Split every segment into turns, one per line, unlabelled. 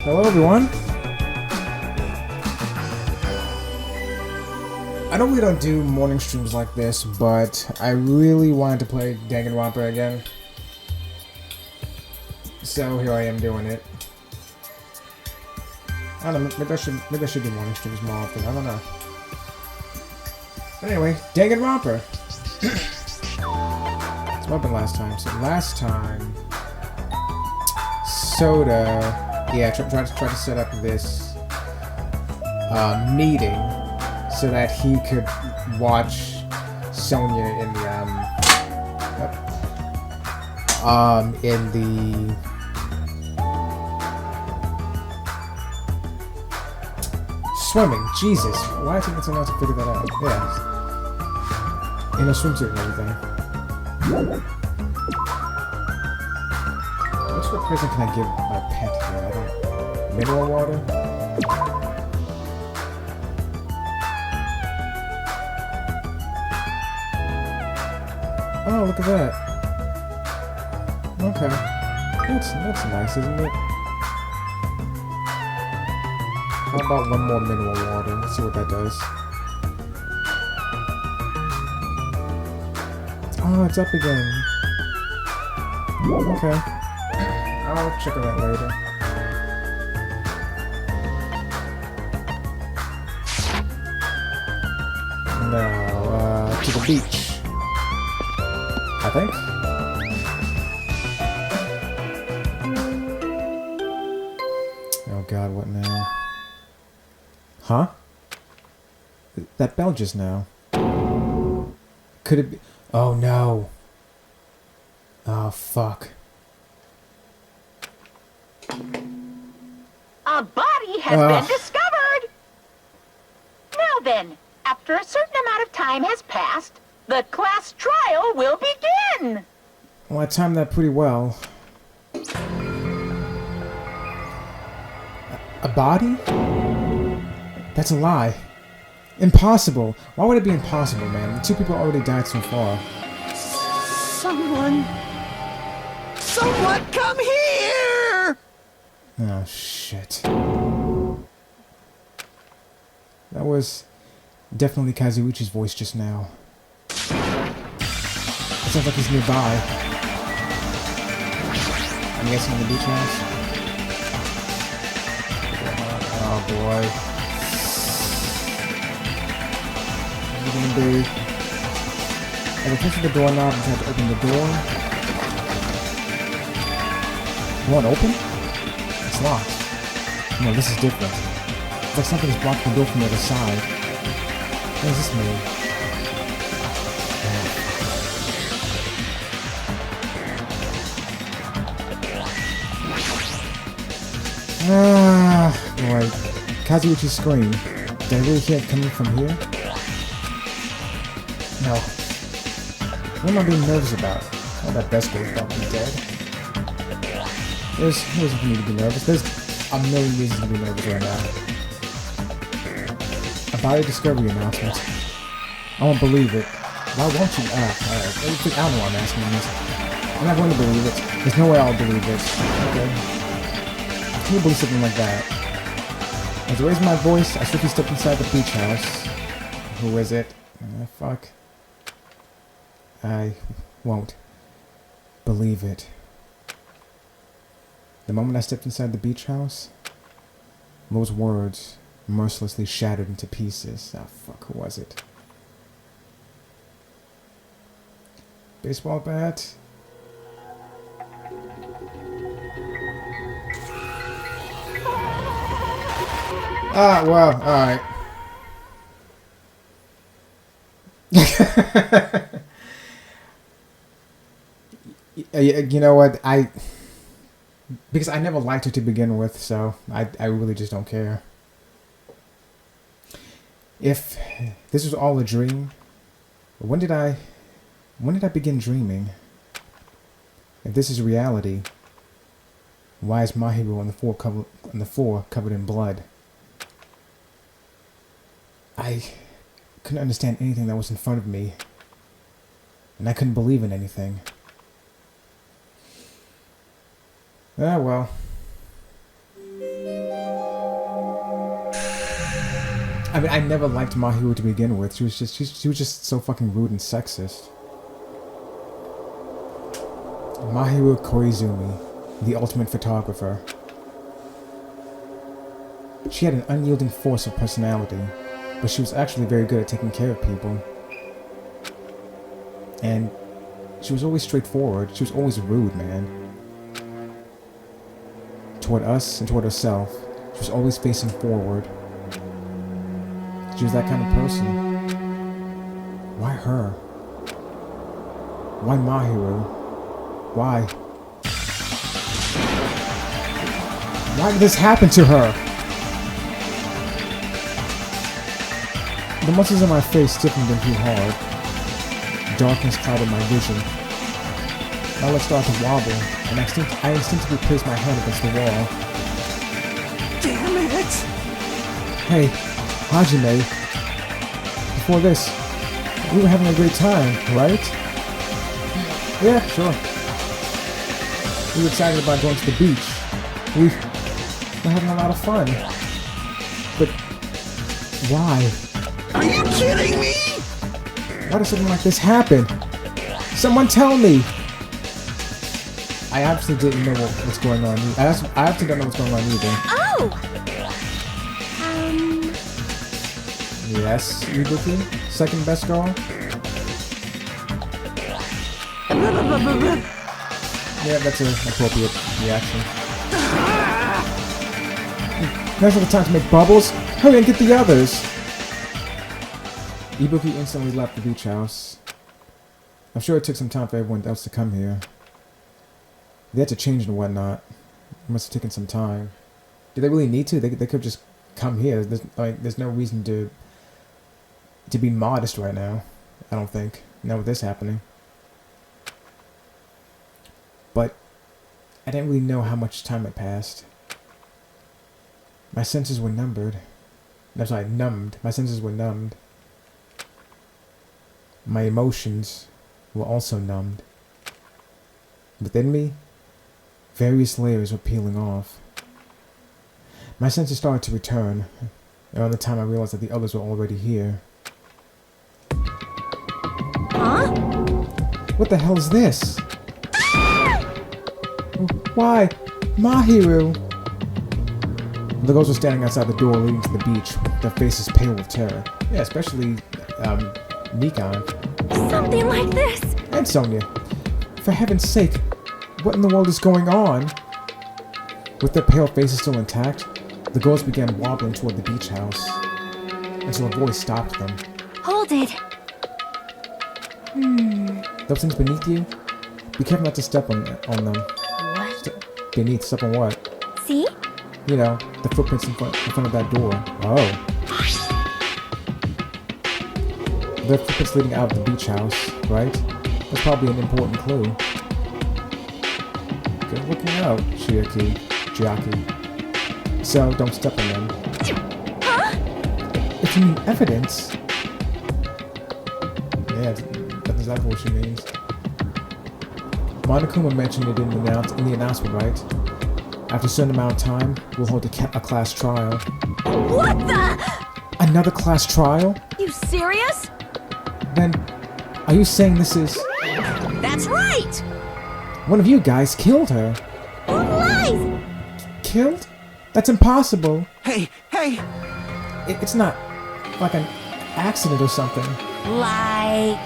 Hello everyone! I know we don't do morning streams like this, but I really wanted to play Danganronpa again. So here I am doing it. I don't know, maybe I should do morning streams more often, I don't know. But anyway, Danganronpa! So what happened last time? So last time... Soda... Yeah, tried to set up this... meeting so that he could watch Sonya in the swimming. Jesus, why did it take so long to figure that out? Yeah, in a swimsuit and everything. What sort of present can I give my pet here? I don't. Mineral water. Oh, look at that. Okay. That's nice, isn't it? How about one more mineral water? Let's see what that does. Oh, it's up again. Okay. I'll check on that later. Now, to the beach. I think. Oh god, what now? Huh? That bell just now. Could it be? Oh no. Oh fuck.
A body has been discovered! Now then, after a certain amount of time has passed, the class trial will begin!
Well, I timed that pretty well. A body? That's a lie. Impossible. Why would it be impossible, man? The two people already died so far.
Someone come here!
Oh, shit. That was definitely Kazuichi's voice just now. It sounds like he's nearby. I'm guessing in the beach house. Oh boy. What are you gonna do? Have you pushed the doorknob and tried to open the door? You want to open? It's locked. No, this is different. It's like something's blocking the door from the other side. What does this mean? Right. Kazuichi's scream. Did I really hear it coming from here? No. What am I being nervous about? Oh, that Beskar is about to be dead. There's no reason for me to be nervous. There's a million reasons to be nervous right now. A body discovery announcement. I won't believe it. Why won't you? Alright. I don't know why I'm asking this. I'm not going to believe it. There's no way I'll believe it. Okay. Can you believe something like that? As I raised my voice, I swiftly stepped inside the beach house. Who is it? Fuck. I won't believe it. The moment I stepped inside the beach house, those words mercilessly shattered into pieces. Ah, fuck, who was it? Baseball bat? Ah, well, alright. You know what, because I never liked her to begin with, so I really just don't care. If this was all a dream, when did I begin dreaming? If this is reality, why is my hero on the floor covered in blood? I couldn't understand anything that was in front of me, and I couldn't believe in anything. Ah, well. I mean, I never liked Mahiru to begin with. She was just so fucking rude and sexist. Mahiru Koizumi, the ultimate photographer. She had an unyielding force of personality, but she was actually very good at taking care of people. And she was always straightforward. She was always rude, man. Toward us and toward herself, she was always facing forward. She was that kind of person. Why her? Why Mahiru? Why? Why did this happen to her? The muscles in my face stiffened and grew hard. Darkness clouded my vision. My legs started to wobble, and I instinctively placed my hand against the wall.
Damn it!
Hey, Hajime. Before this, we were having a great time, right? Yeah, sure. We were excited about going to the beach. We were having a lot of fun. But why?
Are you kidding me?
Why does something like this happen? Someone tell me! I absolutely didn't know what's going on. I absolutely don't know what's going on either.
Oh!
Yes, Ibuki? Second best girl? Yeah, that's an appropriate reaction. Now's not the time to make bubbles! Hurry and get the others! Ibuki instantly left the beach house. I'm sure it took some time for everyone else to come here. They had to change and whatnot. It must have taken some time. Did they really need to? They could just come here. There's no reason to be modest right now. I don't think. Not with this happening. But I didn't really know how much time had passed. My senses were numbed. My senses were numbed. My emotions were also numbed. Within me, various layers were peeling off. My senses started to return, around the time I realized that the others were already here.
Huh?
What the hell is this? Why? Mahiru! The girls were standing outside the door leading to the beach, their faces pale with terror. Yeah, especially, Nikon.
Something like this!
And Sonia. For heaven's sake, what in the world is going on? With their pale faces still intact, the girls began wobbling toward the beach house, until a voice stopped them.
Hold it!
Those things beneath you? Be careful not to step on them.
What?
Beneath, step on what?
See?
You know, the footprints in front of that door. Oh. The footprints leading out of the beach house, right? That's probably an important clue. Good looking out, Chiaki. So, don't step on them.
Huh?
If you mean evidence... Yeah, that's exactly what she means. Monokuma mentioned it in the announcement, right? After a certain amount of time, we'll hold a class trial.
What the?
Another class trial?
You serious?
Then, are you saying this is...
That's right!
One of you guys killed her.
Who lies?
Killed? That's impossible.
Hey!
It's not like an accident or something.
Like...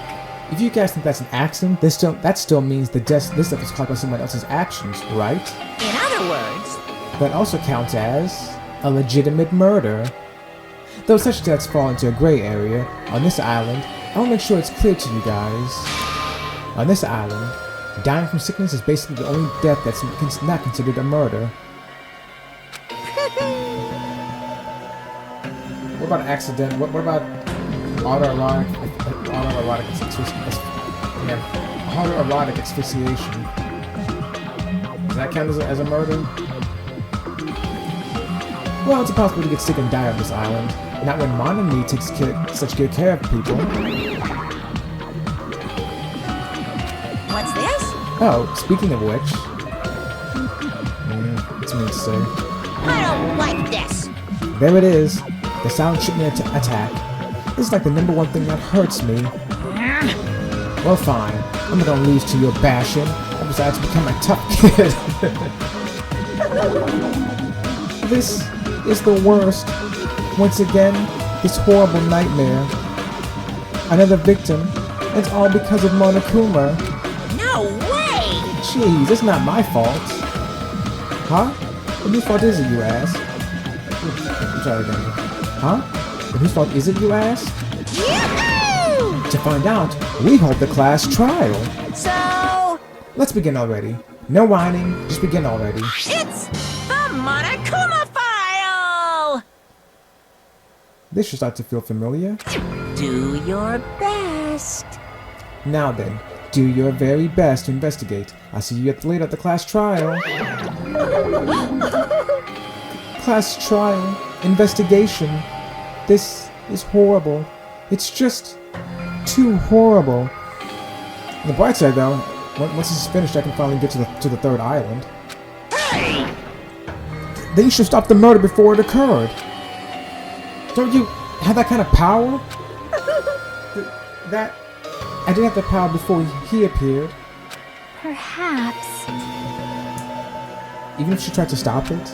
If you guys think that's an accident, that still means this stuff is caused by someone else's actions, right?
In other words...
That also counts as a legitimate murder. Though such deaths fall into a gray area, on this island, I'll make sure it's clear to you guys. On this island, dying from sickness is basically the only death that's not considered a murder. What about accident? What about autoerotic asphyxiation? Does that count as a murder? Well, it's impossible to get sick and die on this island. Not when Monami takes such good care of people.
What's this?
Oh, speaking of which... it's me to say.
I don't like this!
There it is. The silent treatment attack. This is like the #1 thing that hurts me. Well, fine. I'm not gonna lose to your bashing. I decided to become a tough kid. This is the worst. Once again, this horrible nightmare. Another victim. It's all because of Monokuma.
No way!
Jeez, it's not my fault. Huh? Whose fault is it, you ask? I'm sorry, Danny. Huh? Whose fault is it, you ask?
Yahoo!
To find out, we hold the class trial.
So,
Let's begin already. No whining, just begin already.
it's the Monokuma file!
This should start to feel familiar.
Do your best.
Now then, do your very best to investigate. I'll see you later at the class trial. Class trial. Investigation. This is horrible. It's just too horrible. On the bright side, though, once this is finished, I can finally get to the third island.
Hey!
Then you should stop the murder before it occurred. Don't you have that kind of power? That I didn't have the power before he appeared.
Perhaps.
Even if she tried to stop it,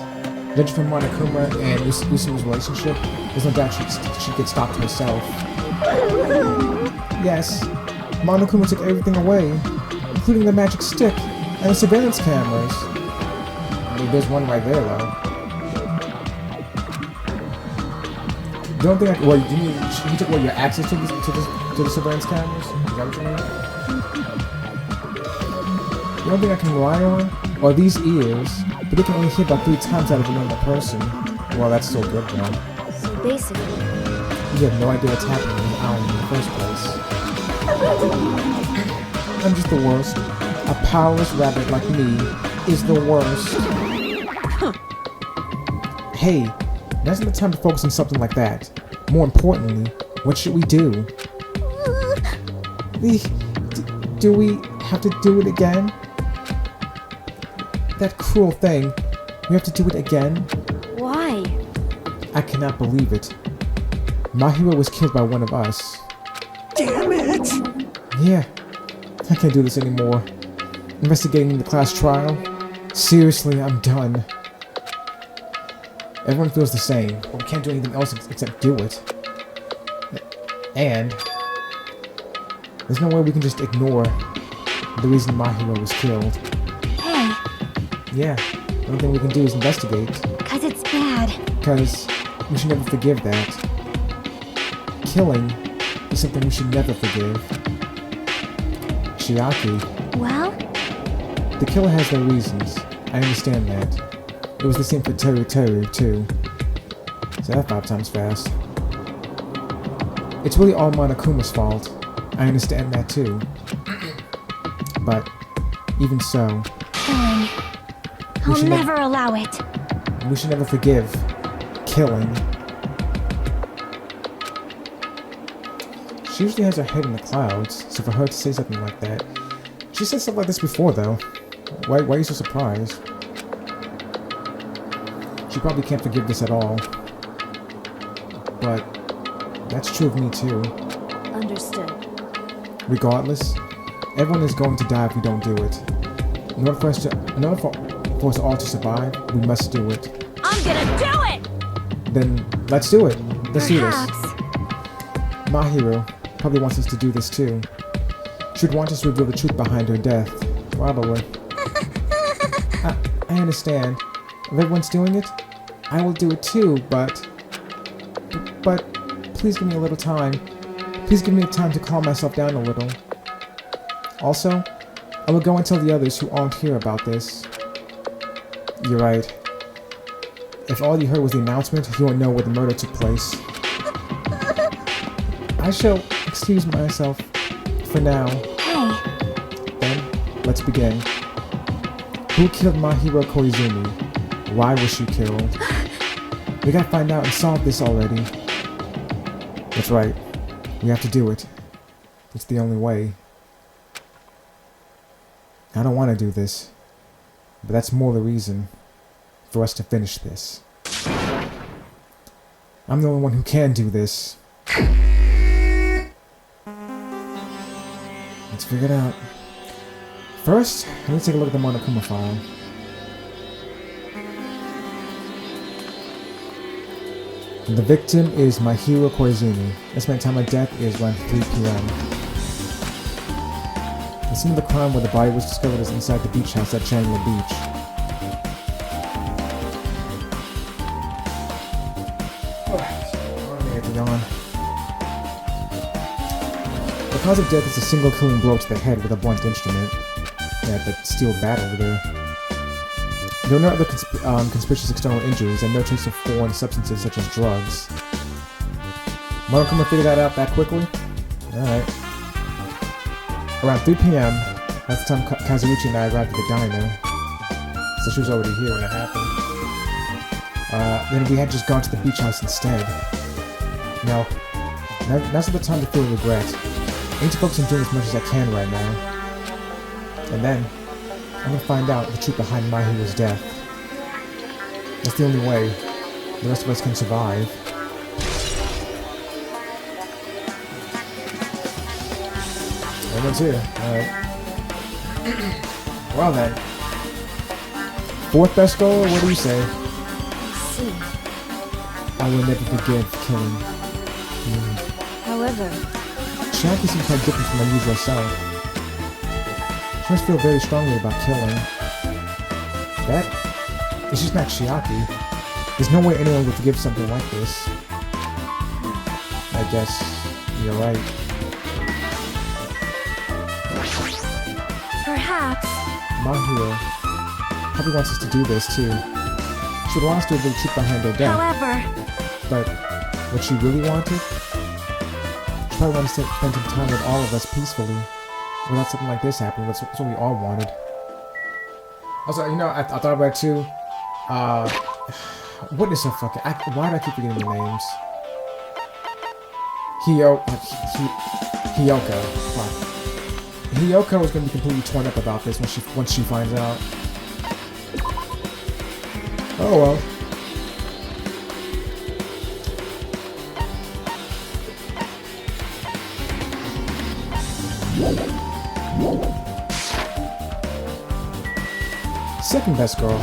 judging from Monokuma and Usuma's relationship, there's no doubt she'd get stopped herself. Yes, Monokuma took everything away, including the magic stick and the surveillance cameras. I mean, there's one right there, though. The only thing you mean he took away your access to the surveillance cameras? Is that what you mean? The only thing I can rely on are these ears, but they can only hear about 3 times out of a normal person. Well, that's still good, though.
So basically,
You have no idea what's happening in the island in the first place. I'm just the worst. A powerless rabbit like me is the worst. Hey, now's not the time to focus on something like that. More importantly, what should we do? Do we have to do it again? That cruel thing. We have to do it again?
why?
I cannot believe it. My hero was killed by one of us.
Damn it!
Yeah, I can't do this anymore. Investigating the class trial? Seriously, I'm done. Everyone feels the same, but we can't do anything else except do it. And there's no way we can just ignore the reason my hero was killed.
Hey,
Yeah, the only thing we can do is investigate,
cause it's bad.
because we should never forgive that. Killing is something we should never forgive. Chiaki,
Well,
the killer has their reasons. I understand that. It was the same for Teru Teru, too. Say that 5 times fast. It's really all Monokuma's fault. I understand that, too. But, even so,
killing. I'll
should
never allow it.
we should never forgive killing. She usually has her head in the clouds, so for her to say something like that... She said stuff like this before, though. Why are you so surprised? She probably can't forgive this at all. But that's true of me too.
Understood.
Regardless, everyone is going to die if we don't do it. In order for us all to survive, we must do it.
I'm gonna do it!
Then let's do it. Let's do this.
Perhaps.
My hero probably wants us to do this too. She'd want us to reveal the truth behind her death. Probably. I understand. If everyone's doing it, I will do it too, but please give me a little time. Please give me time to calm myself down a little. Also, I will go and tell the others who aren't here about this. You're right. If all you heard was the announcement, you won't know where the murder took place. I shall excuse myself for now.
Hey,
Then, let's begin. Who killed my hero Koizumi? Why was she killed? We gotta find out and solve this already. That's right. We have to do it. It's the only way. I don't want to do this, but that's more the reason for us to finish this. I'm the only one who can do this. Let's figure it out. First, let me take a look at the Monokuma file. The victim is Mahiro Koizumi. Estimated time of death is around 3 p.m. The scene of the crime where the body was discovered is inside the beach house at Chandler Beach. The cause of death is a single killing blow to the head with a blunt instrument. Yeah, that steel bat over there. There are no other conspicuous external injuries and no trace of foreign substances such as drugs. Monokuma figured that out that quickly? Alright. Around 3 p.m., that's the time Kazuichi and I arrived at the diner. So she was already here when it happened. Then we had just gone to the beach house instead. Now, now's not the time to feel regret. I need to focus on doing as much as I can right now. And then, I'm gonna find out the truth behind Mahiro's death. That's the only way the rest of us can survive. Everyone's here. Alright. Well then. Fourth best goal, or what do you say?
See.
I will never forgive killing.
However,
Chiaki seems quite different from my usual self. She must feel very strongly about killing. That is just not Chiaki. There's no way anyone would forgive something like this. I guess you're right.
perhaps.
Mahiro probably wants us to do this too. She would want us to reveal the truth behind her death.
However,
But what she really wanted? She probably wanted to spend some time with all of us peacefully. Without something like this happening. That's what we all wanted. Also, you know, I thought about it too. What is her fucking... why do I keep forgetting the names? Hiyoko. Fuck. Hiyoko is going to be completely torn up about this once she finds out. Oh well. Second best girl.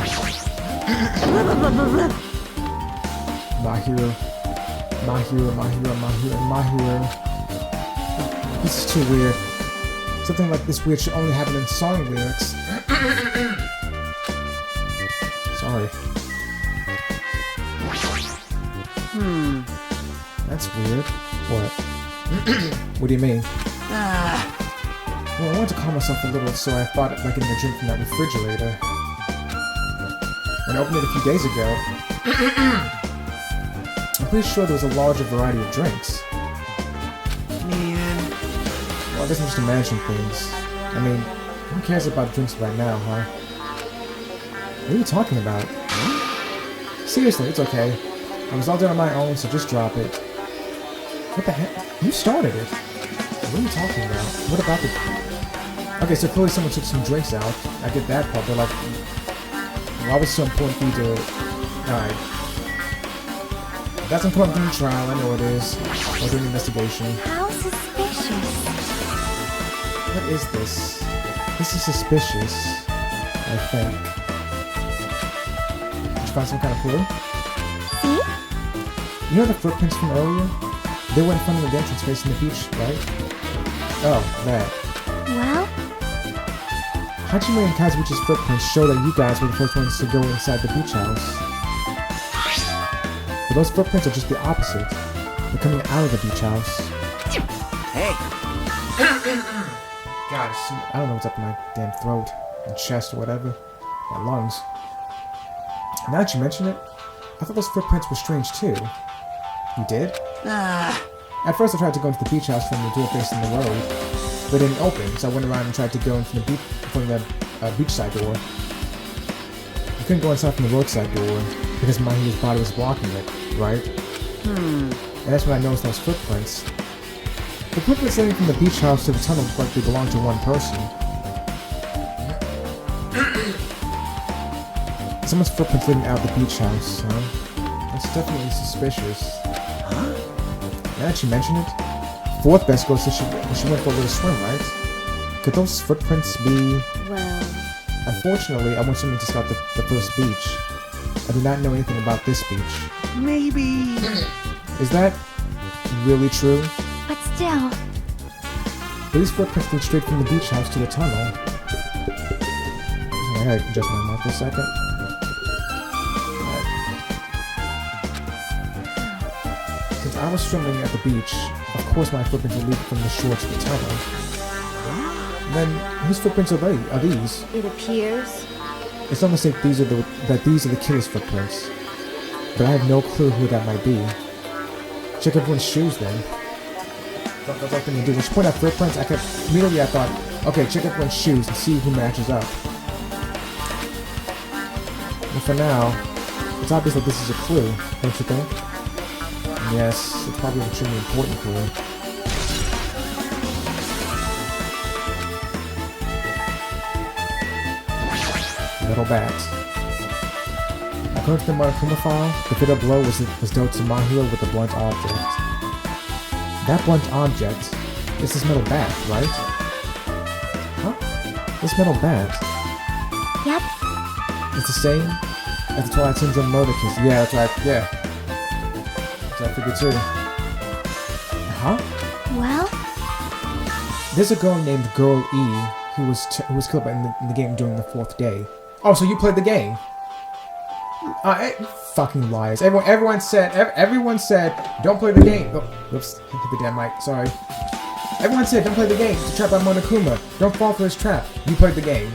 Mahiro. This is too weird. Something like this weird should only happen in song lyrics. Sorry. That's weird. What? What do you mean? Well, I wanted to calm myself a little, so I thought about getting a drink from that refrigerator. When I opened it a few days ago, I'm pretty sure there was a larger variety of drinks.
Man.
Well, I guess I'm just imagining things. I mean, who cares about drinks right now, huh? What are you talking about? Seriously, it's okay. I was all done on my own, so just drop it. What the heck? You started it. What are you talking about? What about the... Okay, so clearly someone took some drinks out. I get that part, but like... Why was it so important for you to... Alright. That's important during the trial, I know it is. Or during the investigation.
how suspicious.
What is this? This is suspicious, I think. Did you find some kind of clue?
See?
You know the footprints from earlier? They were in front of the entrance facing the beach, right? Oh, that.
Well,
Hajime and Kazuichi's footprints show that you guys were the first ones to go inside the beach house. But those footprints are just the opposite. They're coming out of the beach house.
Hey.
God, I don't know what's up in my damn throat, and chest, or whatever. My lungs. Now that you mention it, I thought those footprints were strange too. You did? At first I tried to go into the beach house from the door facing the road, but it didn't open, so I went around and tried to go in from the beachside door. You couldn't go inside from the roadside door, because Mahiro's body was blocking it, right? And that's when I noticed those footprints. The footprints leading from the beach house to the tunnel looked like they belonged to one person. Someone's footprints leading out of the beach house, huh? That's definitely suspicious. Now that you mention it, fourth best goes to she went for a little swim, right? Could those footprints be...
Well,
Unfortunately, I went swimming to scout the first beach. I do not know anything about this beach.
Maybe.
Is that really true?
but still,
These footprints lead straight from the beach house to the tunnel. I gotta adjust my mouth for a second. Since I was swimming at the beach, of course my footprints will lead from the shore to the tunnel. Then, whose footprints are these?
it appears.
It's almost like these are the killer's footprints. But I have no clue who that might be. Check everyone's shoes then. That's all I can do. When you point out footprints, immediately I thought, okay, check everyone's shoes and see who matches up. But for now, it's obvious that this is a clue, don't you think? Yes, it's probably an extremely important clue. Metal bat. According to the Monokuma file, the fatal blow was dealt to Mahiro with a blunt object. That blunt object is this metal bat, right? Huh? This metal bat
Yep,
is the same as the Twilight Syndrome murder case. Yeah, that's right. Yeah. That's what I figured too. Huh?
well,
There's a girl named Girl E who was killed in the game during the 4th day. Oh, so you played the game? Fucking liars! Everyone said don't play the game. Oh, whoops! Hit the damn mic. Sorry. Everyone said don't play the game. It's a trap by Monokuma. Don't fall for his trap. You played the game,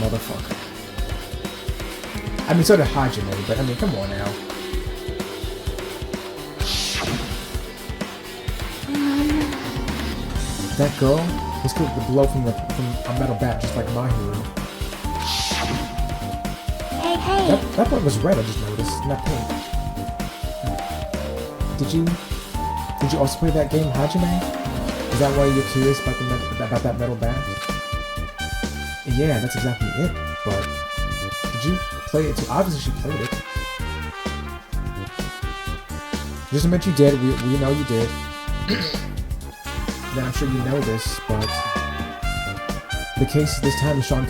motherfucker. I mean, so did Hajime, but I mean, come on now. That girl was killed with a blow from a metal bat, just like Mahiro.
hey,
That part was red, I just noticed, not pink. Did you also play that game, Hajime? Is that why you're curious about that metal bat? Yeah, that's exactly it, but did you play it too? Obviously she played it. Just admit you did, we know you did. Then I'm sure you know this, but the case this time is strongly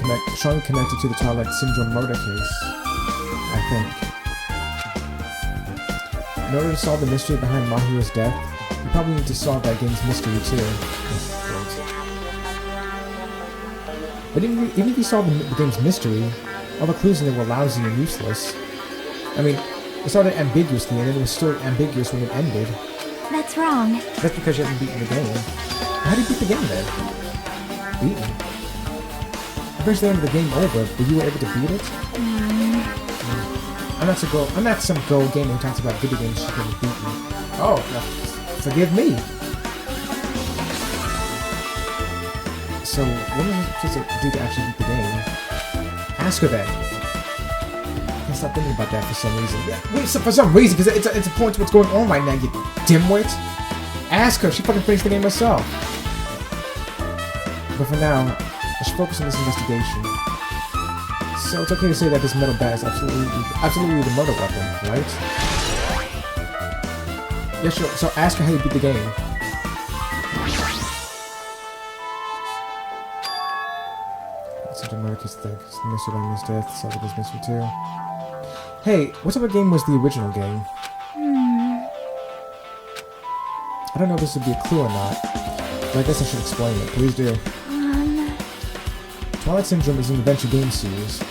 connected to the Twilight Syndrome murder case, I think. In order to solve the mystery behind Mahiro's death, you probably need to solve that game's mystery too. But even if you solve the game's mystery, all the clues in it were lousy and useless. I mean, it started ambiguously and then it was still ambiguous when it ended.
that's wrong.
That's because you haven't beaten the game. How do you beat the game then? Beaten? Eventually the game over, but you were able to beat it? I'm not some girl gamer who talks about video games she could have beaten. Oh, no, forgive me. So, what am I supposed to do to actually beat the game? Ask her then. I can't stop thinking about that for some reason. Yeah, wait, for some reason, because it's a point to what's going on right now, you dimwit. Ask her, she fucking finished the game herself. But for now, I should focus on this investigation. So it's okay to say that this metal bat is absolutely the murder weapon, right? Yeah, sure. So ask her how you beat the game. Such a murder case thing. Mr. Lenny's death. Solve this mystery too. Hey, what type of game was the original game? I don't know if this would be a clue or not, but I guess I should explain it. Please do. Twilight Syndrome is an adventure game series. The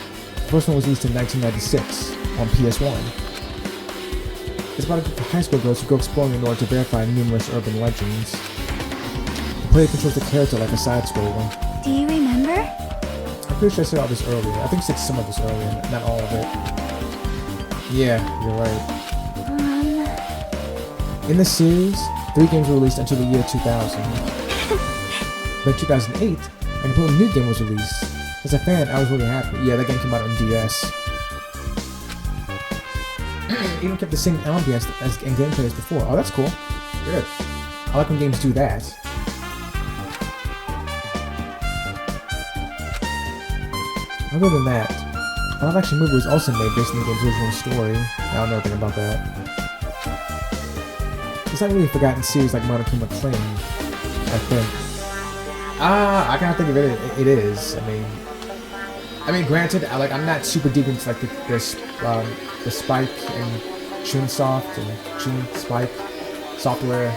first one was released in 1996 on PS1. It's about a group of high school girls who go exploring in order to verify numerous urban legends. The player controls the character like a side-scroller.
Do you remember?
I'm pretty sure I said all this earlier. I think I said some of this earlier, not all of it. Yeah, you're right. In the series, 3 games were released until the year 2000. But in 2008, a completely new game was released. As a fan, I was really happy. Yeah, that game came out on DS. It even kept the same ambience and gameplay as before. Oh, that's cool. Good. I like when games do that. Other than that, a live-action movie was also made based on the game's original story. I don't know anything about that. it's not really a forgotten series like Modern Kingdom claim, I think. I kind of think of it. It is. I mean, granted, I'm not super deep into like the Spike and Chunsoft and Chun Spike software,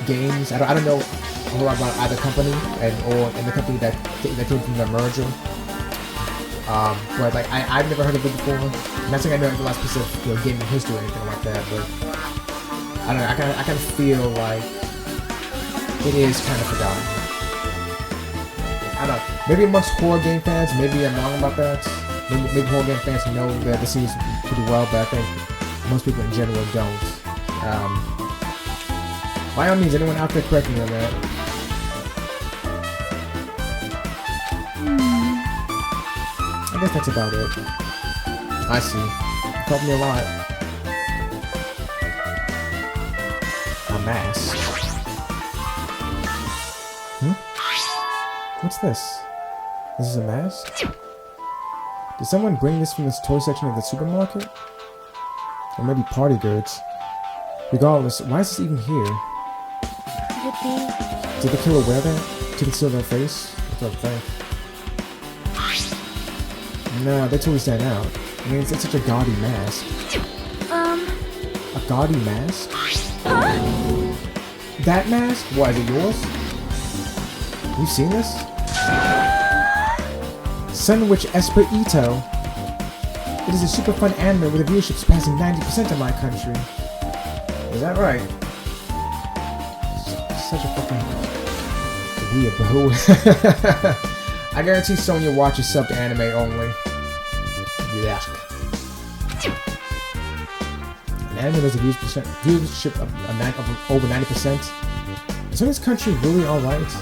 games. I don't know a whole lot about either company or the company that came from the merger. But like I've never heard of it before. I'm not saying I know the last piece of gaming history or anything like that, but I don't know. I kind of feel like it is kind of forgotten. I don't know. Maybe amongst horror game fans, maybe I'm wrong about that. Maybe horror game fans know that the series pretty well, but I think most people in general don't. By all means, anyone out there correct me on that. I guess that's about it. I see. It helped me a lot. A mask. What's this? This is a mask? Did someone bring this from this toy section of the supermarket? Or maybe party goods? Regardless, why is this even here?
Could it be?
Did the killer wear that? To conceal their face? That's what I think. No, they totally stand out. I mean, it's such a gaudy mask. A gaudy mask? That mask? Why, is it yours? You've seen this? Sunwitch Esper Ito. It is a super fun anime with a viewership surpassing 90% in my country. Is that right? Such a fucking weirdo. I guarantee Sonya watches subbed anime only. Yeah. An anime has a viewership of over 90%. Is this country really alright?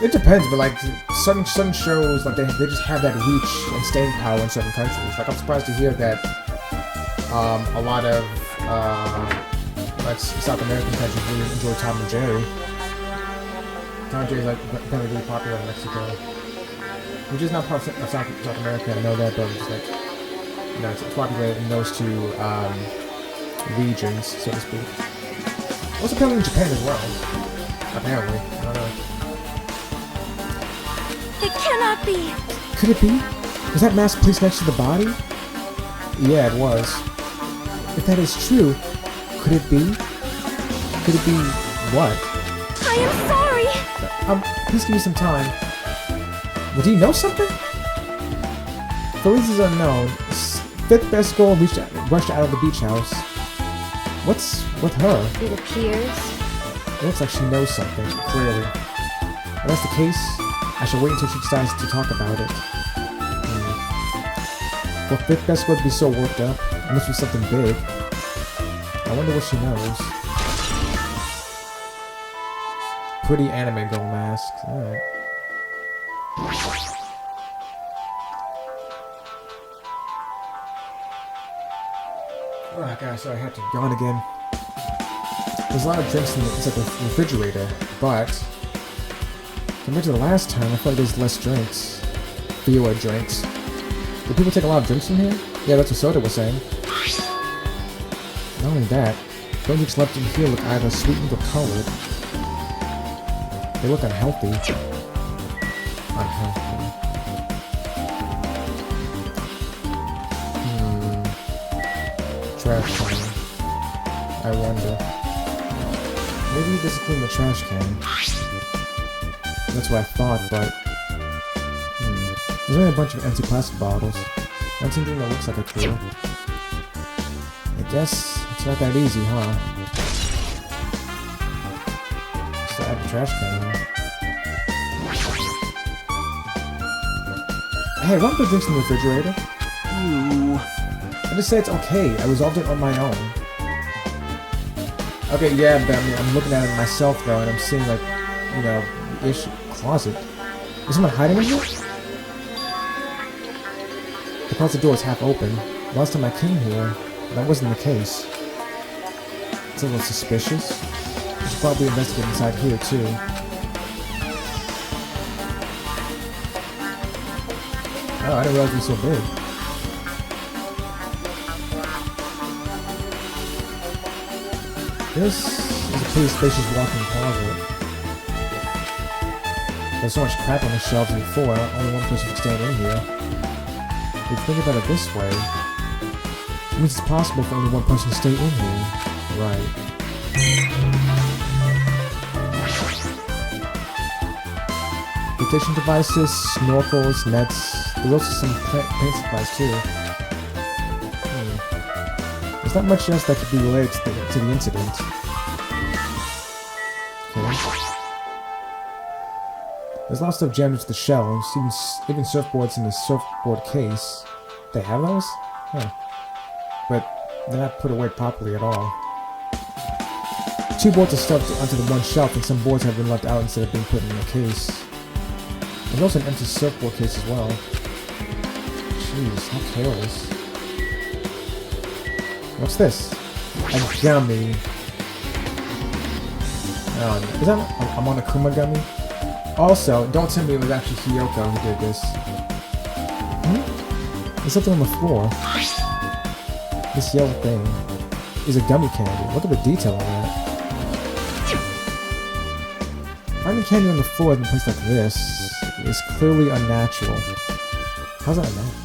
It depends, but like certain shows, like they just have that reach and staying power in certain countries. Like I'm surprised to hear that a lot of like South American countries really enjoy Tom and Jerry. Tom and Jerry is like apparently really popular in Mexico, which is not part of South America. I know that, but it's like it's popular in those two regions, so to speak. Also apparently in Japan as well. Apparently, I don't know.
It cannot be.
Could it be? Was that mask placed next to the body? Yeah, it was. If that is true, could it be? Could it be what?
I am sorry.
Please give me some time. Well, do you know something? For reasons unknown, fifth best girl rushed out of the beach house. What's with her?
It appears.
It looks like she knows something, clearly. If that's the case, I shall wait until she decides to talk about it. For fifth best girl to be so worked up, it must be something big. I wonder what she knows. Pretty anime girl mask. Alright. Oh gosh, sorry, I had to yawn again. There's a lot of drinks inside the refrigerator, but compared to the last time, I feel like there's less drinks. Fewer drinks. Do people take a lot of drinks in here? Yeah, that's what Soda was saying. Not only that, the drinks left in here look either sweetened or colored. They look unhealthy. Trash can. I wonder. Maybe this is clean the trash can. That's what I thought, but... There's only a bunch of empty plastic bottles. That's something that looks like a clue. I guess it's not that easy, huh? Just add the trash can in. Hey, why don't the drinks in the refrigerator?
Ooh.
I just say it's okay. I resolved it on my own. Okay, yeah, but I mean, I'm looking at it myself though, and I'm seeing like, the closet. Is someone hiding in here? The closet door is half open. Last time I came here, that wasn't the case. It's a little suspicious. I should probably investigate inside here too. Oh, I didn't realize it was so big. This is a pretty spacious walk-in closet. There's so much crap on the shelves and floor, only one person can stand in here. If you think about it this way, it means it's possible for only one person to stay in here. Right. Protection devices, snorkels, nets. There's also some paint supplies too. There's not much else that could be related to the incident. Okay. There's lots of jammed into the shelves, even surfboards in the surfboard case. They have those? Huh. But they're not put away properly at all. 2 boards are stuffed onto the one shelf, and some boards have been left out instead of being put in the case. There's also an empty surfboard case as well. Jeez, how careless. What's this? A gummy. Is that a Monokuma gummy? Also, don't tell me it was actually Hiyoko who did this. There's something on the floor. This yellow thing is a gummy candy. Look at the detail on that. Finding candy on the floor in a place like this is clearly unnatural. How's that unnatural?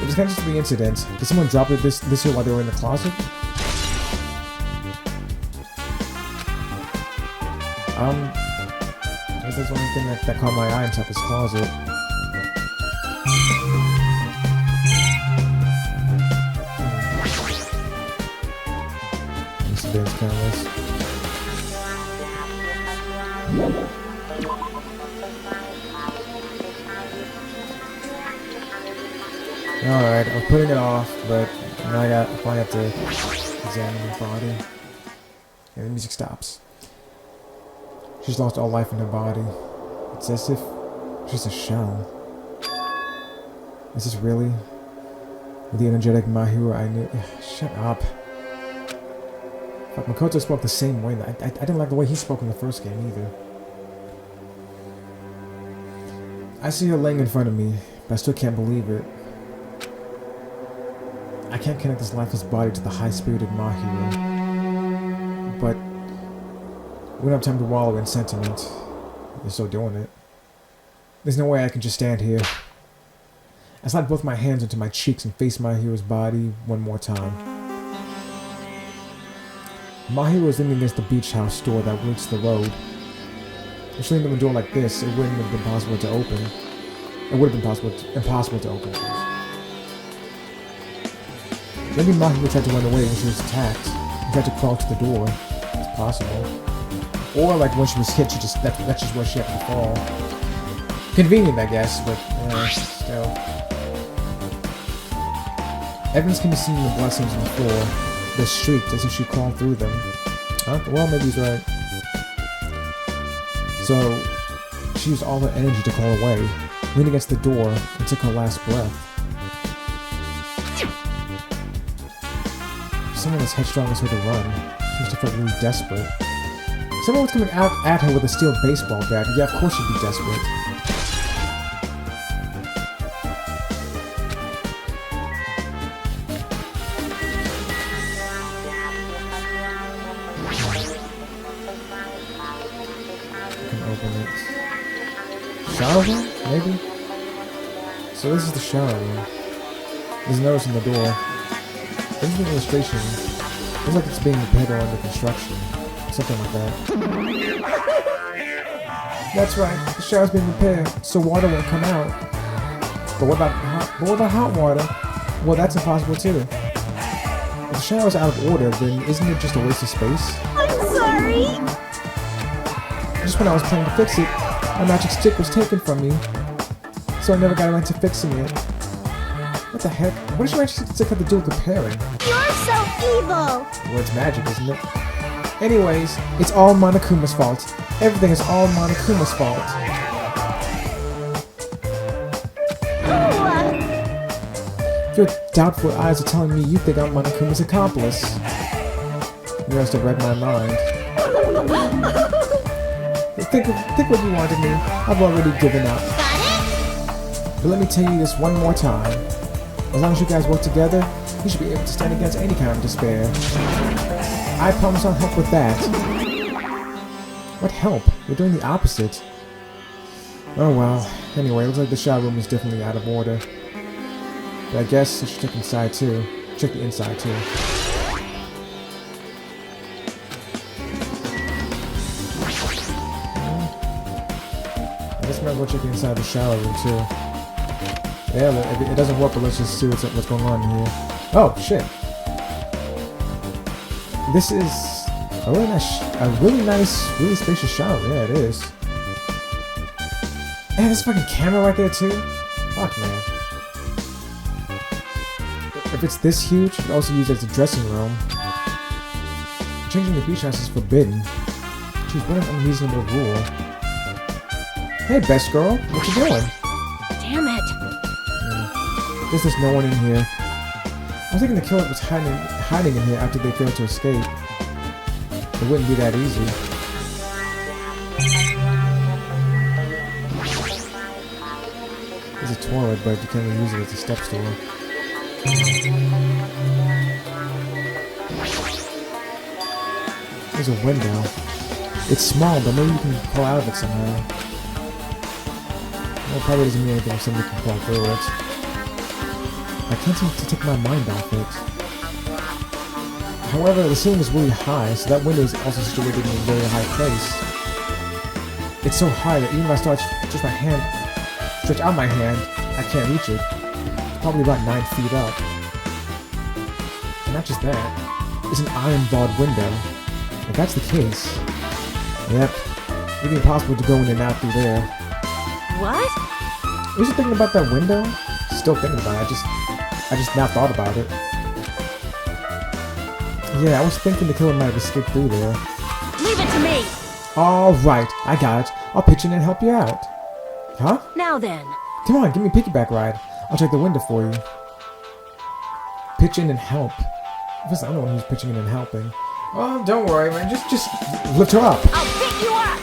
It was connected to the incident. Did someone drop this here while they were in the closet? I guess that's the only thing that caught my eye inside this closet. This bins cameras. Alright, I'm putting it off, but now I probably have to examine the body. And the music stops. She's lost all life in her body. It's as if she's a shell. Is this really the energetic Mahiro I knew? Shut up. Fuck, Makoto spoke the same way. I didn't like the way he spoke in the first game either. I see her laying in front of me, but I still can't believe it. I can't connect this lifeless body to the high-spirited Mahiro. But we don't have time to wallow in sentiment. You're still doing it. There's no way I can just stand here. I slide both my hands into my cheeks and face Mahiro's body one more time. Mahiro is leaning against the beach house door that leads to the road. If she leaned on the door like this, it wouldn't have been possible to open. It would have been impossible to open. Maybe Mahiro tried to run away when she was attacked and tried to crawl to the door. It's possible. Or like when she was hit, that's just where she happened to fall. Convenient, I guess, but still. Evidence can be seen in the blessings on the floor. They're streaked as if she crawled through them. Huh? Well, maybe he's right. So, she used all her energy to crawl away, leaned against the door, and took her last breath. Someone as headstrong as her to run. She must have felt really desperate. Someone was coming out at her with a steel baseball bat. Yeah, of course she'd be desperate. Shower room? Maybe? So this is the shower room. There's a notice on the door. This is an illustration. Looks like it's being repaired or under construction. Something like that. That's right. The shower's being repaired, so water won't come out. But what about hot water? Well, that's impossible too. If the shower's out of order, then isn't it just a waste of space?
I'm sorry!
Just when I was trying to fix it, my magic stick was taken from me, so I never got around to fixing it. What the heck? What does your magic stick have to do with repairing?
You're so evil!
Well, it's magic, isn't it? Anyways, it's all Monokuma's fault. Everything is all Monokuma's fault. Your doubtful eyes are telling me you think I'm Monokuma's accomplice. You must have read my mind. Think what you want of me. I've already given up.
Got it?
But let me tell you this one more time. As long as you guys work together, you should be able to stand against any kind of despair. I promise I'll help with that. What help? You're doing the opposite. Oh well. Anyway, it looks like the shower room is definitely out of order. But I guess I should check inside too. Check the inside too. I guess I might as well check inside the shower room too. Yeah, it doesn't work, but let's just see what's going on here. Oh shit! This is a really nice, really spacious shower. Yeah, it is. And this fucking camera right there too. Fuck man. If it's this huge, it can also use as a dressing room. Changing the beach house is forbidden. Jeez, what an unreasonable rule. Hey, best girl, what you doing?
Damn it.
Guess there's no one in here. I was thinking the killer was hiding in here after they failed to escape. It wouldn't be that easy. There's a toilet, but you can't really use it as a step stool. There's a window. It's small, but maybe you can crawl out of it somehow. Well, it probably doesn't mean anything if somebody can crawl through it. I can't seem to take my mind off it. However, the ceiling is really high, so that window is also situated in a very high place. It's so high that even if I stretch out my hand, I can't reach it. It's probably about 9 feet up. And not just that, it's an iron-barred window. If that's the case, yep, it'd be impossible to go in and out through there.
What?
I was just thinking about that window. Still thinking about it. I just now thought about it. Yeah, I was thinking the killer might have escaped through there.
Leave it to me!
Alright, I got it. I'll pitch in and help you out. Huh?
Now then.
Come on, give me a piggyback ride. I'll check the window for you. Pitch in and help. I guess I'm the one who's pitching in and helping. Oh, don't worry, man. Just lift her up.
I'll pick you up!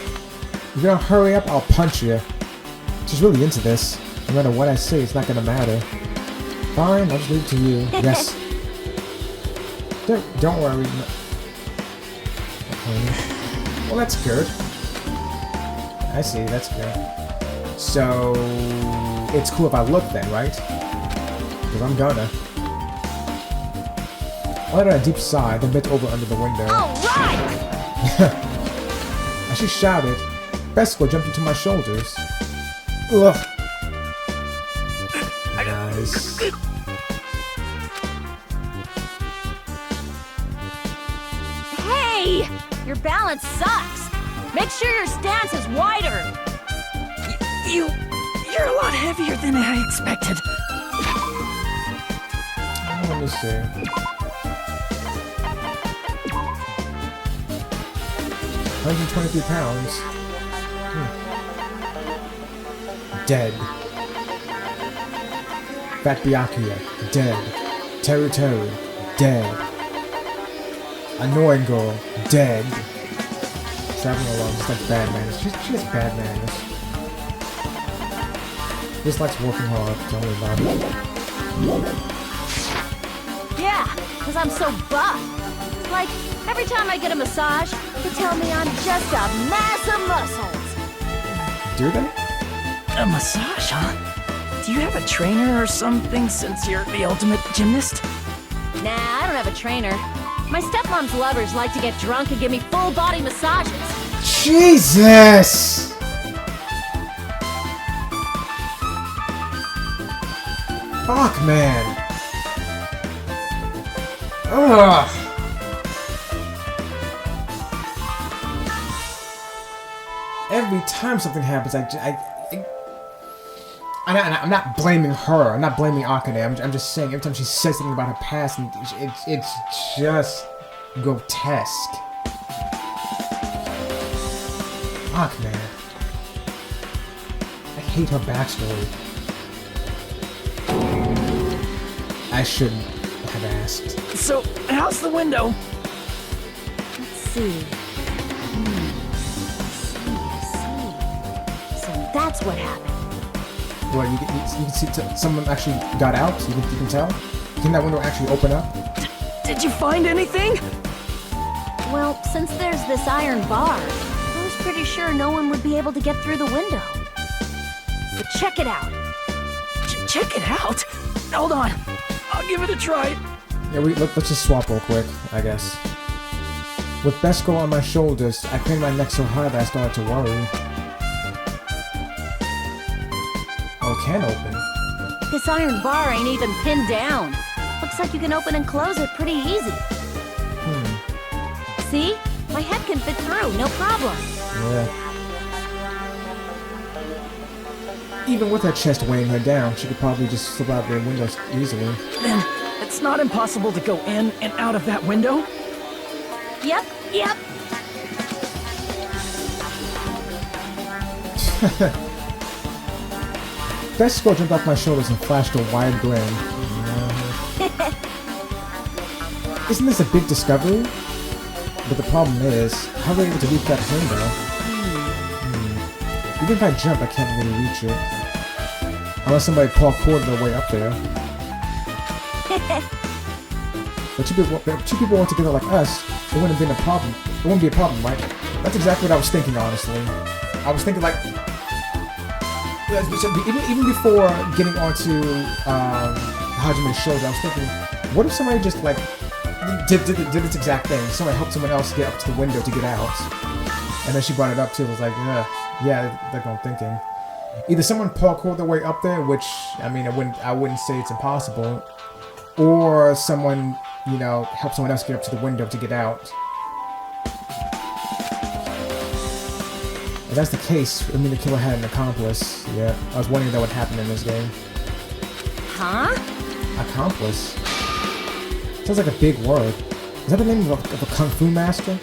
If you don't hurry up, I'll punch you. She's really into this. No matter what I say, it's not gonna matter. Fine, I'll just leave it to you. Yes. Don't worry. Okay. Well, that's good. I see, that's good. So, it's cool if I look then, right? Because I'm gonna. I let out a deep sigh, then bent over under the window.
Alright!
As she shouted, Beskor jumped into my shoulders. Ugh. Nice.
Hey! Your balance sucks! Make sure your stance is wider!
You're a lot heavier than I expected.
Let me see. £123. Dead. Fat Byakuya, dead. Teru Teru, dead. Annoying girl, dead. Traveling along, just like bad manners. She has bad manners. Just likes working hard, tell me about it.
Yeah, because I'm so buff. Like, every time I get a massage, they tell me I'm just a mass of muscles.
Do they?
A massage, huh? Do you have a trainer or something since you're the ultimate gymnast?
Nah, I don't have a trainer. My stepmom's lovers like to get drunk and give me full body massages.
Jesus! Fuck, man. Ugh. Every time something happens, I'm not blaming her. I'm not blaming Akane. I'm just saying every time she says something about her past, and it's just grotesque. Fuck, man. I hate her backstory. I shouldn't have asked.
So, how's the window?
Let's see. So that's what happened.
What, you can see someone actually got out? You can tell? Can that window actually open up?
Did you find anything?
Well, since there's this iron bar, I was pretty sure no one would be able to get through the window. But check it out.
Check it out? Hold on. I'll give it a try.
Yeah, let's just swap real quick, I guess. With Best Girl on my shoulders, I craned my neck so hard that I started to worry. Oh, it can open.
This iron bar ain't even pinned down. Looks like you can open and close it pretty easy. See? My head can fit through, no problem.
Yeah. Even with her chest weighing her down, she could probably just slip out the windows easily.
Then, it's not impossible to go in and out of that window?
Yep.
Best Girl jumped off my shoulders and flashed a wide grin. Isn't this a big discovery? But the problem is, how are we able to reach that window? Even if I jump, I can't really reach it. Unless somebody parkoured their way up there. But two people want to get there like us, it wouldn't have been a problem. It wouldn't be a problem, right? That's exactly what I was thinking, honestly. I was thinking like, even before getting onto Hajime's shoulder, I was thinking, what if somebody just like did this exact thing? Somebody helped someone else get up to the window to get out, and then she brought it up too. It was like, yeah, that's what I'm thinking. Either someone parkoured their way up there, which I mean, I wouldn't say it's impossible, or someone, you know, helped someone else get up to the window to get out. If that's the case, I mean, the killer had an accomplice. Yeah, I was wondering that would happen in this game.
Huh?
Accomplice? Sounds like a big word. Is that the name of a kung fu master?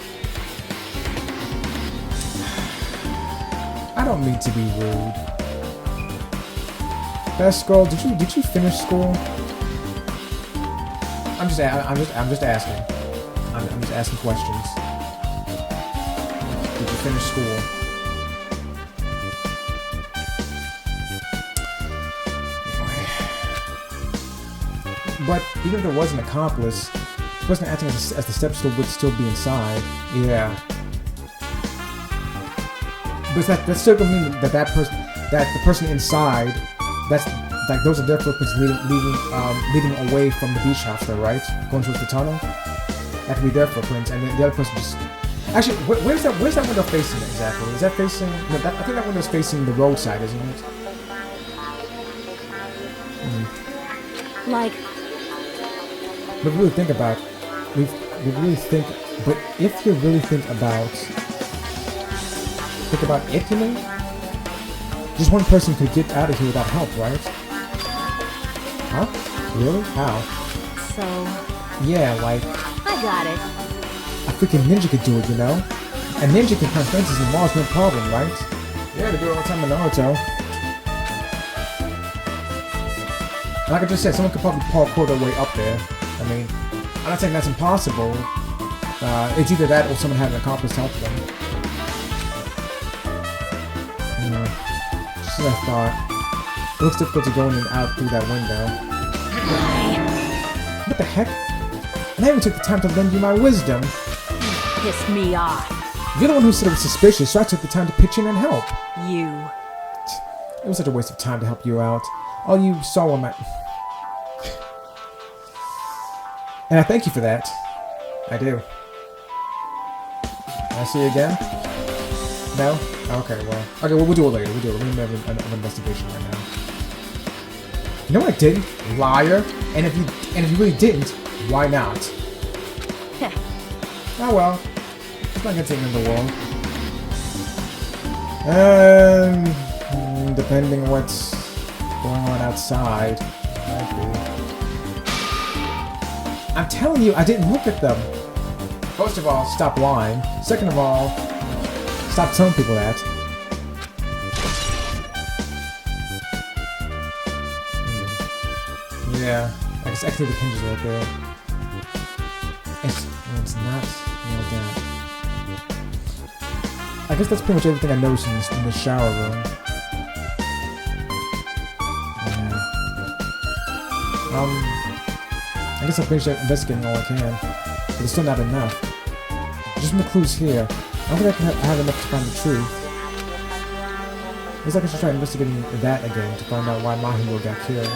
I don't mean to be rude. Best Girl, did you finish school? I'm just asking. I'm just asking questions. Did you finish school? But even if there was an accomplice, the person acting as the step stool would still be inside. Yeah. But that still gonna mean that the person inside, that's like those are their footprints leading away from the beach house, though, right? Going towards the tunnel. That could be their footprints, and then the other person just. Actually, where's that window facing exactly? Is that facing? No, I think that window's facing the roadside, isn't it?
Like.
But really think about, but if you really think about it, you mean? Just one person could get out of here without help, right? Huh? Really? How?
So...
Yeah, like...
I got it.
A freaking ninja could do it, you know? A ninja can climb fences and walls, no problem, right? Yeah, they do it all the time in Naruto. Like I just said, someone could probably parkour their way up there. I mean, I'm not saying that's impossible. It's either that or someone had an accomplice help them. Just as I thought. It looks difficult to go in and out through that window. What the heck? And I even took the time to lend you my wisdom.
Piss me off.
You're the one who said it was suspicious, so I took the time to pitch in and help.
You.
It was such a waste of time to help you out. All you saw were my... And I thank you for that. I do. Can I see you again? No? Okay, well... Okay, well, we'll do it later. We'll do it. We're in the middle of an investigation right now. You know what I didn't? Liar. And if you really didn't, why not? Oh well. It's not gonna take in the world. Depending on what's going on outside. Might be. I'm telling you, I didn't look at them. First of all, stop lying. Second of all, stop telling people that. Yeah, I guess actually the hinges right there. It's not nailed down. I guess that's pretty much everything I noticed in the shower room. Yeah. I guess I'll finish investigating all I can, but it's still not enough. Just from the clues here, I don't think I can have enough to find the truth. Looks like I should try investigating that again to find out why my hero got killed.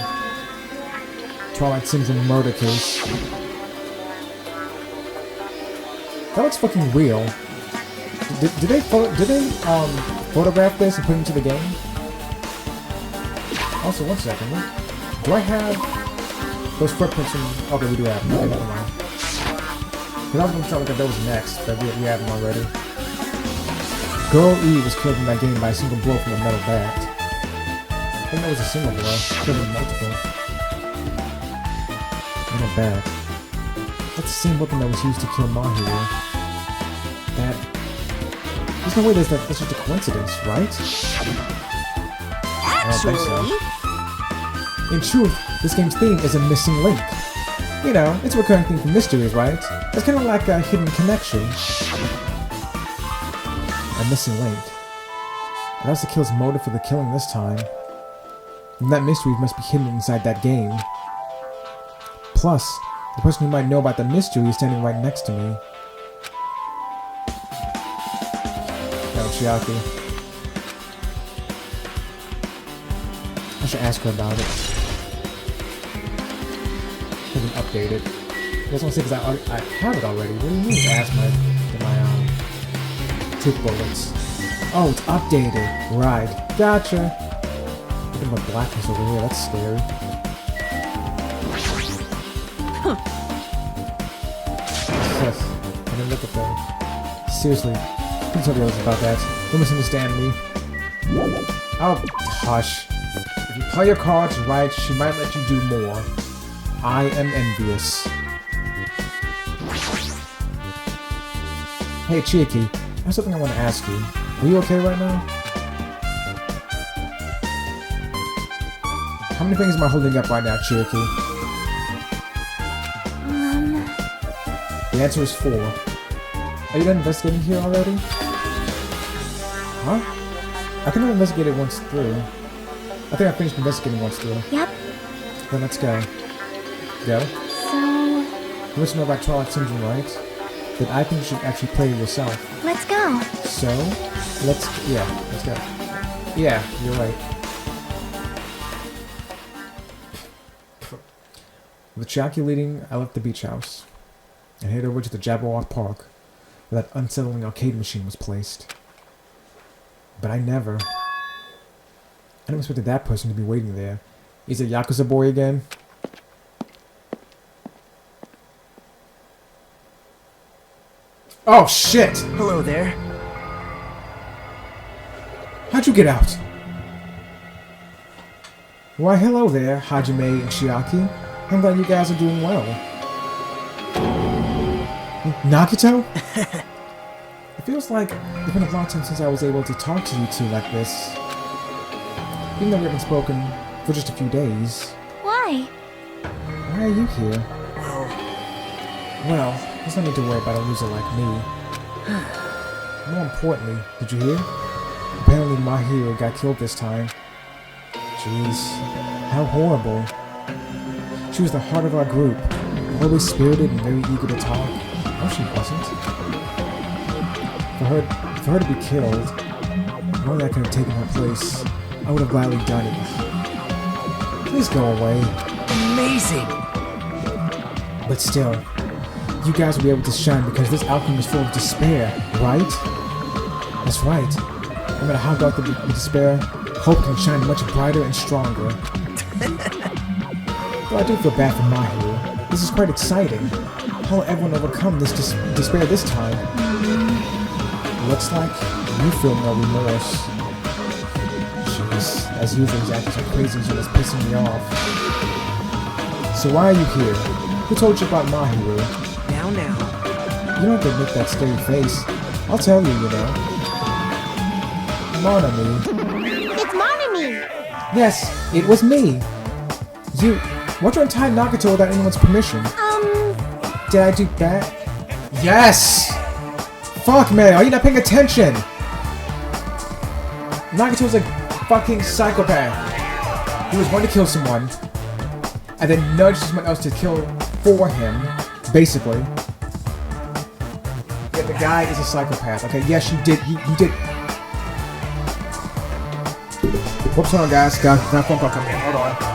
Twilight Syndrome murder case. That looks fucking real. Did they photograph this and put it into the game? Also, one second. Do I have those footprints from... Okay, we do have them. Okay, never mind. Because I was going to try to look at those next, but we have them already. Girl E was killed in that game by a single blow from a metal bat. I think that was a single blow. Could have been multiple. Metal bat. That's the same weapon that was used to kill my hero. That... There's no way that's just a coincidence, right? I don't think so. In truth, this game's theme is a missing link. You know, it's a recurring theme for mysteries, right? It's kind of like a hidden connection. A missing link. And that's the killer's motive for the killing this time. And that mystery must be hidden inside that game. Plus, the person who might know about the mystery is standing right next to me. Chiaki. I should ask her about it. Hasn't updated. I just want to say because I have it already. What do you mean to ask my tooth bullets? Oh, it's updated. Right. Gotcha. Look at my blackness over here. That's scary. I didn't look at that. Seriously. Please tell the others about that. Don't misunderstand me. Oh, hush. If you play your cards right, she might let you do more. I am envious. Hey, Chiaki, I have something I want to ask you. Are you okay right now? How many fingers am I holding up right now, Chiaki? The answer is 4. Are you done investigating here already? Huh? I can only investigate it once through. I think I finished investigating once through.
Yep.
Then let's go. Go?
So...
You want to know about Twilight Syndrome, right? But I think you should actually play it yourself.
let's go.
So, let's go. Yeah, you're right. With Chiaki leading, I left the beach house and headed over to the Jabberwock Park where that unsettling arcade machine was placed. But I never expected that person to be waiting there. Is it Yakuza boy again? Oh shit!
Hello there.
How'd you get out? Why hello there, Hajime and Chiaki. I'm glad you guys are doing well. Nagito? It feels like it's been a long time since I was able to talk to you two like this. Even though we haven't spoken for just a few days.
Why?
Why are you here? Well, there's no need to worry about a loser like me. More importantly, did you hear? Apparently my hero got killed this time. Jeez, how horrible. She was the heart of our group, always spirited and very eager to talk. No, she wasn't. For her to be killed, knowing I could have taken her place, I would have gladly done it. Please go away.
Amazing!
But still, you guys will be able to shine because this alchemy is full of despair, right? That's right. No matter how dark the despair, hope can shine much brighter and stronger. Though I do feel bad for my hero. This is quite exciting. How will everyone overcome this despair this time? Looks like you feel no remorse. Jeez, as usual, he's acting so crazy and it's pissing me off. So why are you here? Who told you about my hero?
Now.
You don't have to make that scary face. I'll tell you, you know. Monami.
It's Monami!
Yes, it was me. Why'd you untie Nagato without anyone's permission? Did I do that? Yes! Fuck, man, are you not paying attention? Nagato's a fucking psychopath. He was going to kill someone, and then nudged someone else to kill for him, basically. that the guy is a psychopath. Okay, yes, you did. You did. Whoops, hold on, guys. Got that phone call coming in. Hold on.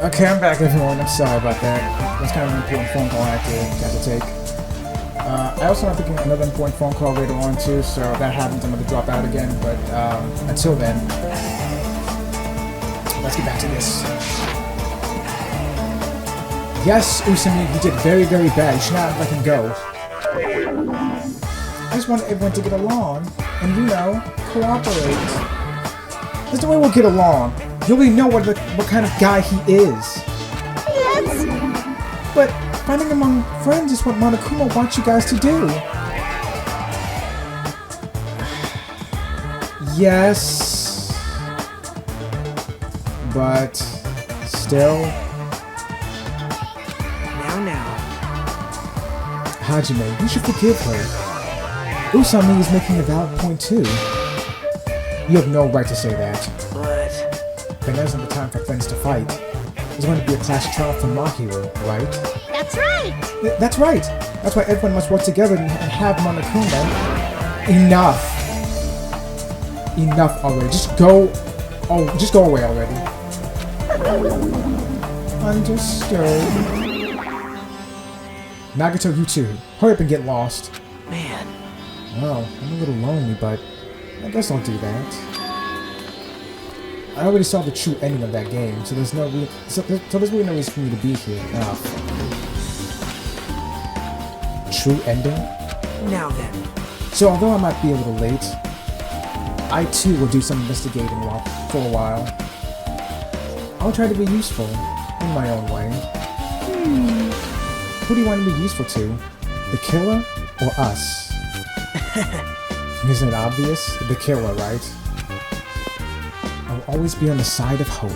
Okay, I'm back, everyone. I'm sorry about that. That's kind of an important phone call I had to take. I also have to get another important phone call later on too, so if that happens, I'm going to drop out again. But until then, let's get back to this. Yes, Usami, you did very, very bad. You should not let him go. I just want everyone to get along and, you know, cooperate. There's no way we'll get along. You already know what kind of guy he is.
Yes.
But fighting among friends is what Monokuma wants you guys to do. Yes. But still.
Now.
Hajime, you should forgive her. Usami is making a valid point too. You have no right to say that. But now isn't the time for friends to fight. There's going to be a class trial for Mahiru, right?
That's right.
That's right. That's why everyone must work together and have Monokuma. Enough. Enough already. Just go. Oh, just go away already. Understood. Nagato, you too. Hurry up and get lost.
Man.
Well, I'm a little lonely, but I guess I'll do that. I already saw the true ending of that game, so there's there's really no reason for me to be here. True ending?
Now then.
So although I might be a little late, I too will do some investigating for a while. I'll try to be useful, in my own way. Who do you want to be useful to? The killer or us? Isn't it obvious? The killer, right? I'll always be on the side of hope.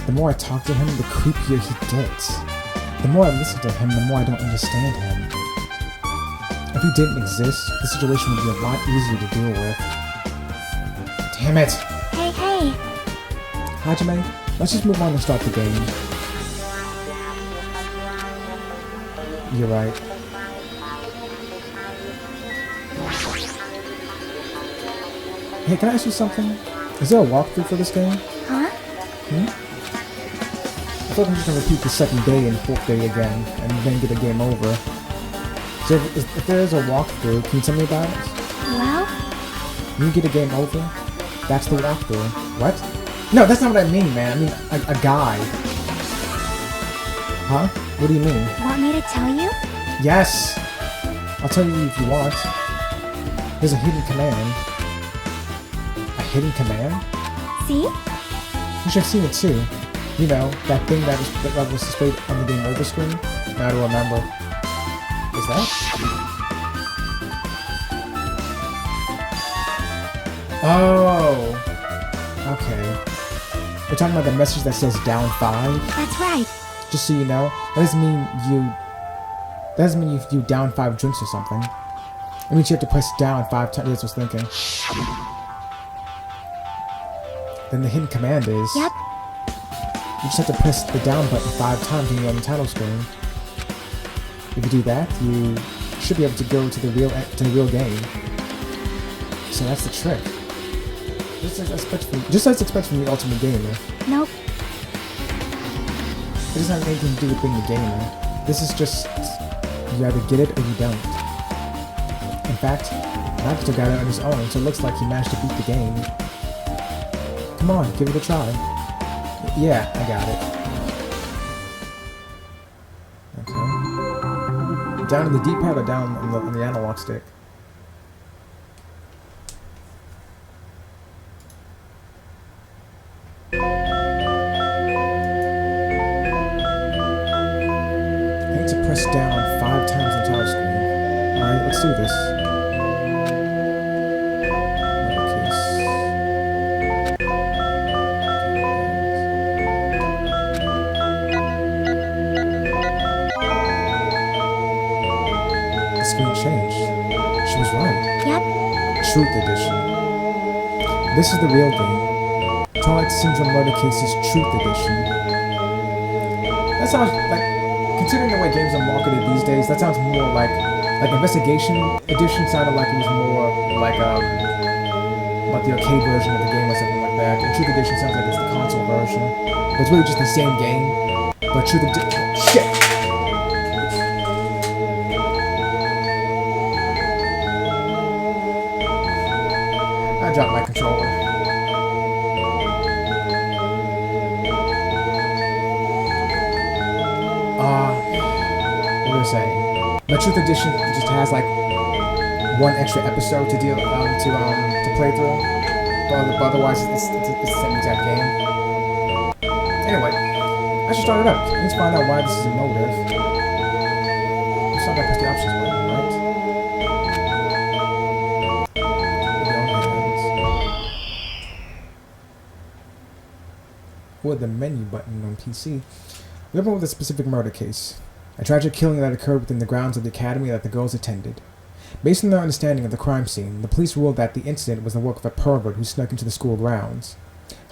The more I talk to him, the creepier he gets. The more I listen to him, the more I don't understand him. If he didn't exist, the situation would be a lot easier to deal with. Damn it!
Hey.
Hajime, let's just move on and start the game. You're right. Hey, can I ask you something? Is there a walkthrough for this game?
Huh?
I thought I'm just gonna repeat the second day and fourth day again, and then get the game over. So if there is a walkthrough, can you tell me about it?
Well?
When you get a game over, that's the walkthrough. What? No, that's not what I mean, man. I mean a guide. Huh? What do you mean?
Want me to tell you?
Yes! I'll tell you if you want. There's a hidden command. A hidden command?
See?
You should have seen it too. You know, that thing that was displayed on the game over screen? I don't remember. Is that? Oh! Okay. We're talking about the message that says down 5?
That's right.
Just so you know, that doesn't mean you down 5 drinks or something. It means you have to press down 5 times. That's what I was thinking. Then the hidden command is...
Yep.
You just have to press the down button 5 times when you're on the title screen. If you do that, you should be able to go to the real game. So that's the trick. Just as expected from the Ultimate Gamer.
Nope.
It doesn't have anything to do with being a gamer. This is just, you either get it or you don't. In fact, Nagato got it on his own, so it looks like he managed to beat the game. Come on, give it a try. Yeah, I got it. Okay. Down in the D-pad or down on the analog stick? Press down 5 times on the title screen. Alright, let's do this. The screen changed. She was right.
Yep.
Truth Edition. This is the real game. Twilight Syndrome Murder Cases Truth Edition. That sounds like... Considering the way games are marketed these days, that sounds more like Investigation Edition sounded like it was more like about the arcade version of the game or something like that. And Truth Edition sounds like it's the console version. But it's really just the same game. But Truth Edition... Shit! I dropped my controller. What was I saying? The Truth Edition just has like one extra episode to deal to play through, but otherwise it's the same exact game. Anyway, I should start it up. Let's find out why this is a motive. Let's not press the options button, right? Or the menu button on PC. We open with a specific murder case. A tragic killing that occurred within the grounds of the academy that the girls attended. Based on their understanding of the crime scene, the police ruled that the incident was the work of a pervert who snuck into the school grounds.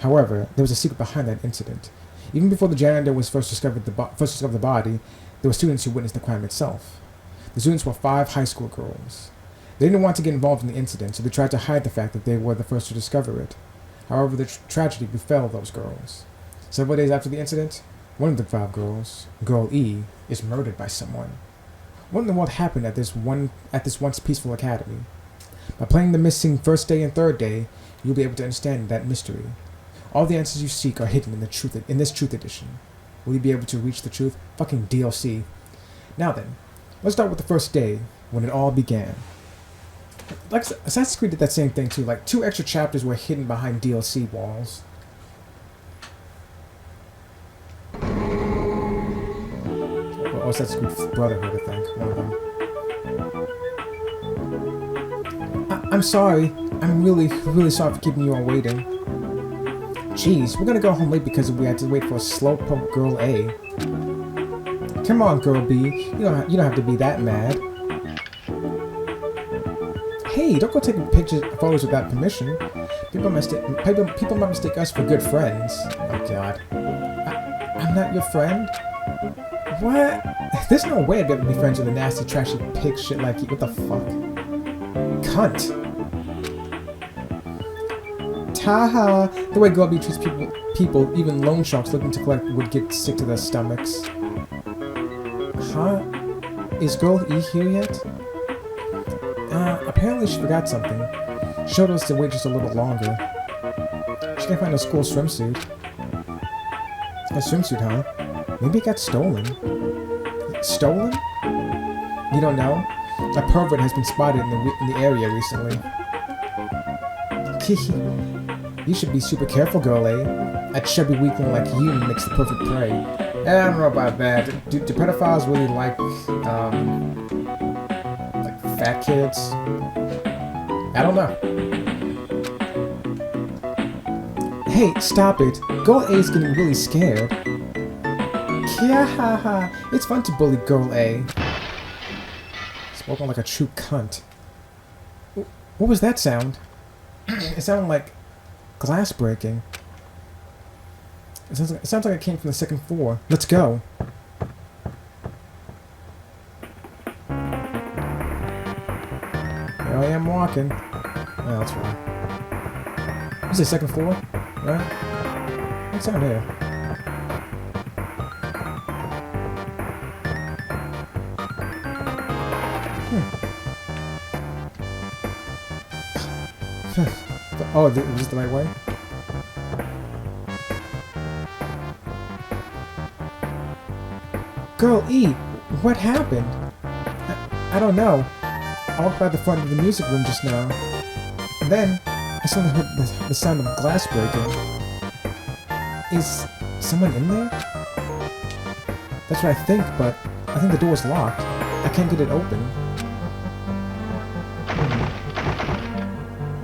However, there was a secret behind that incident. Even before the janitor was first discovered the body, there were students who witnessed the crime itself. The students were 5 high school girls. They didn't want to get involved in the incident, so they tried to hide the fact that they were the first to discover it. However, the tragedy befell those girls. Several days after the incident, one of the 5 girls, Girl E, is murdered by someone. What in the world happened at this once peaceful academy? By playing the missing first day and third day, you'll be able to understand that mystery. All the answers you seek are hidden in this Truth Edition. Will you be able to reach the truth? Fucking DLC. Now then, let's start with the first day, when it all began. Like Assassin's Creed did that same thing too, like 2 extra chapters were hidden behind DLC walls. Or Assassin's Creed Brotherhood, I think. One of them. I'm sorry. I'm really sorry for keeping you all waiting. Jeez, we're gonna go home late because we had to wait for a slowpoke Girl A. Come on, Girl B. You don't have to be that mad. Hey, don't go taking photos without permission. People might mistake us for good friends. Oh God. I'm not your friend? What? There's no way I'd be able to be friends with a nasty, trashy pig shit like you. What the fuck? Cunt. Taha! The way Girl B treats people, even loan sharks looking to collect would get sick to their stomachs. Huh? Is Girl E here yet? Apparently she forgot something. She showed us to wait just a little longer. She can't find a school swimsuit. A swimsuit, huh? Maybe it got stolen. Stolen? You don't know? A pervert has been spotted in the area recently. You should be super careful, Girl A. A chubby weakling like you makes the perfect prey. I don't know about that. Do pedophiles really like fat kids? I don't know. Hey, stop it. Girl A is getting really scared. Yeah, it's fun to bully Girl A. Spoken like a true cunt. What was that sound? It sounded like glass breaking. It sounds like it came from the 2nd floor. Let's go. Here I am walking. Oh, that's right. This is the 2nd floor, right? What's down here? Oh, is this the right way? Girl E, what happened? I don't know. I walked by the front of the music room just now. And then, I suddenly heard the sound of glass breaking. Is someone in there? That's what I think, but I think the door's locked. I can't get it open.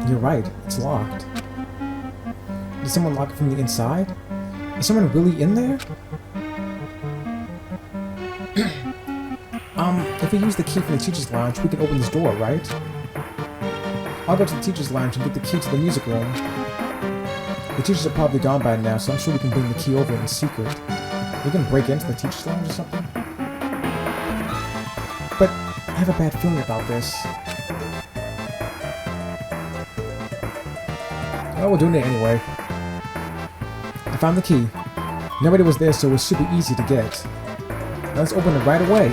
You're right, it's locked. Did someone lock it from the inside? Is someone really in there? If we use the key from the teacher's lounge, we can open this door, right? I'll go to the teacher's lounge and get the key to the music room. The teachers are probably gone by now, so I'm sure we can bring the key over in secret. We can break into the teacher's lounge or something? But I have a bad feeling about this. Oh, we're doing it anyway. I found the key. Nobody was there, so it was super easy to get. Now let's open it right away.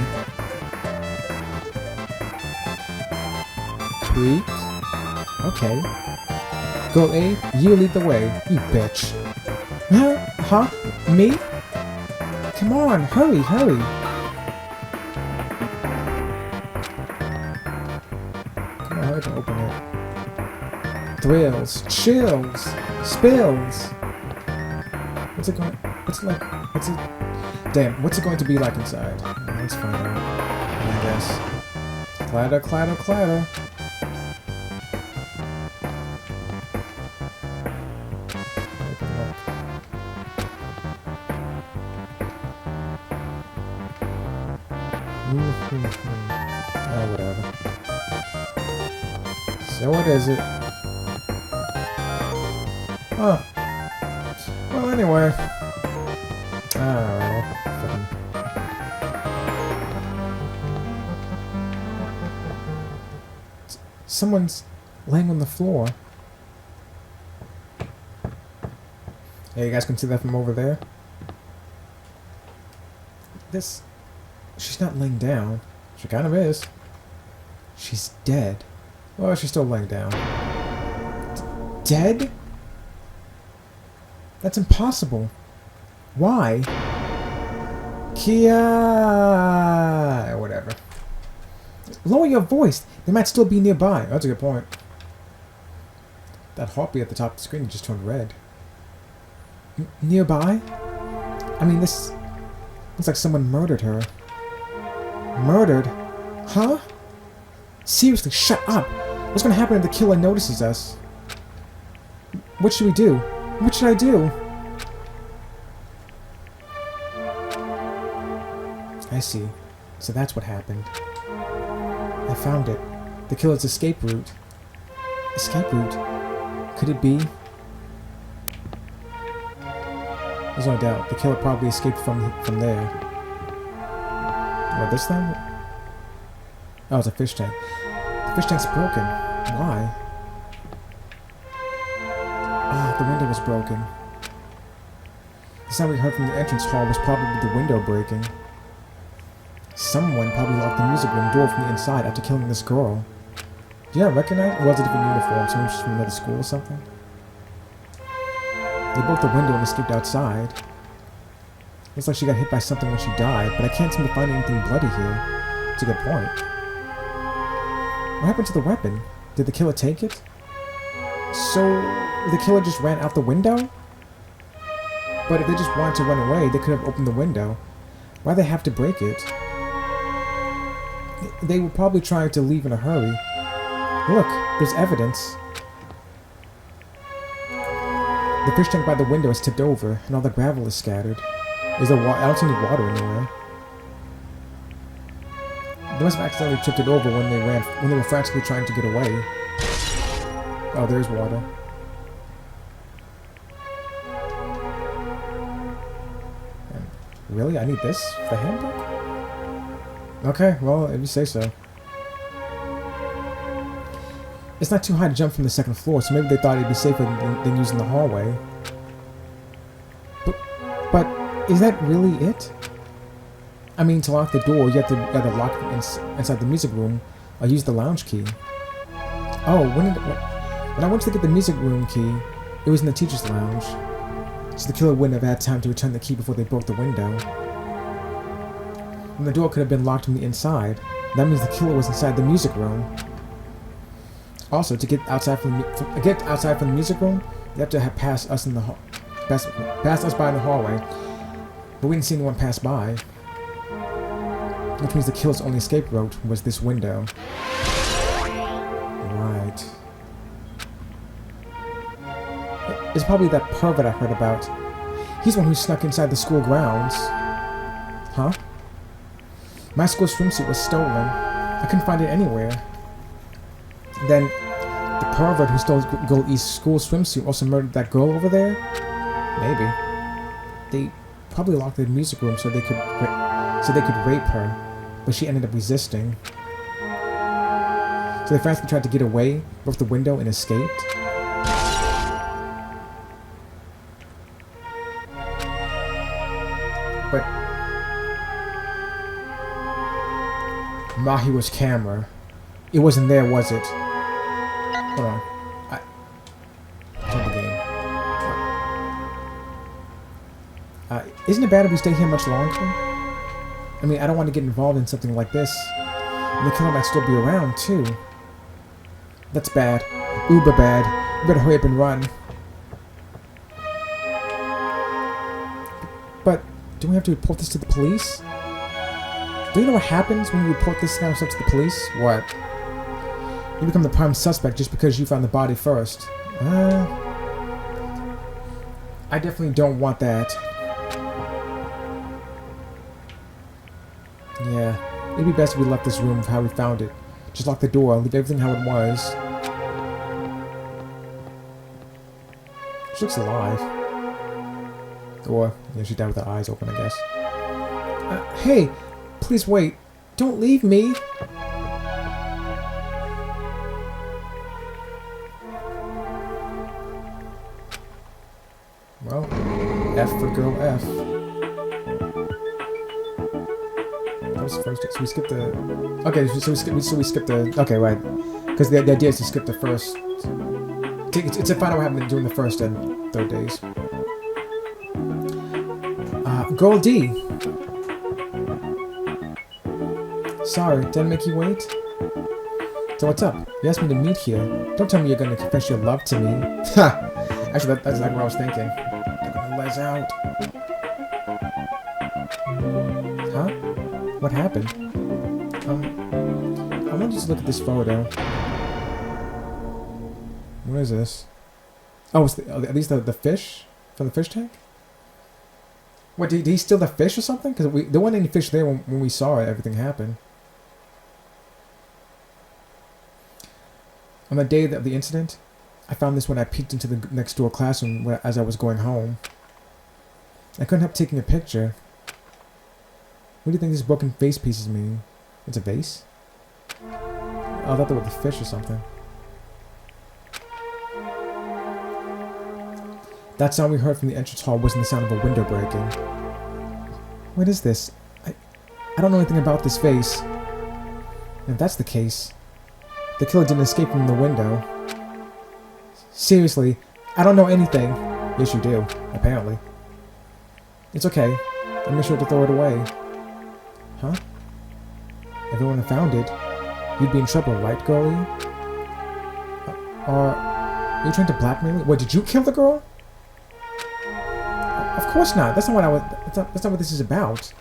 Creak. Okay. Go A, you lead the way, you bitch. Huh? Me? Come on, hurry, hurry. Come on, hurry to open it. Thrills, chills, spills. What's it going? Damn, what's it going to be like inside? Let's find out. I guess. Clatter, clatter, clatter. Oh, whatever. So what is it? Oh. Well, anyway. Someone's laying on the floor. Yeah, you guys can see that from over there. She's not laying down. She kind of is. She's dead. Well, she's still laying down. Dead? That's impossible. Why? Kia! Whatever. Lower your voice. They might still be nearby. That's a good point. That heartbeat at the top of the screen just turned red. Nearby? I mean, this looks like someone murdered her. Murdered? Huh? Seriously, shut up! What's gonna happen if the killer notices us? What should we do? What should I do? I see. So that's what happened. I found it. The killer's escape route. Escape route? Could it be? There's no doubt. The killer probably escaped from there. What, this thing? Oh, it's a fish tank. The fish tank's broken. Why? Ah, the window was broken. The sound we heard from the entrance hall was probably the window breaking. Someone probably locked the music room door from the inside after killing this girl. Do you not recognize? It was a different uniform, someone just from another school or something. They broke the window and escaped outside. Looks like she got hit by something when she died, but I can't seem to find anything bloody here. It's a good point. What happened to the weapon? Did the killer take it? So, the killer just ran out the window? But if they just wanted to run away, they could have opened the window. Why'd they have to break it? They were probably trying to leave in a hurry. Look, there's evidence. The fish tank by the window is tipped over, and all the gravel is scattered. Is there I don't see any water anywhere. They must have accidentally tipped it over when they were frantically trying to get away. Oh, there's water. Really? I need this for the handbook? Okay, well, if you say so. It's not too high to jump from the second floor, so maybe they thought it'd be safer than using the hallway. But is that really it? I mean, to lock the door, you have to either lock it inside the music room or use the lounge key. Oh, when I went to get the music room key, it was in the teacher's lounge. So the killer wouldn't have had time to return the key before they broke the window. And the door could have been locked from the inside. That means the killer was inside the music room. Also, to get outside from the music room, you have to have passed us in the passed us by in the hallway. But we didn't see anyone pass by. Which means the killer's only escape route was this window. Right. It's probably that pervert I heard about. He's the one who snuck inside the school grounds. Huh? My school swimsuit was stolen. I couldn't find it anywhere. Then, the pervert who stole Girl E's school swimsuit also murdered that girl over there? Maybe. They probably locked the music room so they could rape her, but she ended up resisting. So they frantically tried to get away, broke the window, and escaped. Mahiwa's camera. It wasn't there, was it? Hold on. Turn the game. Isn't it bad if we stay here much longer? I mean, I don't want to get involved in something like this. And the killer might still be around, too. That's bad. Uber bad. We better hurry up and run. But, do we have to report this to the police? Do you know what happens when you report this kind of stuff to the police? What? You become the prime suspect just because you found the body first. I definitely don't want that. Yeah, it'd be best if we left this room how we found it. Just lock the door, leave everything how it was. She looks alive. Or, you know, she died with her eyes open, I guess. Hey! Please wait. Don't leave me! Well, F for girl F. That was first. So we skipped the... Okay, so we skipped the... Okay, right. Because the idea is to skip the first... It's to find out what happened during the first and third days. Girl D! Sorry, did I make you wait? So what's up? You asked me to meet here. Don't tell me you're gonna confess your love to me. Ha! Actually, that's exactly what I was thinking. They're gonna let us out. Huh? What happened? I want you to look at this photo. What is this? Oh, it's at least the fish? From the fish tank? What, did he steal the fish or something? Because there weren't any fish there when we saw it, everything happen. On the day of the incident, I found this when I peeked into the next door classroom as I was going home. I couldn't help taking a picture. What do you think these broken vase pieces mean? It's a vase? Oh, I thought they were the fish or something. That sound we heard from the entrance hall wasn't the sound of a window breaking. What is this? I don't know anything about this vase. If that's the case, the killer didn't escape from the window. Seriously, I don't know anything. Yes, you do, apparently. It's okay. I'll make sure to throw it away. Huh? If anyone had found it, you'd be in trouble, right, girlie? Are you trying to blackmail me? What, did you kill the girl? Of course not. That's not what that's not what this is about.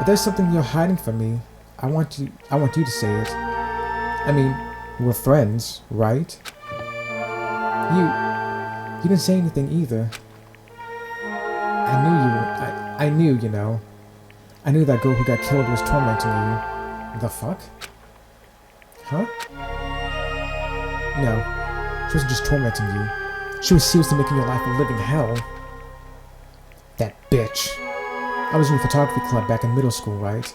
If there's something you're hiding from me, I want you to say it. I mean, we're friends, right? You didn't say anything either. I knew, you know. I knew that girl who got killed was tormenting you. The fuck? Huh? No. She wasn't just tormenting you. She was seriously making your life a living hell. That bitch. I was in a photography club back in middle school, right?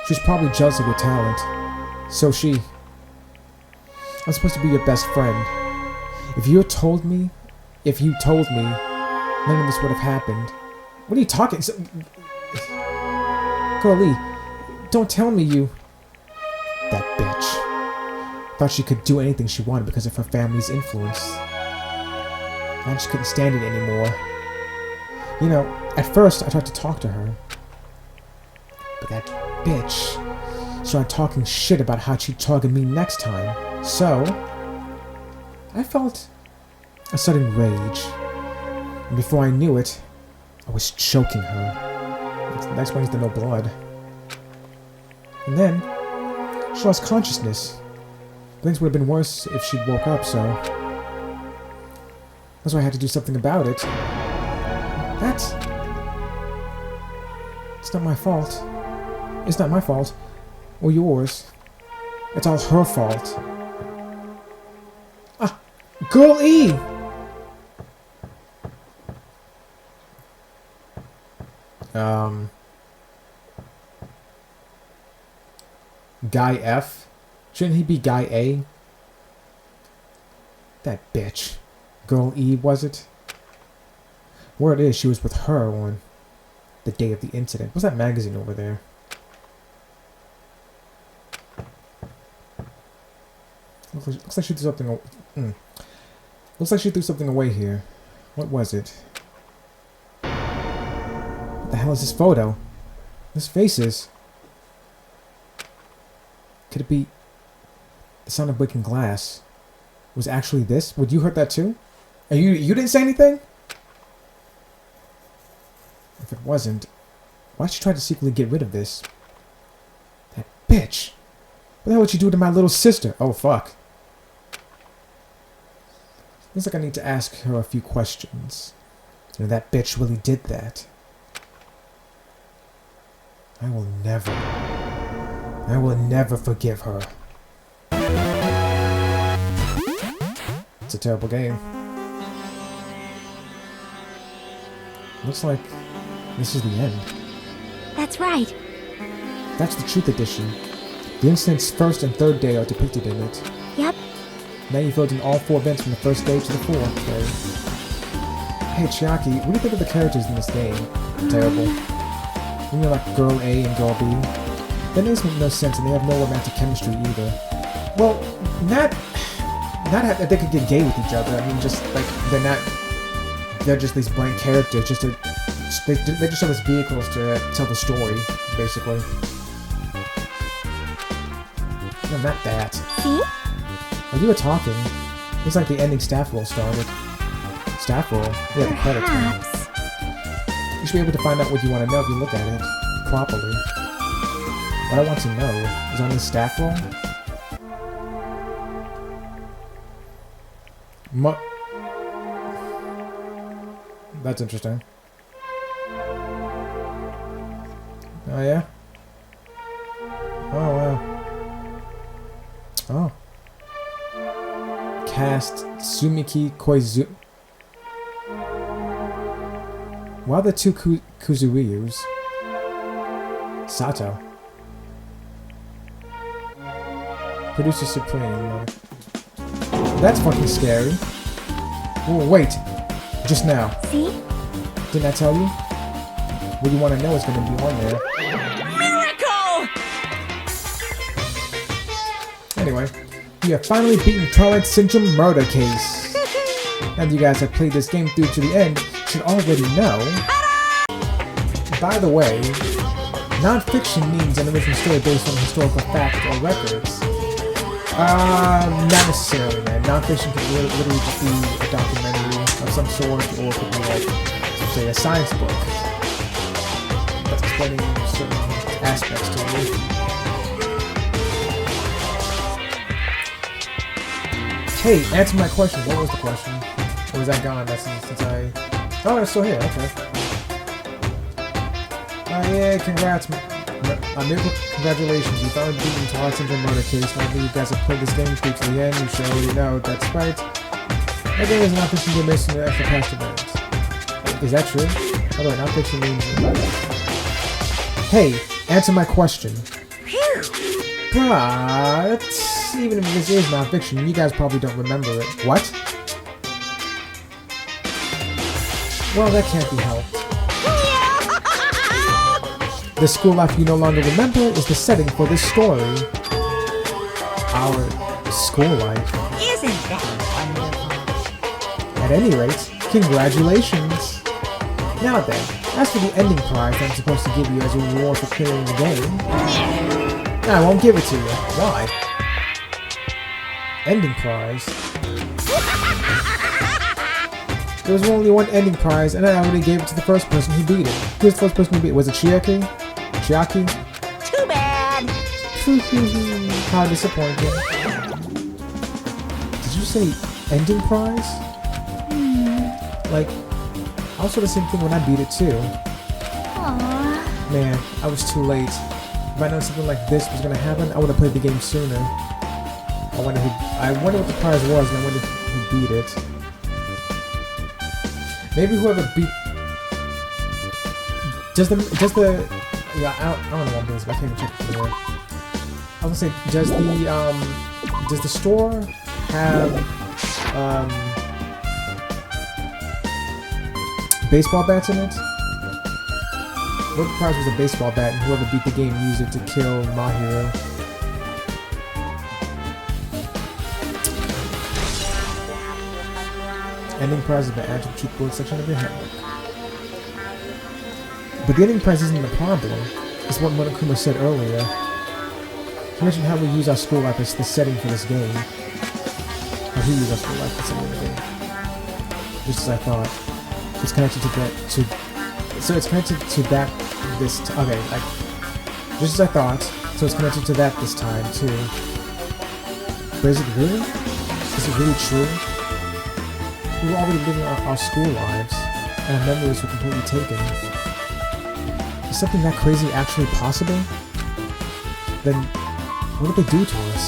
She was probably jealous of your talent. So she. I'm supposed to be your best friend. If you told me, none of this would have happened. What are you talking? Girlie, don't tell me you... That bitch. Thought she could do anything she wanted because of her family's influence. I just couldn't stand it anymore. You know, at first I tried to talk to her. But that bitch started talking shit about how she'd target me next time. So, I felt a sudden rage. And before I knew it, I was choking her. The next one is the no blood. And then, she lost consciousness. Things would have been worse if she'd woke up, so... That's why I had to do something about it. It's not my fault. It's not my fault. Or yours. It's all her fault. Ah! Girl E! Guy F? Shouldn't he be Guy A? That bitch. Girl E, was it? Word is she was with her on the day of the incident. What's that magazine over there? Looks like she threw something. Looks like she threw something away here. What was it? What the hell is this photo? This faces. Could it be the sound of breaking glass? Was actually this? Would you heard that too? And you didn't say anything? If it wasn't, why'd she try to secretly get rid of this? That bitch! What the hell would you do to my little sister? Oh, fuck. Looks like I need to ask her a few questions. You know, that bitch really did that. I will never forgive her. It's a terrible game. Looks like this is the end.
That's right.
That's the Truth Edition. The incident's first and third day are depicted in it.
Yep.
Now you've filled in all 4 events from the first day to the 4th day. Hey Chiaki, what do you think of the characters in this game? Terrible. You know, like Girl A and Girl B? Their names make no sense and they have no romantic chemistry either. Well, not that they could get gay with each other. I mean, just like they're just these blank characters. They just have as vehicles to tell the story, basically. No, not that.
See?
While you were talking, looks like the ending staff roll started. Staff roll? Yeah, the credits roll.
Perhaps.
You should be able to find out what you want to know if you look at it properly. What I want to know is on this staff roll. That's interesting. Oh yeah? Oh wow. Oh. Cast Sumiki Koizu. Why are the 2 Kuzuryus? Sato. Producer Supreme. That's fucking scary. Oh, wait. Just now.
See?
Didn't I tell you? What you want to know is going to be on there.
Miracle!
Anyway, we have finally beaten Twilight Syndrome Murder Case. And you guys have played this game through to the end should already know. By the way, non-fiction means an original story based on historical fact or records. Not necessarily, man. Non-fiction could literally just be a documentary of some sort, or it could be like, say, a science book that's explaining certain aspects to it. Hey, answer my question. What was the question? Or was that gone? That's since I... Oh, it's still here. Okay. Yeah, congrats. Congratulations, you finally beaten Twilight Syndrome Murder Case. Now that you guys have played this game through to the end, you should already know that's right. That game is not fiction game based on the extra past events. Is that true? By the way, not fiction means... Hey, answer my question. But... even if this is not fiction, you guys probably don't remember it. What? Well, that can't be helped. The school life you no longer remember is the setting for this story. Our school life.
Isn't that wonderful?
At any rate, congratulations! Now then, as for the ending prize I'm supposed to give you as a reward for clearing the game, I won't give it to you. Why? Ending prize? There was only one ending prize, and I already gave it to the first person who beat it. Who was the first person who beat it? Was it Chiaki? Chiaki?
Too bad!
How disappointing. Did you say ending prize? Like, I was sort of the same thing when I beat it too.
Aww.
Man, I was too late. If I known something like this was gonna happen, I would have played the game sooner. I wonder what the prize was, and I wonder who beat it. Maybe whoever beat... Does the... Yeah, I don't know what I'm doing, but I can't even check it from here. I was gonna say, does the store have, baseball bats in it? What if the prize was a baseball bat, and whoever beat the game used it to kill Mahiro? Ending prize has been added to the cheat board section of your handbook. Beginning prize isn't the problem. It's what Monokuma said earlier. He mentioned how we use our school life as the setting for this game. How he used our school life as the setting for the game. Just as I thought. It's connected to that. So it's connected to that. Okay, like just as I thought. So it's connected to that this time too. But is it really? Is it really true? We were already living our school lives, and our memories were completely taken. Is something that crazy actually possible? Then, what did they do to us?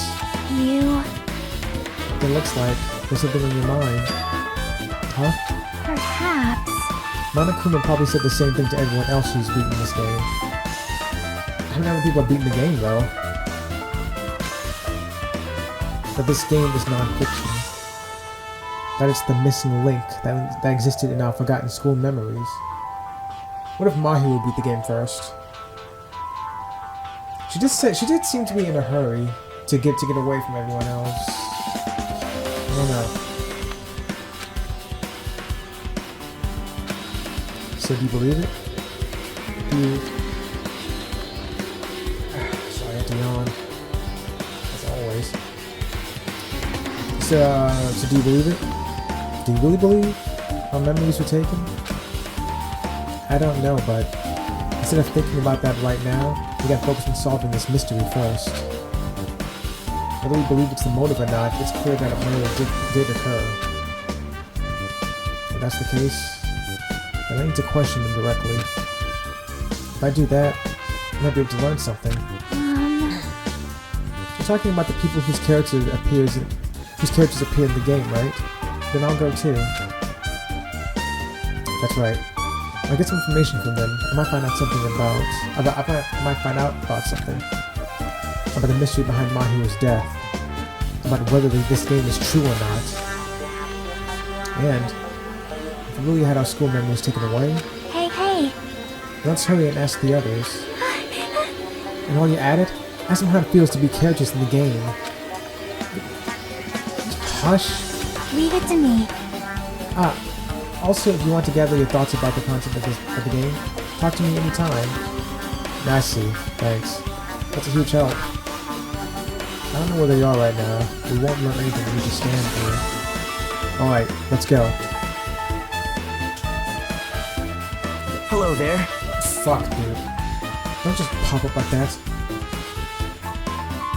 It looks like there's something on your mind. Huh?
Perhaps.
Monokuma probably said the same thing to everyone else who's beaten this game. How many other people have beaten the game, though? That this game is non-fiction. That it's the missing link that existed in our forgotten school memories. What if Mahi would beat the game first? She did seem to be in a hurry to get away from everyone else. I don't know. So do you believe it? Do you... Sorry, I have to yawn. As always. So do you believe it? Do you really believe our memories were taken? I don't know, but instead of thinking about that right now, we gotta focus on solving this mystery first. Whether we believe it's the motive or not, it's clear that a murder did occur. If that's the case, then I need to question them directly. If I do that, I might be able to learn something. We're talking about the people whose characters appear in the game, right? Then I'll go too. That's right. I'll get some information from them. I might find out something about something. About the mystery behind Mahiro's death. About whether this game is true or not. And if we really had our school memories taken away,
Hey.
let's hurry and ask the others. And while you're at it, ask them how it feels to be characters in the game. Hush.
Leave it to me.
Also, if you want to gather your thoughts about the concept of the game, talk to me anytime. I see. Thanks. That's a huge help. I don't know where they are right now. We won't learn anything if we just stand here. Alright, let's go.
Hello there.
Fuck, dude. Don't just pop up like that.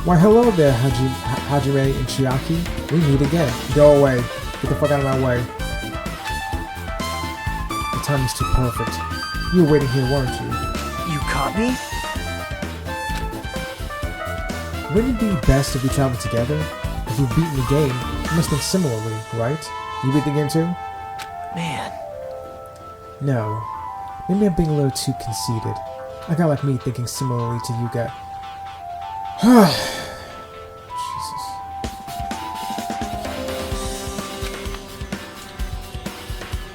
Why, hello there, Hajime and Chiaki. We meet again. Go away. Get the fuck out of my way. The timing's too perfect. You were waiting here, weren't you?
You caught me?
Wouldn't it be best if we traveled together? If you've beaten the game, you must think similarly, right? You beat the game too?
Man.
No. Maybe I'm being a little too conceited. A guy like me thinking similarly to you guys. Jesus.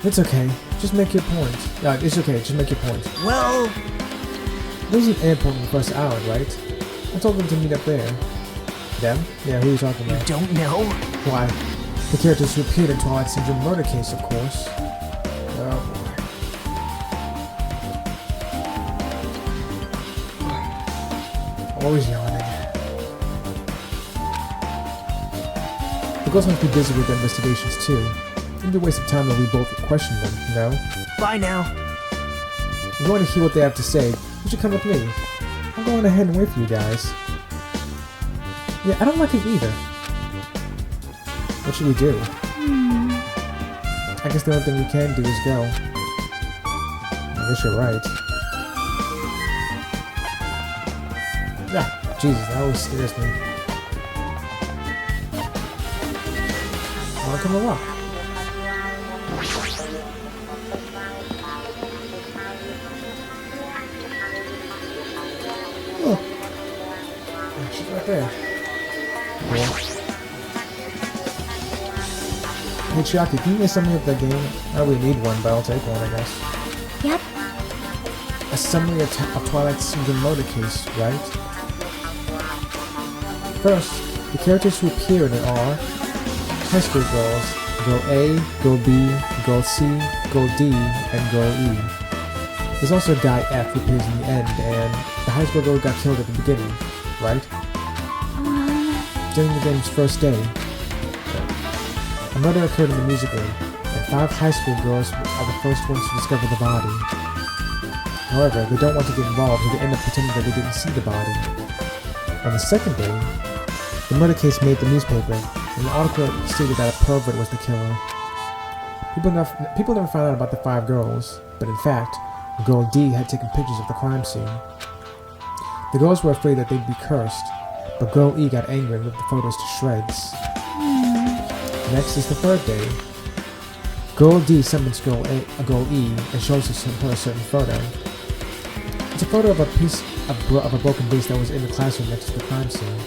It's okay. Just make your point. It's okay. Just make your point.
Well...
There's an airport on the first island, right? I told them to meet up there. Them? Yeah, who are you talking about?
You don't know?
Why? The characters who appeared in Twilight Syndrome murder case, of course. Oh boy. Always yawning. The girls must be busy with their investigations too. It'd be a waste of time if we both question them, you know?
Bye now.
If you want to hear what they have to say, you should come with me. I'm going ahead and wait for you guys. Yeah, I don't like it either. What should we do? I guess the only thing we can do is go. I guess you're right. Yeah, Jesus, that always scares me. Wanna come along? Oh. Yeah, she's right there. Cool. Hey Chiaki, can you make something of the game? I don't really need one, but I'll take one, I guess.
Yep.
A summary of Twilight Syndrome murder case, right? First, the characters who appear in it are high school girls, Girl A, Girl B, Girl C, Girl D, and Girl E. There's also Guy F who appears in the end, and the high school girl got killed at the beginning, right? During the game's first day, a murder occurred in the music room, and 5 high school girls are the first ones to discover the body. However, they don't want to get involved, so they end up pretending that they didn't see the body. On the second day, the murder case made the newspaper, and the article stated that a pervert was the killer. People never found out about the 5 girls, but in fact, Girl D had taken pictures of the crime scene. The girls were afraid that they'd be cursed, but Girl E got angry and ripped the photos to shreds. Next is the third day. Girl D summons Girl E and shows her a certain photo. It's a photo of a piece of a broken vase that was in the classroom next to the crime scene.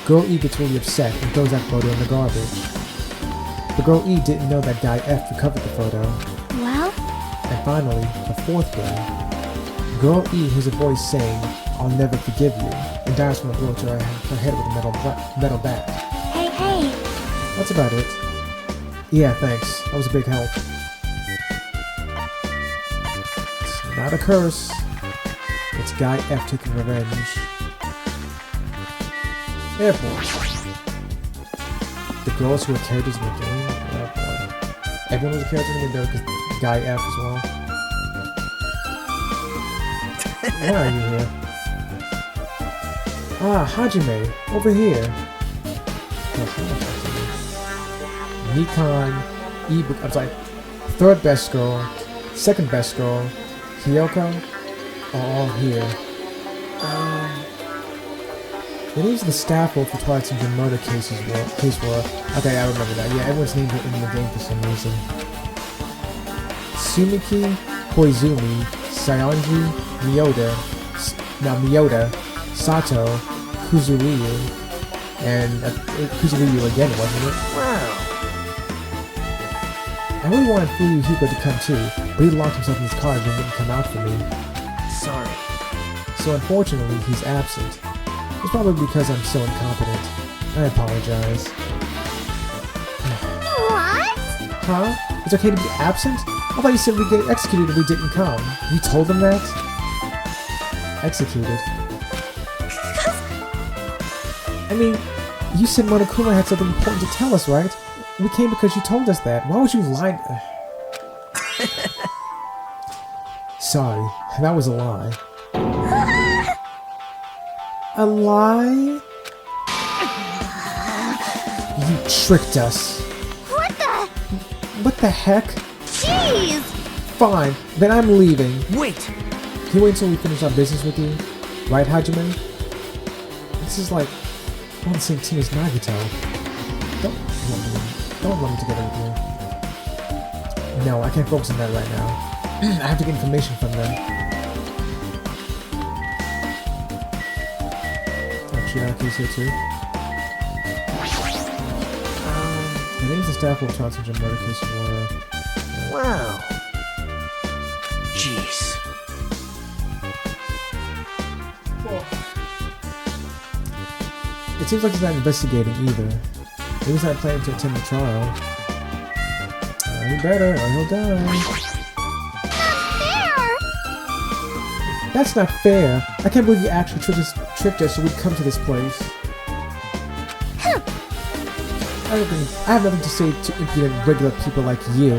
Girl E gets really upset and throws that photo in the garbage. But Girl E didn't know that Guy F recovered the photo.
Well?
And finally, the fourth day, Girl E hears a voice saying, "I'll never forgive you," and dies from a blow to her head with a metal bat.
Hey.
That's about it. Yeah, thanks. That was a big help. It's not a curse. It's Guy F taking revenge. Airport. The girls who are characters in the game? Oh boy. Everyone was a character in the game because Guy F as well. Why are you here? Ah, Hajime, over here. Nikon, I'm sorry, third best girl, second best girl, Kyoko, are all here. The names of the staff role for Twilight Syndrome murder case were... Okay, I remember that. Yeah, everyone's named in the game for some reason. Sumiki, Koizumi, Saionji, Miyota, Sato, Kuzuriyu, and Kuzuriyu again, wasn't it?
Wow.
I really wanted Fuyuhiko to come too, but he locked himself in his car and didn't come out for me.
Sorry.
So unfortunately, he's absent. It's probably because I'm so incompetent. I apologize.
What?
Huh? It's okay to be absent? I thought you said we'd get executed if we didn't come. You told them that? Executed. I mean, you said Monokuma had something important to tell us, right? We came because you told us that. Why would you lie? Sorry, that was a lie. A lie? You tricked us. What the heck?
Jeez!
Fine, then I'm leaving.
Wait!
Can you wait until we finish our business with you? Right, Hajime? This is like on the same team as Nagito. Don't let me together with you. No, I can't focus on that right now. I have to get information from them. Chiaki's here too. The names of staff will try to jump murder case of
Wow. Jeez.
It seems like he's not investigating either. Maybe he's not planning to attend the trial. He better, or he'll die. That's not fair! I can't believe you actually tricked us so we'd come to this place. I have nothing to say to impudent regular people like you.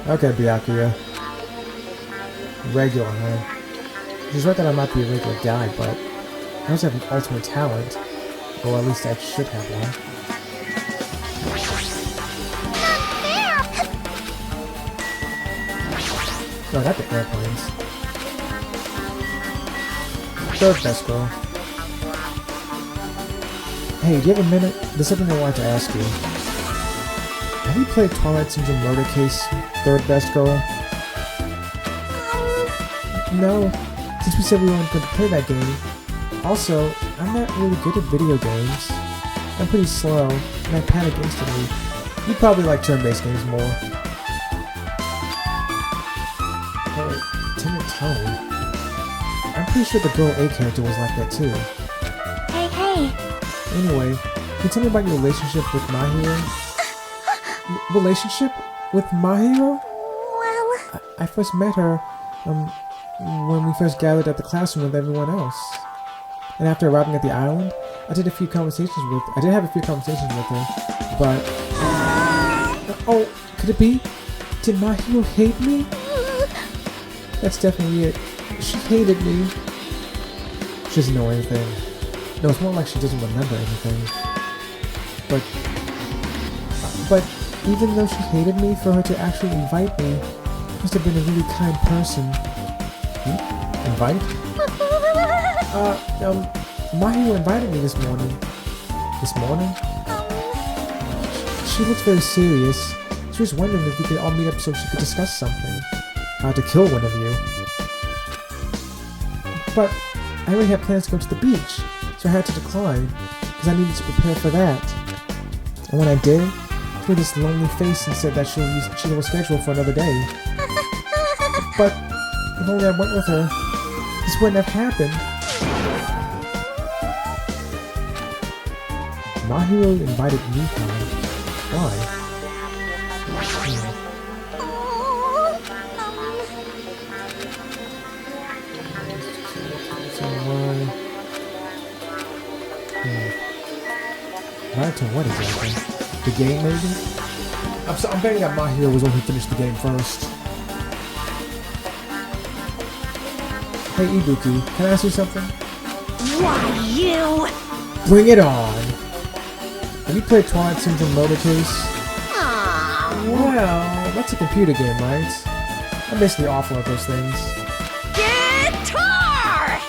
Okay, Byakuya. Regular, huh? She's right that I might be a regular guy, but I also have an ultimate talent. Or at least I should have one. Oh, I got the airplanes. Third best girl. Hey, do you have a minute? There's something I wanted to ask you. Have you played Twilight Syndrome Murder Case, Third Best Girl? No, since we said we weren't going to play that game. Also, I'm not really good at video games. I'm pretty slow, and I panic instantly. You probably like turn-based games more. Hey, timid tone. I'm pretty sure the Girl A character was like that too.
Hey.
Anyway, can you tell me about your relationship with my hero? relationship with Mahiro?
Well,
I first met her when we first gathered at the classroom with everyone else. And after arriving at the island, I did have a few conversations with her, but... oh, could it be? Did Mahiro hate me? That's definitely it. She hated me. She doesn't know anything. No, it's more like she doesn't remember anything. But even though she hated me, for her to actually invite me, must have been a really kind person. Invite? Mahiro invited me this morning. This morning? She looked very serious. She was wondering if we could all meet up so she could discuss something. How to kill one of you. But I already had plans to go to the beach, so I had to decline, because I needed to prepare for that. And when I did, she made this lonely face and said that she'll reschedule for another day. But if only I went with her, this wouldn't have happened. Mahiro invited me home. Why? Right to what exactly? The game, maybe? I'm betting that Mahiro was the one who finished the game first. Hey, Ibuki, can I ask you something?
why you?
Bring it on! Have you played Twilight Syndrome Murder Case? Well, that's a computer game, right? I'm basically awful at those things.
Guitar!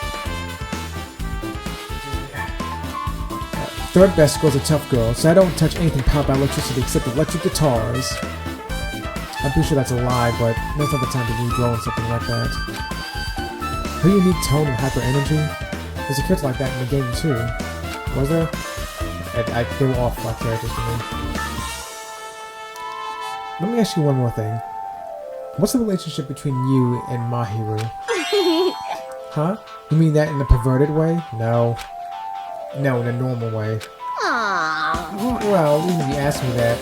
Third best girl's a tough girl, so I don't touch anything powered by electricity except electric guitars. I'm pretty sure that's a lie, but now's not the time to regrow on something like that. Her unique tone and hyper energy. There's a character like that in the game too. Was there? They were all flat characters to me. Let me ask you one more thing. What's the relationship between you and Mahiro? Huh? You mean that in a perverted way? No. No, in a normal way. Well, even if you ask me that.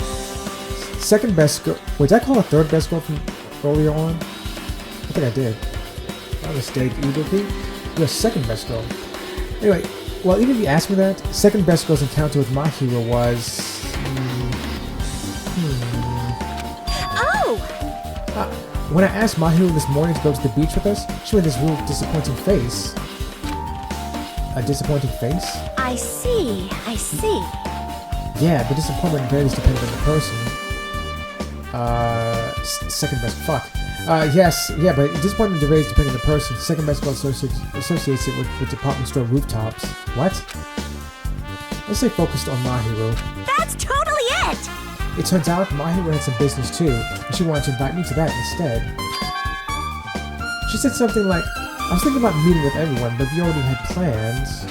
Second best girl... Wait, did I call her third best girl from earlier on? I think I did. My mistake, Ibuki. You're second best girl. Anyway, well, even if you ask me that, second best girl's encounter with Mahiro was...
Oh!
When I asked Mahiro this morning to go to the beach with us, she made this real disappointing face. A disappointing face?
I see.
Yeah, but disappointment varies depending on the person. Second best, fuck. Yes, yeah, but disappointment varies depending on the person. Second best girl associates it with department store rooftops. What? Let's stay focused on Mahiro.
That's totally it!
It turns out Mahiro had some business too, and she wanted to invite me to that instead. She said something like, I was thinking about meeting with everyone, but you already had plans.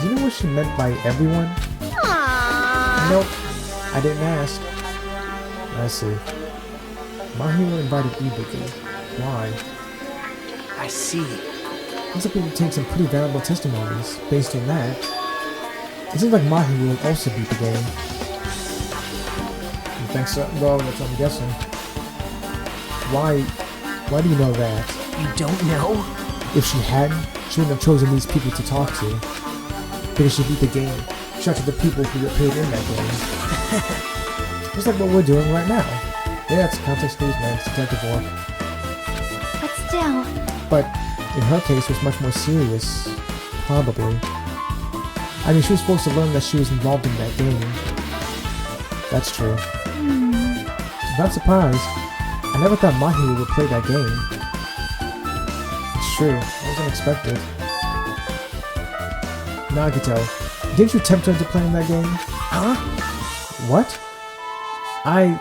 Do you know what she meant by everyone?
Aww.
Nope, I didn't ask. I see. Mahiro invited Ibuki. Why?
I see.
Looks like we would take some pretty valuable testimonies. Based on that, it seems like Mahiro will also beat the game. You think so? Well, that's what I'm guessing. Why do you know that?
You don't know?
If she hadn't, she wouldn't have chosen these people to talk to. Because she beat the game. Shout to the people who appeared in that game. Just like what we're doing right now. Yeah, it's context clues, man. It's detective work.
But still...
But in her case, it was much more serious. Probably. I mean, she was forced to learn that she was involved in that game. That's true. Not surprised. I never thought Mahiro would play that game. It's true. That was unexpected. Nagito, didn't you tempt her into playing that game?
Huh?
What? I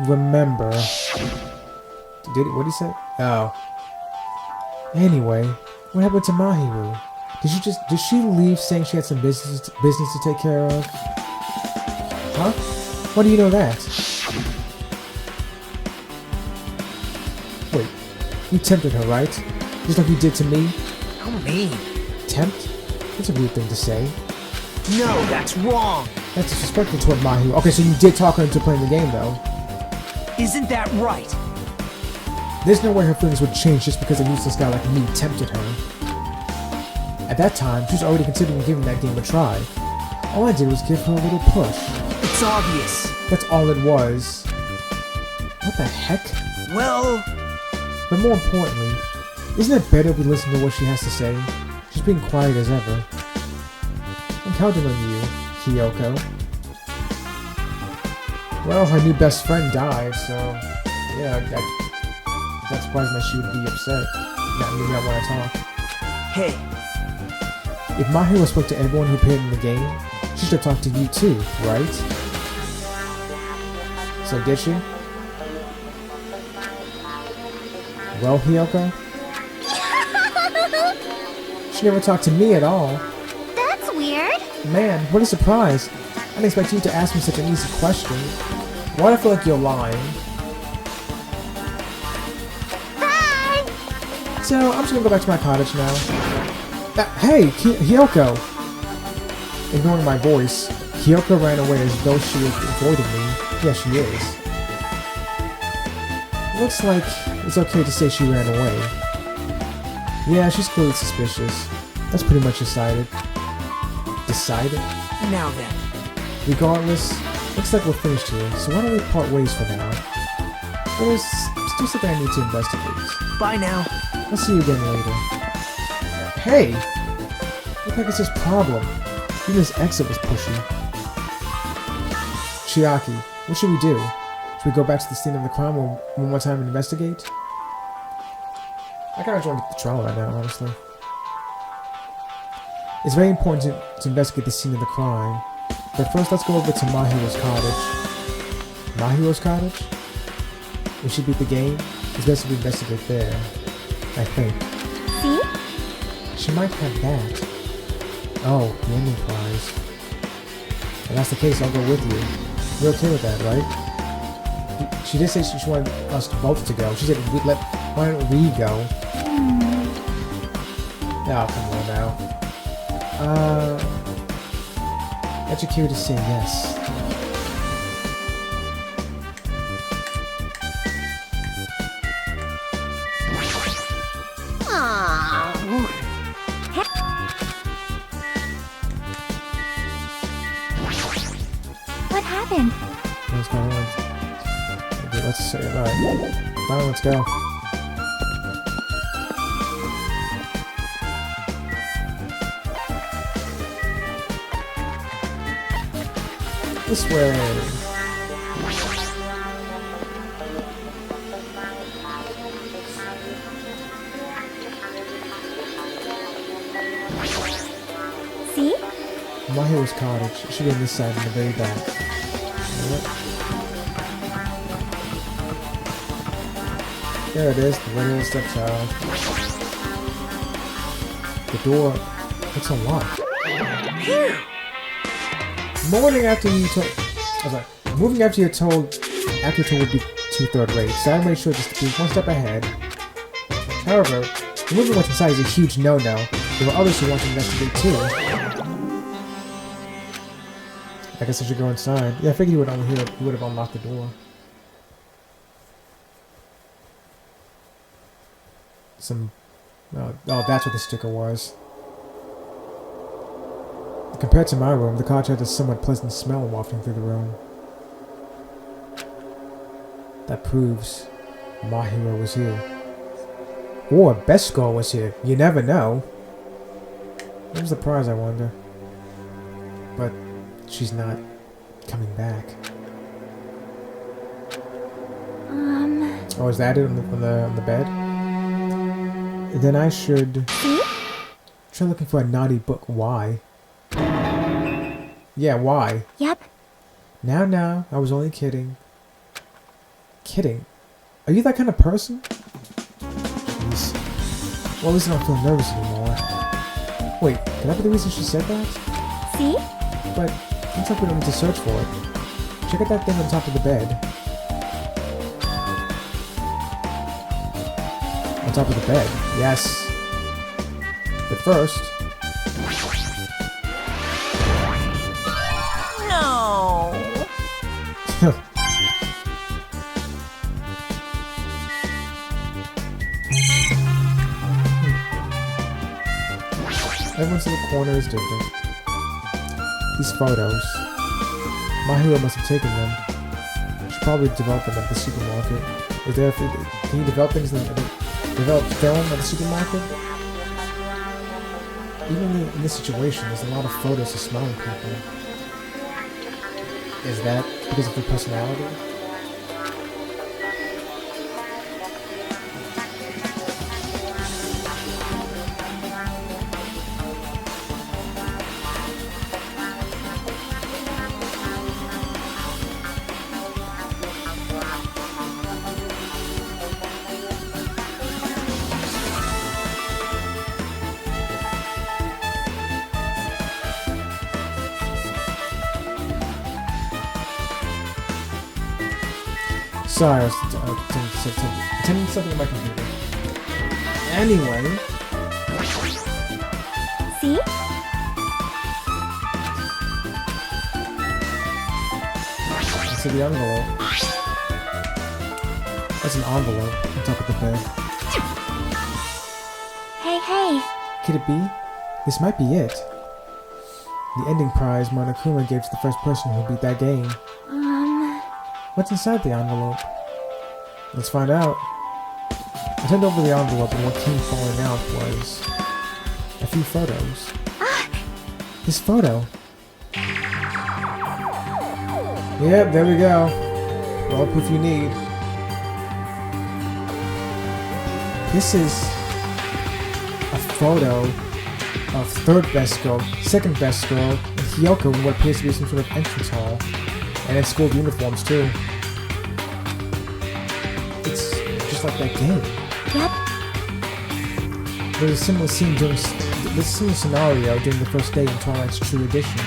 remember. What did he say? Oh. Anyway, what happened to Mahiro? Did she leave saying she had some business to take care of? Huh? Why do you know that? Wait, you tempted her, right? Just like you did to me?
How mean.
Tempt? That's a weird thing to say.
No, that's wrong.
That's disrespectful toward Mahi. Okay, so you did talk her into playing the game, though.
Isn't that right?
There's no way her feelings would change just because a useless guy like me tempted her. At that time, she was already considering giving that game a try. All I did was give her a little push.
It's obvious.
That's all it was. What the heck?
Well...
But more importantly, isn't it better if we listen to what she has to say? She's being quiet as ever. I'm counting on you, Kyoko. Well, her new best friend died, so... Yeah, it's not surprising that she would be upset. Not maybe not want to talk.
Hey.
If Mahiro spoke to everyone who appeared in the game, she should talk to you too, right? So did she? Well, Kyoko? She never talked to me at all.
That's weird.
Man, what a surprise. I didn't expect you to ask me such an easy question. Why do I feel like you're lying?
Hi.
So, I'm just gonna go back to my cottage now. Hey, Kyoko! Ignoring my voice, Kyoko ran away as though she was avoiding me. Yeah, she is. Looks like it's okay to say she ran away. Yeah, she's clearly suspicious. That's pretty much decided. Decided?
Now then.
Regardless, looks like we're finished here, so why don't we part ways for now? There's still something I need to investigate.
Bye now.
I'll see you again later. Hey! What the heck is this problem? Even this exit was pushy. Chiaki, what should we do? Should we go back to the scene of the crime one more time and investigate? I kinda just want to get the trial right now, honestly. It's very important to investigate the scene of the crime. But first, let's go over to Mahiro's cottage. Mahiro's cottage? If she beat the game, it's best if we investigate there. I think.
See?
She might have that. Oh, the ending prize. If that's the case, I'll go with you. You're okay with that, right? She did say she wanted us both to go. She said, why don't we go? Oh, come on now. Get your cue to say yes.
What happened?
What's going on? Okay, let's say it right. Fine, let's go. This way.
See?
Mahiro's cottage. It should be on this side in the very back. There it is, the regular stepchild. The door, it's unlocked. Moving after you told would be 2/3 rate, so I made sure just to be one step ahead. However, moving what's inside is a huge no-no. There were others who want to investigate too. I guess I should go inside. Yeah, I figured he would have unlocked the door. Oh, that's what the sticker was. Compared to my room, the cottage had a somewhat pleasant smell wafting through the room. That proves Mahiro was here. Or Beskar was here. You never know. Where's the prize, I wonder? But she's not coming back. Oh, is that it on the bed? Then I should try looking for a naughty book. Why? Yeah, why?
Yep.
Now, I was only kidding. Kidding? Are you that kind of person? Jeez. Well, at least I don't feel nervous anymore. Wait, could that be the reason she said that?
See?
But looks like we don't need to search for it. Check out that thing on top of the bed. On top of the bed, yes. But first...
No!
Everyone's in the corner is different. These photos. My hero must have taken them. Should probably develop them at the supermarket. Is there? Can you develop things develop film at the supermarket? Even in this situation, there's a lot of photos of smiling people. Is that because of their personality? Sorry, I was attending something on my computer. Anyway.
See?
I see the envelope. That's an envelope on top of the bed.
Hey.
Could it be? This might be it. The ending prize Monokuma gave to the first person who beat that game. What's inside the envelope? Let's find out. I turned over the envelope and what came falling out was a few photos. This photo. Yep, there we go. All the proof you need. This is a photo of third best girl, second best girl, and Hyoko in what appears to be some sort of entrance hall. And in school uniforms too. It's just like that game.
Yep.
There's a similar scene during this similar scenario during the first day in Twilight's True Edition.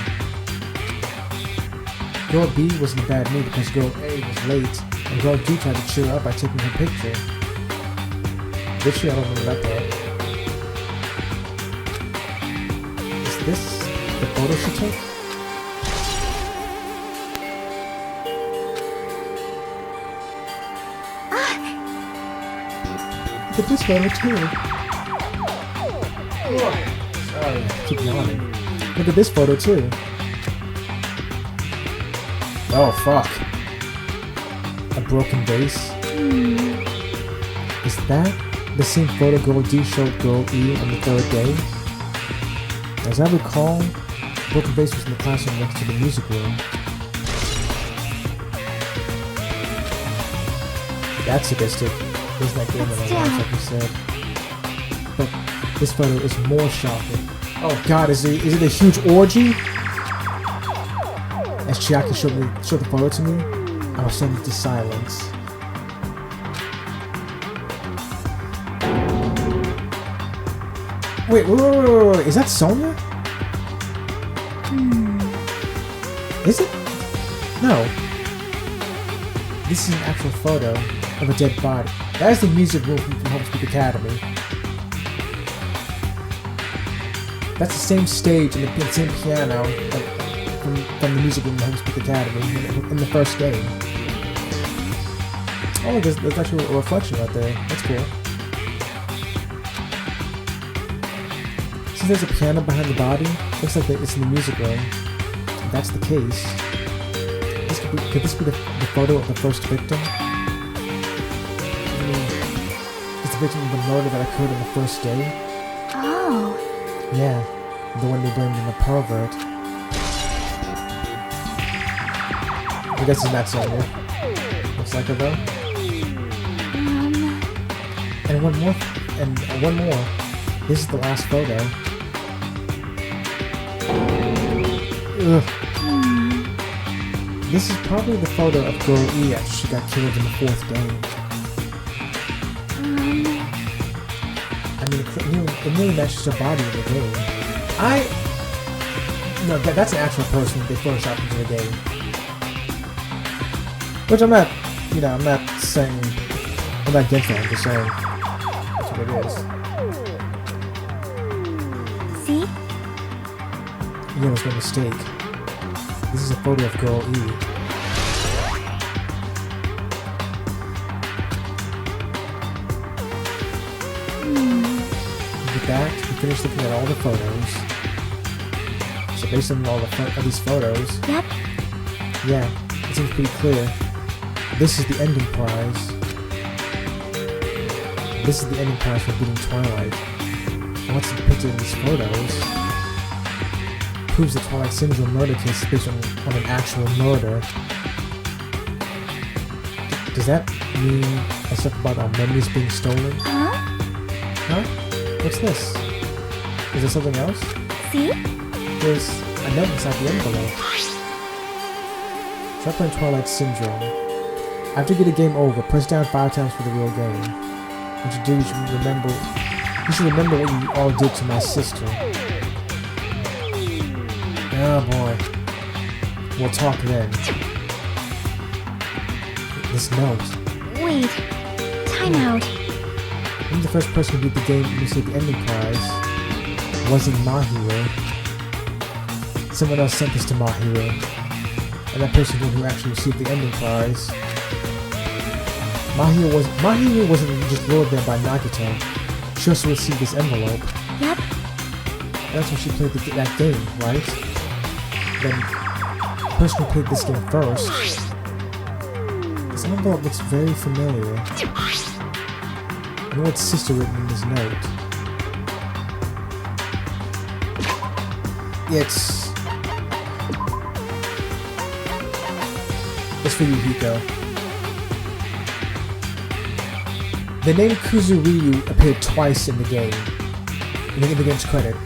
Girl B was in a bad mood because Girl A was late, and Girl D tried to cheer her up by taking her picture. Did she? I don't remember that part. Is this the photo she took? Look at this photo too. Sorry, I keep yawning. Look at this photo too. Oh fuck. A broken vase. Is that the same photo Girl D showed Girl E on the third day? As I recall, the broken vase was in the classroom next to the music room. That's sadistic. There's that game in the life, like you said. But this photo is more shocking. Oh god, is it a huge orgy? As Chiaki showed the photo to me, I was sent into silence. Wait, is that Sonia? Is it? No. This is an actual photo of a dead body. That is the music room from Homespeak Academy. That's the same stage and the same piano from the music room in Homespeak Academy in the first game. Oh, there's actually a reflection right there. That's cool. Since there's a piano behind the body, looks like it's in the music room. If that's the case, could this be the photo of the first victim? It's the victim of the murder that occurred on the first day?
Oh.
Yeah, the one they blamed on the pervert. I guess it's not Sonia. Looks like her though. And one more. This is the last photo. Ugh. This is probably the photo of Girl E after she got killed in the fourth day. I mean, it nearly matches her body in the game. No, that's an actual person they photoshopped into the game. Which I'm not saying, I'm not against that, I'm just saying that's what it is.
See?
Yeah, there's no mistake. This is a photo of Girl E. With that, we finished looking at all the photos. So based on all of these photos,
Yep.
yeah, it seems pretty clear. This is the ending prize. This is the ending prize for beating Twilight. And what's depicted in these photos proves the Twilight Syndrome murder case is based on an actual murder. Does that mean stuff about our memories being stolen?
Huh?
Huh? What's this? Is there something else?
See?
There's a note inside the envelope. Try playing Twilight Syndrome. After you get a game over, press down 5 times for the real game. What you do is you should remember what you all did to my sister. Oh boy. We'll talk then. This note.
Wait. Time out.
I'm the first person who beat the game and received the ending prize. Wasn't Mahiro. Someone else sent this to Mahiro. And that person who actually received the ending prize. Mahiro wasn't just lured there by Nagito. She also received this envelope.
Yep.
That's when she played that game, right? Then the person who played this game first. This envelope looks very familiar. I know it's sister written in this note. It's for you, Hiko. The name Kuzuryu appeared twice in the game. In the game's credits.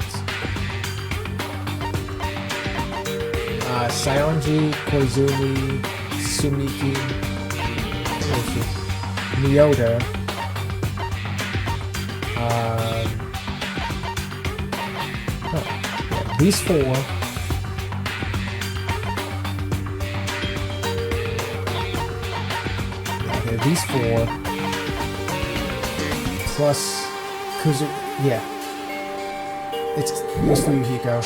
Sayonji, Koizumi, Sumiki, Miyota, these 4. Okay, these 4 plus Kuzu. Yeah, it's for you, Hiko.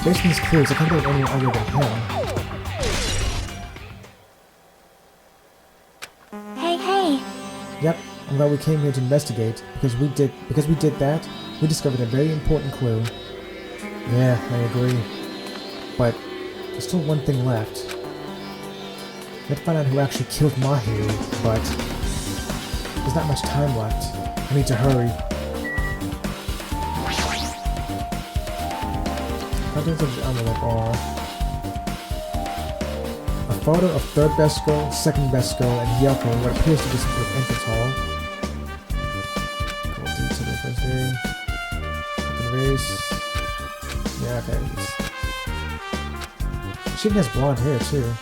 Based on these clues, I can't think of anyone other than him.
Hey.
Yep, I'm glad we came here to investigate, because we did that, we discovered a very important clue. Yeah, I agree. But there's still one thing left. We have to find out who actually killed Mahiro, but there's not much time left. I need to hurry. Contents of the envelope are a photo of third best girl, second best girl, and Yoko, what appears to be some sort of infantile. Go deep to the first day. Second race. Yeah, okay. She even has blonde hair too.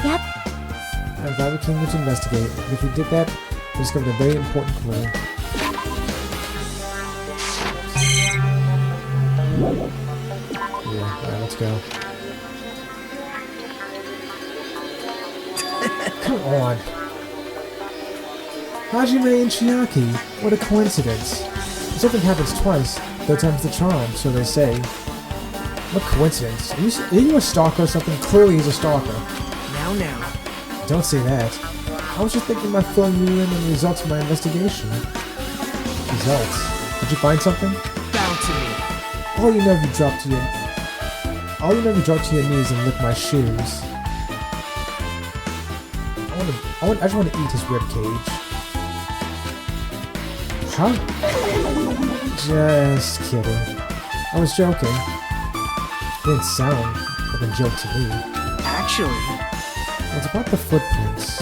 Yep.
I'm glad we came here to investigate. If we did that, we discovered a very important clue. Yeah, alright, let's go. Come on. Hajime and Chiaki. What a coincidence. If something happens twice, 3rd time's the charm, so they say. What coincidence? Are you a stalker or something? Clearly he's a stalker.
Now.
Don't say that. I was just thinking about filling you in on the results of my investigation. Results? Did you find something?
Bounty me.
All you know if you drop to your knees and lick my shoes. I just want to eat his ribcage. Huh? Just kidding. I was joking. It didn't sound like a joke to me.
Actually,
It's about the footprints.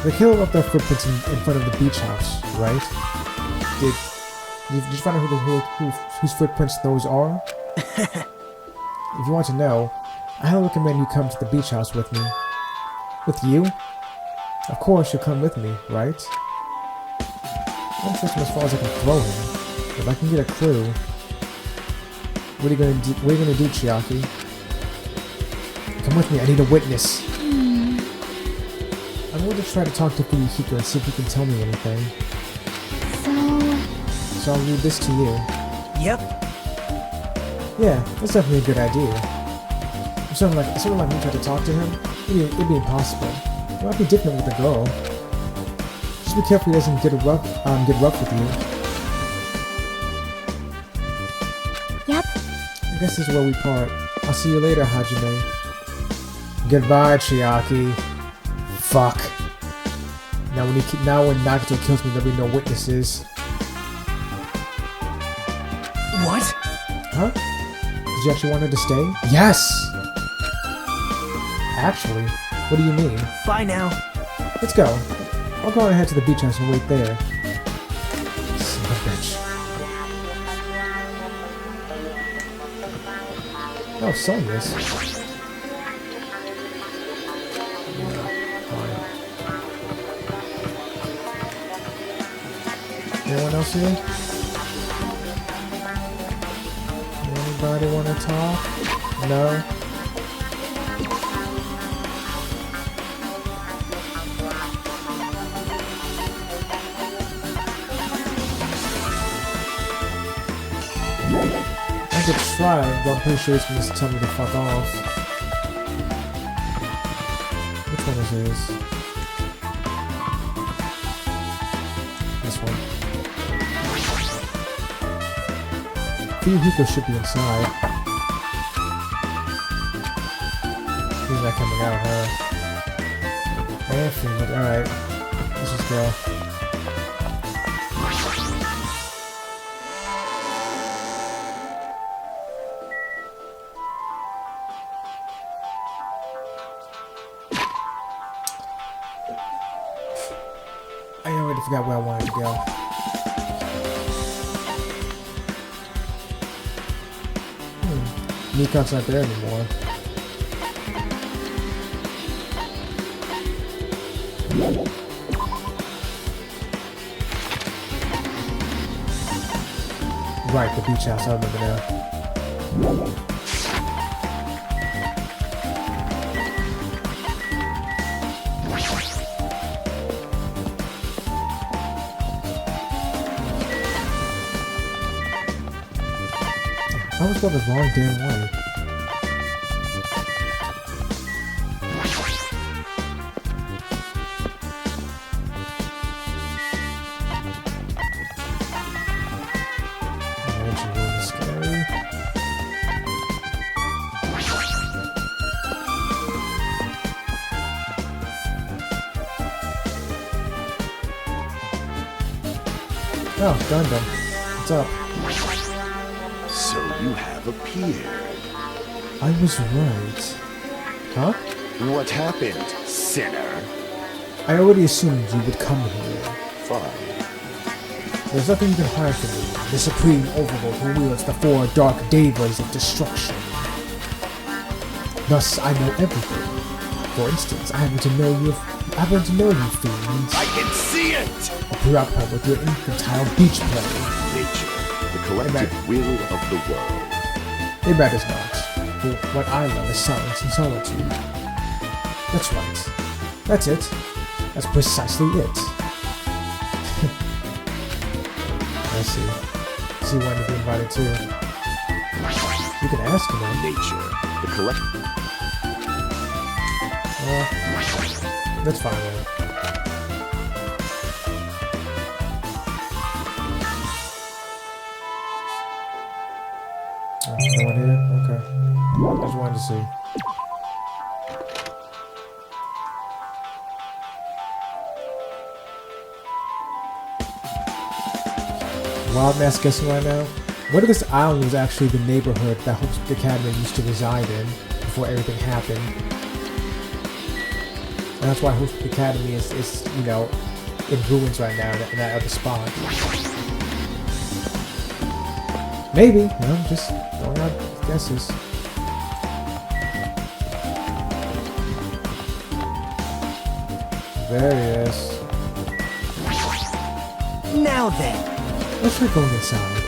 The killer left their footprints in front of the beach house, right? Did you find out whose footprints those are? If you want to know, I highly recommend you come to the beach house with me. With you? Of course, you'll come with me, right? I'm pushing as far as I can throw him. If I can get a clue, what are you gonna do, Chiaki? Come with me. I need a witness. I'm going to try to talk to Fuyuhiko and see if he can tell me anything. So I'll read this to you.
Yep.
Yeah, that's definitely a good idea. If someone like me tried to talk to him, it'd be impossible. It might be different with a girl. Just be careful he doesn't get rough with you.
Yep.
I guess this is where we part. I'll see you later, Hajime. Goodbye, Chiaki. Fuck. Now when Nagato kills me, there'll be no witnesses.
What?
Huh? Did you actually want her to stay? Yes! Actually, what do you mean?
Bye now.
Let's go. I'll go on ahead to the beach house and wait there. Son of a bitch. Oh, Sonya's. Anyone else here? Anybody want to talk? No? I could try, but I'm pretty sure it's going to tell me to fuck off. Which one is this? This one. Fuyuhiko should be inside. He's not coming out, huh? Anything, but alright. Let's just go. I already forgot where I wanted to go. Nikon's not there anymore. Right, the beach house, I remember now. I was going the wrong damn way. Oh, Gundam. What's up?
So you have appeared.
I was right. Huh?
What happened, sinner?
I already assumed you would come here.
Fine.
There's nothing you can hide from me, the supreme overlord who wields the 4 dark devas of destruction. Thus, I know everything. For instance, I happen to know you, fiends.
I can see it!
Preoccupied with your infantile beach play.
Nature, the collective will of the world.
It matters not. For what I love is silence and solitude. That's right. That's it. That's precisely it. I see. See when to be invited too. You can ask him that.
Nature, the collective.
That's fine, man. No one here? Okay. I just wanted to see. Wild mass guessing right now? What if this island was actually the neighborhood that Hope's Academy used to reside in before everything happened? And that's why Hope's Academy is you know, in ruins right now in that other spot. Maybe, you know, just throwing out guesses. There he is.
Now then.
Let's try going inside.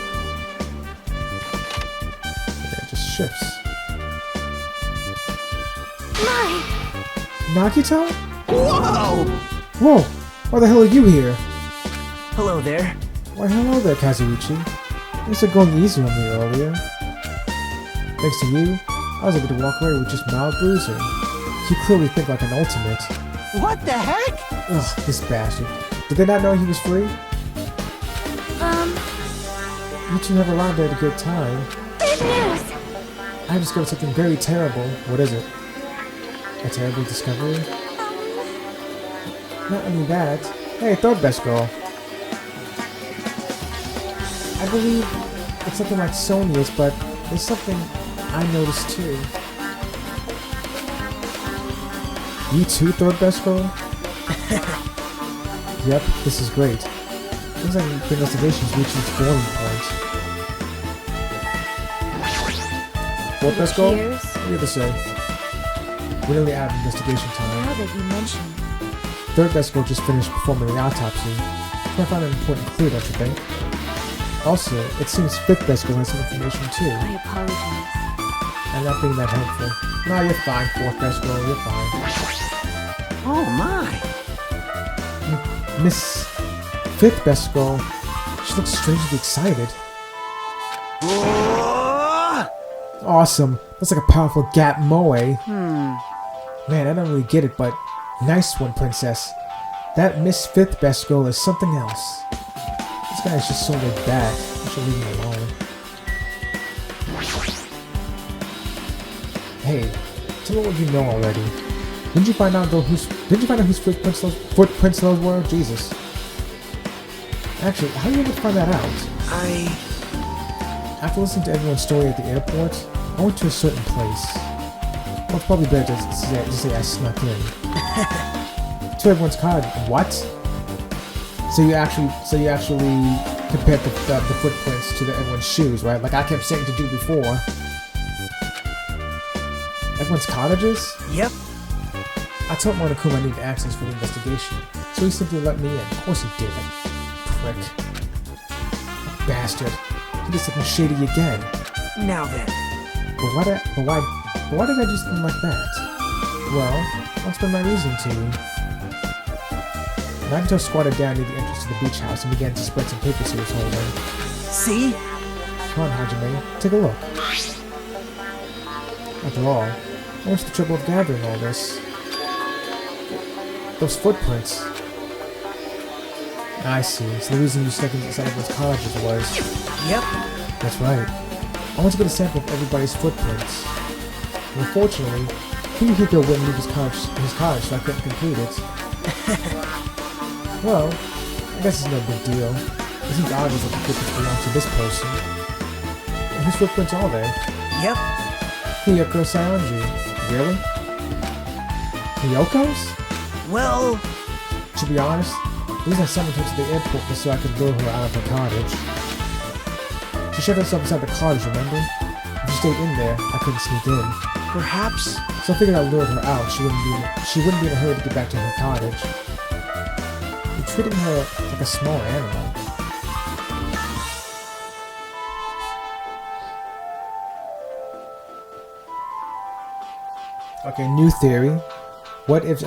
Yeah, it just shifts. Nagito?
Whoa!
Whoa! Why the hell are you here?
Hello there.
Why hello there, Kazuichi. Thanks for going easy on me earlier. Thanks to you, I was able to walk away with just mild bruising. You clearly think like an ultimate.
What the heck?
Ugh, this bastard. Did they not know he was free? You two have arrived at a good time.
Good news!
I discovered something very terrible. What is it? A terrible discovery? Not only that. Hey, third best girl. I believe it's something like Sonia's, but there's something I noticed too. You too, third best girl? Yep, this is great. Seems like the investigation's reaching its boiling point. Fourth best goal?
Cheers.
What do you have to say? We're nearly out of investigation time.
Now that you mention it.
Third best goal just finished performing the autopsy. So I found an important clue, don't you think? Also, it seems fifth best goal has some information too.
I apologize.
I'm not being that helpful. No, you're fine, fourth best goal, you're fine.
Oh my.
Miss Fifth best goal, she looks strangely excited. Awesome. That's like a powerful Gap Moe. Man, I don't really get it, but nice one, princess. That Miss Fifth best girl is something else. This guy is just so laid back. I should leave him alone. Hey, tell me what you know already. Didn't you find out whose footprints those were? Jesus. Actually, how are you able to find that out? After listening to everyone's story at the airport, I went to a certain place. Well, it's probably better to say I snuck in. To everyone's cottage. What? So you actually compared the footprints to everyone's shoes, right? Like I kept saying to do before. Everyone's cottages?
Yep.
I told Monokuma I needed access for the investigation, so he simply let me in. Of course he did. Prick. Bastard. He did something shady again.
Now then.
But why did I do something like that? Well, I'll explain my reasoning to you. Nagito squatted down near the entrance to the beach house and began to spread some papers he was holding.
See?
Come on, Hajime, take a look. After all, what's the trouble of gathering all this? Those footprints. I see. So the reason you snuck inside of those cottages was...
Yep.
That's right. I want to get a sample of everybody's footprints. And unfortunately, Kumihiko wouldn't leave his cottage, so I couldn't complete it. Well, I guess it's no big deal. It seems obvious that the footprints belong to this person. And whose footprints are they?
Yep.
Hiyoko Saionji. Really? Hiyoko's?
Well...
To be honest, the reason I summoned her to the airport was so I could lure her out of her cottage. She shut herself inside the cottage, remember? If she stayed in there, I couldn't sneak in.
Perhaps...
So I figured I'd lure her out. She wouldn't be in a hurry to get back to her cottage. You're treating her like a small animal. Okay, new theory. What if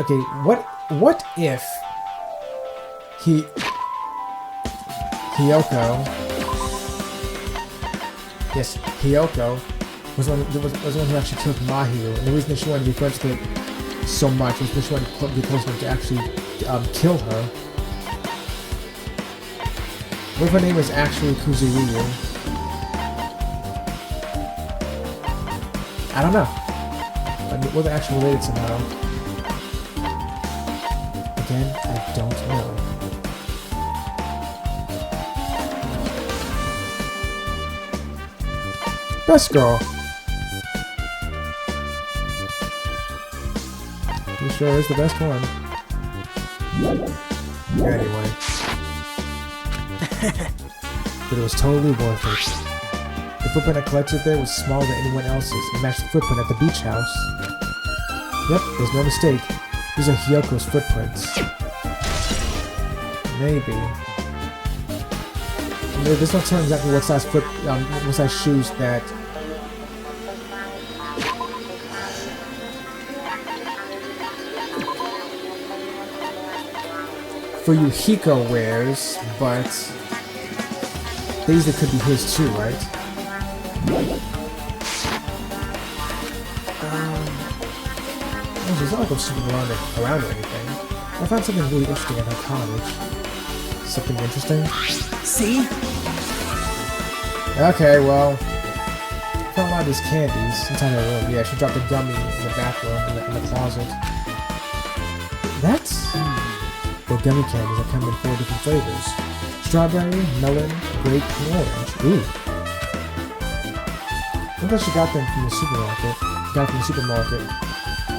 Hiyoko was the one who actually killed Mahiru, and the reason that she wanted to be friends with her so much was because she wanted to be close enough to actually kill her. What if her name was actually Kuzuriyu? I don't know. Were they actually related somehow? Again, I don't know. Best girl. He sure is the best one. Anyway. But it was totally worth it. The footprint I collected there was smaller than anyone else's and matched the footprint at the beach house. Yep, there's no mistake. These are Hiyoko's footprints. Maybe. There's no telling exactly what size what size shoes that Fuyuhiko wears, but They easily could be his too, right? It's not like I'm super around or anything. I found something really interesting at her college. Something interesting?
See?
Okay, well, I found a lot of these candies inside her room. Yeah, she dropped a gummy in the bathroom, in the closet. That's... The gummy candies that come in 4 different flavors. Strawberry, melon, grape, and orange. Ooh. Looks like she got them from the supermarket.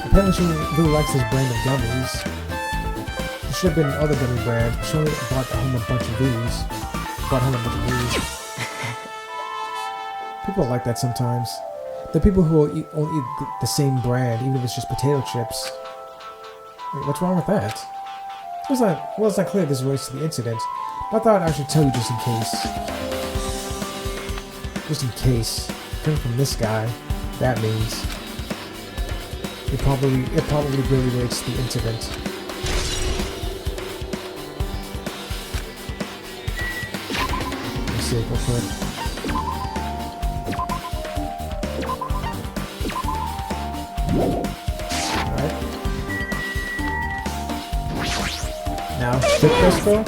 Apparently she really likes this brand of gummies. There should have been other gummy brands, but she only bought home a bunch of these. People are like that sometimes. There are people who will only eat the same brand, even if it's just potato chips. Wait, what's wrong with that? Well, it's not clear this relates to the incident, but I thought I should tell you just in case. Just in case. Coming from this guy, that means it probably really relates to the incident. Let me see it real quick. Alright. Now, skip this though.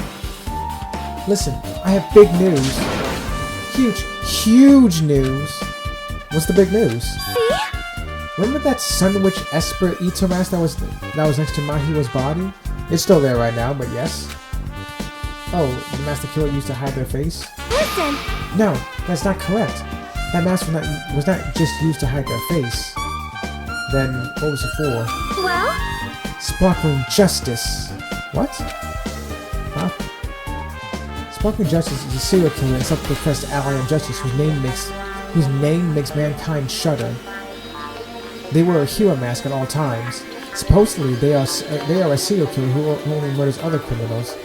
Listen, I have big news. Huge news. What's the big news?
See?
Remember that Sandwich Esper Ito mask that was next to Mahiwa's body? It's still there right now, but yes. Oh, the mask the killer used to hide their face?
Listen!
No, that's not correct. That mask was not just used to hide their face. Then, what was it for?
Well?
Sparkling Justice. What? Huh? Sparkling Justice is a serial killer and self-professed ally of justice whose name makes mankind shudder. They wear a hero mask at all times. Supposedly, they are a serial killer who only murders other criminals.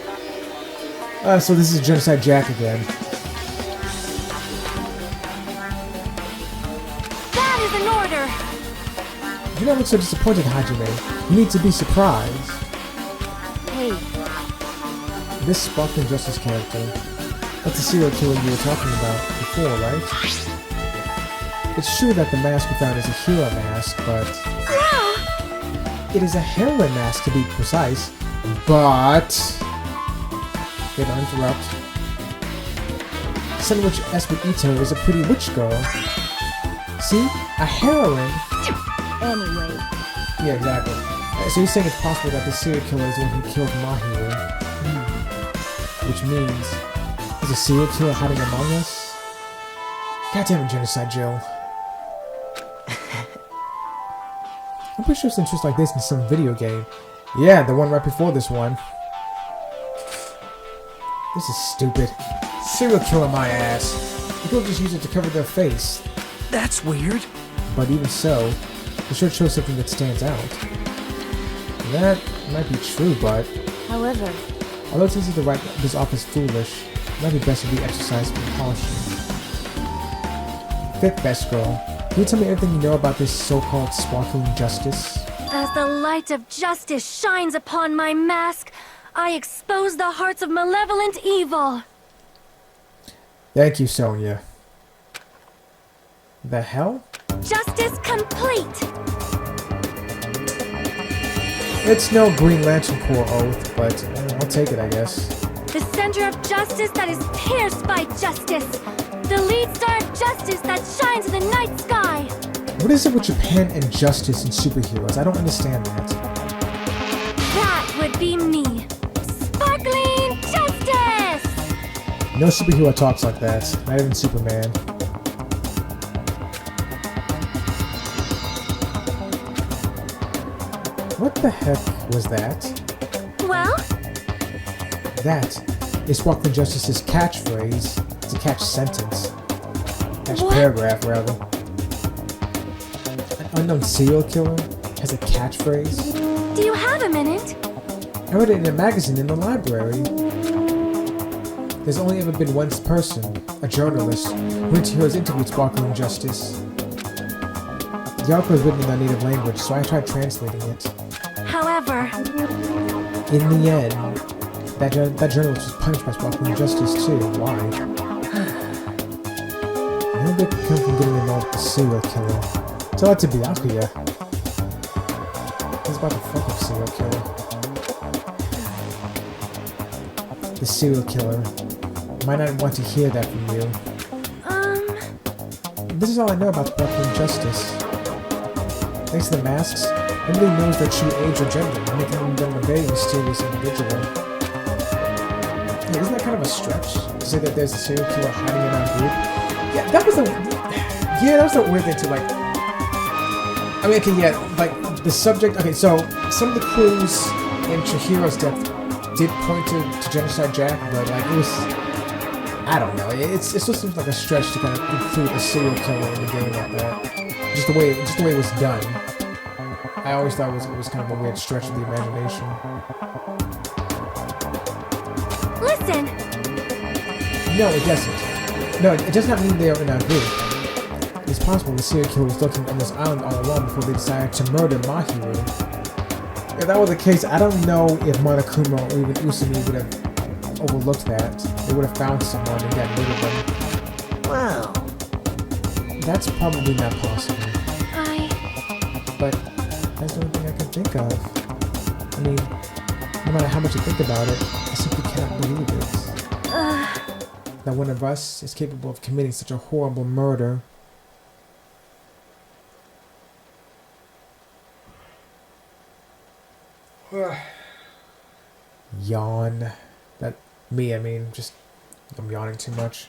So this is Genocide Jack again.
That is an order!
You don't look so disappointed, Hajime. You need to be surprised.
Hey,
This Sparkling Justice character, that's the serial killer you were talking about before, right? It's true that the mask we found is a hero mask, but... It is a heroine mask to be precise, but... Okay, don't interrupt. Sandwich Esper Ito is a pretty witch girl. See? A heroine?
anyway.
Yeah, exactly. So you're saying it's possible that the serial killer is the one who killed Mahiru. Which means there's a serial killer hiding among us? Goddamn it, Genocide Jill. I'm pretty sure it's interest like this in some video game. Yeah, the one right before this one. This is stupid. Serial killer my ass. You could just use it to cover their face.
That's weird.
But even so, it should show something that stands out. That might be true, but...
However...
although it seems like this office foolish, it might be best to be exercised with caution. Fifth best girl, can you tell me everything you know about this so-called Sparkling Justice?
As the light of justice shines upon my mask, I expose the hearts of malevolent evil.
Thank you, Sonia. The hell?
Justice complete!
It's no Green Lantern Corps oath, but I'll take it, I guess.
The center of justice that is pierced by justice. The lead star of justice that shines in the night sky.
What is it with Japan and justice and superheroes? I don't understand that.
That would be me. Sparkling justice!
No superhero talks like that. Not even Superman. What the heck was that?
Well?
That is Sparkling Justice's catchphrase. It's a catch sentence. Catch
What?
paragraph, rather. An unknown serial killer has a catchphrase.
Do you have a minute?
I read it in a magazine in the library. There's only ever been one person, a journalist, who has interviewed Sparkling Justice. The article is written in their native language, so I tried translating it.
However...
In the end, that journalist was punished by Sparkling Justice too. Why? Maybe it could come from getting involved with the serial killer. Tell that to Bianca. He's about to fuck up serial killer. The serial killer might not want to hear that from you. This is all I know about the Brooklyn Justice. Thanks to the masks, nobody knows their true age or gender, making them a very mysterious individual. Yeah, isn't that kind of a stretch to say that there's a serial killer hiding in our group? Yeah, that was a weird thing to like. I mean, okay, yeah, like the subject. Okay, so some of the clues in Chihiro's death did point to Genocide Jack, but like it was, I don't know. It still seems like a stretch to kind of include a serial killer in the game like that. Just the way it was done. I always thought it was kind of a weird stretch of the imagination.
Listen!
No, it doesn't. No, it does not mean they are in our group. It's possible the serial killer was lurking on this island all along before they decided to murder Mahiru. If that were the case, I don't know if Monokuma or even Usumi would have overlooked that. They would have found someone and got rid of them.
Well,
that's probably not possible. But that's the only thing I can think of. I mean, no matter how much you think about it, I simply cannot believe it. That one of us is capable of committing such a horrible murder. Yawn. I mean, just I'm yawning too much.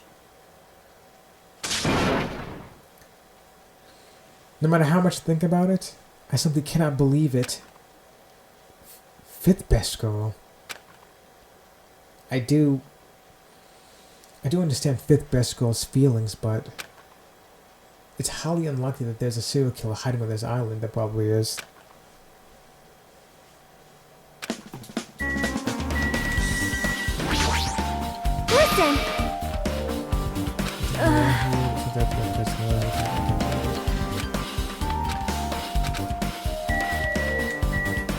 No matter how much I think about it, I simply cannot believe it. Fifth best girl. I do understand fifth best girl's feelings, but it's highly unlikely that there's a serial killer hiding on this island. There probably is.
Listen!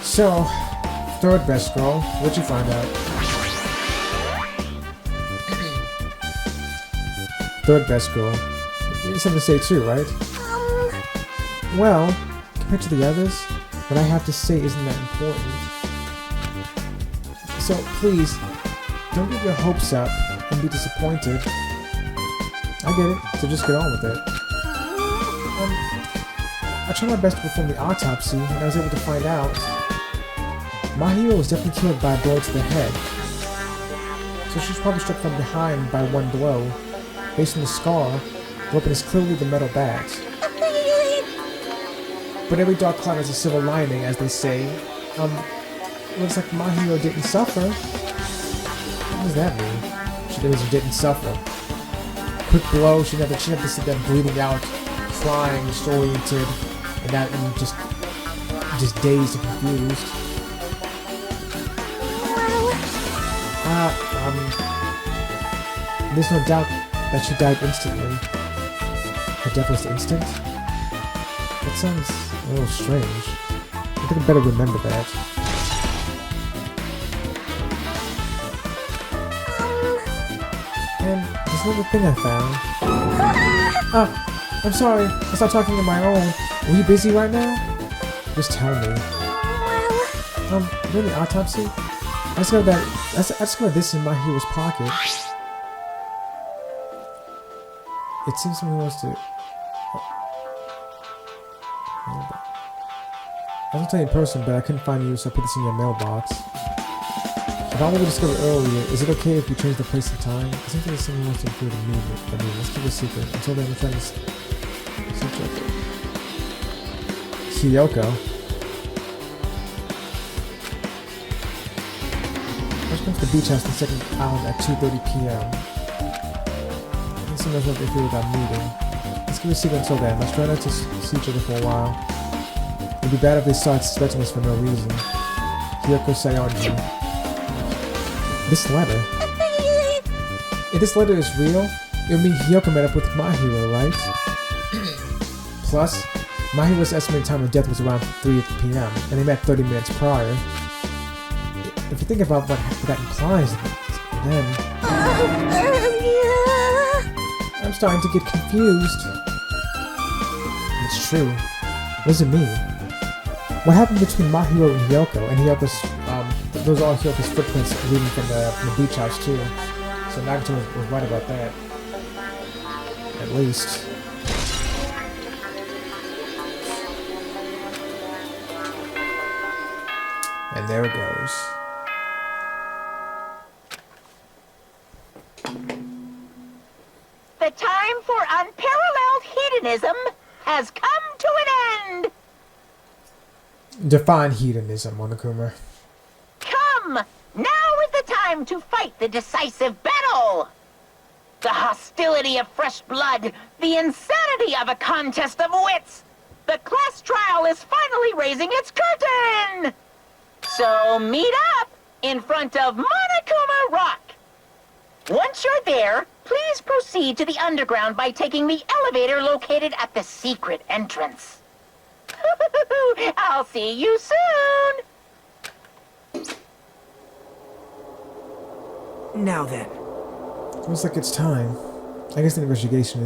So, third best girl, what'd you find out? Third best girl. You have something to say too, right? Well, compared to the others, what I have to say isn't that important. So please, don't get your hopes up and be disappointed. I get it, so just get on with it. I tried my best to perform the autopsy, and I was able to find out Mahiru was definitely killed by a blow to the head. So she was probably struck from behind by one blow. Based on the scar, the weapon is clearly the metal bat. But every dark cloud has a silver lining, as they say. Looks like Mahiru didn't suffer. What does that mean? She didn't suffer. Quick blow, she never sit there bleeding out, crying, disoriented, and just dazed and confused. There's no doubt that she died instantly. Her death was instant? That sounds a little strange. I think I better remember that. And there's another thing I found. I'm sorry. I stopped talking on my own. Were you busy right now? Just tell me. During the autopsy, I discovered this in Mahiru's pocket. It seems someone wants to... I was gonna tell you in person, but I couldn't find you, so I put this in your mailbox. If I what we discovered earlier, is it okay if we change the place and time? It seems like someone wants to include a movement. I mean, let's keep it a secret. Until then, we're trying to... Kyoko. Let's come to the beach house in the second island at 2:30 p.m. Someone knows what they feel about meeting. Let's give it a secret until then. Let's try not to see each other for a while. It'd be bad if they started suspecting us for no reason. Kyoko Sayonji. This letter? If this letter is real, it would mean Kyoko met up with Mahiru, right? Plus, Mahiru's estimated time of death was around 3 p.m., and they met 30 minutes prior. If you think about what that implies, then... I'm starting to get confused. It's true. What does it mean? What happened between Mahiro and Hyoko? And Hyoko's, those are all Hyoko's footprints leading from the beach house too. So Nagato was right about that. At least. And there it goes.
The time for unparalleled hedonism has come to an end!
Define hedonism, Monokuma.
Come! Now is the time to fight the decisive battle! The hostility of fresh blood, the insanity of a contest of wits! The class trial is finally raising its curtain! So meet up in front of Monokuma Rock! Once you're there, please proceed to the underground by taking the elevator located at the secret entrance. I'll see you soon!
Now then.
Looks like it's time. I guess the investigation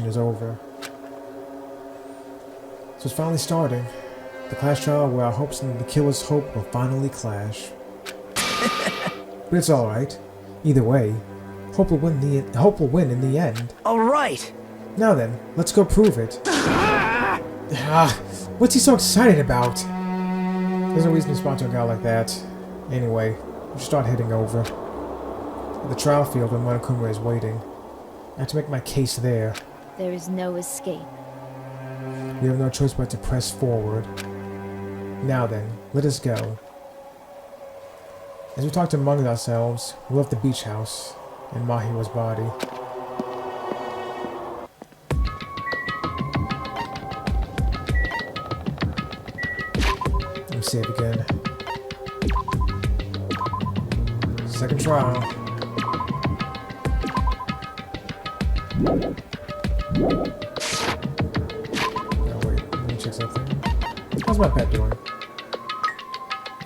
is over. So it's finally starting. The class trial where our hopes and the killer's hope will finally clash. But it's alright. Either way, hope will win in the end.
Alright!
Now then, let's go prove it. What's he so excited about? There's no reason to respond to a guy like that. Anyway, we should start heading over. At the trial field where Monokuma is waiting. I have to make my case there.
There is no escape.
We have no choice but to press forward. Now then, let us go. As we talked among ourselves, we left the beach house and Mahiro's body. Let me save again. Second trial. Oh wait, let me check something. How's my pet doing?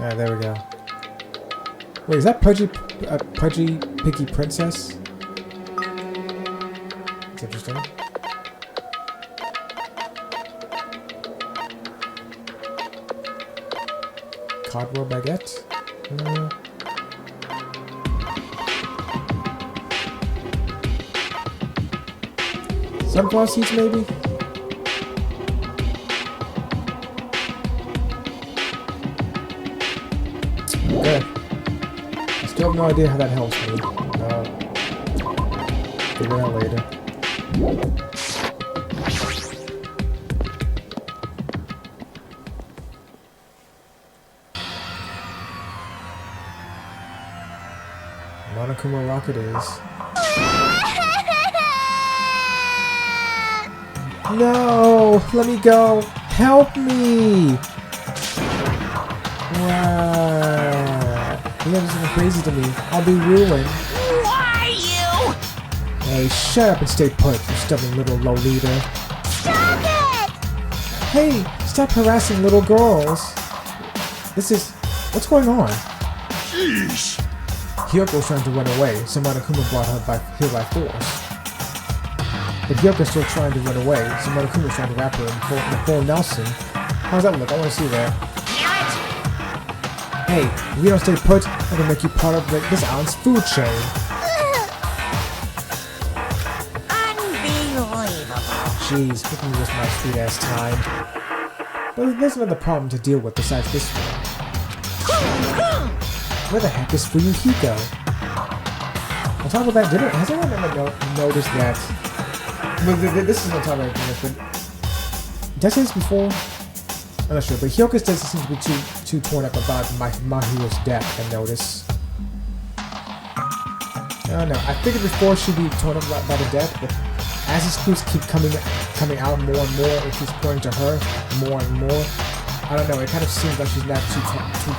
Ah, there we go. Wait, is that Pudgy Piggy Princess? That's interesting. Cardboard baguette? Sunflower seeds, maybe? Okay. I still have no idea how that helps me. Figure it out later. Monokuma Rock it is. No! Let me go! Help me! Wow. You guys are something crazy to me. I'll be ruined.
Why you?
Hey, shut up and stay put, you stubborn little Lolita.
Stop it!
Hey, stop harassing little girls. What's going on?
Jeez.
Hyoko's trying to run away, so Monokuma brought her here by force. But Hyoko's still trying to run away, so Monokuma's trying to wrap her in the full Nelson. How's that look? I want to see that. Hey, if you don't stay put, I'm gonna make you part of this island's food chain.
Unbelievable.
Jeez, picking me was my sweet ass time. But there's another problem to deal with besides this one. Where the heck is Fuyuhiko? On top of that, has anyone ever noticed that? But this is not talking about this, but did I say this before? I'm not sure, but Hyoko's doesn't seem to be too torn up about Mahiro's death, I notice. I don't know. I figured before she'd be torn up by the death, but as these clues keep coming out more and more, it keeps pointing to her more and more. I don't know. It kind of seems like she's not too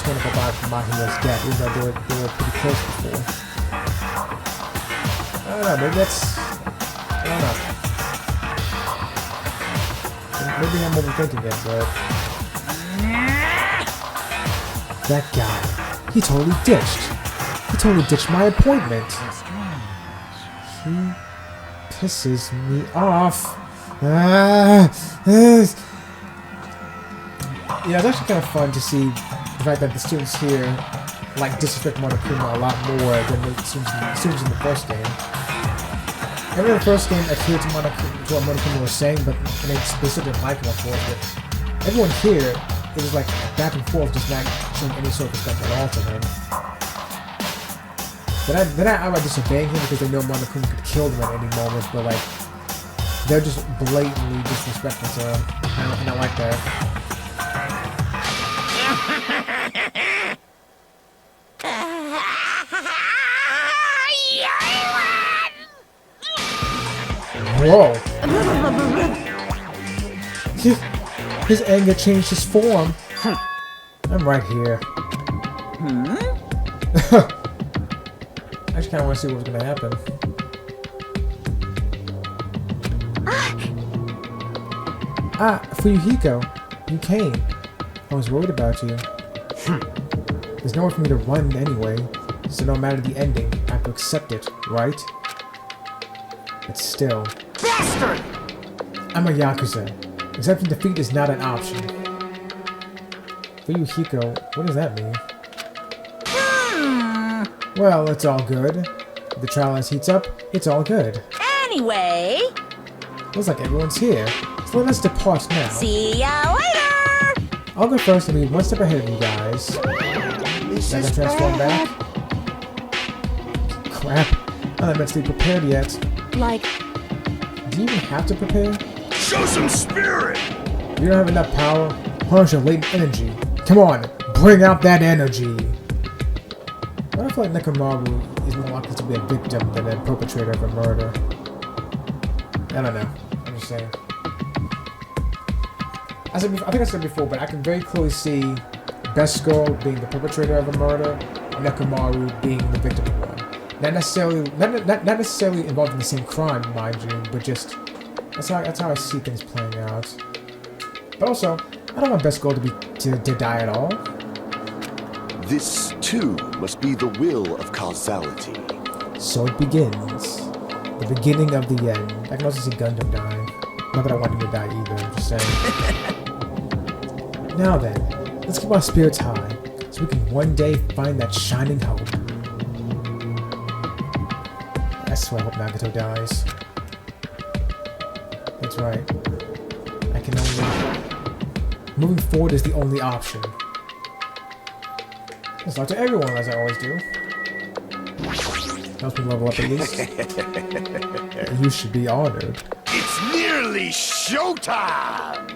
torn up about Mahiro's death, even though they were pretty close before. I don't know. Maybe that's. I don't know. Maybe I'm overthinking it, but that guy, he totally ditched my appointment. pisses me off. Yeah, it's actually kind of fun to see the fact that the students here like disrespect Monokuma a lot more than the students in the first game. I remember the first game adhered to what Monokuma was saying, but they still didn't like him, of course. But everyone here, it was like back and forth, just not showing any sort of respect at all to him. They're not outright disobeying him because they know Monokuma could kill them at any moment, but like, they're just blatantly disrespectful to him. And I like that. Whoa! His anger changed his form. I'm right here. I just kind of want to see what's going to happen. Fuyuhiko, you came. I was worried about you. There's nowhere for me to run anyway, so no matter the ending, I have to accept it, right? But still... Bastard! I'm a Yakuza. Accepting defeat is not an option. Fuyuhiko, what does that mean? Well, it's all good. If the trial heats up, it's all good.
Anyway...
Looks like everyone's here. So let us depart now.
See ya later!
I'll go first and be one step ahead of you guys. Can I transform back? Crap. I'm not mentally prepared yet.
Like...
Do you even have to prepare?
Show some spirit!
You don't have enough power? Harness your latent energy. Come on, bring out that energy! I feel like Nekomaru is more likely to be a victim than a perpetrator of a murder. I don't know. I'm just saying. I think I said before, but I can very clearly see Best Girl being the perpetrator of a murder, and Nekomaru being the victim of one. Not necessarily involved in the same crime, mind you, but just that's how I see things playing out. But also, I don't want Best Girl to die at all.
This, too, must be the will of causality.
So it begins. The beginning of the end. I can also see Gundam dying. Not that I want him to die either, I'm just saying. Now then, let's keep our spirits high, so we can one day find that shining hope. I swear I hope Nagato dies. That's right. I can only... Moving forward is the only option. Let's talk to everyone, as I always do. Helps me level up at least. You should be honored.
It's nearly showtime!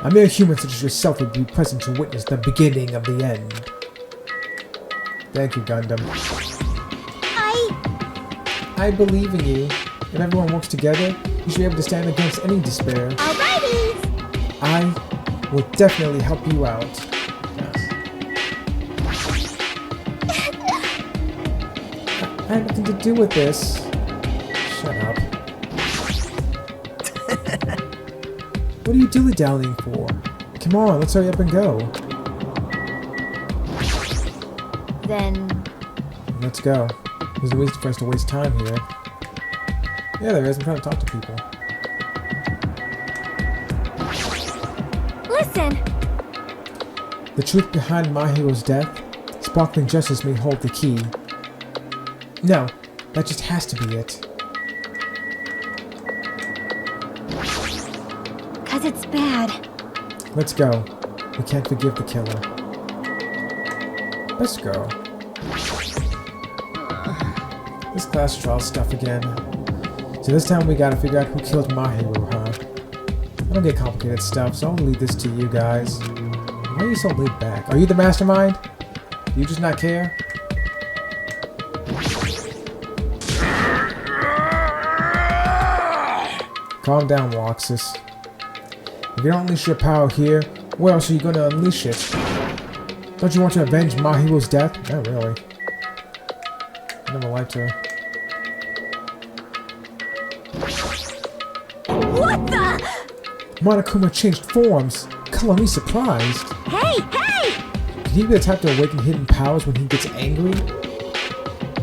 A mere human such as yourself would be present to witness the beginning of the end. Thank you, Gundam. I believe in you. If everyone works together, you should be able to stand against any despair.
Alrighty!
I will definitely help you out. I have nothing to do with this. Shut up. What are you dilly-dallying for? Come on, let's hurry up and go.
Then...
Let's go. There's no reason for us to waste time here. Yeah, there is. I'm trying to talk to people.
Listen!
The truth behind my hero's death? Sparkling justice may hold the key. No, that just has to be it.
Cause it's bad.
Let's go. We can't forgive the killer. Let's go. This class trial stuff again. So this time we gotta figure out who killed my hero, huh? I don't get complicated stuff, so I'll leave this to you guys. Why are you so laid back? Are you the mastermind? Do you just not care? Calm down, Roxas. If you don't unleash your power here, where else are you going to unleash it? Don't you want to avenge Mahiro's death? Not really. I never liked her.
What the?
Monokuma changed forms. Color me surprised.
Hey, hey!
Can he be the type to awaken hidden powers when he gets angry?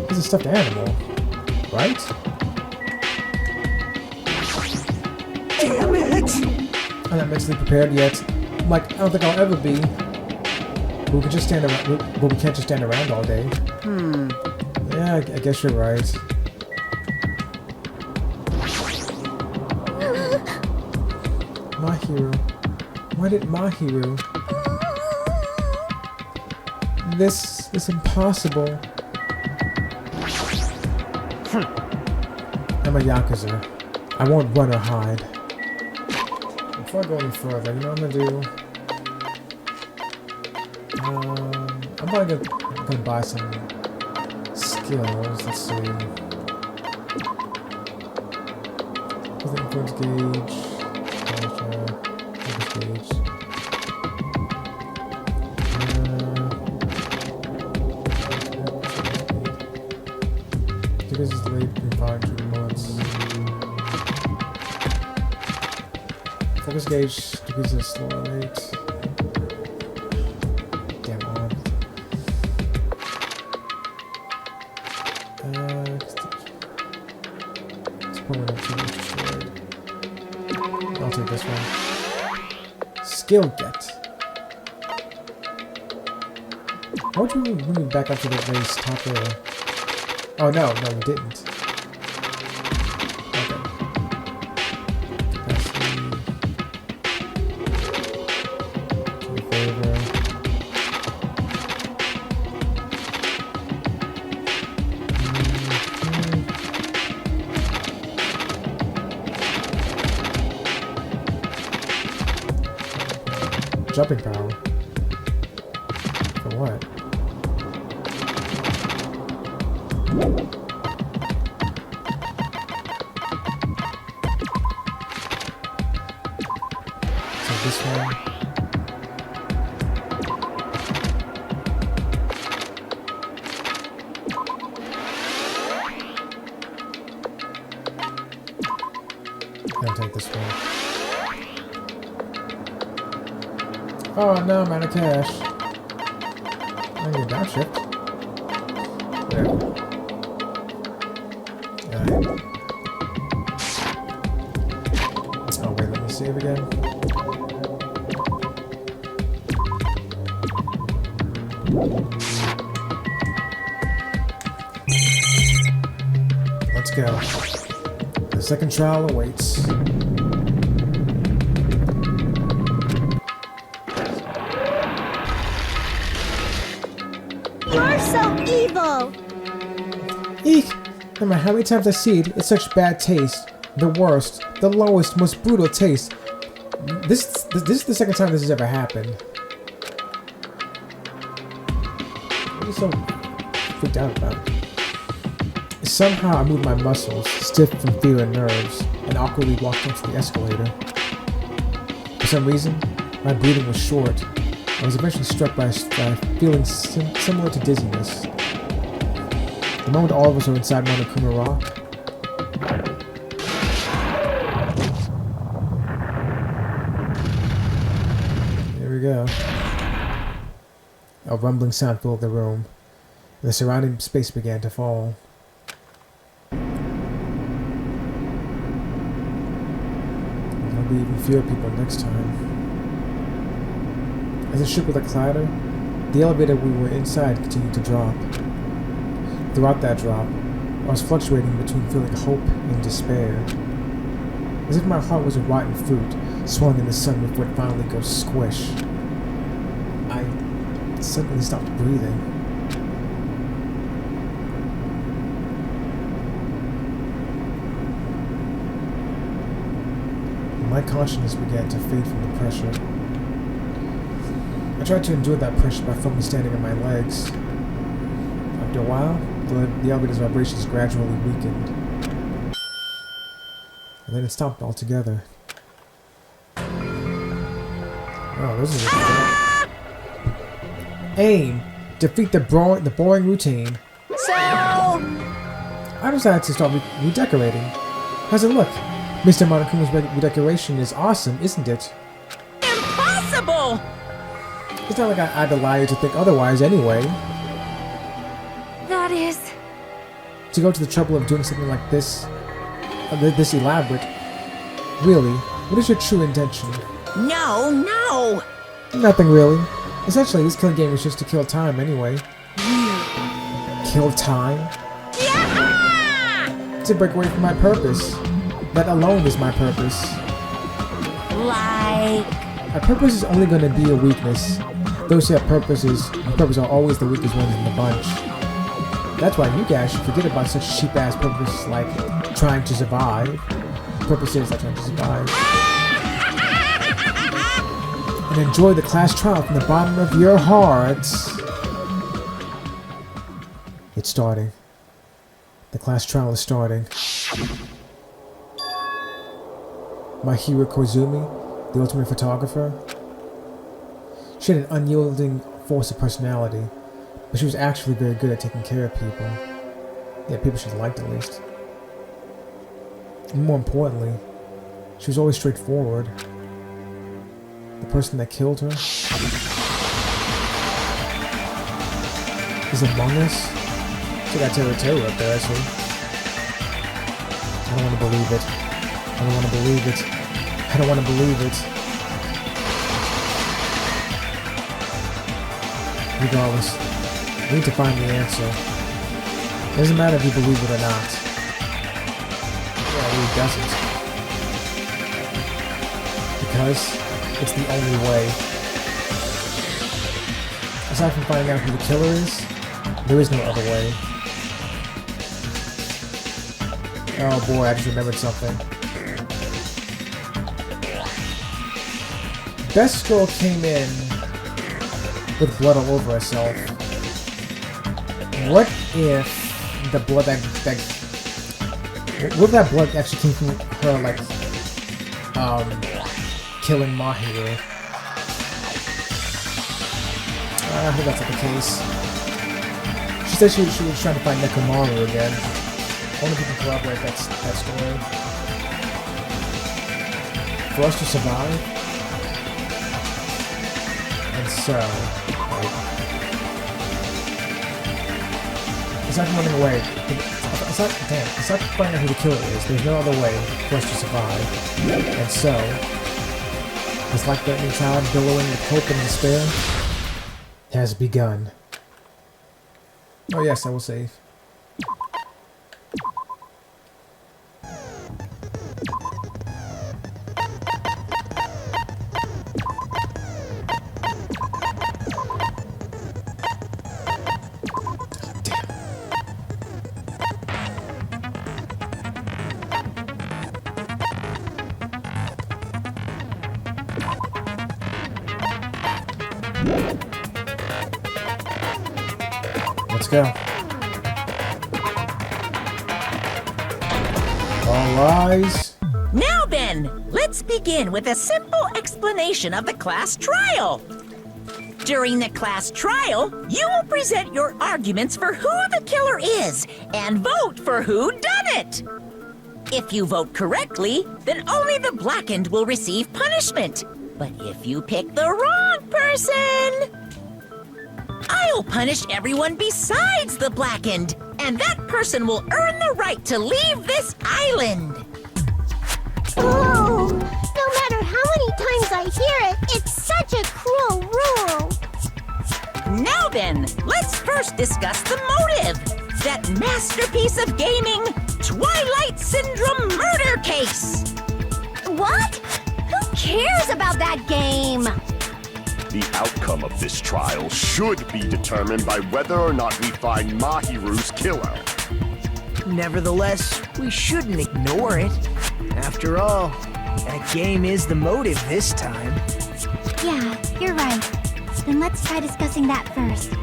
He's a stuffed animal, right?
Damn it!
I'm not mentally prepared yet. Like, I don't think I'll ever be. But we can just stand around. But we can't just stand around all day. Yeah, I guess you're right. My hero. Why did my hero? This is impossible. I'm a Yakuza. I won't run or hide. Before I go any further, you know what I'm gonna do? I'm probably gonna buy some skills. Let's see. What's the influence gauge? Focus gauge. This is late in 5 months. Focus gauge decreases the slower rate. Damn on. It's probably not too much destroyed. I'll take this one. Skill get. How would you move me back up to the base top there? Oh no, we didn't. Okay. Capacity. To the favor. Jumping power. For what? So this one. I'll take this one. Oh no, I'm out of cash. I need downshift. Whatever. Oh wait, let me save again. Let's go. The second trial awaits.
You're so evil!
Eek! No matter how many times I see it, it's such bad taste. The worst, the lowest, most brutal taste. This is the second time this has ever happened. What are you so freaked out about? Somehow I moved my muscles, stiff from fear and nerves, and awkwardly walked into the escalator. For some reason, my breathing was short. I was eventually struck by a feeling similar to dizziness. The moment all of us are inside Monokuma Rock. Here we go. A rumbling sound filled the room, and the surrounding space began to fall. There'll be even fewer people next time. As it shook with a clatter, the elevator we were inside continued to drop. Throughout that drop, I was fluctuating between feeling hope and despair. As if my heart was a rotten fruit, swung in the sun before it finally goes squish. I suddenly stopped breathing. My consciousness began to fade from the pressure. I tried to endure that pressure by firmly standing on my legs. After a while, the elevator's vibrations gradually weakened. And then it stopped altogether. Oh, this is a Aim! Defeat the boring routine.
So,
I decided to start redecorating. How's it look? Mr. Monokuma's redecoration is awesome, isn't it?
impossible!
It's not like I had to lie to think otherwise anyway.
That is...
To go to the trouble of doing something like this, this elaborate, really, What is your true intention?
No, no!
Nothing really. Essentially, this killing game is just to kill time anyway. Kill time? To break away from my purpose. That alone is my purpose.
Like...
My purpose is only going to be a weakness. Those who have purposes are always the weakest ones in the bunch. That's why you guys should forget about such cheap-ass purposes like trying to survive. Purposes like trying to survive. And enjoy the class trial from the bottom of your hearts. It's starting. The class trial is starting. My hero Koizumi, the ultimate photographer. She had an unyielding force of personality, but she was actually very good at taking care of people. Yeah, people she liked at least. And more importantly, she was always straightforward. The person that killed her is among us. She got Terra up there, actually. I don't want to believe it. I don't want to believe it. I don't want to believe it. Regardless, we need to find the answer. It doesn't matter if you believe it or not. Yeah, it really doesn't. Because it's the only way. Aside from finding out who the killer is, there is no other way. Oh boy, I just remembered something. Best Girl came in with blood all over herself. What if the blood what if that blood actually came from her, like, killing Mahiro? I think that's not the case. She said she was trying to find Nekomaru again. Only people can corroborate that story. For us to survive. And so, like, aside from running away, aside from finding out who the killer is, there's no other way for us to survive. And so, it's like that new child billowing with hope and despair has begun. Oh yes, I will save. Let's go. All rise.
Now then, let's begin with a simple explanation of the class trial. During the class trial, you will present your arguments for who the killer is and vote for who done it. If you vote correctly, then only the blackened will receive punishment. But if you pick the wrong person, I'll punish everyone besides the blackened, and that person will earn the right to leave this island.
Oh, no matter how many times I hear it, it's such a cruel rule.
Now then, let's first discuss the motive. That masterpiece of gaming, Twilight Syndrome murder case.
What? Who cares about that game?
The outcome of this trial should be determined by whether or not we find Mahiru's killer.
Nevertheless, we shouldn't ignore it. After all, that game is the motive this time.
Yeah, you're right. Then let's try discussing that first.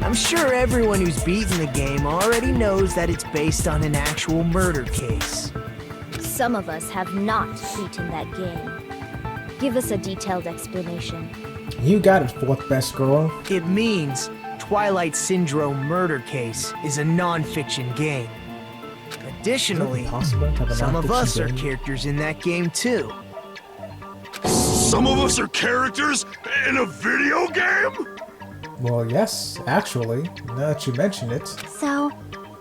I'm sure everyone who's beaten the game already knows that it's based on an actual murder case.
Some of us have not beaten that game. Give us a detailed explanation.
You got it, fourth best girl.
It means Twilight Syndrome Murder Case is a non-fiction game. Additionally,
Possible to have a
some of us
non-fiction
are
game?
characters in that game too.
Some of us are characters in a video game?
Well, yes, actually. Now that you mention it.
So,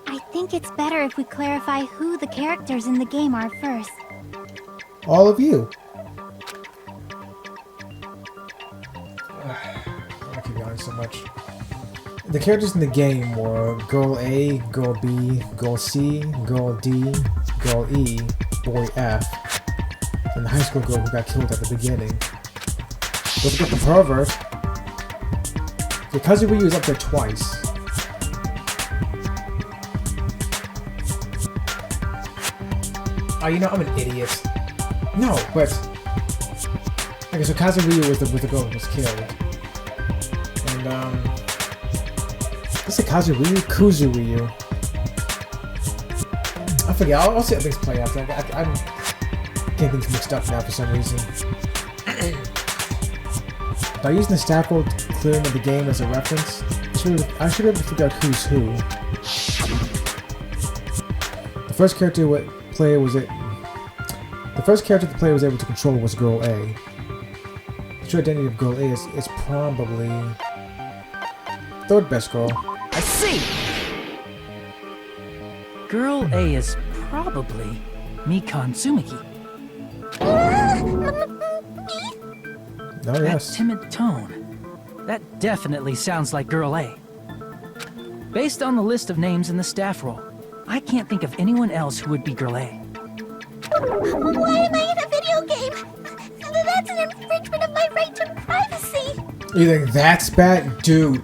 I think it's better if we clarify who the characters in the game are first.
All of you. I keep yawning so much. The characters in the game were Girl A, Girl B, Girl C, Girl D, Girl E, Boy F, and the high school girl who got killed at the beginning. Don't forget the pervert. The Kazuya is up there twice. Oh, you know, I'm an idiot. No, but... Okay, so Kazuya was the girl who was killed. And, is it Kazuya? Kuzuyu. I forget, I'll see how things play out. I'm getting things mixed up now for some reason. By using the staff roll clearing of the game as a reference, I should be able to figure out who's who. The first character the player was able to control was Girl A. The true identity of Girl A is probably third best girl.
I see! Girl A is probably Mikan Tsumiki.
Oh,
That
yes.
timid tone. That definitely sounds like Girl A. Based on the list of names in the staff roll, I can't think of anyone else who would be Girl A.
Why am I in a video game? That's an infringement of my right to privacy.
You think that's bad? Dude,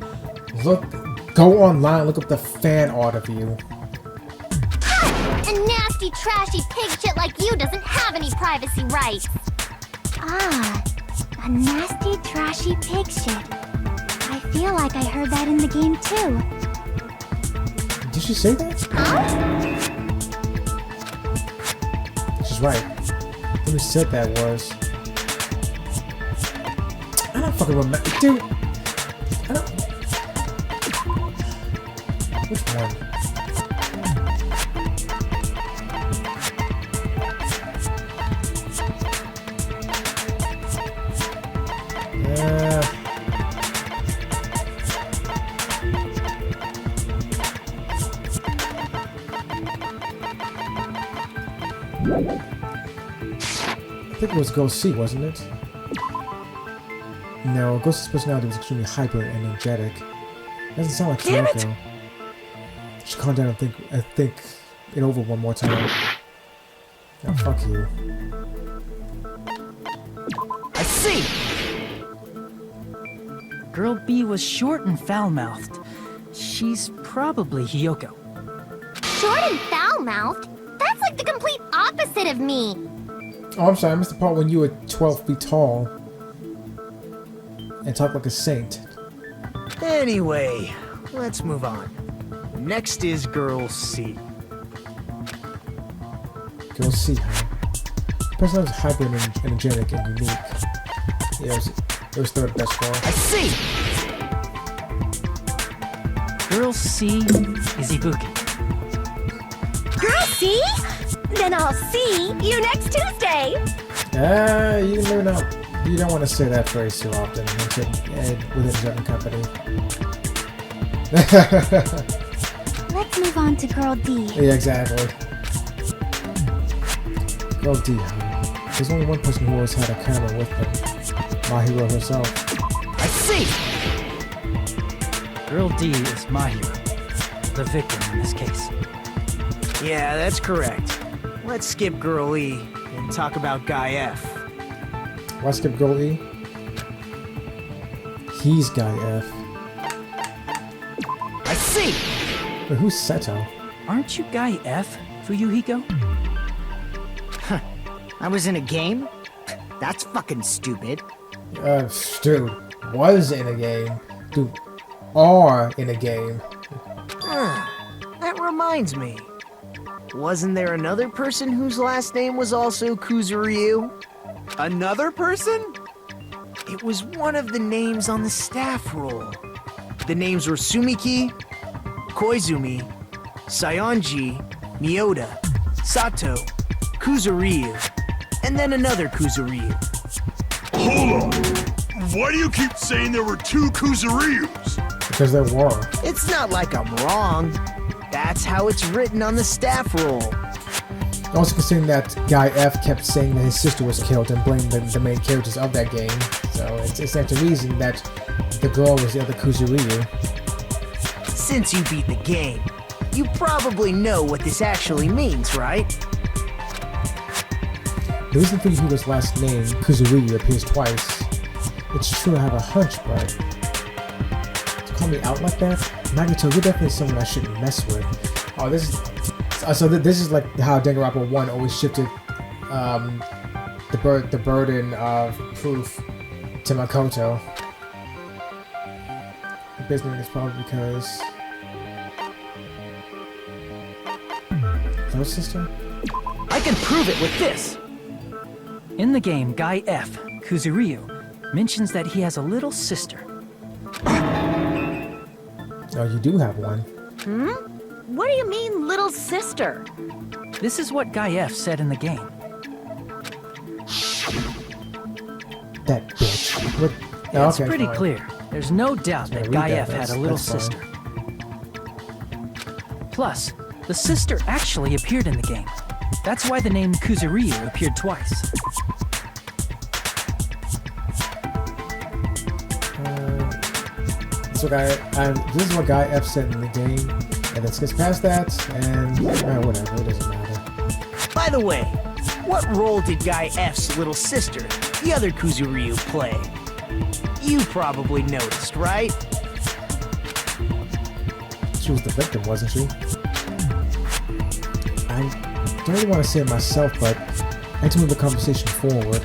go online, look up the fan art of you.
A nasty, trashy pig shit like you doesn't have any privacy rights. Ah, a nasty, trashy pig shit. I feel like I heard that in the game too.
Did she say that? She's right. Who said that was? I don't fucking remember. Dude! I don't... Which one? I think it was Ghost C, wasn't it? No, Ghost's personality was extremely hyper and energetic. Doesn't sound like Kyoko. Should calm down and think it over one more time. Oh, fuck you.
I see! Girl B was short and foul-mouthed. She's probably Hiyoko.
Short and foul-mouthed? That's like the complete opposite of me.
Oh, I'm sorry, I missed the part when you were 12 feet tall and talk like a saint.
Anyway, let's move on. Next is Girl C.
Girl C, huh? The person was hyper and energetic and unique. Yeah, it was third best girl.
I see! Girl C is Ibuki.
Girl, see? Then I'll see you next Tuesday.
You don't want to say that phrase too often within a certain company.
Let's move on to Girl D.
Yeah, exactly. Girl D, huh? There's only one person who always had a camera with them. My hero herself.
I see! Girl D is my hero. The victim in this case.
Yeah, that's correct. Let's skip Girl E and talk about Guy F.
Why skip Girl E? He's Guy F.
I see!
Wait, who's Seto?
Aren't you Guy F, Fuyuhiko?
I was in a game? That's fucking stupid.
Dude, was in a game. Dude, are in a game.
That reminds me. Wasn't there another person whose last name was also Kuzuryu?
Another person?
It was one of the names on the staff roll. The names were Sumiki, Koizumi, Sayonji, Miyoda, Sato, Kuzuryu, and then another Kuzuryu.
Hold on! Why do you keep saying there were two Kuzuryus?
Because there were.
It's not like I'm wrong. That's how it's written on the staff roll.
Also considering that Guy F kept saying that his sister was killed and blamed the main characters of that game, so it's like the reason that the girl was the other Kuzuryu.
Since you beat the game, you probably know what this actually means, right?
The reason Fuyuhiko's last name, Kuzuryu, appears twice. It's true I have a hunch, but to call me out like that? Nagito, you're definitely someone I shouldn't mess with. Oh, this is... So this is like how Danganronpa 1 always shifted the burden of proof to Makoto. The business is probably because... Little sister?
I can prove it with this! In the game, Guy F, Kuzuryu, mentions that he has a little sister.
Oh, you do have one.
What do you mean, little sister?
This is what Guy F said in the game.
That bitch. What?
Yeah,
Oh,
it's
okay,
pretty
fine.
clear. There's no doubt
Yeah,
that
read
Guy
that.
F had a
That's-
little
that's fine.
sister. Plus, the sister actually appeared in the game. That's why the name Kuzuryu appeared twice.
This is what Guy F said in the game, and let's get past that, and whatever, it doesn't matter.
By the way, what role did Guy F's little sister, the other Kuzuryu, play? You probably noticed, right?
She was the victim, wasn't she? I don't really want to say it myself, but I need to move the conversation forward.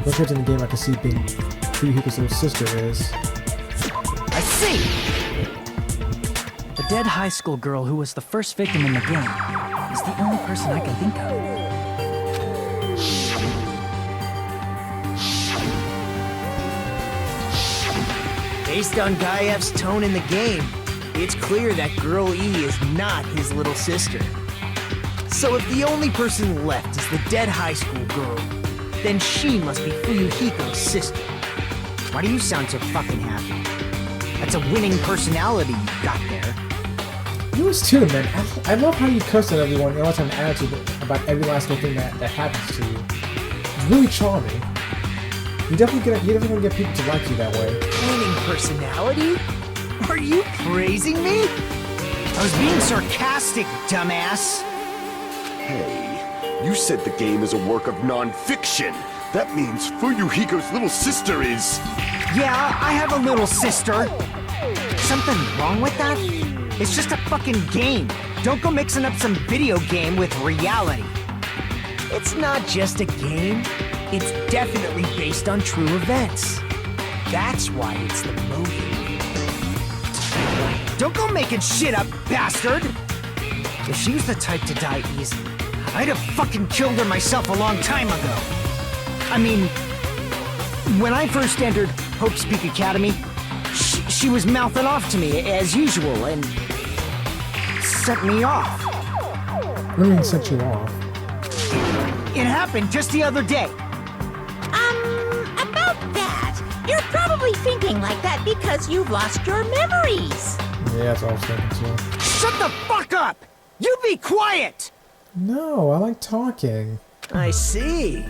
What character in the game I can see being Fuyuhiko's little sister is...
I see!
The dead high school girl who was the first victim in the game is the only person I can think of.
Based on Guy F's tone in the game, it's clear that Girl E is not his little sister. So if the only person left is the dead high school girl, then she must be Fuyuhiko's sister. Why do you sound so fucking happy? That's a winning personality you got there.
Yours too, man. I love how you curse at everyone and always have an attitude about every last little thing that happens to you. It's really charming. You're definitely gonna get people to like you that way.
Winning personality? Are you praising me? I was being sarcastic, dumbass.
Hey, you said the game is a work of non-fiction. That means Fuyuhiko's little sister is...
Yeah, I have a little sister. Something wrong with that? It's just a fucking game. Don't go mixing up some video game with reality. It's not just a game. It's definitely based on true events. That's why it's the movie. Don't go making shit up, bastard! If she was the type to die easy, I'd have fucking killed her myself a long time ago. I mean, when I first entered Hope Speak Academy, she was mouthing off to me as usual and set me off.
What do you mean set you off?
It happened just the other day.
About that, you're probably thinking like that because you've lost your memories.
Yeah, that's all I was thinking too.
Shut the fuck up! You be quiet!
No, I like talking.
I see.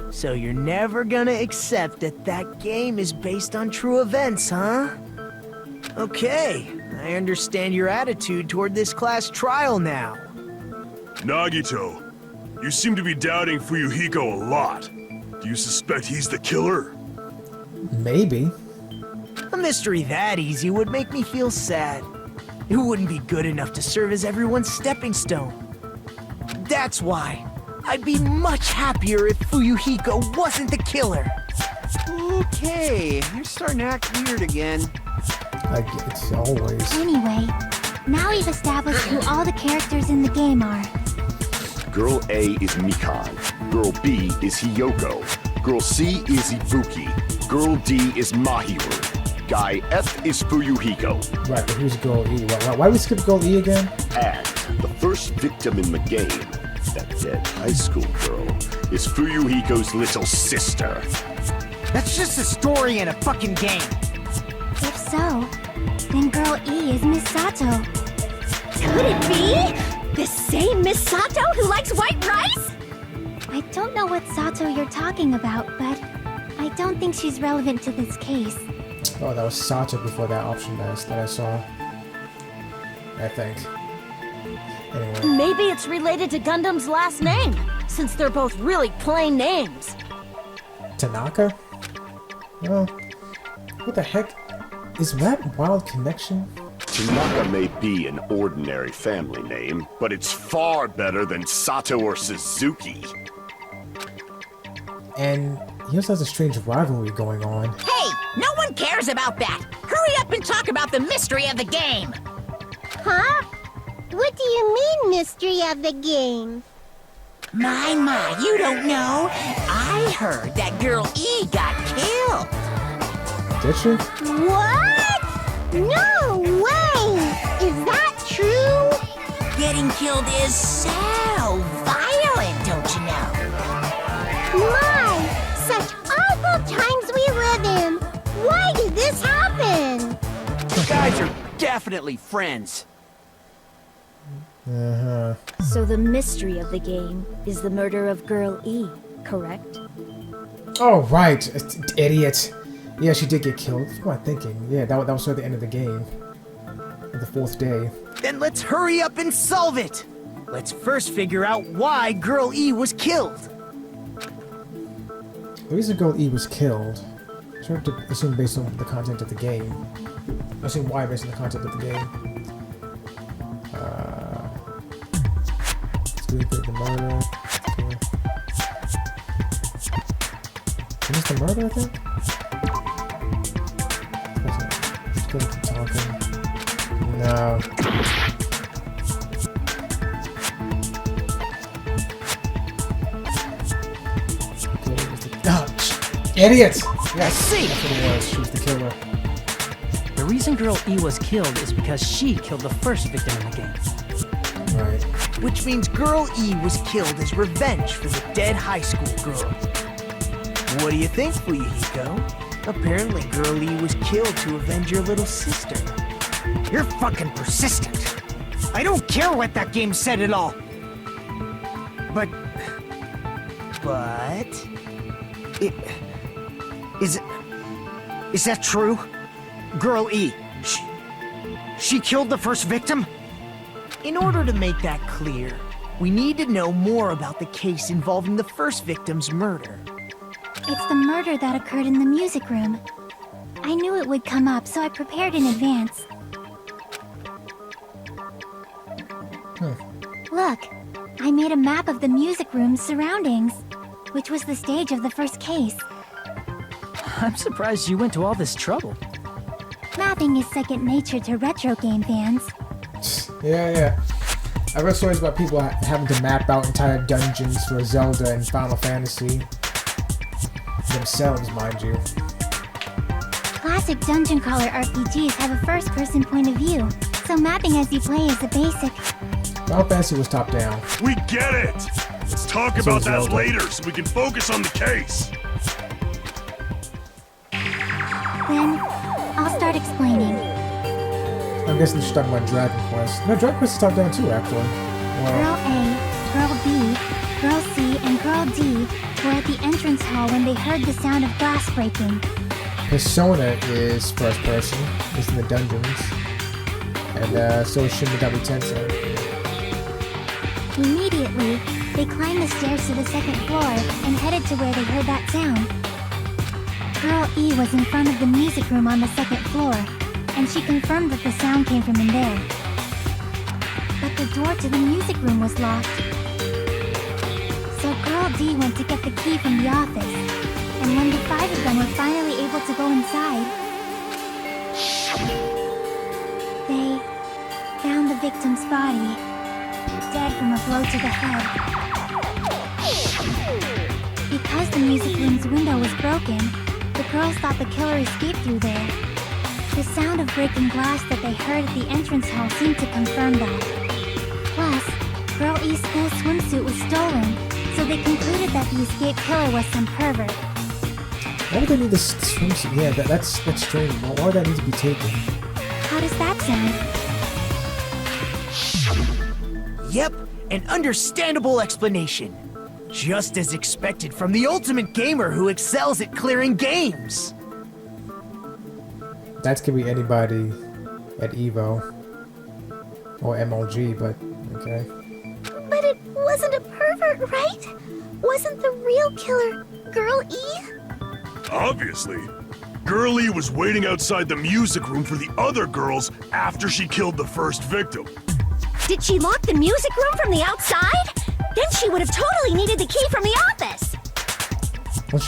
So you're never gonna accept that that game is based on true events, huh? Okay, I understand your attitude toward this class trial now.
Nagito, you seem to be doubting Fuyuhiko a lot. Do you suspect he's the killer?
Maybe.
A mystery that easy would make me feel sad. It wouldn't be good enough to serve as everyone's stepping stone. That's why I'd be much happier if Fuyuhiko wasn't the killer.
Okay, you're starting to act weird again.
It's always.
Anyway, now we've established who all the characters in the game are.
Girl A is Mikan. Girl B is Hiyoko. Girl C is Ibuki. Girl D is Mahiru. Guy F is Fuyuhiko.
Right, but who's Girl E? Why we skip Girl E again?
And the first victim in the game, that dead high school girl, is Fuyuhiko's little sister.
That's just a story in a fucking game.
If so, then Girl E is Miss Sato.
Could it be?
The same Miss Sato who likes white rice?
I don't know what Sato you're talking about, but I don't think she's relevant to this case.
Oh, that was Sato before that option that I saw. I think. Anyway.
Maybe it's related to Gundam's last name, since they're both really plain names.
Tanaka? Well, what the heck? Is that Wild Connection?
Tanaka may be an ordinary family name, but it's far better than Sato or Suzuki.
And he also has a strange rivalry going on.
Hey, no one cares about that. Hurry up and talk about the mystery of the game.
Huh? What do you mean, mystery of the game?
My, you don't know. I heard that girl E got killed.
Did she?
What? No way! Is that true?
Getting killed is so violent, don't you know?
My! Such awful times we live in! Why did this happen?
You guys are definitely friends.
Uh-huh.
So the mystery of the game is the murder of Girl E, correct?
Oh, right. Idiot. Yeah, she did get killed. What am I thinking? Yeah, that was at the end of the game. The 4th day.
Then let's hurry up and solve it! Let's first figure out why Girl E was killed.
The reason Girl E was killed, I have to assume based on the content of the game. I assume why based on the content of the game. Let's do the murder. Is this the murder, I think? Let's go keep talking. No. Idiot! Yeah, see! That's what it was. She was the killer.
The reason Girl E was killed is because she killed the first victim in the game.
Right.
Which means Girl E was killed as revenge for the dead high school girl. What do you think, Fuyuhiko? Apparently Girl E was killed to avenge your little sister. You're fucking persistent. I don't care what that game said at all. But... Is that true? Girl E, she killed the first victim? In order to make that clear, we need to know more about the case involving the first victim's murder.
It's the murder that occurred in the music room. I knew it would come up, so I prepared in advance. Look, I made a map of the music room's surroundings, which was the stage of the first case.
I'm surprised you went to all this trouble.
Mapping is second nature to retro game fans.
Yeah. I read stories about people having to map out entire dungeons for Zelda and Final Fantasy. Themselves, mind you.
Classic dungeon crawler RPGs have a first-person point of view, so mapping as you play is a basic.
Final Fantasy was top-down.
We get it! Let's talk about that later so we can focus on the case.
Then, I'll start explaining.
I'm guessing she's talking about Dragon Quest. No, Dragon Quest is top-down too, actually.
Girl A, Girl B, Girl C, and Girl D were at the entrance hall when they heard the sound of glass breaking.
Persona is first-person. It's in the dungeons. And so is Shin Megami Tensei.
Immediately, they climbed the stairs to the second floor and headed to where they heard that sound. Girl E was in front of the music room on the second floor, and she confirmed that the sound came from in there. But the door to the music room was locked. So Girl D went to get the key from the office, and when the 5 of them were finally able to go inside, they found the victim's body, dead from a blow to the head. Because the music room's window was broken, the girls thought the killer escaped through there. The sound of breaking glass that they heard at the entrance hall seemed to confirm that. Plus, Girl E's school swimsuit was stolen, so they concluded that the escaped killer was some pervert.
Why would they need this swimsuit? Yeah, that's strange. Why would that need to be taken?
How does that sound?
Yep, an understandable explanation. Just as expected from the ultimate gamer who excels at clearing games.
That could be anybody at Evo or MLG, but okay.
But it wasn't a pervert, right? Wasn't the real killer Girl E?
Obviously. Girl E was waiting outside the music room for the other girls after she killed the first victim.
Did she lock the music room from the outside? Then she would have totally needed the key from the office.
Unless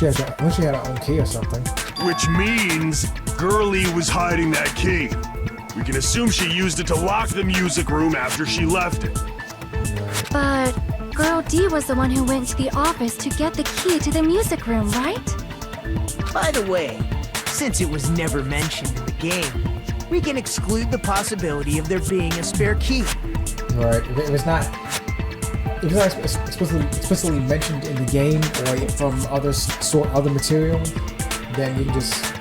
she had her own key or something.
Which means Girl E was hiding that key. We can assume she used it to lock the music room after she left it.
But Girl D was the one who went to the office to get the key to the music room, right?
By the way, since it was never mentioned in the game, we can exclude the possibility of there being a spare key.
Right. If it was not explicitly mentioned in the game or from other material, then you can just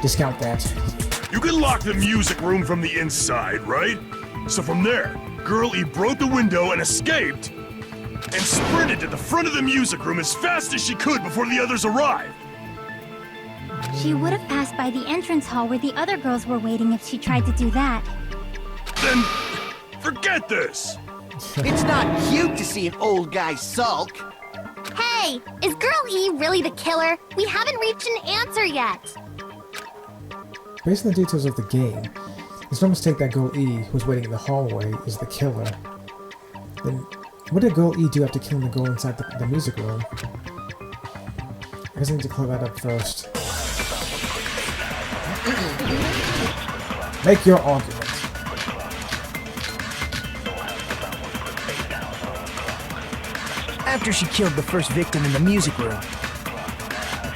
discount that.
You can lock the music room from the inside, right? So from there, Girl E broke the window and escaped, and sprinted to the front of the music room as fast as she could before the others arrived.
She would have passed by the entrance hall where the other girls were waiting if she tried to do that.
Then, forget this!
It's not cute to see an old guy sulk.
Hey, is Girl E really the killer? We haven't reached an answer yet.
Based on the details of the game, there's no mistake that Girl E, who's waiting in the hallway, is the killer. Then, what did Girl E do after killing the girl inside the music room? I guess I need to clear that up first. Make your argument.
After she killed the first victim in the music room,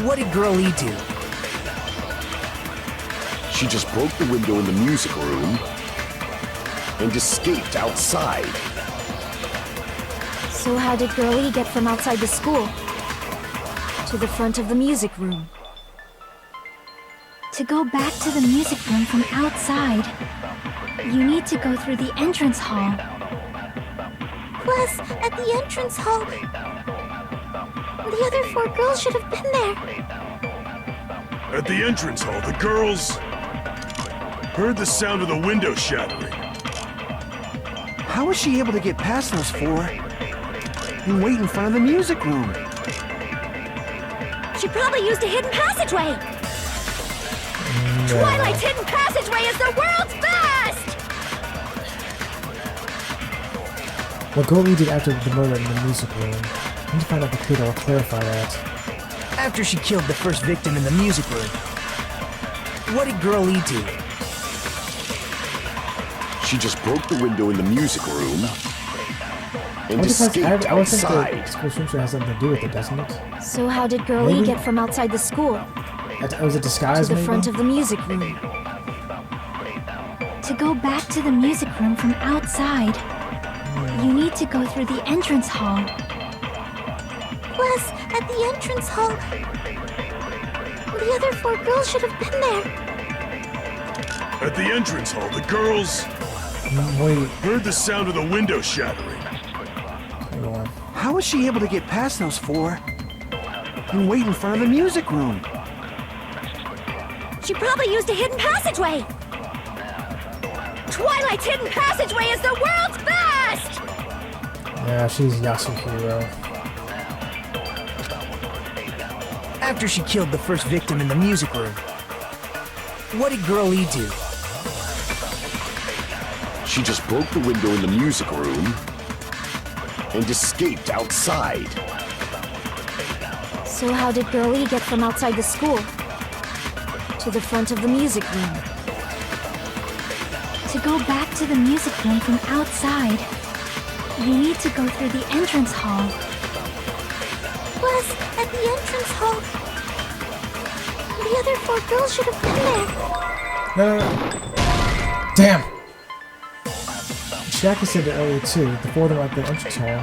what did Girl E do?
She just broke the window in the music room and escaped outside.
So how did Girl E get from outside the school to the front of the music room?
To go back to the music room from outside, you need to go through the entrance hall. Plus, at the entrance hall, the other 4 girls should have been there.
At the entrance hall, the girls heard the sound of the window shattering.
How was she able to get past those 4 and wait in front of the music room?
She probably used a hidden passageway.
No.
Twilight's hidden passageway is the world's best!
What Girl E did after the murder in the music room, I need to find out the clue that will clarify that.
After she killed the first victim in the music room, what did Girl E do?
She just broke the window in the music room and escaped
I would think
outside.
the school swimsuit has something to do with it, doesn't it?
So how did Girl E
Maybe?
get from outside the school
It was a disguise,
to the
maybe?
front of the music room?
To go back to the music room from outside, you need to go through the entrance hall. Plus, at the entrance hall, the other 4 girls should have been there.
At the entrance hall, the girls
Wait,
heard the sound of the window shattering.
hold on.
How was she able to get past those 4 and wait in front of the music room?
She probably used a hidden passageway. Twilight's hidden passageway is the world's best!
Yeah, she's Yasuhiro.
After she killed the first victim in the music room, what did Girl E do?
She just broke the window in the music room and escaped outside.
So how did Girl E get from outside the school to the front of the music room?
To go back to the music room from outside, you need to go through the entrance hall. Plus, at the entrance hall, the other 4 girls should have been there.
No. Damn! Shaki said it earlier too, the 4 of them at the entrance hall.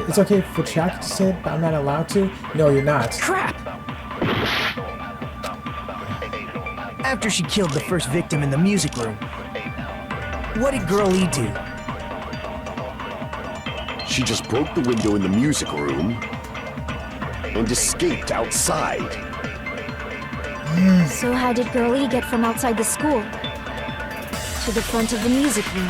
It's okay for Shaki to say it, but I'm not allowed to? No, you're not.
Crap! After she killed the first victim in the music room, What did Girl E do?
She just broke the window in the music room and escaped outside.
So how did Girl E get from outside the school to the front of the music room?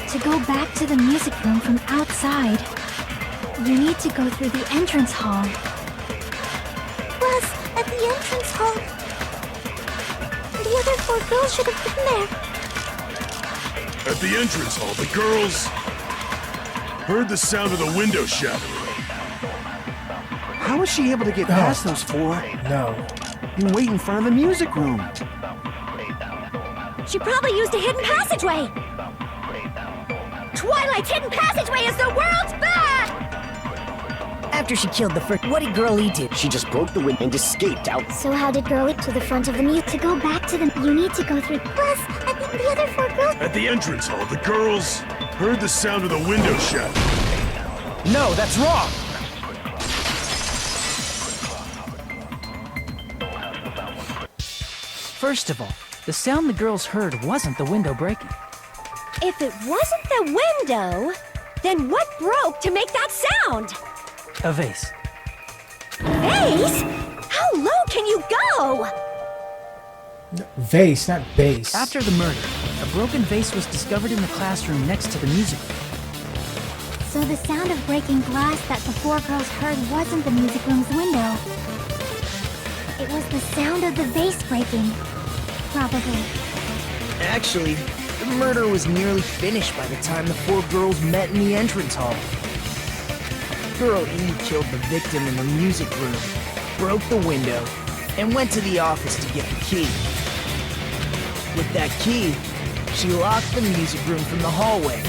To go back to the music room from outside, you need to go through the entrance hall. Plus, at the entrance hall, the other 4 girls should have been there.
At the entrance hall, the girls heard the sound of the window shattering.
How was she able to get past those 4
No.
and wait in front of the music room?
She probably used a hidden passageway. Twilight's hidden passageway is the world's best!
After she killed the first, what did Girl E do?
She just broke the window and escaped out.
So how did Girl E to the front of the music? To go back to the, you need to go through. Plus, I think the other 4 girls.
At the entrance hall, the girls heard the sound of the window shattering.
No, that's wrong! First of all, the sound the girls heard wasn't the window breaking.
If it wasn't the window, then what broke to make that sound?
A vase.
Vase? How low can you go?
Vase, not base.
After the murder, a broken vase was discovered in the classroom next to the music room.
So the sound of breaking glass that the 4 girls heard wasn't the music room's window. It was the sound of the vase breaking. Probably.
Actually, the murder was nearly finished by the time the 4 girls met in the entrance hall. Girl E killed the victim in the music room, broke the window, and went to the office to get the key. With that key, she locked the music room from the hallway,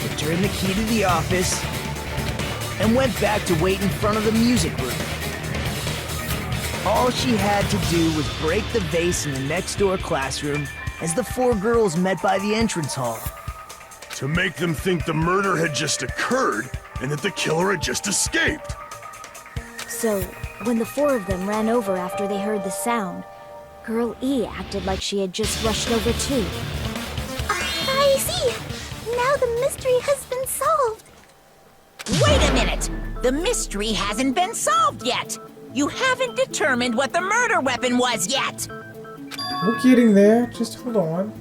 returned the key to the office, and went back to wait in front of the music room. All she had to do was break the vase in the next door classroom as the 4 girls met by the entrance hall.
To make them think the murder had just occurred and that the killer had just escaped.
So, when the 4 of them ran over after they heard the sound, Girl E acted like she had just rushed over too.
I see. Now the mystery has been solved.
Wait a minute! The mystery hasn't been solved yet! You haven't determined what the murder weapon was yet!
We're getting there. Just hold on.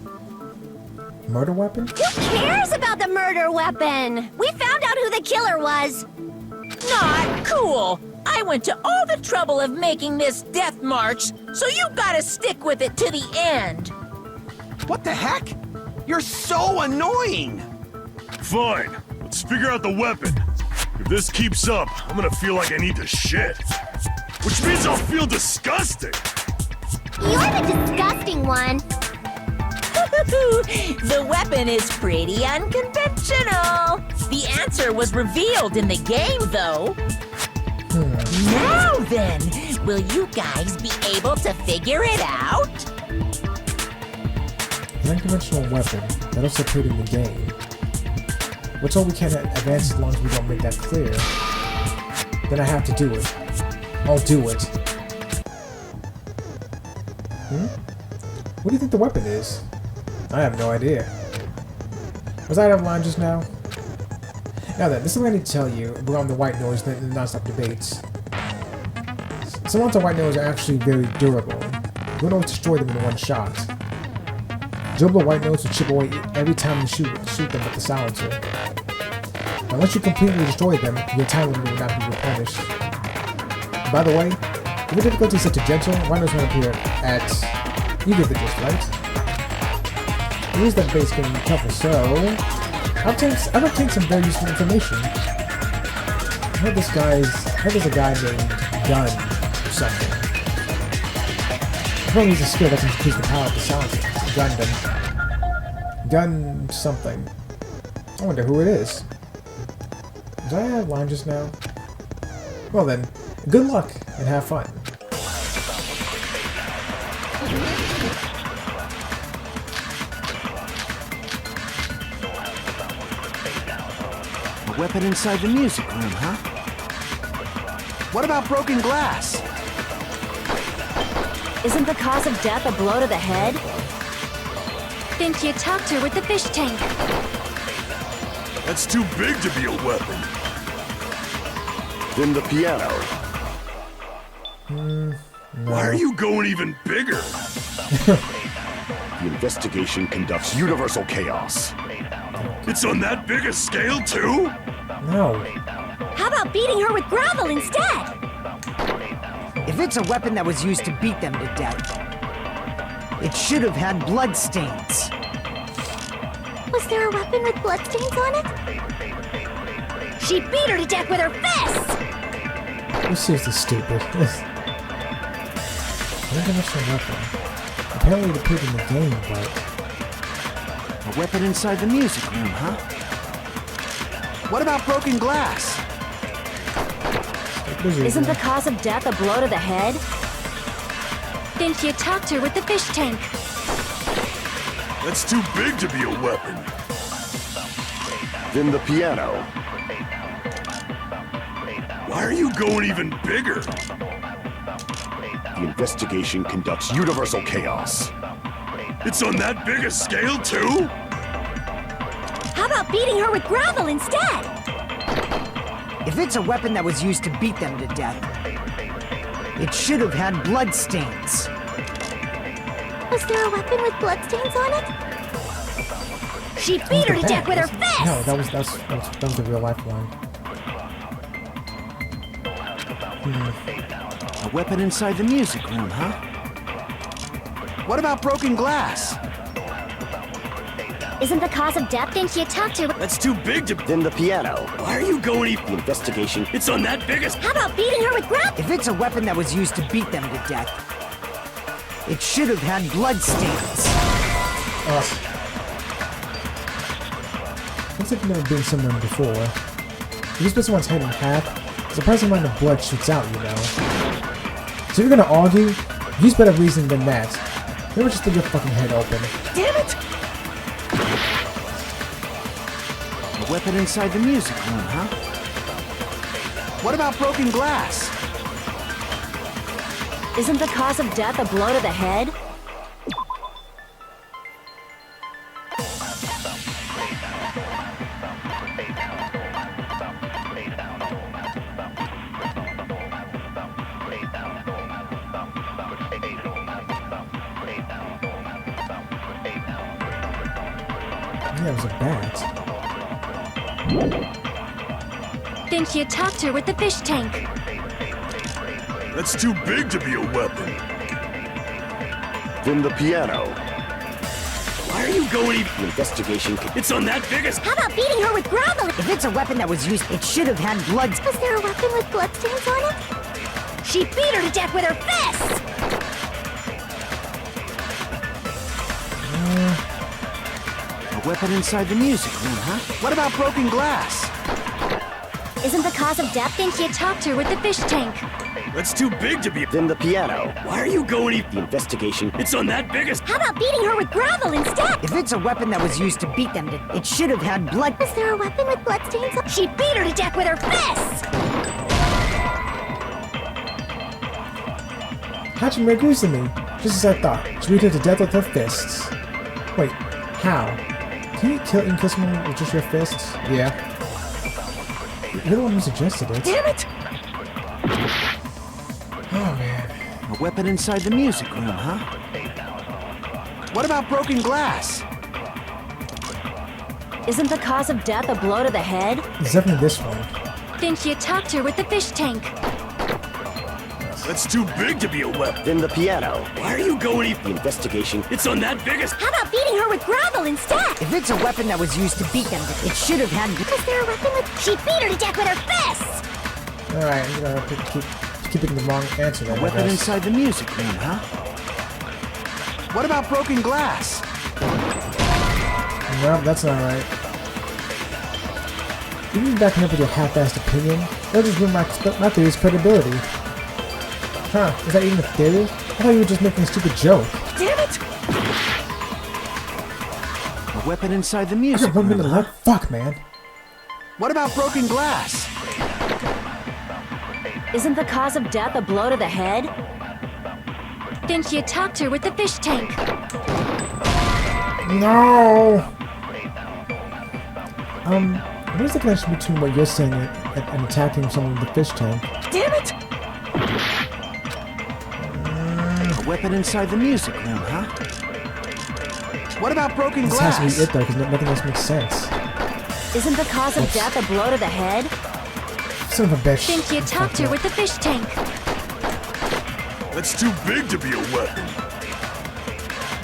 Murder weapon?
Who cares about the murder weapon? We found out who the killer was.
Not cool! I went to all the trouble of making this death march, so you gotta stick with it to the end!
What the heck? You're so annoying!
Fine, let's figure out the weapon. If this keeps up, I'm gonna feel like I need to shit. Which means I'll feel disgusting!
You're the disgusting one.
The weapon is pretty unconventional. The answer was revealed in the game, though. Now then, will you guys be able to figure it out?
An unconventional weapon that also appeared in the game. We're told we can't advance as long as we don't make that clear. Then I have to do it. I'll do it. What do you think the weapon is? I have no idea. Was I out of line just now? Now then, this is what I need to tell you around the white noise and the non-stop debates. Some of the white noise are actually very durable. You don't always destroy them in one shot. Durable white noise will chip away every time you shoot them with the silencer. Now, once you completely destroy them, your time limit will not be replenished. By the way, if your difficulty is set to gentle, white noise won't appear at... You get the gist, right? It is that base getting tougher, so... I've obtained some very useful information. I heard there's a guy named Gun or something. Apparently he's a skill that can increase the power of the silencer. Gun something. I wonder who it is. Did I have line just now? Well then, good luck and have fun.
A weapon inside the music room, huh? What about broken glass?
Isn't the cause of death a blow to the head? Think you tucked her with the fish tank.
That's too big to be a weapon.
Then the piano.
Why are you going even bigger?
The investigation conducts universal chaos.
It's on that big a scale, too?
No.
How about beating her with gravel instead?
If it's a weapon that was used to beat them to death, it should have had blood stains.
Was there a weapon with bloodstains on it?
She beat her to death with her fists!
You're seriously stupid. I don't understand weapon. Apparently they put it in the game, but...
A weapon inside the music room, huh? What about broken glass?
Isn't the cause of death a blow to the head? Think you tucked her with the fish tank.
That's too big to be a weapon.
Then the piano.
Why are you going even bigger?
The investigation conducts universal chaos.
It's on that big a scale, too?
How about beating her with gravel instead?
If it's a weapon that was used to beat them to death, it should have had blood stains.
Was there a weapon with bloodstains on it?
She beat her to death with her fists!
No, that was the real life one.
A weapon inside the music room, huh? What about broken glass?
Isn't the cause of death think you tucked her with...
That's too big to...
Then the piano.
Why are you going even...
The investigation.
It's on that big a...
How about beating her with gravel?
If it's a weapon that was used to beat them to death, it should have had blood stains.
Looks like you've never been somewhere before. If you split someone's head in half, a surprising amount of blood shoots out, you know. So you're gonna argue? Use better reason than that. Never just leave your fucking head open.
Damn it!
A weapon inside the music room, huh? What about broken glass?
Isn't the cause of death a blow to the head?
Yeah, it was a bat.
Think you tucked her with the fish tank.
That's too big to be a weapon.
Then the piano.
Why are you going even...
The investigation.
It's on that big a...
How about beating her with gravel?
If it's a weapon that was used, it should have had blood.
Was there a weapon with bloodstains on it?
She beat her to death with her fists!
A weapon inside the music room, huh? What about broken glass?
Isn't the cause of death think you tucked her with the fish tank?
That's too big to be...
Then the piano.
Why are you going even...
The investigation.
It's on that big a...
How about beating her with gravel instead?
If it's a weapon that was used to beat them to, it should have had blood.
Was there a weapon with bloodstains on it?
She beat her to death with her fists!
Hachime agrees to me, just as I thought. She beat her to death with her fists. Wait, how? Can you kill someone with just your fists? Yeah. You're the one who suggested it.
Damn it!
Oh, man.
A weapon inside the music room, huh? What about broken glass?
Isn't the cause of death a blow to the head?
It's definitely this one.
Think you tucked her with the fish tank.
That's too big to be a weapon.
Then the piano.
Why are you going even...
The investigation.
It's on that big a...
How about beating her with gravel instead?
If it's a weapon that was used to beat them to, it should have had.
Was there a weapon with...
She beat her to death with her fists!
Alright, I'm gonna keep picking the wrong answer then,
A
I
weapon
guess.
inside the music room, huh? What about broken glass?
No, that's not right. Even backing up with your half-assed opinion, that'll just ruin my theory's credibility. Huh, is that even a theory? I thought you were just making a stupid joke.
Damn it!
A weapon inside the
I
music
got 1
room.
minute left. Fuck, man.
What about broken glass?
Isn't the cause of death a blow to the head? Think you tucked her with the fish tank.
No! What is the connection between what you're saying and attacking someone with the fish tank?
Damn it!
A weapon inside the music room, huh? What about broken
This
glass?
has to be it though, because nothing else makes sense.
Isn't the cause of death a blow to the head?
Son of a bitch.
Think you attacked her with the fish tank.
That's too big to be a weapon.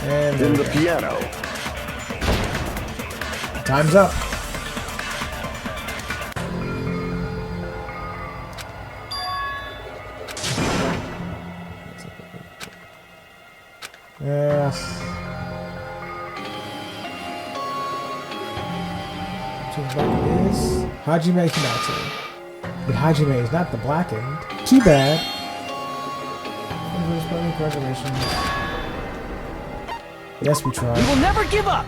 And
Then the piano.
time's up. Yeah. Is Hajime Hinata. But Hajime is not the blackened. Too bad. Congratulations. Yes, we tried.
We will never give up!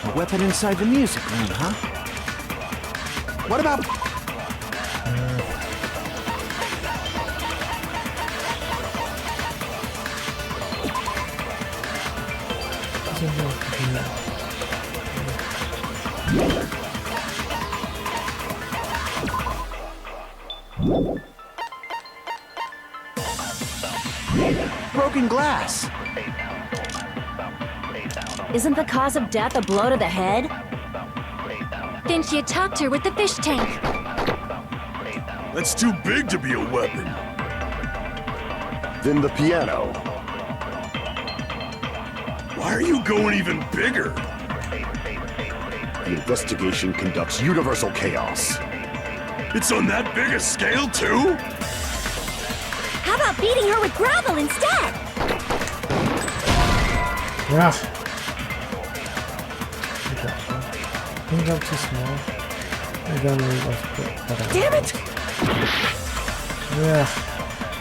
A weapon inside the music room, huh? What about... broken glass?
Isn't the cause of death a blow to the head? Then she attacked her with the fish tank.
That's too big to be a weapon.
Then the piano.
Why are you going even bigger?
The investigation conducts universal chaos.
It's on that big a scale, too?
How about beating her with gravel instead?
Yeah. Maybe I'm too small. Maybe I'm really
Damn it!
Yeah.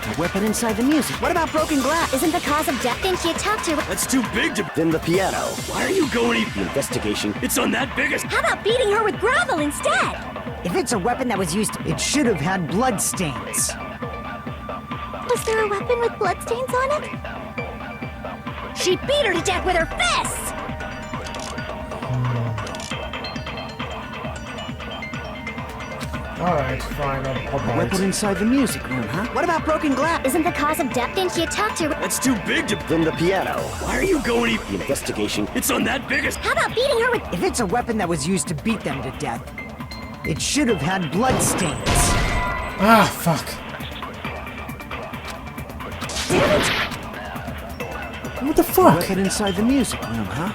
A weapon inside the music. What about broken glass?
Isn't the cause of death? Then she attacked her with...
That's too big to...
Then the piano.
Why are you going even...
The investigation.
It's on that big a...
How about beating her with gravel instead?
If it's a weapon that was used, it should have had blood stains.
Was there a weapon with bloodstains on it?
She beat her to death with her fists!
Alright, fine, I'll
A
bite.
weapon inside the music room, huh? What about broken glass?
Isn't the cause of death? Then she attacked her with...
That's too big to...
Then the piano.
Why are you going even...
The investigation.
It's on that big a...
How about beating her with...
If it's a weapon that was used to beat them to death, it should have had blood stains.
Ah, fuck.
Damn it!
What the fuck?
Weapon inside the music room, huh?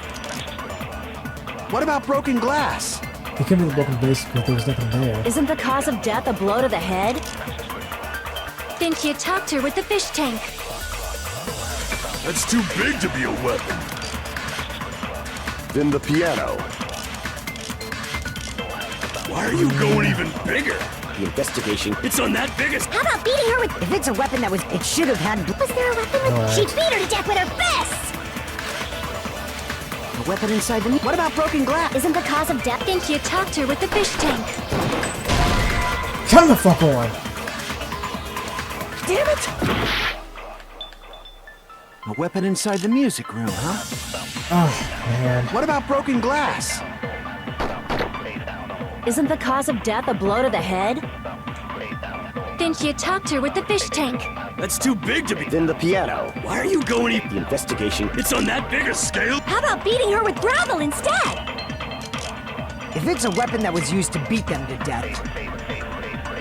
What about broken glass?
It couldn't be the broken base because there was nothing there.
Isn't the cause of death a blow to the head?
Then she attacked her with the fish tank.
That's too big to be a weapon.
Then the piano.
Why are you going even bigger?
The investigation.
It's on that big a...
How about beating her with...
If it's a weapon that was, it should have had
Was there a weapon with...
Alright.
She beat her to death with her fists!
a weapon inside the music. What about broken glass?
Isn't the cause of death? Then she attacked her with the fish tank.
Come the fuck on!
Damn it!
A weapon inside the music room, huh?
Oh, man.
What about broken glass?
Isn't the cause of death a blow to the head?
Then she attacked her with the fish tank.
That's too big to be...
Then the piano.
Why are you going even...
The investigation.
It's on that big a scale?
How about beating her with gravel instead?
If it's a weapon that was used to beat them to death,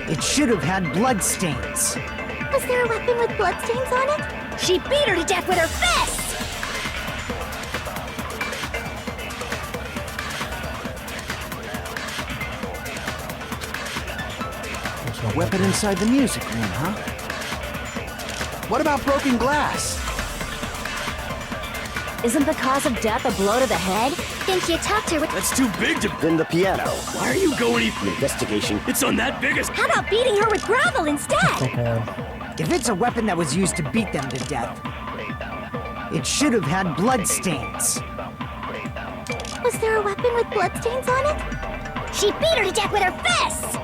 it should have had blood stains.
Was there a weapon with bloodstains on it?
She beat her to death with her fists!
A weapon inside the music room, huh? What about broken glass?
Isn't the cause of death a blow to the head?
Then she attacked her with...
That's too big to...
Then the piano.
Why are you going even...
The investigation.
It's on that big a...
How about beating her with gravel instead?
Fuck on.
If it's a weapon that was used to beat them to death, it should have had blood stains.
Was there a weapon with bloodstains on it? She beat her to death with her fists!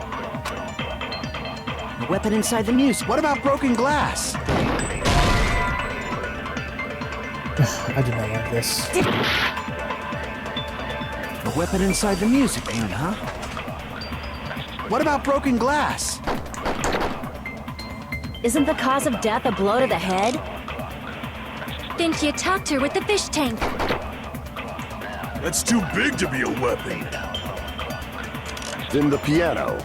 A weapon inside the music. What about broken glass?
I do not like this.
A weapon inside the music room, huh? What about broken glass?
Isn't the cause of death a blow to the head? Then she attacked her with the fish tank.
That's too big to be a weapon.
Then the piano.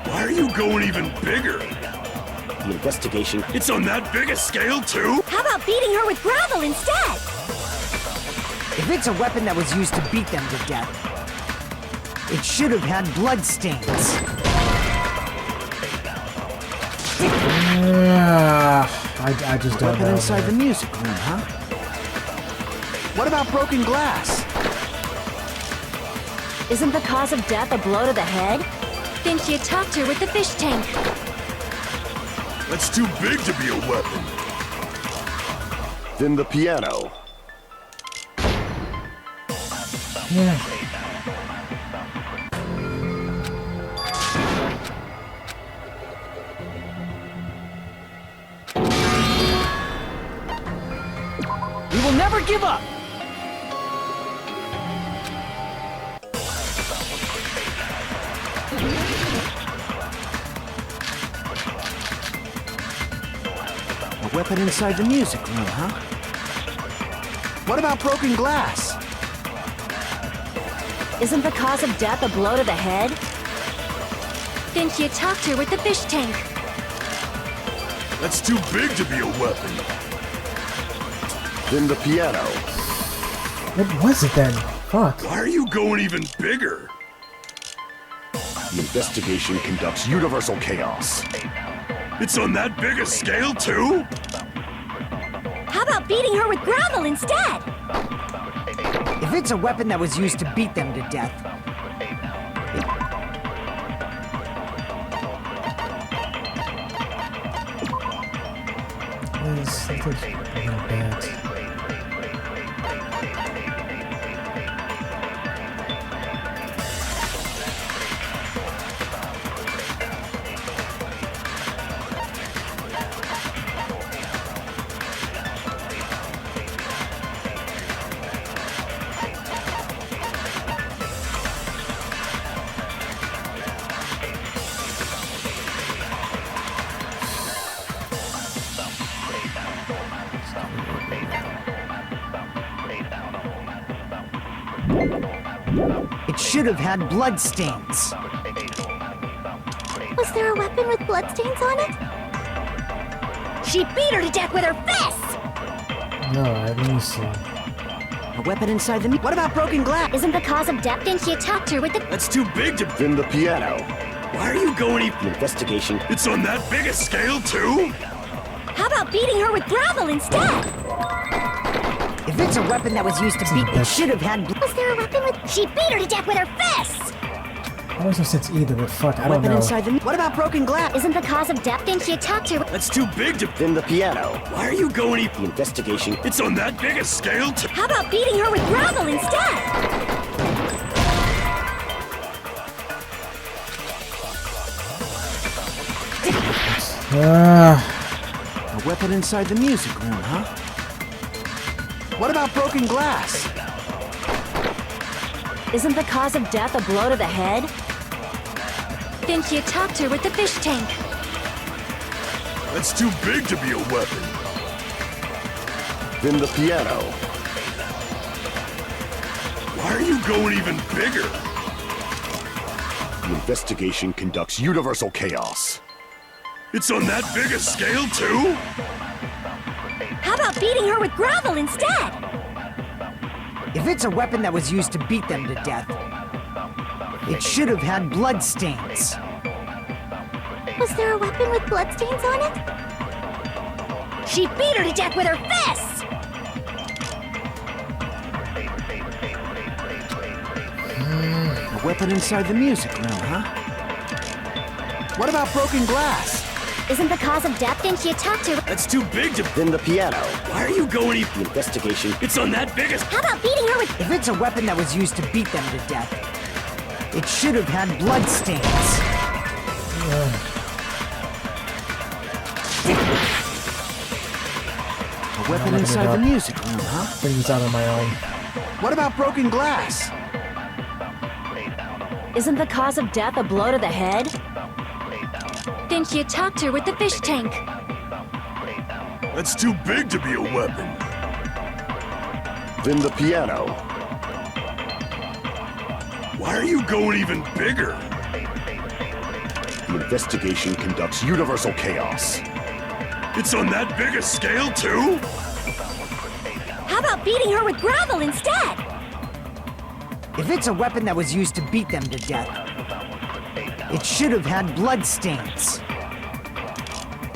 Why are you going even bigger?
The investigation.
It's on that big a scale, too?
How about beating her with gravel instead?
If it's a weapon that was used to beat them to death, it should have had bloodstains.
I just don't
Weapon
know.
inside the music room, huh? What about broken glass?
Isn't the cause of death a blow to the head? Then she attacked her with the fish tank.
That's too big to be a weapon.
Then the piano.
Yeah.
We will never give up! A weapon inside the music room, huh? What about broken glass?
Isn't the cause of death a blow to the head? Then she attacked her with the fish tank.
That's too big to be a weapon.
Then the piano.
What was it then? Fuck.
Why are you going even bigger?
The investigation conducts universal chaos.
It's on that big a scale, too?
How about beating her with gravel instead?
If it's a weapon that was used to beat them to death,
This looks really bad.
it should have had bloodstains.
Was there a weapon with bloodstains on it? She beat her to death with her fists!
No, let me see.
A weapon inside the... What about broken glass?
Isn't the cause of death? Then she attacked her with the...
That's too big to...
Then the piano.
Why are you going even...
The investigation.
It's on that big a scale, too?
How about beating her with gravel instead?
If it's a weapon that was used to beat, it should have had...
Was there a weapon with... She beat her to death with her fists!
That makes no sense either, but fuck, I don't
Weapon
know.
inside the... What about broken glass?
Isn't the cause of death? Then she attacked her with...
That's too big to...
Then the piano.
Why are you going even...
The investigation.
It's on that big a scale, too?
How about beating her with gravel instead?
Ah,
A weapon inside the music room, huh? What about broken glass?
Isn't the cause of death a blow to the head? Then she attacked her with the fish tank.
That's too big to be a weapon.
Then the piano.
Why are you going even bigger?
The investigation conducts universal chaos.
It's on that big a scale, too?
How about beating her with gravel instead?
If it's a weapon that was used to beat them to death, it should have had bloodstains.
Was there a weapon with bloodstains on it? She beat her to death with her fists!
A weapon inside the music room, huh? What about broken glass?
Isn't the cause of death? Didn't you talk to?
That's too big to...
Then the piano.
Why are you going...
The investigation.
It's on that biggest...
How about beating her with?
If it's a weapon that was used to beat them to death, it should have had blood stains.
A weapon inside the music room, huh?
Figure this out on my own.
What about broken glass?
Isn't the cause of death a blow to the head?
Didn't you talk to her with the fish tank?
That's too big to be a weapon.
Then the piano.
Why are you going even bigger?
The investigation conducts universal chaos.
It's on that big a scale, too?
How about beating her with gravel instead?
If it's a weapon that was used to beat them to death, it should have had blood stains.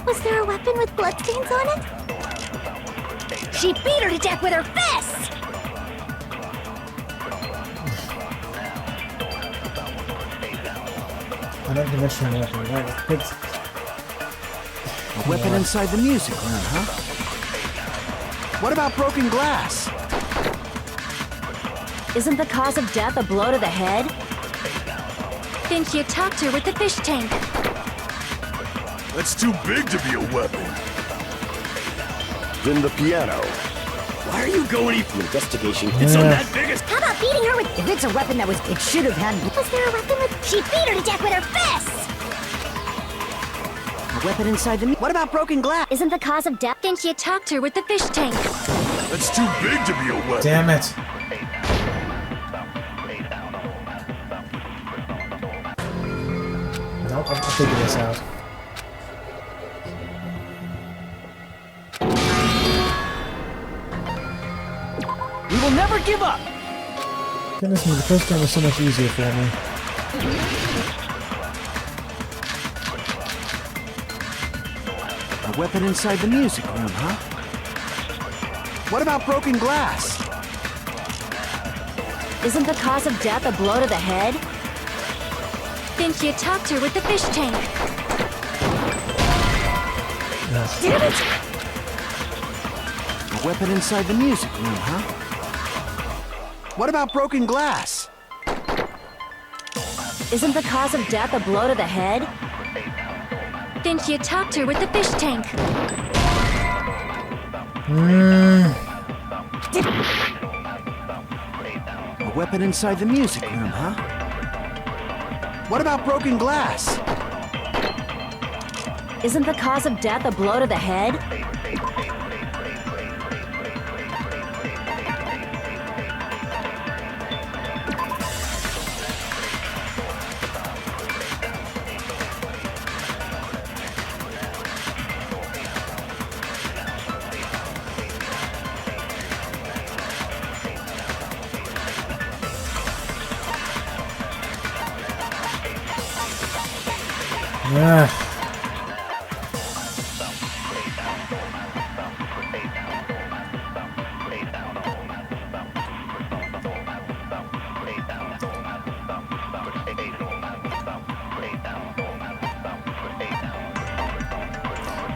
Was there a weapon with bloodstains on it? She beat her to death with her fists!
Unconventional weapon, right?
A weapon inside the music room, huh? What about broken glass?
Isn't the cause of death a blow to the head?
Didn't you talk to her with the fish tank?
That's too big to be a weapon.
Then the piano.
Why are you going even...
The investigation.
It's on that biggest...
How about beating her with...
If it's a weapon that was, it should have had
Was there a weapon with... She beat her to death with her fists!
a weapon inside the. What about broken glass?
Isn't the cause of death? Didn't you talk to her with the fish tank?
That's too big to be a weapon.
Damn it. Nope, I'll figure this out.
We will never give up!
Goodness me, the first game was so much easier for me.
A weapon inside the music room, huh? What about broken glass?
Isn't the cause of death a blow to the head?
Didn't you talk to her with the fish tank?
Damn it!
A weapon inside the music room, huh? What about broken glass?
Isn't the cause of death a blow to the head?
Didn't you talk to her with the fish tank?
A weapon inside the music room, huh? What about broken glass?
Isn't the cause of death a blow to the head?
Yeah.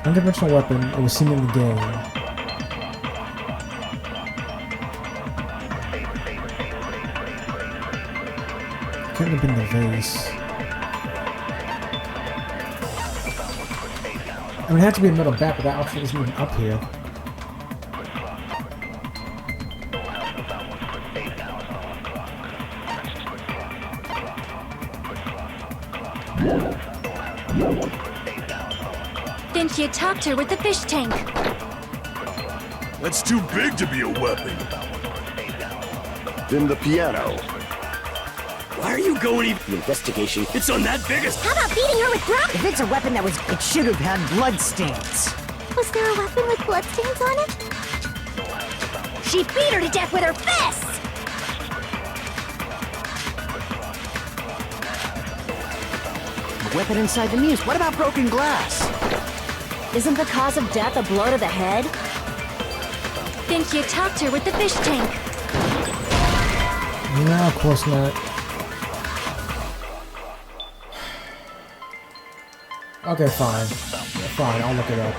Unconventional weapon, it was seen in the game. Couldn't have been the vase. I mean, it had to be a metal bat, but that option isn't even up here.
Didn't you talk to her with the fish tank?
That's too big to be a weapon.
Then the piano.
Why are you going even...
The investigation.
It's on that biggest...
How about beating her with gravel?
If it's a weapon that was, it should have had blood stains.
Was there a weapon with bloodstains on it? She beat her to death with her fists!
A weapon inside the music.
What about broken glass?
Isn't the cause of death a blow to the head?
Didn't you talk to her with the fish tank?
No, of course not. Okay, fine. Fine, I'll look it up.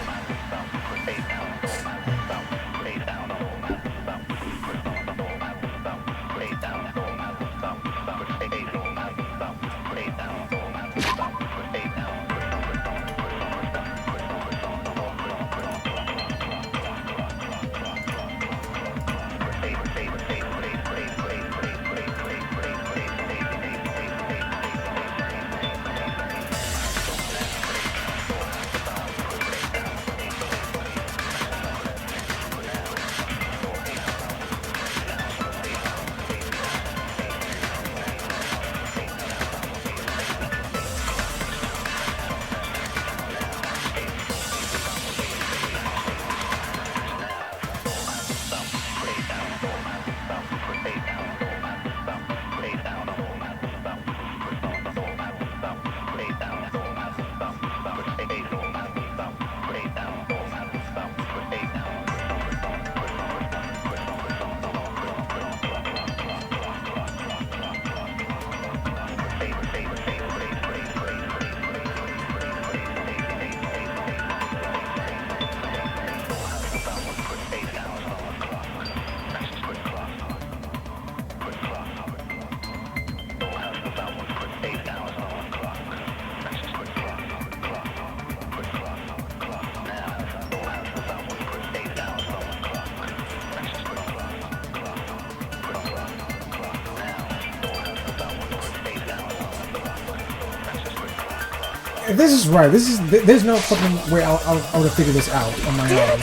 If this is right, there's no fucking way I would have figured this out on my own.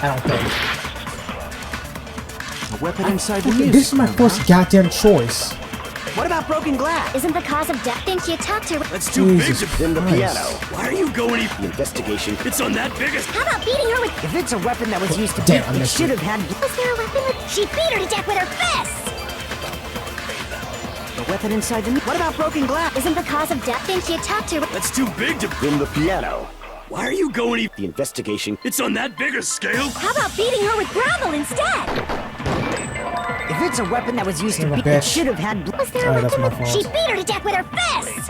I don't think.
A weapon inside the music.
This is my first goddamn choice.
What about broken glass?
Isn't the cause of death thing she attacked her with?
That's too big to
Then the piano.
Why are you going
The investigation.
It's on that biggest.
How about beating her with?
If it's a weapon that was used to
Damn,
beat,
I
it
missed
should
it.
have had
Was there a weapon with? She beat her to death with her fists.
a weapon inside the music. What about broken glass?
Isn't the cause of death thing she attacked her with?
That's too big to.
Then the piano.
Why are you going
The investigation.
It's on that bigger scale.
How about beating her with gravel instead?
If it's a weapon that was used
Son
to
of a
beat, it
bitch.
should have had
Was there a
Alright, that's
weapon
my
with?
fault.
She beat her to death with her fists.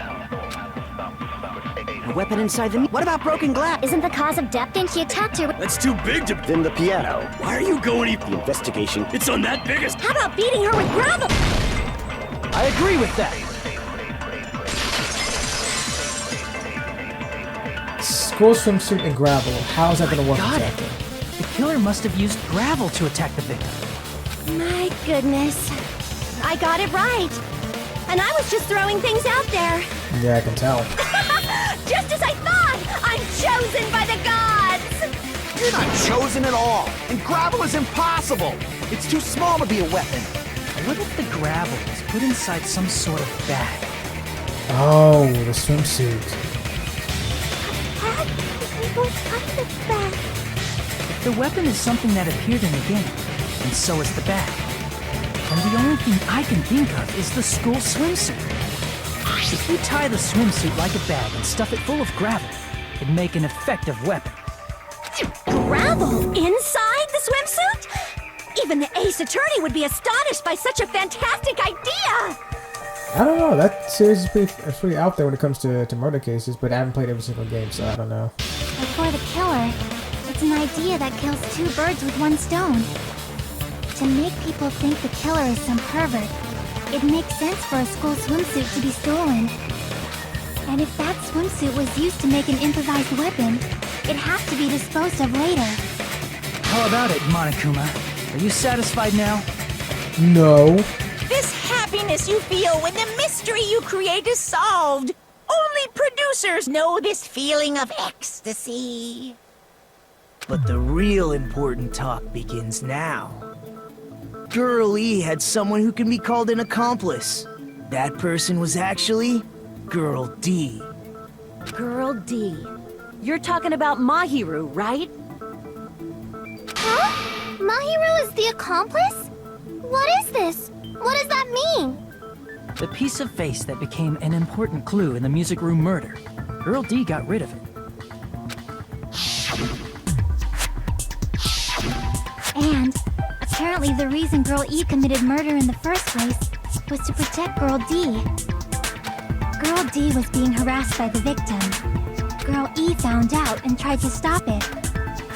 a weapon inside the music. What about broken glass?
Isn't the cause of death thing she attacked her with?
That's too big to.
Then the piano.
Why are you going
The investigation.
It's on that biggest.
How about beating her with gravel?
I agree with that.
School swimsuit and gravel. How is that gonna work
Got it.
exactly?
The killer must have used gravel to attack the victim.
My goodness. I got it right. And I was just throwing things out there.
Yeah, I can tell.
Just as I thought! I'm chosen by the gods!
You're not chosen at all. And gravel is impossible. It's too small to be a weapon.
What if the gravel was put inside some sort of bag?
Oh, the swimsuit.
If the weapon is something that appeared in the game, and so is the bag. And the only thing I can think of is the school swimsuit. If you tie the swimsuit like a bag and stuff it full of gravel, it'd make an effective weapon.
Gravel inside the swimsuit? Even the ace attorney would be astonished by such a fantastic idea!
I don't know. That series is pretty out there when it comes to murder cases, but I haven't played every single game, so I don't know.
But for the killer, it's an idea that kills two birds with one stone. To make people think the killer is some pervert, it makes sense for a school swimsuit to be stolen. And if that swimsuit was used to make an improvised weapon, it has to be disposed of later.
How about it, Monokuma? Are you satisfied now?
No.
This happiness you feel when the mystery you create is solved. Only producers know this feeling of ecstasy.
But the real important talk begins now. Girl E had someone who can be called an accomplice. That person was actually Girl D.
Girl D. You're talking about Mahiru, right?
Huh? Mahiru is the accomplice? What is this? What does that mean?
The piece of face that became an important clue in the music room murder. Girl D got rid of it.
And apparently the reason Girl E committed murder in the first place was to protect Girl D. Girl D was being harassed by the victim. Girl E found out and tried to stop it.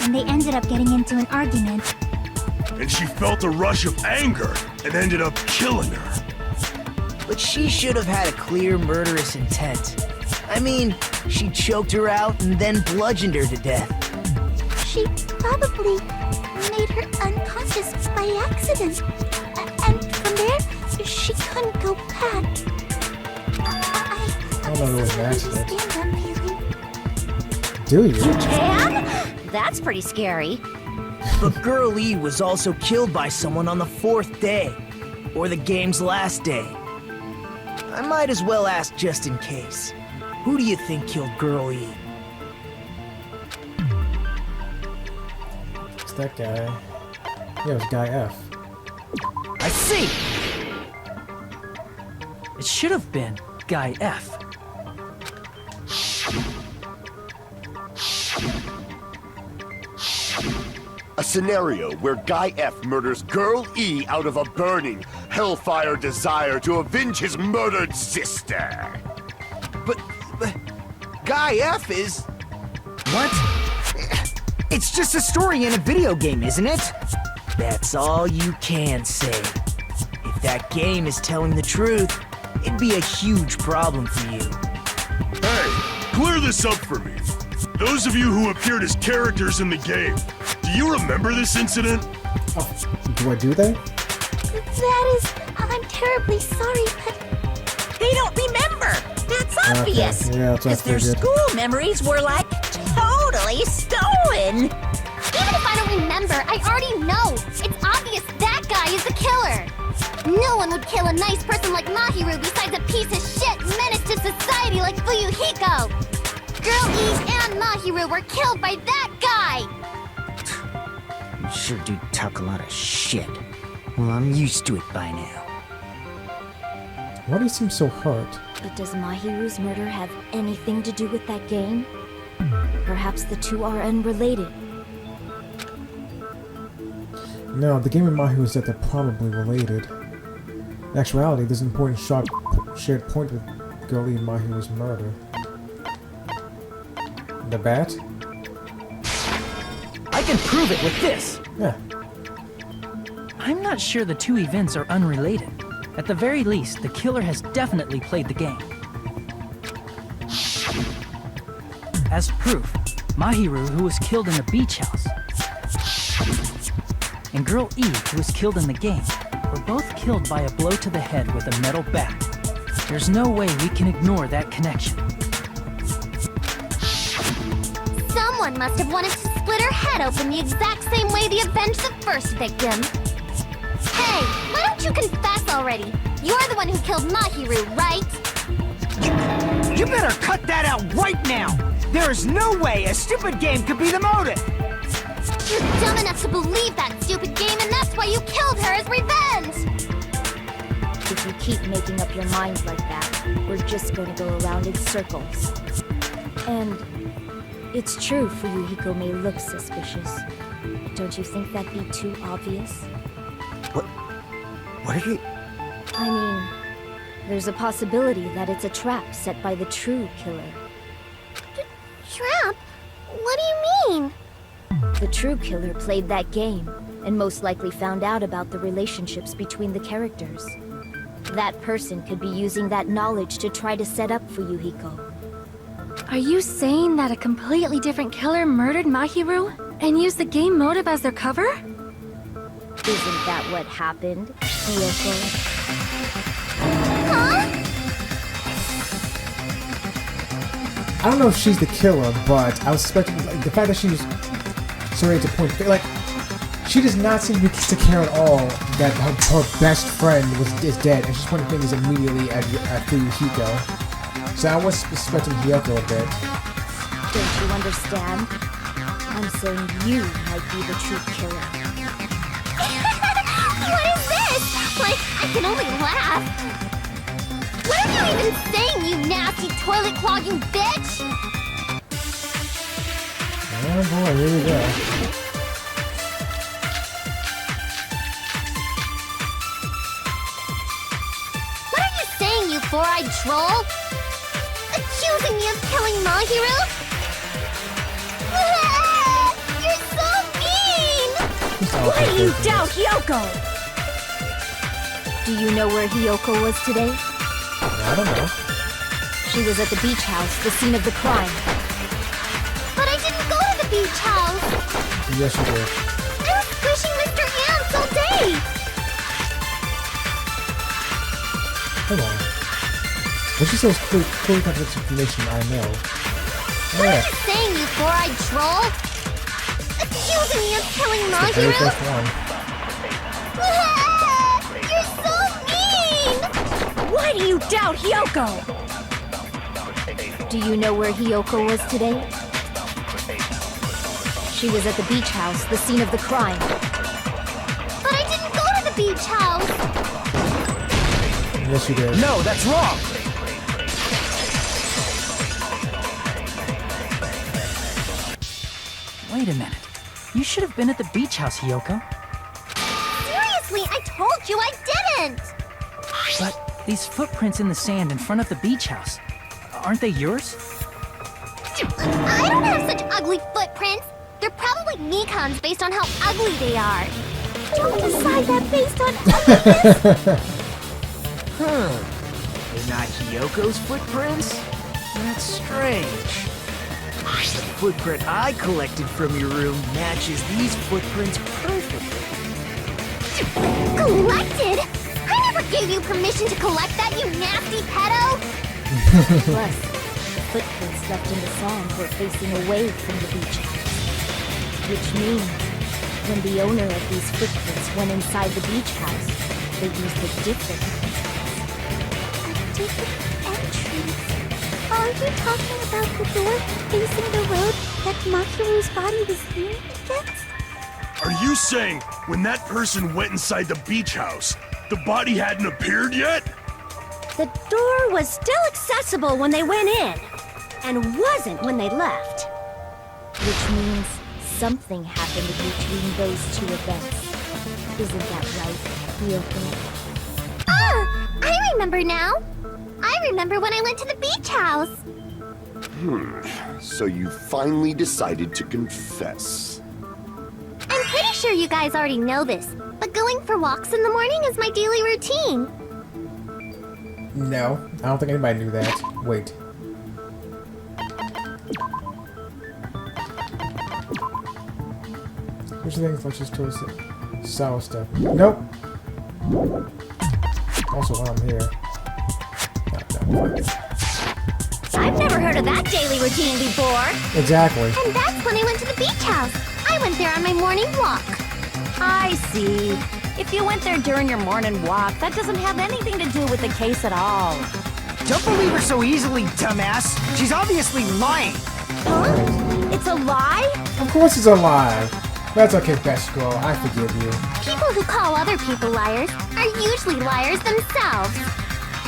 And they ended up getting into an argument.
And she felt a rush of anger and ended up killing her.
But she should have had a clear murderous intent. I mean, she choked her out and then bludgeoned her to death.
She probably made her unconscious by accident. And from there, she couldn't go back. I
don't know if it was an
understand that feeling.
Do you?
Can? That's pretty scary.
But Girl E was also killed by someone on the 4th day, or the game's last day. I might as well ask just in case. Who do you think killed Girl E?
It's that guy. Yeah, it was Guy F.
I see!
It should have been Guy F.
A scenario where Guy F murders Girl E out of a burning, hellfire desire to avenge his murdered sister.
But Guy F is... What? It's just a story in a video game, isn't it? That's all you can say. If that game is telling the truth, it'd be a huge problem for you.
Hey, clear this up for me. Those of you who appeared as characters in the game, do you remember this incident?
Oh, do I do that?
That is... I'm terribly sorry, but...
They don't remember. That's obvious.
Okay. Yeah, that's what I
Because their
figured.
school memories were like totally stolen.
Even if I don't remember, I already know. It's obvious that guy is the killer. No one would kill a nice person like Mahiru besides a piece of shit menace to society like Fuyuhiko. Girl E and Mahiru were killed by that guy.
You sure do talk a lot of shit. Well, I'm used to it by now.
Why do you seem so hurt?
But does Mahiru's murder have anything to do with that game? Perhaps the two are unrelated.
No, the game and Mahi was that they're probably related. In actuality, there's an important shared point with Girlie and Mahiru's murder. The bat?
I can prove it with this!
Yeah.
I'm not sure the two events are unrelated. At the very least, the killer has definitely played the game. As proof, Mahiru, who was killed in the beach house, and Girl E, who was killed in the game, were both killed by a blow to the head with a metal bat. There's no way we can ignore that connection.
Someone must have wanted to split her head open the exact same way they avenged the first victim. Hey, why don't you confess already? You're the one who killed Mahiru, right?
You better cut that out right now! There is no way a stupid game could be the motive!
You're dumb enough to believe that stupid game, and that's why you killed her as revenge!
If you keep making up your mind like that, we're just going to go around in circles. And it's true Fuyuhiko may look suspicious. But don't you think that'd be too obvious?
What are you...
I mean, there's a possibility that it's a trap set by the true killer.
Trap? What do you mean?
The true killer played that game, and most likely found out about the relationships between the characters. That person could be using that knowledge to try to set up Fuyuhiko.
Are you saying that a completely different killer murdered Mahiru and used the game motive as their cover?
Isn't that what happened, Hiyoko?
Huh?
I don't know if she's the killer, but I was suspecting, like, the fact that she's so ready to point, like, she does not seem to care at all that her best friend is dead, and she's pointing fingers immediately at Fuyuhiko. So I was suspecting Hiyoko a bit.
Don't you understand? I'm saying you might be the true killer.
What is this? Like, I can only laugh. What are you even saying, you nasty toilet-clogging bitch?
Oh boy, here we go.
What are you saying, you four-eyed troll? Accusing me of killing Mahiru? You're so mean!
Why do you doubt Hyoko?
Do you know where Hyoko was today?
I don't know.
She was at the beach house, the scene of the crime.
But I didn't go to the beach house!
Yes, you did.
I was squishing Mr. Ants all day!
Hold on. What's just those cool types of information I know?
What are you saying, you four-eyed troll? Accusing me of killing
The very
Mahiru?
first one.
You're so mean!
Why do you doubt Hyoko?
Do you know where Hyoko was today? She was at the beach house, the scene of the crime.
But I didn't go to the beach house!
Yes, you did.
No, that's wrong!
Wait a minute. You should have been at the beach house, Hyoko.
Seriously, I told you I didn't!
But these footprints in the sand in front of the beach house, aren't they yours?
I don't have such ugly footprints! They're probably Mikan's based on how ugly they are! Don't decide that based on ugliness!
They're not Hyoko's footprints? That's strange. The footprint I collected from your room matches these footprints perfectly.
Collected? I never gave you permission to collect that, you nasty pedo!
Plus, the footprints left in the sand were facing away from the beach house. Which means, when the owner of these footprints went inside the beach house, they used a different
Different entrance. Are you talking about the door facing the road that Mahiru's body was leaning against?
Are you saying when that person went inside the beach house, the body hadn't appeared yet?
The door was still accessible when they went in, and wasn't when they left.
Which means something happened between those two events. Isn't that right, Hyoko?
Ah! I remember now! I remember when I went to the beach house!
So you finally decided to confess.
I'm pretty sure you guys already know this, but going for walks in the morning is my daily routine.
No, I don't think anybody knew that. Wait. Which thing flushes towards the sour stuff? Nope. Also, while I'm here.
I've never heard of that daily routine before.
Exactly.
And that's when I went to the beach house. I went there on my morning walk.
I see. If you went there during your morning walk, that doesn't have anything to do with the case at all.
Don't believe her so easily, dumbass. She's obviously lying.
Huh? It's a lie?
Of course it's a lie. That's okay, best girl. I forgive you.
People who call other people liars are usually liars themselves.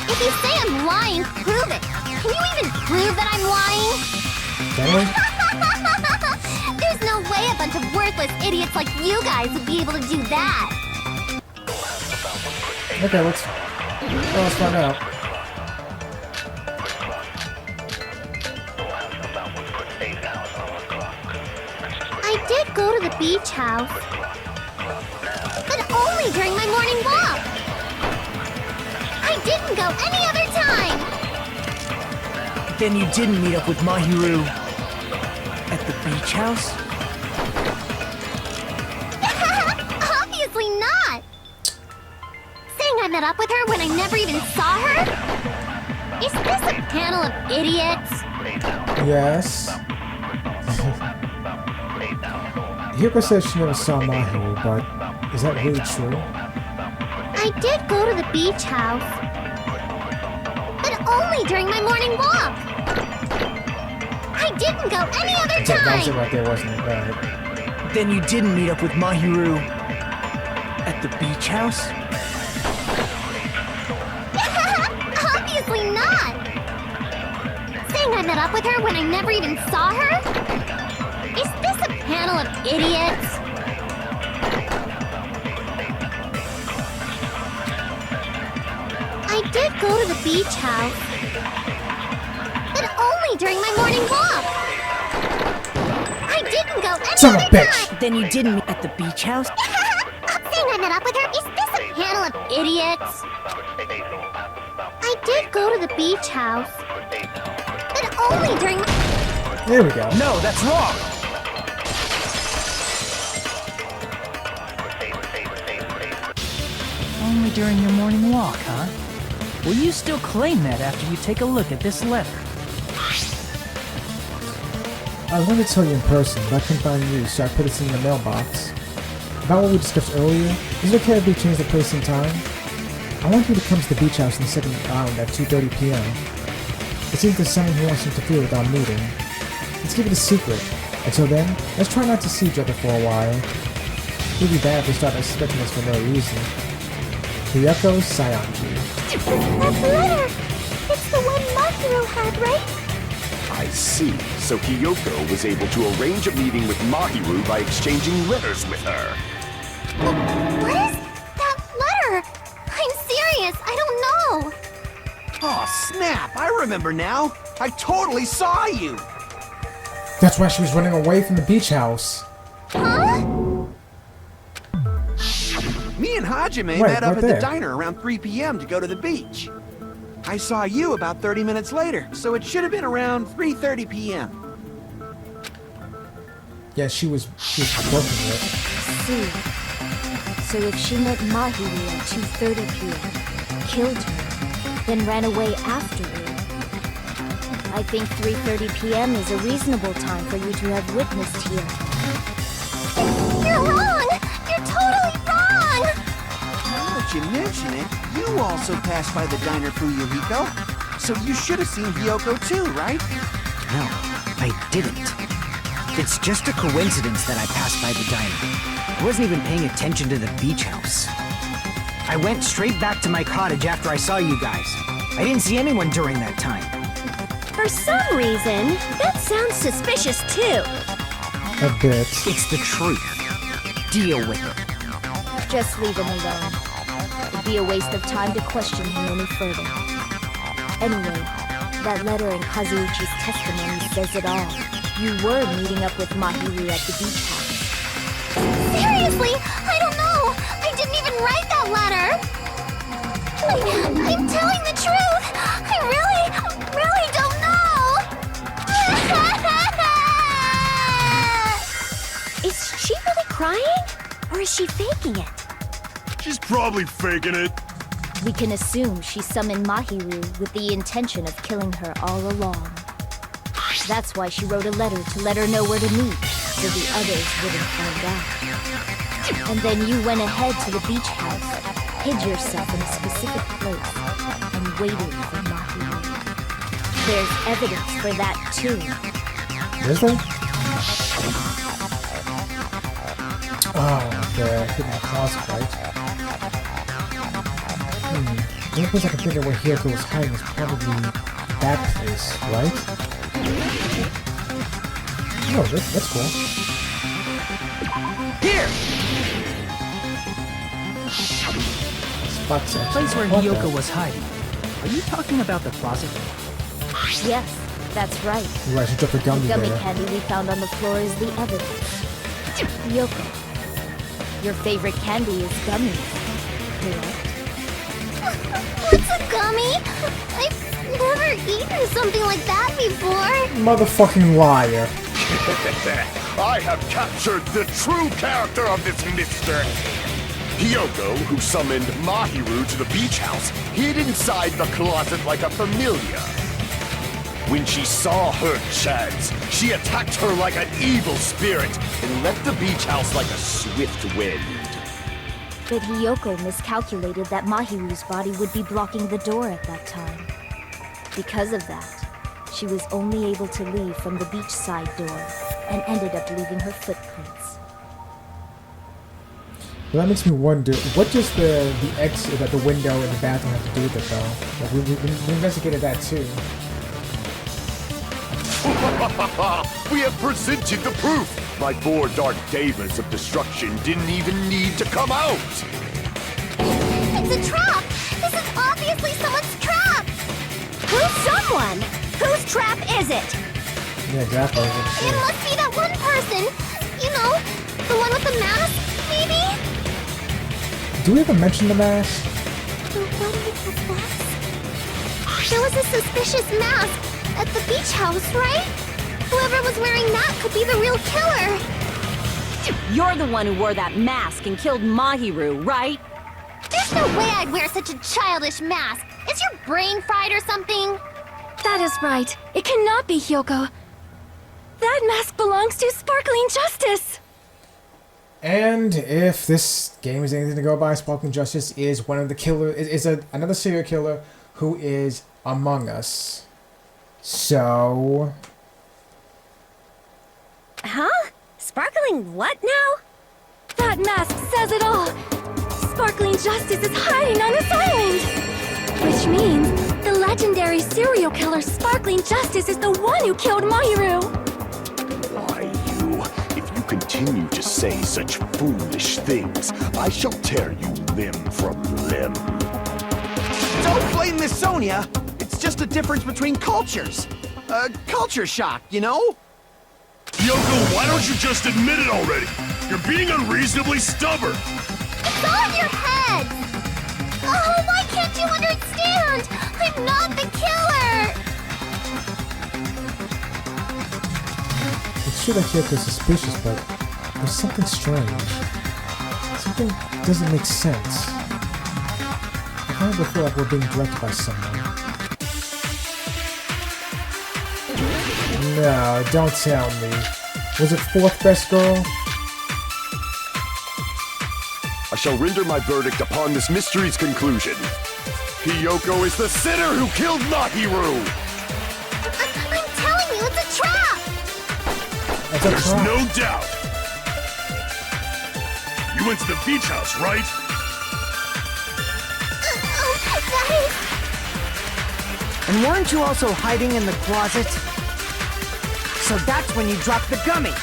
If you say I'm lying, prove it. Can you even prove that I'm lying?
Can we?
There's no way a bunch of worthless idiots like you guys would be able to do that.
Okay, let's find out.
I did go to the beach house, but only during my morning walk. I didn't go any other time.
Then you didn't meet up with Mahiru at the beach house?
Obviously not. Saying I met up with her when I never even saw her? Is this a panel of idiots?
Yes. Hyoko says she never saw Mahiru, but is that really true?
I did go to the beach house, but only during my morning walk. I didn't go any other
That was it
time.
right there, wasn't it? Alright.
Then you didn't meet up with Mahiru at the beach house?
Obviously not. Saying I met up with her when I never even saw her? Is this a panel of idiots? I did go to the beach house, but only during my morning walk. I
Son of a bitch!
Then you didn't meet at the beach house?
Saying I met up with her, is this a panel of idiots? I did go to the beach house, but only during my...
There we go.
No, that's wrong!
Only during your morning walk, huh? Will you still claim that after you take a look at this letter?
I was going to tell you in person, but I couldn't find you, so I put it in the mailbox. About what we discussed earlier, is it okay if we change the place and time? I want you to come to the beach house in the second round at 2:30 p.m. It seems there's someone who wants to interfere with our meeting. Let's keep it a secret. Until then, let's try not to see each other for a while. It would be bad if they start suspecting us for no reason. Ryoko Sayanji.
That letter! It's the one Mahiro had, right?
I see. So Hiyoko was able to arrange a meeting with Mahiru by exchanging letters with her.
What is that letter? I'm serious, I don't know.
Oh, snap! I remember now! I totally saw you!
That's why she was running away from the beach house.
Huh?
Me and Hajime
Right,
met up
right
at
there.
the diner around 3 p.m. to go to the beach. I saw you about 30 minutes later, so it should have been around 3:30 p.m.
Yeah, she was working it.
See. So if she met Mahiru at 2:30 p.m., killed her, then ran away afterward, I think 3:30 p.m. is a reasonable time for you to have witnessed here.
You're wrong! You're totally wrong!
Now that you mention it, you also passed by the diner, Fuyuhiko. So you should have seen Hiyoko too, right?
No, I didn't. It's just a coincidence that I passed by the diner. I wasn't even paying attention to the beach house. I went straight back to my cottage after I saw you guys. I didn't see anyone during that time.
For some reason, that sounds suspicious too.
A bit.
It's the truth. Deal with it.
Just leave him alone. It'd be a waste of time to question him any further. Anyway, that letter in Kazuichi's testimony says it all. You were meeting up with Mahiru at the beach house.
Seriously, I don't know! I didn't even write that letter! I'm telling the truth! I really don't know!
Is she really crying? Or is she faking it?
She's probably faking it.
We can assume she summoned Mahiru with the intention of killing her all along. That's why she wrote a letter to let her know where to meet, so the others wouldn't find out. And then you went ahead to the beach house, hid yourself in a specific place, and waited for Mahiru. There's evidence for that too.
Is there? Oh, the hidden closet, right? The only place I can think of where Hiyoko was hiding is probably that place, right? Oh, that's cool.
Here!
Spot
The
section.
place where
Okay.
Hiyoko was hiding. Are you talking about the closet?
Yes, that's right.
Right, she dropped the gummy
The gummy
there.
candy we found on the floor is the evidence. Yoko, your favorite candy is gummies, correct?
What's a gummy? I've never eaten something like that before.
Motherfucking liar.
I have captured the true character of this mystery. Hiyoko, who summoned Mahiru to the beach house, hid inside the closet like a familiar. When she saw her chance, she attacked her like an evil spirit and left the beach house like a swift wind.
But Hiyoko miscalculated that Mahiru's body would be blocking the door at that time. Because of that, she was only able to leave from the beachside door and ended up leaving her footprints.
Well, that makes me wonder, what does the exit at the window in the bathroom have to do with it, though? Like, we investigated that, too.
We have presented the proof! My 4 dark daemons of destruction didn't even need to come out!
It's a trap! This is obviously someone's trap!
Who's someone? Whose trap is it?
Yeah, exactly.
It must be that one person! You know, the one with the mask, maybe?
Do we ever mention the mask?
The one with the mask? There was a suspicious mask at the beach house, right? Whoever was wearing that could be the real killer.
You're the one who wore that mask and killed Mahiru, right?
There's no way I'd wear such a childish mask. Is your brain fried or something?
That is right. It cannot be Hyoko. That mask belongs to Sparkling Justice!
And if this game is anything to go by, Sparkling Justice is one of the killers, another serial killer who is among us. So...
Huh? Sparkling what now?
That mask says it all! Sparkling Justice is hiding on this island! Which means the legendary serial killer Sparkling Justice is the one who killed Mahiru!
Why, you... If you continue to say such foolish things, I shall tear you limb from limb.
Don't blame Miss Sonia! It's just a difference between cultures. Culture shock, you know?
Yoko, why don't you just admit it already? You're being unreasonably stubborn.
It's all in your head! Oh, why can't you understand? I'm not the killer!
It's true that Hyoko's suspicious, but there's something strange. Something doesn't make sense. I kind of feel like we're being directed by someone. No, don't tell me. Was it fourth best girl?
I shall render my verdict upon this mystery's conclusion. Hyoko is the sinner who killed Mahiru!
I'm telling you, it's a trap!
There's no doubt. You went to the beach house, right?
And weren't you also hiding in the closet? So that's when you dropped the gummy.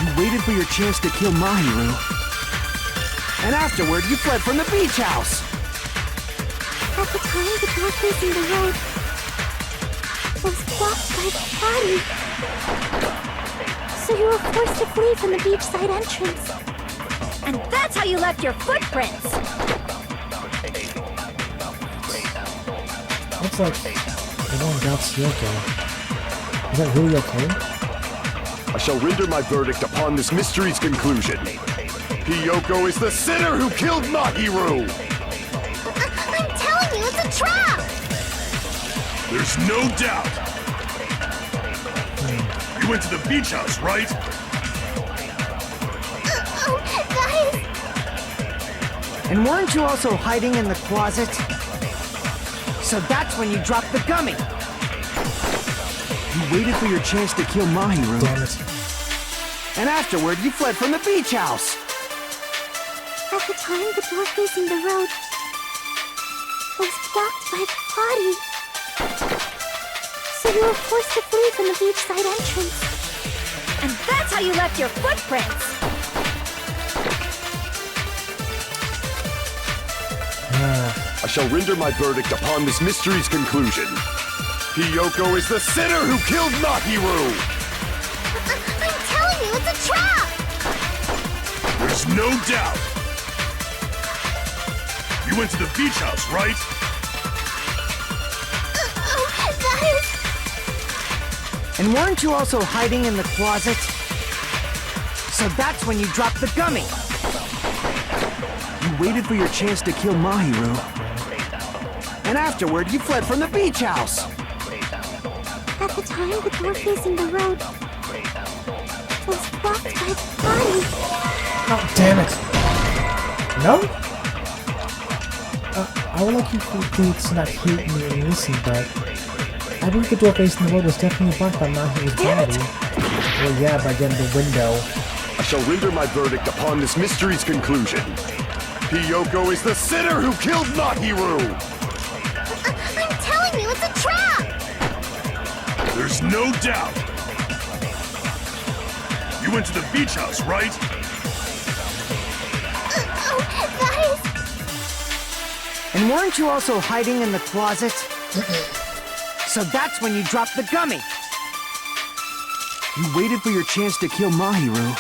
You waited for your chance to kill Mahiru.
And afterward, you fled from the beach house.
At the time, the door facing the road was blocked by the body. So you were forced to flee from the beachside entrance.
And that's how you left your footprints!
Looks like the one got Hyoko. Is that really okay?
I shall render my verdict upon this mystery's conclusion. Hyoko is the sinner who killed Mahiru!
I'm telling you, it's a trap!
There's no doubt. You went to the beach house, right?
Guys!
And weren't you also hiding in the closet? So that's when you dropped the gummy.
You waited for your chance to kill Mahiru.
Damn it.
And afterward, you fled from the beach house.
At the time, the door facing the road was blocked by the body. So you were forced to flee from the beachside entrance.
And that's how you left your footprints!
I shall render my verdict upon this mystery's conclusion. Hyoko is the sinner who killed Mahiru!
I'm telling you, it's a trap!
There's no doubt. You went to the beach house, right?
Guys!
And weren't you also hiding in the closet? So that's when you dropped the gummy.
You waited for your chance to kill Mahiru.
And afterward, you fled from the beach house.
At the time, the door facing the road was blocked by the body.
Oh, damn it. No? I would like you to not hate me and listen, but I believe the door facing the road was definitely blocked by Mahiru's body. Well, yeah, by getting the window.
I shall render my verdict upon this mystery's conclusion. Hyoko is the sinner who killed Mahiru!
I'm telling you, it's a trap!
There's no doubt. You went to the beach house, right?
Guys!
And weren't you also hiding in the closet? So that's when you dropped the gummy.
You waited for your chance to kill Mahiru.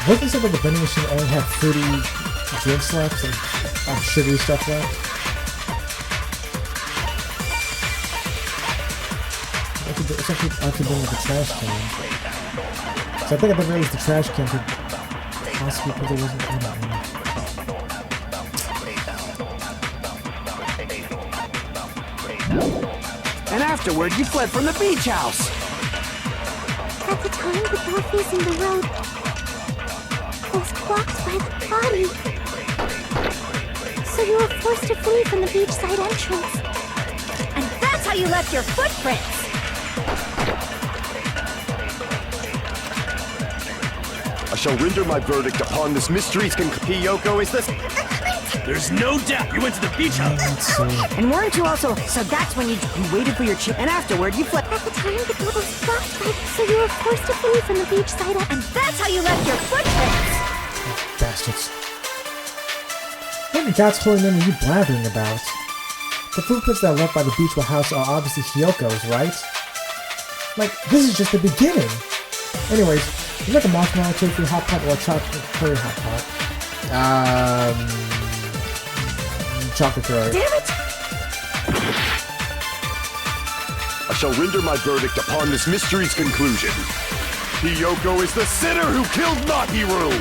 Wasn't it said that the vending machine only had fruity drinks left and sugary stuff left? It's actually been with the trash can. So I think at the very least the trash can could possibly put there wasn't in it.
And afterward, you fled from the beach house.
At the time, the door facing the road was blocked by the body. So you were forced to flee from the beachside entrance.
And that's how you left your footprints!
I shall render my verdict upon this mystery's Hiyoko, is this?
There's no doubt you went to the beach house.
And weren't you also... So that's when you waited for your chance, and afterward you fled...
At the time, the door was blocked by... So you were forced to flee from the beachside
And that's how you left your footprints!
Bastards. What in God's holy name are you blathering about? The footprints that are left by the beach house are obviously Hiyoko's, right? Like, this is just the beginning! Anyways, would you like a marshmallow tofu hot pot or a chocolate curry hot pot? Chocolate curry.
Damn it!
I shall render my verdict upon this mystery's conclusion. Hiyoko is the sinner who killed Mahiru!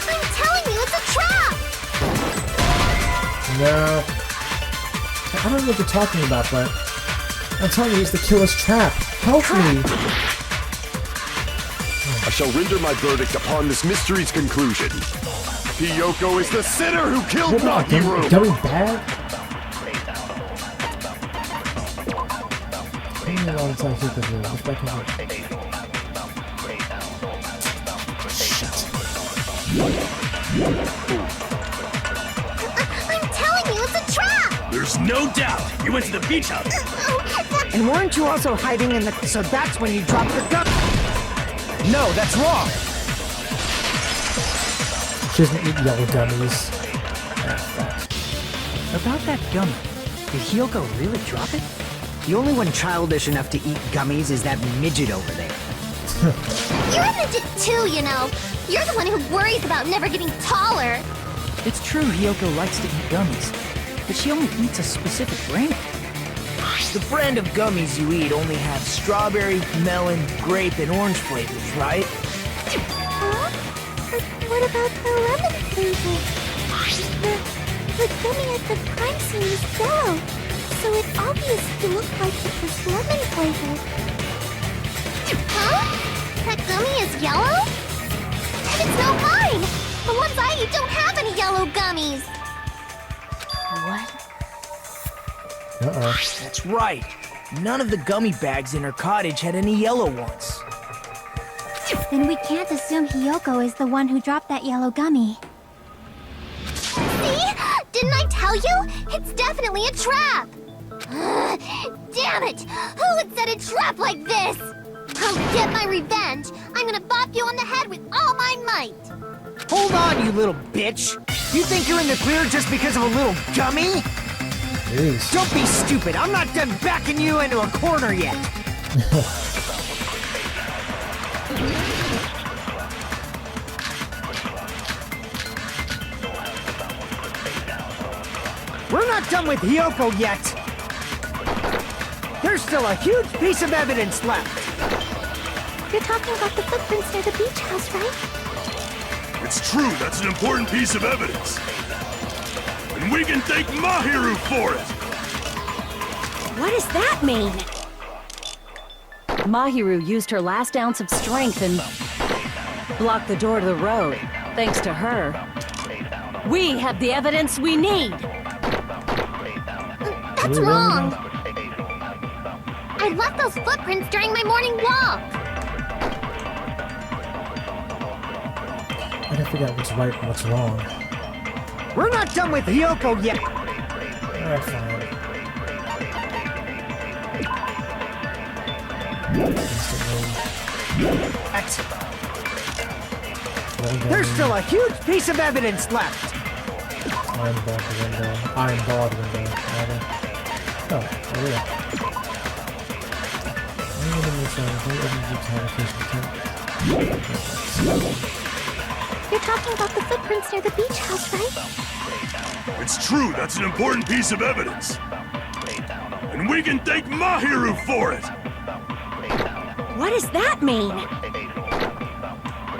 I'm telling you, it's a trap!
No. I don't know what you're talking about, but I'm telling you, it's the killer's trap. Help me!
I shall render my verdict upon this mystery's conclusion. Hiyoko is the sinner who killed Mahiru!
Gummy bag? Take me a long time to get this room. What's back in here? Shit.
I'm telling you, it's a trap!
There's no doubt you went to the beach house.
And weren't you also hiding in the... So that's when you dropped the gun...
No, that's wrong.
She doesn't eat yellow gummies.
About that gummy, did Hiyoko really drop it?
The only one childish enough to eat gummies is that midget over there.
You're a midget too, you know. You're the one who worries about never getting taller.
It's true Hiyoko likes to eat gummies, but she only eats a specific brand.
The brand of gummies you eat only have strawberry, melon, grape, and orange flavors, right?
Huh? But what about the lemon flavor? The gummy at the crime scene is yellow, so it obviously looked like it was lemon flavored. Huh? That gummy is yellow? And it's not mine! The ones I eat don't have any yellow gummies!
What?
Uh-oh.
That's right. None of the gummy bags in her cottage had any yellow ones.
Then we can't assume Hiyoko is the one who dropped that yellow gummy. See? Didn't I tell you? It's definitely a trap! Damn it! Who would set a trap like this? I'll get my revenge! I'm gonna bop you on the head with all my might!
Hold on, you little bitch! You think you're in the clear just because of a little gummy?
Jeez.
Don't be stupid! I'm not done backing you into a corner yet! We're not done with Hiyoko yet! There's still a huge piece of evidence left!
You're talking about the footprints near the beach house, right?
It's true, that's an important piece of evidence. And we can thank Mahiru for it!
What does that mean?
Mahiru used her last ounce of strength and blocked the door to the road. Thanks to her, we have the evidence we need.
That's wrong! I left those footprints during my morning walk!
gotta figure out what's right and what's wrong.
We're not done with Hyoko yet.
Alright, fine.
Excellent. There's still a huge piece of evidence left.
Iron barred window. Iron barred window, rather. Oh, oh yeah.
You're talking about the footprints near the beach house, right?
It's true, that's an important piece of evidence. And we can thank Mahiru for it!
What does that mean?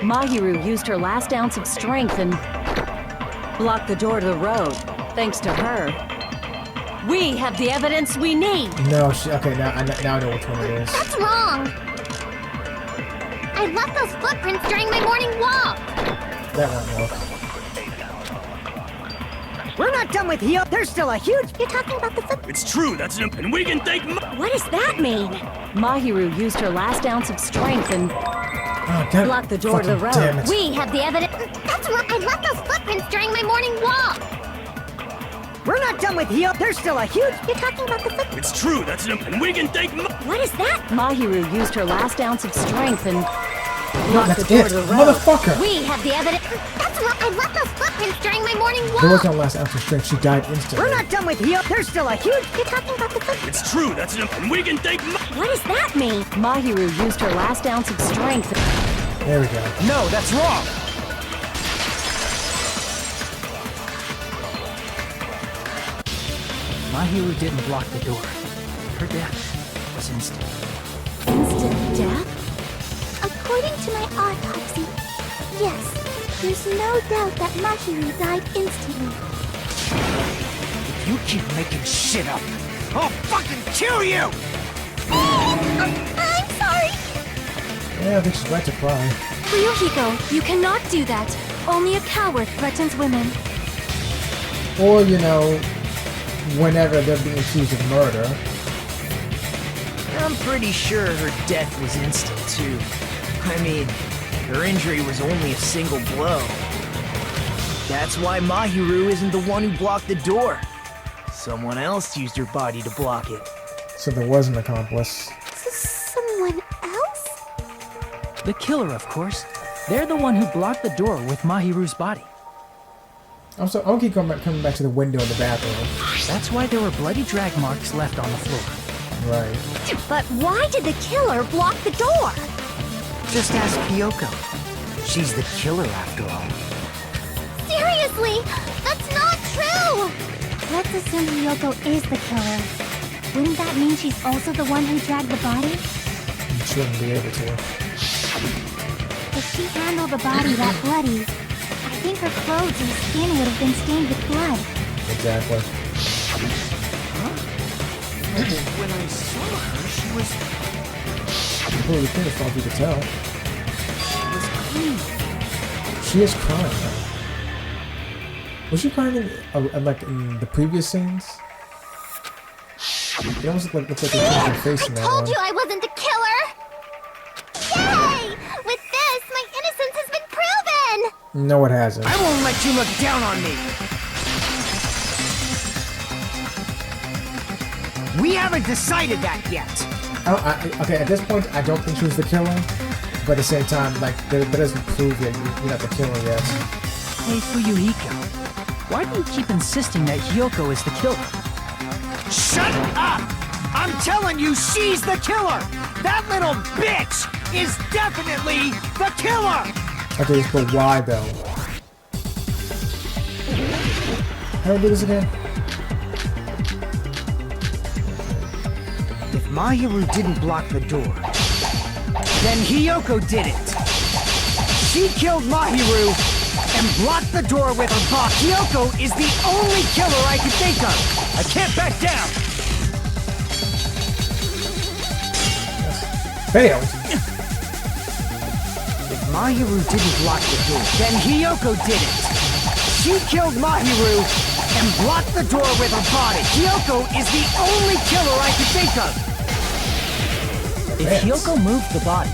Mahiru used her last ounce of strength and blocked the door to the road. Thanks to her, we have the evidence we need.
No, okay, now I know which one it is.
That's wrong! I left those footprints during my morning walk!
That won't work.
We're not done with Hyoko. There's still a huge...
You're talking about the footprints.
It's true, that's an... And we can thank
What does that mean? Mahiru used her last ounce of strength and blocked the door to the road.
We have the evidence. That's wrong. I left those footprints during my morning walk.
We're not done with Hyoko. There's still a huge...
You're talking about the footprints.
It's true, that's an... And we can thank
What is that? Mahiru used her last ounce of strength and blocked the door to the road.
Motherfucker!
We have the evidence. That's wrong. I left those footprints during my morning walk.
There was no last ounce of strength. She died instantly.
We're not done with Hyoko. There's still a huge...
You're talking about the footprints.
It's true, that's an... And we can thank
What does that mean? Mahiru used her last ounce of strength.
There we go.
No, that's wrong.
Mahiru didn't block the door. Her death was instant.
Instant death? According to my autopsy, yes, there's no doubt that Mahiru died instantly.
If you keep making shit up, I'll fucking kill you!
I'm sorry!
Yeah, I think she's right to cry.
Ryuhiko, you cannot do that. Only a coward threatens women.
Or, you know, whenever they're being accused of murder.
I'm pretty sure her death was instant, too. I mean, her injury was only a single blow. That's why Mahiru isn't the one who blocked the door. Someone else used her body to block it.
So there was an accomplice.
Someone else?
The killer, of course. They're the one who blocked the door with Mahiru's body.
I'm gonna keep coming back to the window in the bathroom.
That's why there were bloody drag marks left on the floor.
Right.
But why did the killer block the door?
Just ask Hyoko. She's the killer after all.
Seriously, that's not true! Let's assume Hyoko is the killer. Wouldn't that mean she's also the one who dragged the body?
You shouldn't be able to.
If she handled the body that bloody, I think her clothes and skin would have been stained with blood.
Exactly.
When I saw her, she was
Completely clean as far as you could tell.
clean.
She is crying. Was she crying in, like in the previous scenes? It almost looked like they changed her face in that
I told
one.
you I wasn't the killer! Yay! With this, my innocence has been proven!
No, it hasn't.
I won't let you look down on me!
We haven't decided that yet!
Okay, at this point, I don't think she was the killer. But at the same time, like, that doesn't prove that you're not the killer yet.
Hey, Fuyuhiko, why do you keep insisting that Hyoko is the killer?
Shut up! I'm telling you, she's the killer! That little bitch is definitely the killer!
Okay, but why though? How do I do this again?
If Mahiru didn't block the door, then Hyoko did it! She killed Mahiru and blocked the door with her body. Hyoko is the only killer I can think of! I can't back down!
Failed.
If Mahiru didn't block the door, then Hyoko did it! She killed Mahiru and blocked the door with her body. Hyoko is the only killer I can think of!
If Hyoko moved the body,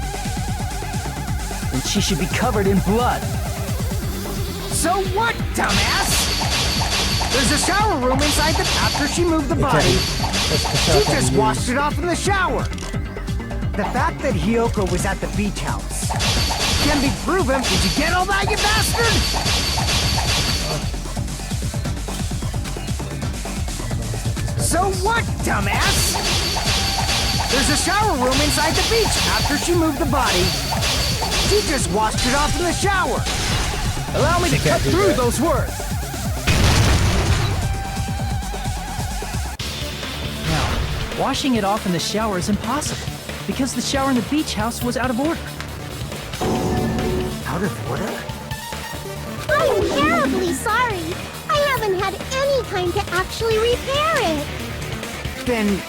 then she should be covered in blood.
So what, dumbass? There's a shower room inside the... After she moved the body, she just washed it off in the shower. The fact that Hiyoko was at the beach house can be proven. Did you get all that, you bastard? So what, dumbass? There's a shower room inside the beach. After she moved the body, she just washed it off in the shower. Allow me to cut through those words.
Now, washing it off in the shower is impossible, because the shower in the beach house was out of order.
Out of order?
I'm terribly sorry. I haven't had any time to actually repair it.
Then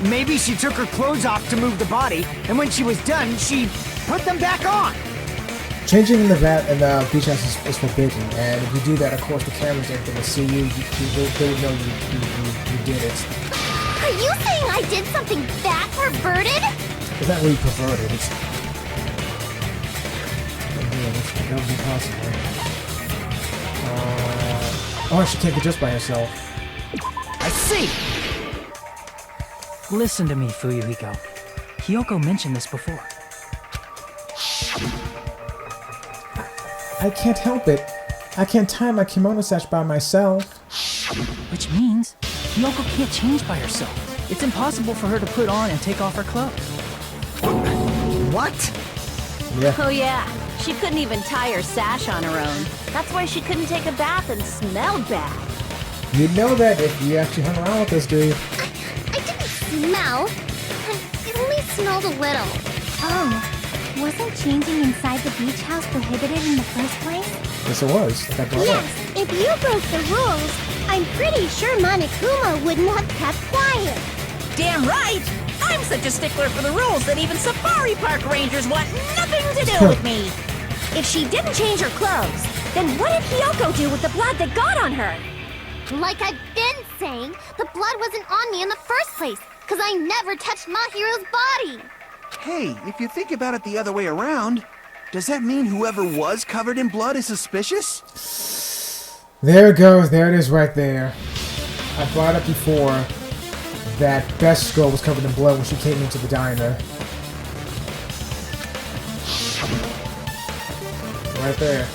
maybe she took her clothes off to move the body, and when she was done, she put them back on.
Changing in the beach house is forbidden, and if you do that, of course, the cameras ain't gonna see you. They would know you did it.
Are you saying I did something that perverted?
It's not really perverted. It's that would be possible. Oh, she can't get dressed by herself.
I see.
Listen to me, Fuyuhiko. Hiyoko mentioned this before.
I can't help it. I can't tie my kimono sash by myself.
Which means Hiyoko can't change by herself. It's impossible for her to put on and take off her clothes.
What?
Yeah.
Oh yeah, she couldn't even tie her sash on her own. That's why she couldn't take a bath and smelled bad.
You'd know that if you actually hung around with this dude.
I didn't smell. It only smelled a little. Oh, wasn't changing inside the beach house prohibited in the first place?
Yes, it was.
Yes, if you broke the rules, I'm pretty sure Monokuma wouldn't have kept quiet.
Damn right! I'm such a stickler for the rules that even safari park rangers want nothing to do with me.
If she didn't change her clothes, then what did Hiyoko do with the blood that got on her?
Like I've been saying, the blood wasn't on me in the first place, because I never touched Mahiru's body.
Hey, if you think about it the other way around, does that mean whoever was covered in blood is suspicious?
There it goes. There it is right there. I brought up before that Best Girl was covered in blood when she came into the diner. Right there.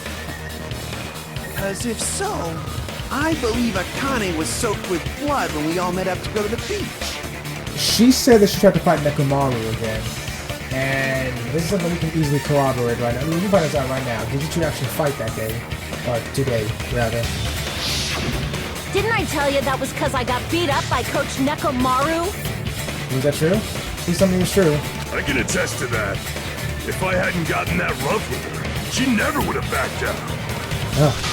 Because if so, I believe Akane was soaked with blood when we all met up to go to the beach.
She said that she tried to fight Nekomaru again. And this is something we can easily corroborate right now. I mean, you find this out right now. Did you two actually fight that day? Or today, rather.
Didn't I tell you that was because I got beat up by Coach Nekomaru?
Was that true? Please tell me it was true.
I can attest to that. If I hadn't gotten that rough with her, she never would have backed down.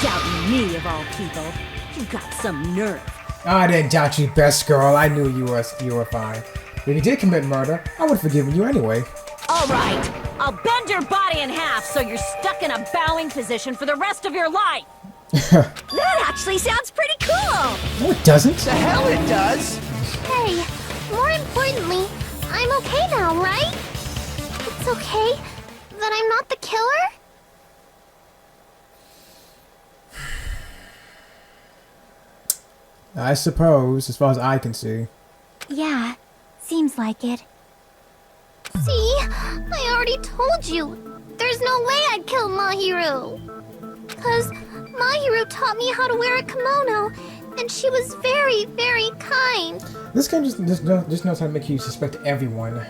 Doubting me, of all people. You got some nerve.
I didn't doubt you, Best Girl. I knew you were fine. If you did commit murder, I would have forgiven you anyway.
All right, I'll bend your body in half so you're stuck in a bowing position for the rest of your life.
That actually sounds pretty cool!
No, it doesn't.
The hell it does!
Hey, more importantly, I'm okay now, right? It's okay that I'm not the killer?
I suppose, as far as I can see.
Yeah, seems like it. See? I already told you. There's no way I'd kill Mahiru. 'Cause Mahiru taught me how to wear a kimono, and she was very, very kind.
This game just knows how to make you suspect everyone.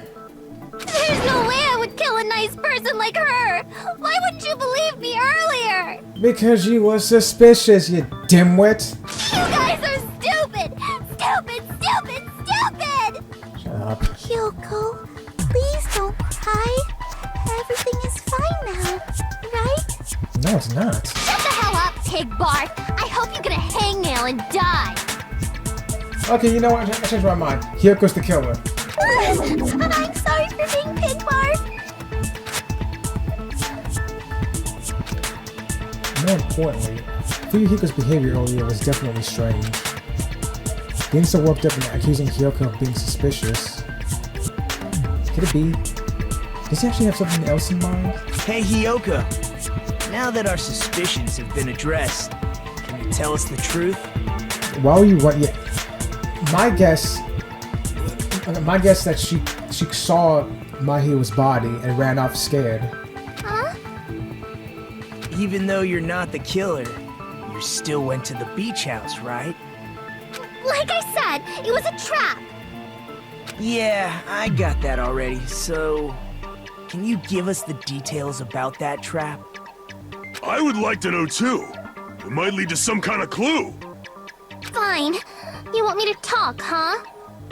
There's no way I would kill a nice person like her! Why wouldn't you believe me earlier?
Because you were suspicious, you dimwit.
You guys are stupid! Stupid, stupid, stupid!
Shut up.
Hiyoko, please don't cry. Everything is fine now, right?
No, it's not.
Shut the hell up, pig barf! I hope you get a hangnail and die!
Okay, you know what? I changed my mind. Hiyoko's the killer.
I'm sorry for being pig barf!
More importantly, Fuyuhiko's behavior earlier was definitely strange. Being so worked up and accusing Hiyoko of being suspicious. Could it be? Does he actually have something else in mind?
Hey, Hiyoko. Now that our suspicions have been addressed, can you tell us the truth?
Why were you what? Yeah, my guess that she saw Mahiru's body and ran off scared.
Huh?
Even though you're not the killer, you still went to the beach house, right?
Like I said, it was a trap.
Yeah, I got that already, so... Can you give us the details about that trap?
I would like to know too. It might lead to some kind of clue.
Fine. You want me to talk, huh?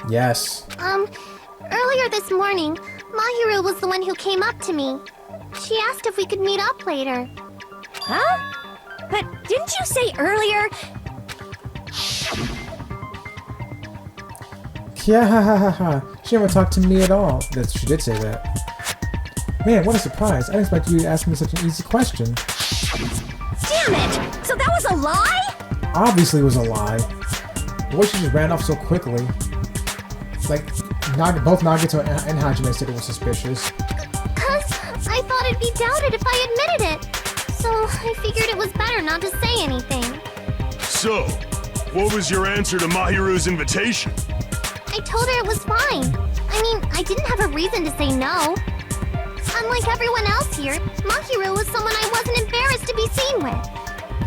Yes.
Earlier this morning, Mahiru was the one who came up to me. She asked if we could meet up later.
Huh? But didn't you say earlier?
Yeah, ha ha ha ha. She never talked to me at all. She did say that. Man, what a surprise. I didn't expect you to ask me such an easy question.
Damn it! So that was a lie?
Obviously it was a lie. The way she just ran off so quickly. Like, both Nagito and Hajime said it was suspicious.
Cause I thought it'd be doubted if I admitted it. So I figured it was better not to say anything.
So, what was your answer to Mahiru's invitation?
I told her it was fine. I mean, I didn't have a reason to say no. Unlike everyone else here, Mahiru was someone I wasn't embarrassed to be seen with.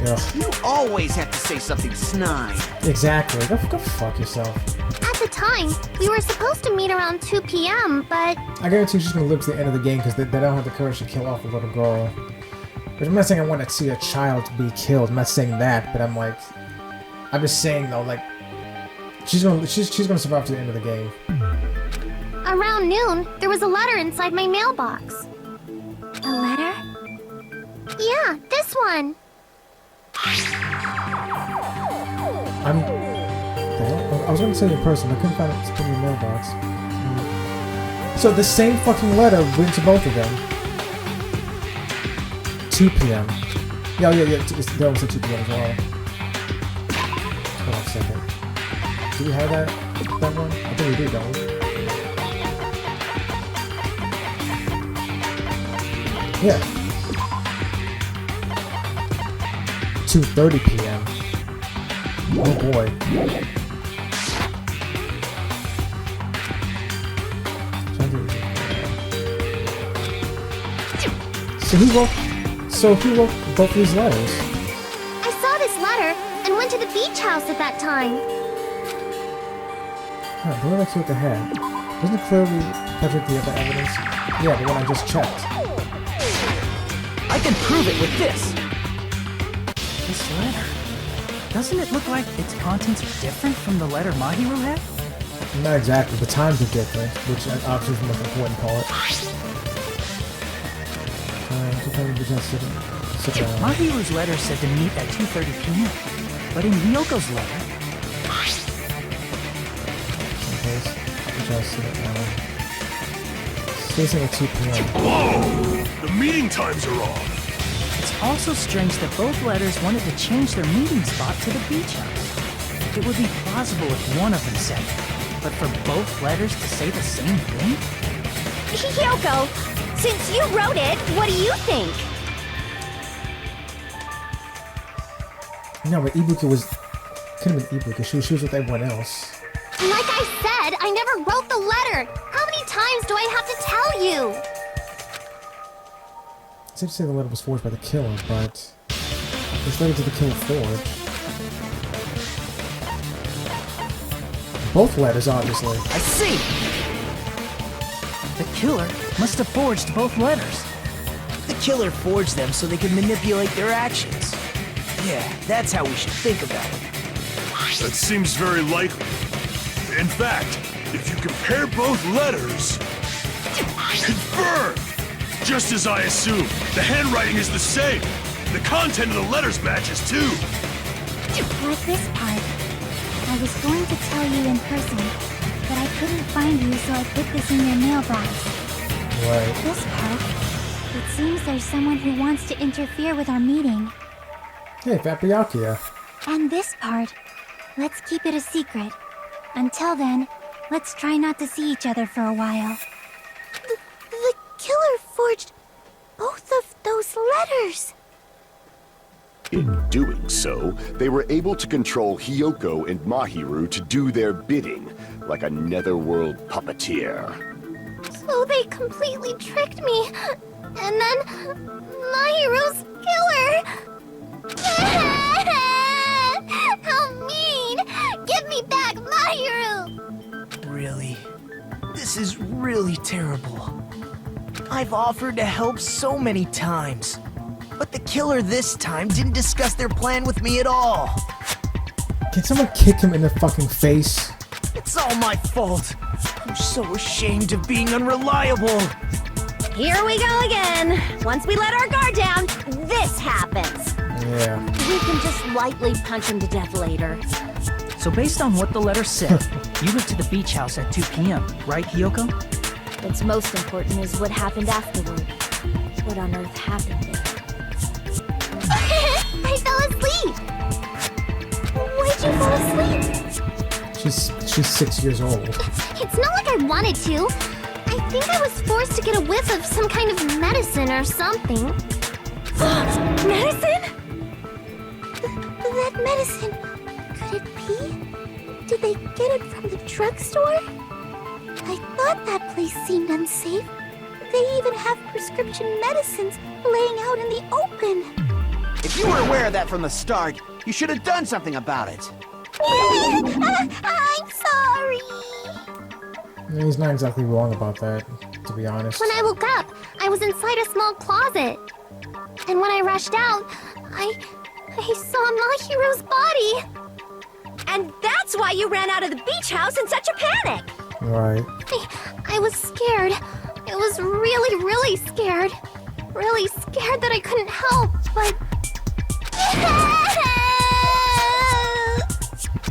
Ugh.
You always have to say something snide.
Exactly. Go fuck yourself.
At the time, we were supposed to meet around 2 p.m., but...
I guarantee she's gonna live to the end of the game because they don't have the courage to kill off a little girl. But I'm not saying I want to see a child be killed. I'm not saying that, but I'm just saying though, like, she's gonna survive to the end of the game.
Around noon, there was a letter inside my mailbox.
A letter?
Yeah, this one.
I was gonna say in person, I couldn't find it in the mailbox. So the same fucking letter went to both of them. 2 p.m. Yeah, they always said 2 p.m. as well. Hold on a second. Do we have that one? I think we do, don't we? Yeah. 2:30 p.m. Oh boy. So he wrote both these letters.
I saw this letter and went to the beach house at that time.
Huh, the one I killed the head. Doesn't it clearly contradict the other evidence? Yeah, the one I just checked.
I can prove it with this! This letter. Doesn't it look like its contents are different from the letter Mahiru had?
Not exactly. The times are different, which obviously is the most important part.
Mahiru's letter said to meet at 2:30 p.m. But in Ryoko's letter...
Spacing at 2 p.m.
Whoa! The meeting times are off!
It's also strange that both letters wanted to change their meeting spot to the beach house. It would be plausible if one of them said it, but for both letters to say the same thing?
Yoko, since you wrote it, what do you think?
No, but Ibuka couldn't have been Ibuka. She was with everyone else.
Like I said, I never wrote the letter. How many times do I have to tell you?
It's safe to say the letter was forged by the killer, but this letter to the killer forged. Both letters, obviously.
I see! The killer must have forged both letters.
The killer forged them so they could manipulate their actions. Yeah, that's how we should think about it.
That seems very likely. In fact, if you compare both letters... Confirmed! Just as I assumed, the handwriting is the same. The content of the letters matches too.
Like this part. I was going to tell you in person, but I couldn't find you, so I put this in your mailbox.
Right.
This part. It seems there's someone who wants to interfere with our meeting.
Hey, Vapiakia.
And this part. Let's keep it a secret. Until then, let's try not to see each other for a while.
The killer forged both of those letters.
In doing so, they were able to control Hiyoko and Mahiru to do their bidding, like a netherworld puppeteer.
So they completely tricked me. And then Mahiru's killer. How mean! Give me back Mahiru!
Really? This is really terrible. I've offered to help so many times, but the killer this time didn't discuss their plan with me at all.
Can someone kick him in the fucking face?
It's all my fault. I'm so ashamed of being unreliable.
Here we go again. Once we let our guard down, this happens.
Yeah.
We can just lightly punch him to death later.
So based on what the letter said, you went to the beach house at 2 p.m., right, Hiyoko?
What's most important is what happened afterward. What on earth happened there?
I fell asleep! Why'd you fall asleep?
She's 6 years old.
It's not like I wanted to. I think I was forced to get a whiff of some kind of medicine or something.
Medicine?
That medicine. Could it be? Did they get it from the drugstore? I thought that place seemed unsafe. They even have prescription medicines laying out in the open.
If you were aware of that from the start, you should have done something about it.
I'm sorry.
He's not exactly wrong about that, to be honest.
When I woke up, I was inside a small closet. And when I rushed out, I saw Mahiru's body.
And that's why you ran out of the beach house in such a panic.
Right.
I was scared. I was really, really scared. Really scared that I couldn't help, but...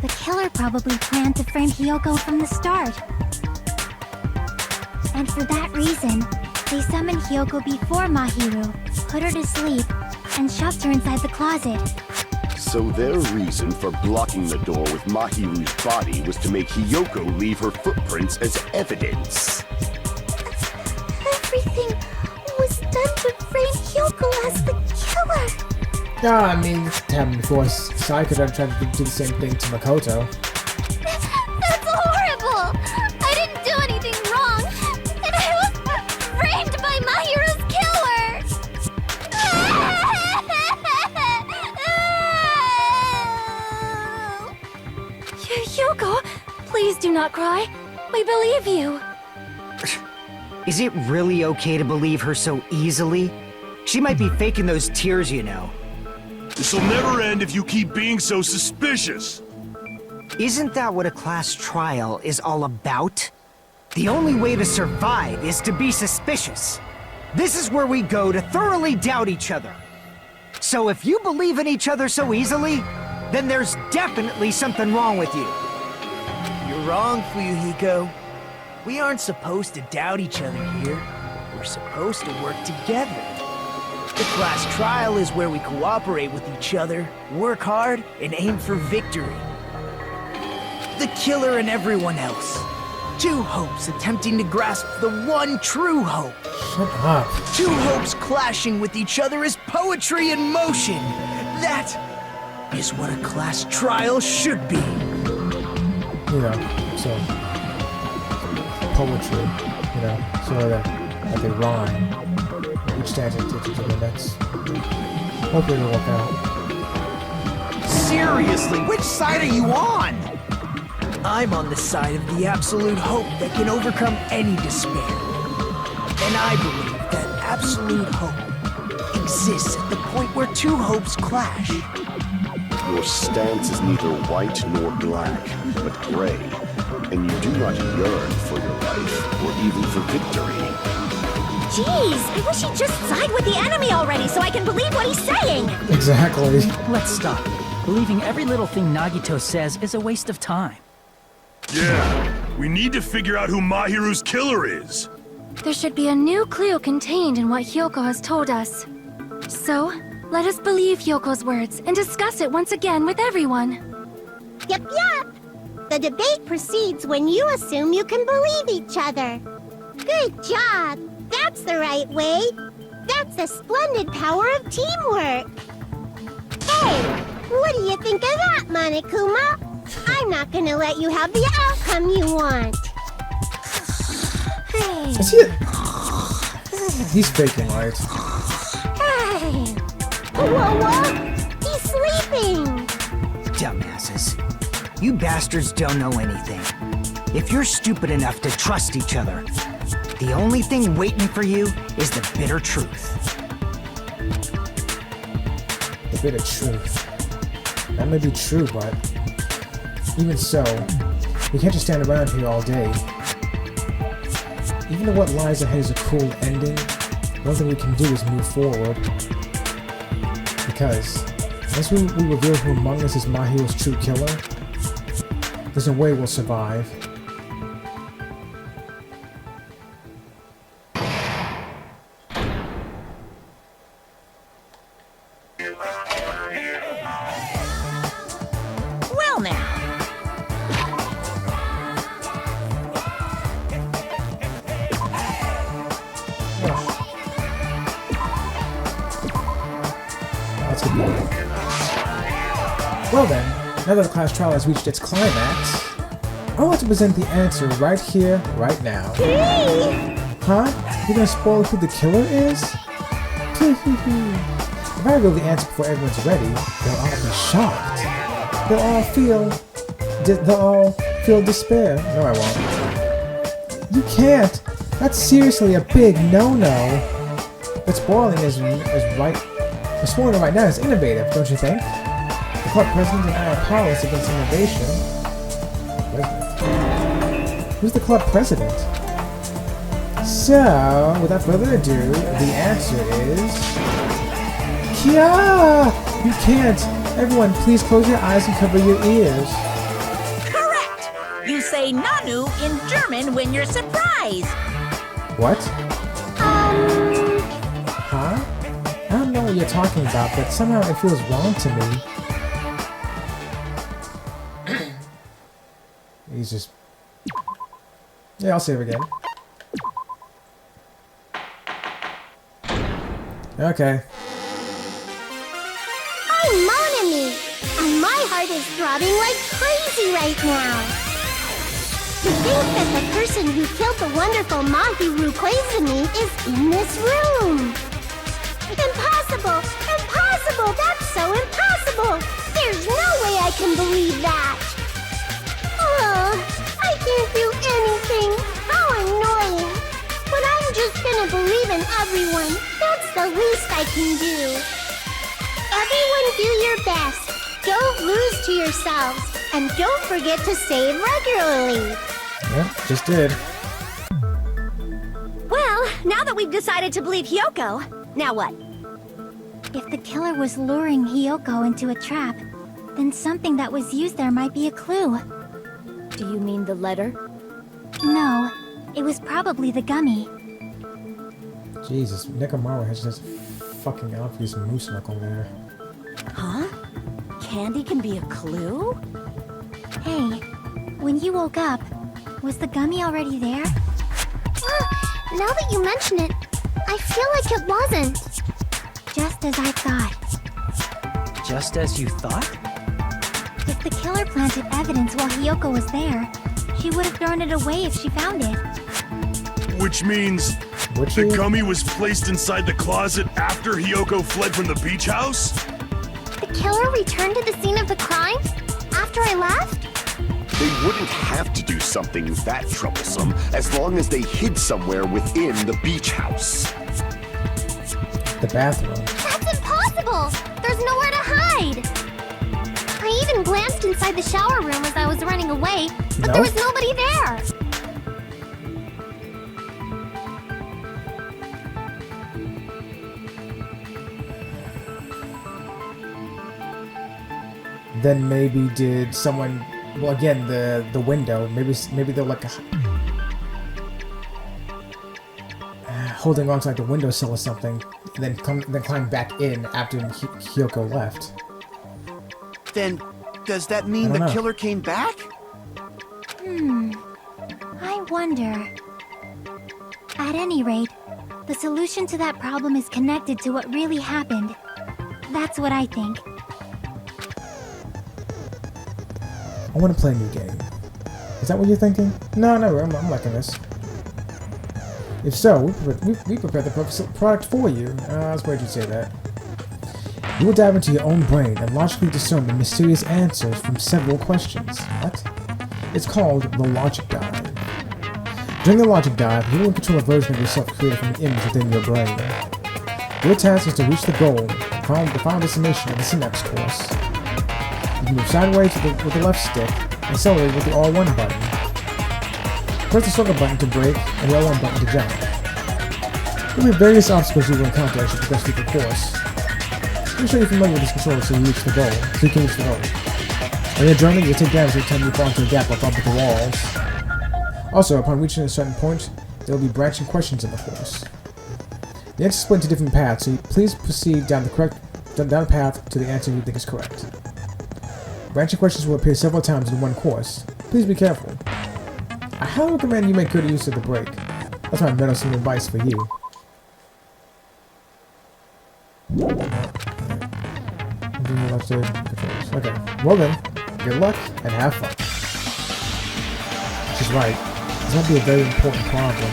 The killer probably planned to frame Hiyoko from the start. And for that reason, they summoned Hiyoko before Mahiru, put her to sleep, and shoved her inside the closet.
So their reason for blocking the door with Mahiru's body was to make Hiyoko leave her footprints as evidence.
Everything was done to frame Hiyoko as the killer.
Yeah, I mean, it's happened before. Sai could have tried to do the same thing to Makoto.
That's horrible! I didn't do anything wrong, and I was framed by Mahiru's killer!
Hiyoko, please do not cry. We believe you.
Is it really okay to believe her so easily? She might be faking those tears, you know.
This'll never end if you keep being so suspicious.
Isn't that what a class trial is all about? The only way to survive is to be suspicious. This is where we go to thoroughly doubt each other. So if you believe in each other so easily, then there's definitely something wrong with you.
You're wrong, Fuyuhiko. We aren't supposed to doubt each other here. We're supposed to work together. The class trial is where we cooperate with each other, work hard, and aim for victory. The killer and everyone else. Two hopes attempting to grasp the one true hope.
Shut up.
Two hopes clashing with each other is poetry in motion. That is what a class trial should be.
You know, so poetry, you know, so that they rhyme. Each stanza to the next. Hopefully it'll work out.
Seriously, which side are you on?
I'm on the side of the absolute hope that can overcome any despair. And I believe that absolute hope exists at the point where two hopes clash.
Your stance is neither white nor black, but gray, and you do not yearn for your life or even for victory.
Jeez, I wish he'd just side with the enemy already so I can believe what he's saying.
Exactly.
Let's stop. Believing every little thing Nagito says is a waste of time.
Yeah, we need to figure out who Mahiru's killer is.
There should be a new clue contained in what Hiyoko has told us. So, let us believe Hyoko's words and discuss it once again with everyone.
Yep. The debate proceeds when you assume you can believe each other. Good job. That's the right way. That's the splendid power of teamwork. Hey, what do you think of that, Monokuma? I'm not gonna let you have the outcome you want. Hey.
Is he? He's faking, right?
Hey. Whoa. He's sleeping.
Dumbasses. You bastards don't know anything. If you're stupid enough to trust each other, the only thing waiting for you is the bitter truth.
The bitter truth. That may be true, but even so, we can't just stand around here all day. Even though what lies ahead is a cruel ending, one thing we can do is move forward. Because once we reveal who among us is Mahiro's true killer, there's no way we'll survive.
Well now,
That's good. Well then, now that the class trial has reached its climax, I want to present the answer right here, right now. Huh? You're gonna spoil who the killer is? If I reveal the answer before everyone's ready, they'll all be shocked. They'll all feel despair. No, I won't. You can't. That's seriously a big no-no. But spoiling is right. Spoiling right now is innovative, don't you think? The club president and I are powerless against innovation. Who's the club president? So, without further ado, the answer is... Kia! You can't! Everyone, please close your eyes and cover your ears.
correct! You say Nanu in German when you're surprised.
What? Huh? I don't know what you're talking about, but somehow it feels wrong to me. He's just... Yeah, I'll save again. Okay.
I'm Monami, and my heart is throbbing like crazy right now. To think that the person who killed the wonderful Mahiru Koizumi is in this room. Impossible! Impossible! That's so impossible! There's no way I can believe that! Oh, I can't do anything! How annoying! But I'm just gonna believe in everyone. That's the least I can do. Everyone do your best. Don't lose to yourselves. And don't forget to save regularly.
Yep, just did.
Well, now that we've decided to believe Hyoko, now what?
If the killer was luring Hyoko into a trap, then something that was used there might be a clue.
Do you mean the letter?
No, it was probably the gummy.
Jesus, Nekomaru has this fucking obvious moose knuckle there.
Huh? Candy can be a clue?
Hey, when you woke up, was the gummy already there?
Now that you mention it, I feel like it wasn't.
Just as I thought.
Just as you thought?
If the killer planted evidence while Hyoko was there, she would have thrown it away if she found it.
Which means the gummy was placed inside the closet after Hyoko fled from the beach house?
The killer returned to the scene of the crime? After I left?
They wouldn't have to do something that troublesome as long as they hid somewhere within the beach house.
The bathroom.
That's impossible! There's nowhere to hide! I even glanced inside the shower room as I was running away, but there was nobody there!
Then maybe did someone... Well, again, the window. Maybe they're like holding on to like the windowsill or something, and then climb back in after Hyoko left.
Then, does that mean the killer came back?
I wonder. At any rate, the solution to that problem is connected to what really happened. That's what I think.
I want to play a new game. Is that what you're thinking? No, no, I'm liking this. If so, we prepared the product for you. I was worried you'd say that. You will dive into your own brain and logically discern the mysterious answers from several questions. What? It's called the Logic Dive. During the Logic Dive, you will control a version of yourself created from the image within your brain. Your task is to reach the goal, the final destination of the Synapse course. You can move sideways with the left stick, and accelerate with the R1 button. Press the circle button to brake, and the R1 button to jump. There will be various obstacles you will encounter as you progress through the course. I'm sure you're familiar with this controller so you can reach the goal. On your journey, you'll take damage every time you fall into a gap or bump into walls. Also, upon reaching a certain point, there will be branching questions in the course. The answers split into different paths, so please proceed down the path to the answer you think is correct. Branching questions will appear several times in one course. Please be careful. I highly recommend you make good use of the brake. That's my medicine advice for you. Okay, well then, good luck and have fun. She's right. This might be a very important problem.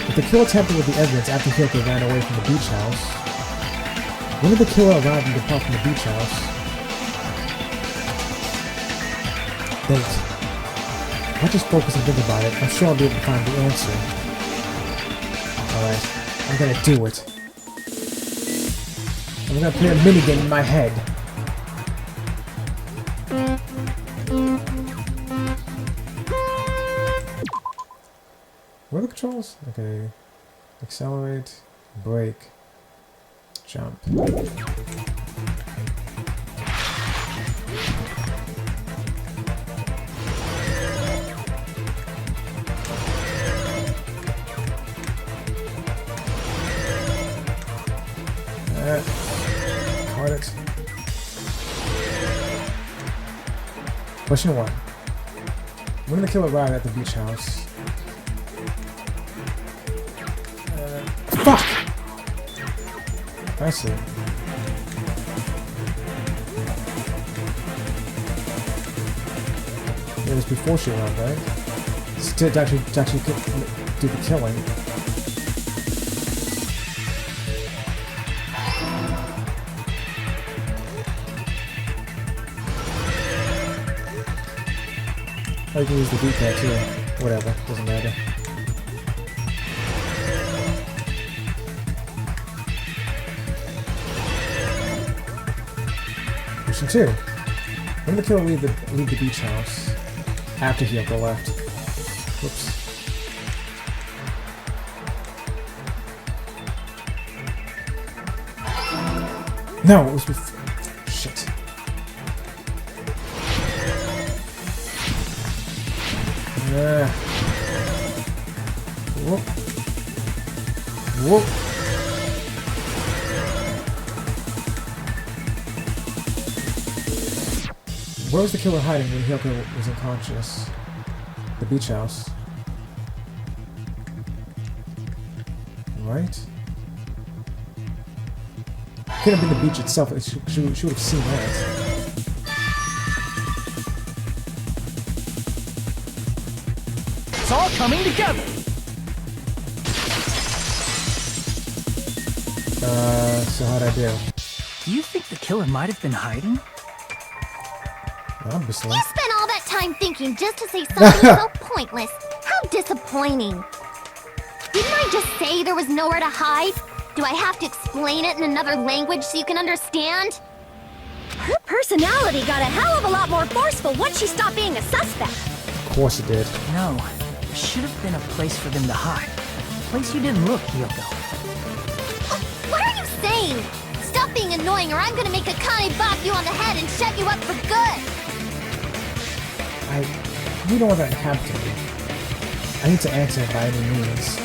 If the killer tampered with the evidence after Hyoko ran away from the beach house, when did the killer arrive and depart from the beach house? Wait. If I just focus and think about it, I'm sure I'll be able to find the answer. Alright, I'm gonna do it. I'm gonna play a minigame in my head. What are the controls? Okay. Accelerate, brake, jump. Got it. Question 1. When did the killer arrive at the beach house? Fuck! I see. It was before she arrived, right? It's to actually do the killing. I can use the D-pad too. Whatever, doesn't matter. Question 2. When did the killer leave the beach house? After Hyoko left. Whoops. No, it was before. Shit. Whoop. Whoop. Where was the killer hiding when Hyoko was unconscious? The beach house. Right? Could have been the beach itself. She would have seen that.
It's all coming together!
So how'd I do?
Do you think the killer might have been hiding?
Obviously.
You spent all that time thinking just to say something so pointless. How disappointing. Didn't I just say there was nowhere to hide? Do I have to explain it in another language so you can understand?
Her personality got a hell of a lot more forceful once she stopped being a suspect.
Of course it did.
No, there should have been a place for them to hide. A place you didn't look, Hyoko.
What are you saying? Stop being annoying or I'm gonna make Akane bop you on the head and shut you up for good!
You don't want that to happen to me. I need to answer it by any means.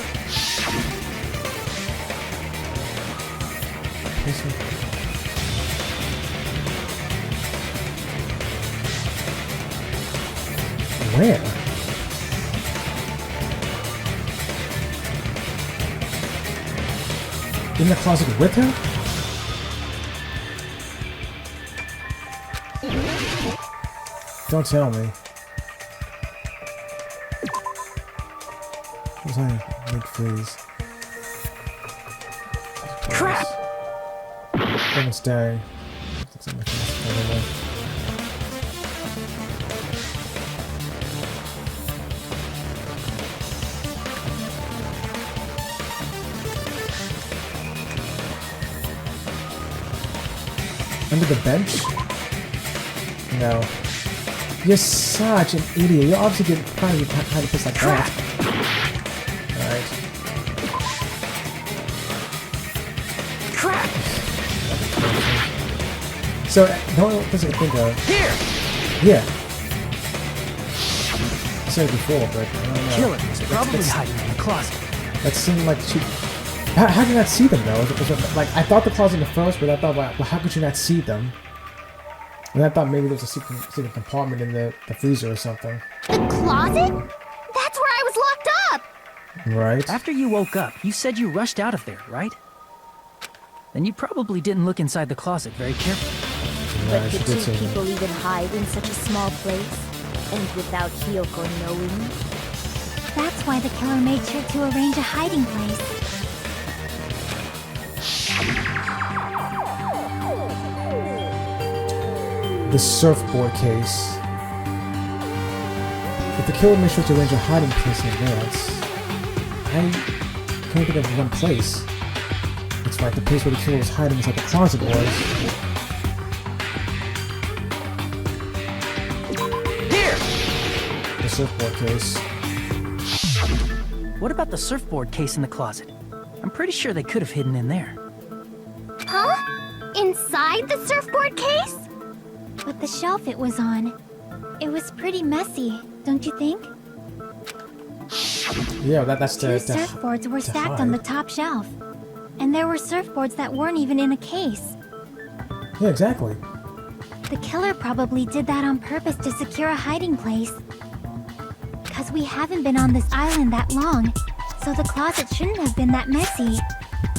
Where? In the closet with her? Don't tell me. What's on big freeze?
Crap!
Don't stay. Under the bench? No. You're such an idiot. You're obviously trying to hide a place like that. Alright.
Crap!
So, no one doesn't think of...
Here!
Yeah. I said it before, but I don't know.
Killer was probably hiding in the closet.
That seemed like she... How did you not see them, though? Like, I thought the closet in the first, but I thought, well, how could you not see them? And I thought maybe there was a secret compartment in the freezer or something.
The closet? That's where I was locked up!
Right.
After you woke up, you said you rushed out of there, right? Then you probably didn't look inside the closet very carefully.
But could two people even hide in such a small place? And without Hiyoko knowing?
That's why the killer made sure to arrange a hiding place.
The surfboard case. If the killer made sure to arrange a hiding place in advance, I can't think of one place. It's like the place where the killer was hiding is like the closet was.
Here!
The surfboard case.
What about the surfboard case in the closet? I'm pretty sure they could have hidden in there.
Huh? Inside the surfboard case? But the shelf it was on, it was pretty messy, don't you think?
Yeah, that's
Two surfboards were stacked on the top shelf. And there were surfboards that weren't even in a case.
Yeah, exactly.
The killer probably did that on purpose to secure a hiding place. Because we haven't been on this island that long, so the closet shouldn't have been that messy,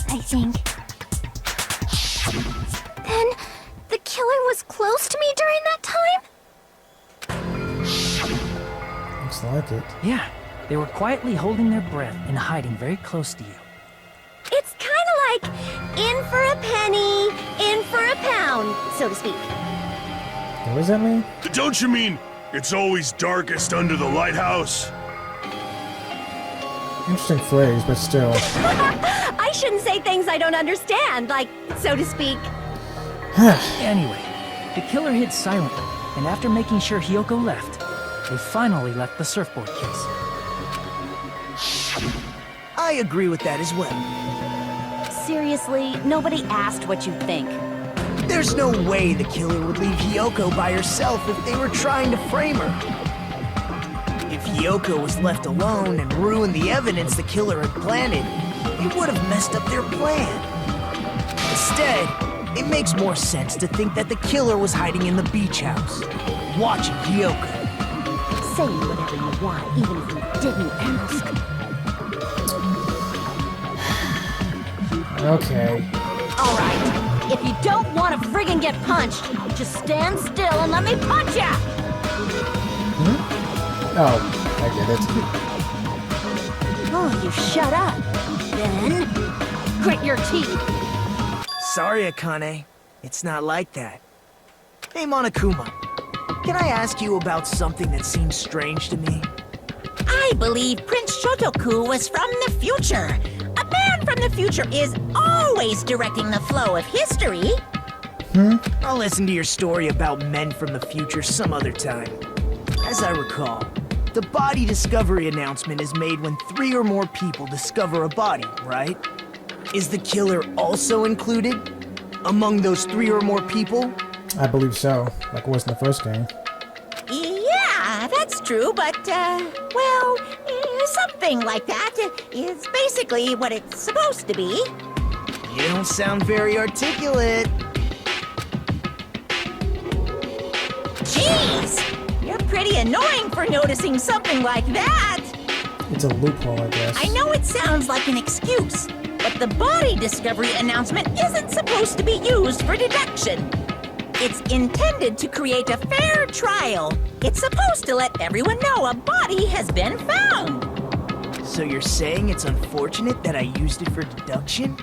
I think. Then, the killer was close to me during that time?
Looks like it.
Yeah, they were quietly holding their breath and hiding very close to you.
It's kind of like in for a penny, in for a pound, so to speak.
What does that mean?
Don't you mean it's always darkest under the lighthouse?
Interesting phrase, but still.
I shouldn't say things I don't understand, like, so to speak.
Anyway, the killer hid silently, and after making sure Hiyoko left, they finally left the surfboard case.
I agree with that as well.
Seriously, nobody asked what you think.
There's no way the killer would leave Hiyoko by herself if they were trying to frame her. If Hiyoko was left alone and ruined the evidence the killer had planted, it would have messed up their plan. Instead, it makes more sense to think that the killer was hiding in the beach house, watching Hiyoko.
Say whatever you want, even if you didn't ask.
Okay.
All right, if you don't want to friggin' get punched, just stand still and let me punch ya!
Oh, I get it.
Oh, you shut up. Then, grit your teeth.
Sorry, Akane. It's not like that. Hey, Monokuma. Can I ask you about something that seems strange to me?
I believe Prince Shotoku was from the future. A man from the future is always directing the flow of history.
I'll listen to your story about men from the future some other time. As I recall, the body discovery announcement is made when 3 or more people discover a body, right? Is the killer also included among those 3 or more people?
I believe so, like it was in the first game.
Yeah, that's true, but, well, something like that is basically what it's supposed to be.
You don't sound very articulate.
Jeez! You're pretty annoying for noticing something like that!
It's a loophole, I guess.
I know it sounds like an excuse, but the body discovery announcement isn't supposed to be used for deduction. It's intended to create a fair trial. It's supposed to let everyone know a body has been found.
So you're saying it's unfortunate that I used it for deduction?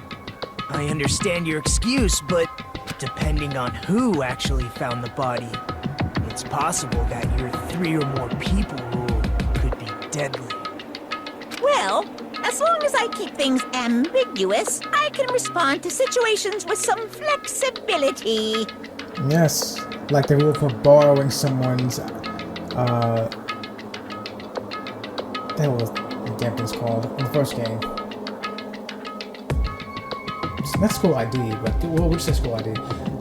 I understand your excuse, but depending on who actually found the body, it's possible that your 3 or more people rule could be deadly.
Well, as long as I keep things ambiguous, I can respond to situations with some flexibility.
Yes, like the rule for borrowing someone's, that was the damn thing's called in the first game. It's not school ID, but well, we say school ID.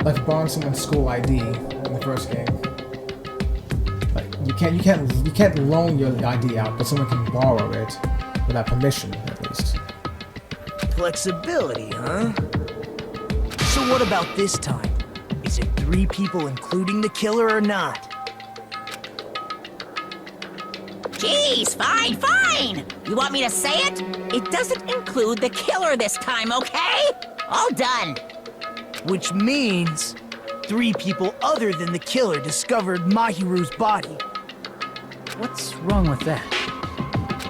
Like borrowing someone's school ID in the first game. Like you can't loan your ID out, but someone can borrow it without permission, at least.
Flexibility, huh? So what about this time? Is it 3 people including the killer or not?
Jeez, fine. You want me to say it? It doesn't include the killer this time, okay? All done.
Which means 3 people other than the killer discovered Mahiru's body.
What's wrong with that?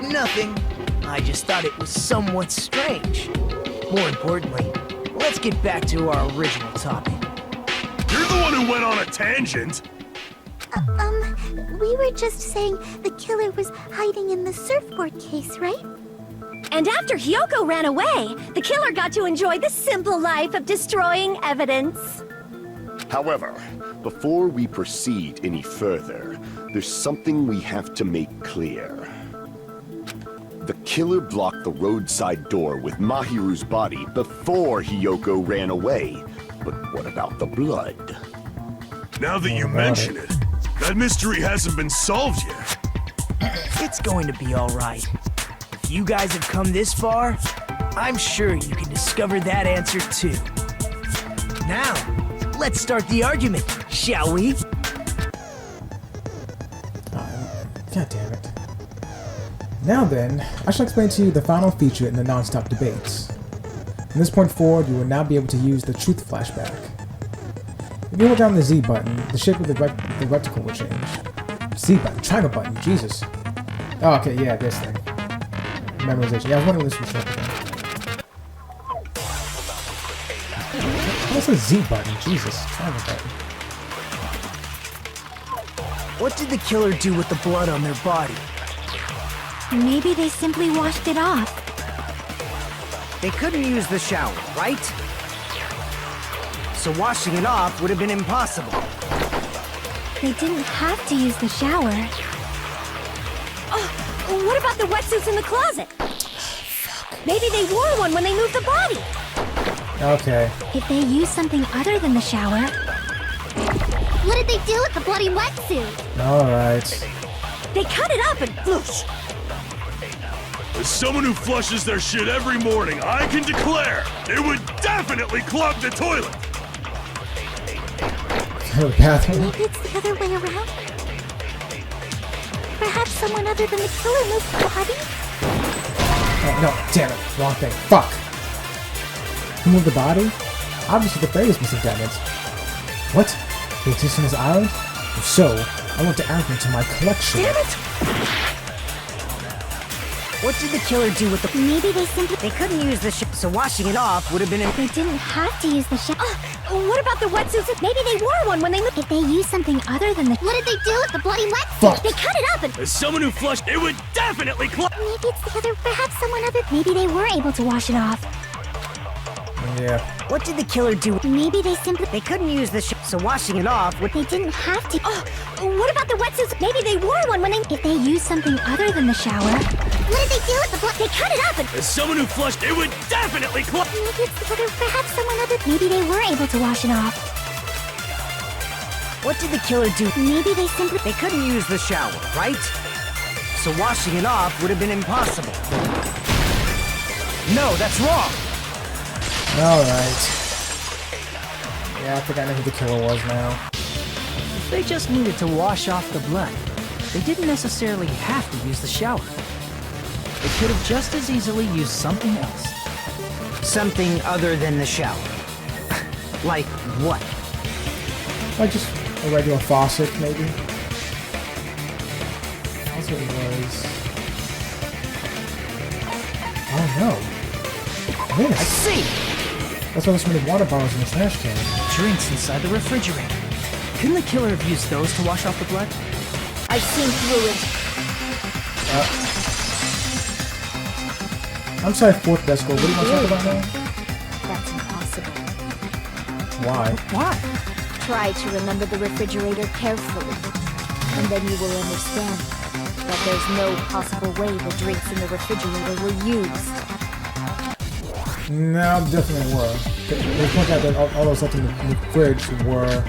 Nothing. I just thought it was somewhat strange. More importantly, let's get back to our original topic.
You're the one who went on a tangent.
We were just saying the killer was hiding in the surfboard case, right?
And after Hyoko ran away, the killer got to enjoy the simple life of destroying evidence.
However, before we proceed any further, there's something we have to make clear. The killer blocked the roadside door with Mahiru's body before Hyoko ran away. But what about the blood?
Now that you mention it, that mystery hasn't been solved yet.
It's going to be all right. If you guys have come this far, I'm sure you can discover that answer too. Now, let's start the argument, shall we?
God damn it. Now then, I shall explain to you the final feature in the non-stop debates. From this point forward, you will now be able to use the truth flashback. If you hold down the Z button, the shape of the reticle will change. Z button, triangle button, Jesus. Oh, okay, yeah, this thing. Memorization. Yeah, I was wondering this was again. What's a Z button? Jesus, triangle button.
What did the killer do with the blood on their body?
Maybe they simply washed it off.
They couldn't use the shower, right? So washing it off would have been impossible.
They didn't have to use the shower. Oh, what about the wetsuits in the closet? Maybe they wore one when they moved the body.
Okay.
If they used something other than the shower...
What did they do with the bloody wetsuit?
Alright.
They cut it up and whoosh.
As someone who flushes their shit every morning, I can declare it would definitely clog the toilet.
Bathroom.
Maybe it's the other way around? Perhaps someone other than the killer moved the body?
Oh, no, damn it. Wrong thing. Fuck. Who moved the body? Obviously the fairies must have done it. What? They exist on this island? If so, I want to add them to my collection.
Damn it!
What did the killer do with the...
Maybe they simply...
They couldn't use the so washing it off would have been...
They didn't have to use the shower.
What about the wetsuits? Maybe they wore one when they moved...
If they used something other than the... What did they do with the bloody wetsuit?
Fuck.
They cut it up and...
As someone who flushed, it would definitely clog...
Maybe it's the other... Perhaps someone other... Maybe they were able to wash it off.
Yeah.
What did the killer do?
Maybe they simply...
They couldn't use the so washing it off would...
They didn't have to...
What about the wetsuits? Maybe they wore one when they...
If they used something other than the shower... What did they do with the blood?
They cut it up and...
As someone who flushed, it would definitely clog...
Maybe it's the other... Perhaps someone other... Maybe they were able to wash it off.
What did the killer do?
Maybe they simply...
They couldn't use the shower, right? So washing it off would have been impossible. No, that's wrong!
Alright. Yeah, I think I know who the killer was now.
If they just needed to wash off the blood, they didn't necessarily have to use the shower. They could have just as easily used something else.
Something other than the shower. Like what?
Like just a regular faucet, maybe? it was... Oh no. This.
I see!
That's why there's so many water bottles in the trash can.
Drinks inside the refrigerator. Couldn't the killer have used those to wash off the blood?
I've seen through it.
I'm sorry, fourth best goal. What do you want to talk about now?
That's impossible.
Why?
Why?
Try to remember the refrigerator carefully, and then you will understand that there's no possible way the drinks in the refrigerator were used.
No, definitely were. They point out that all those left in the fridge were...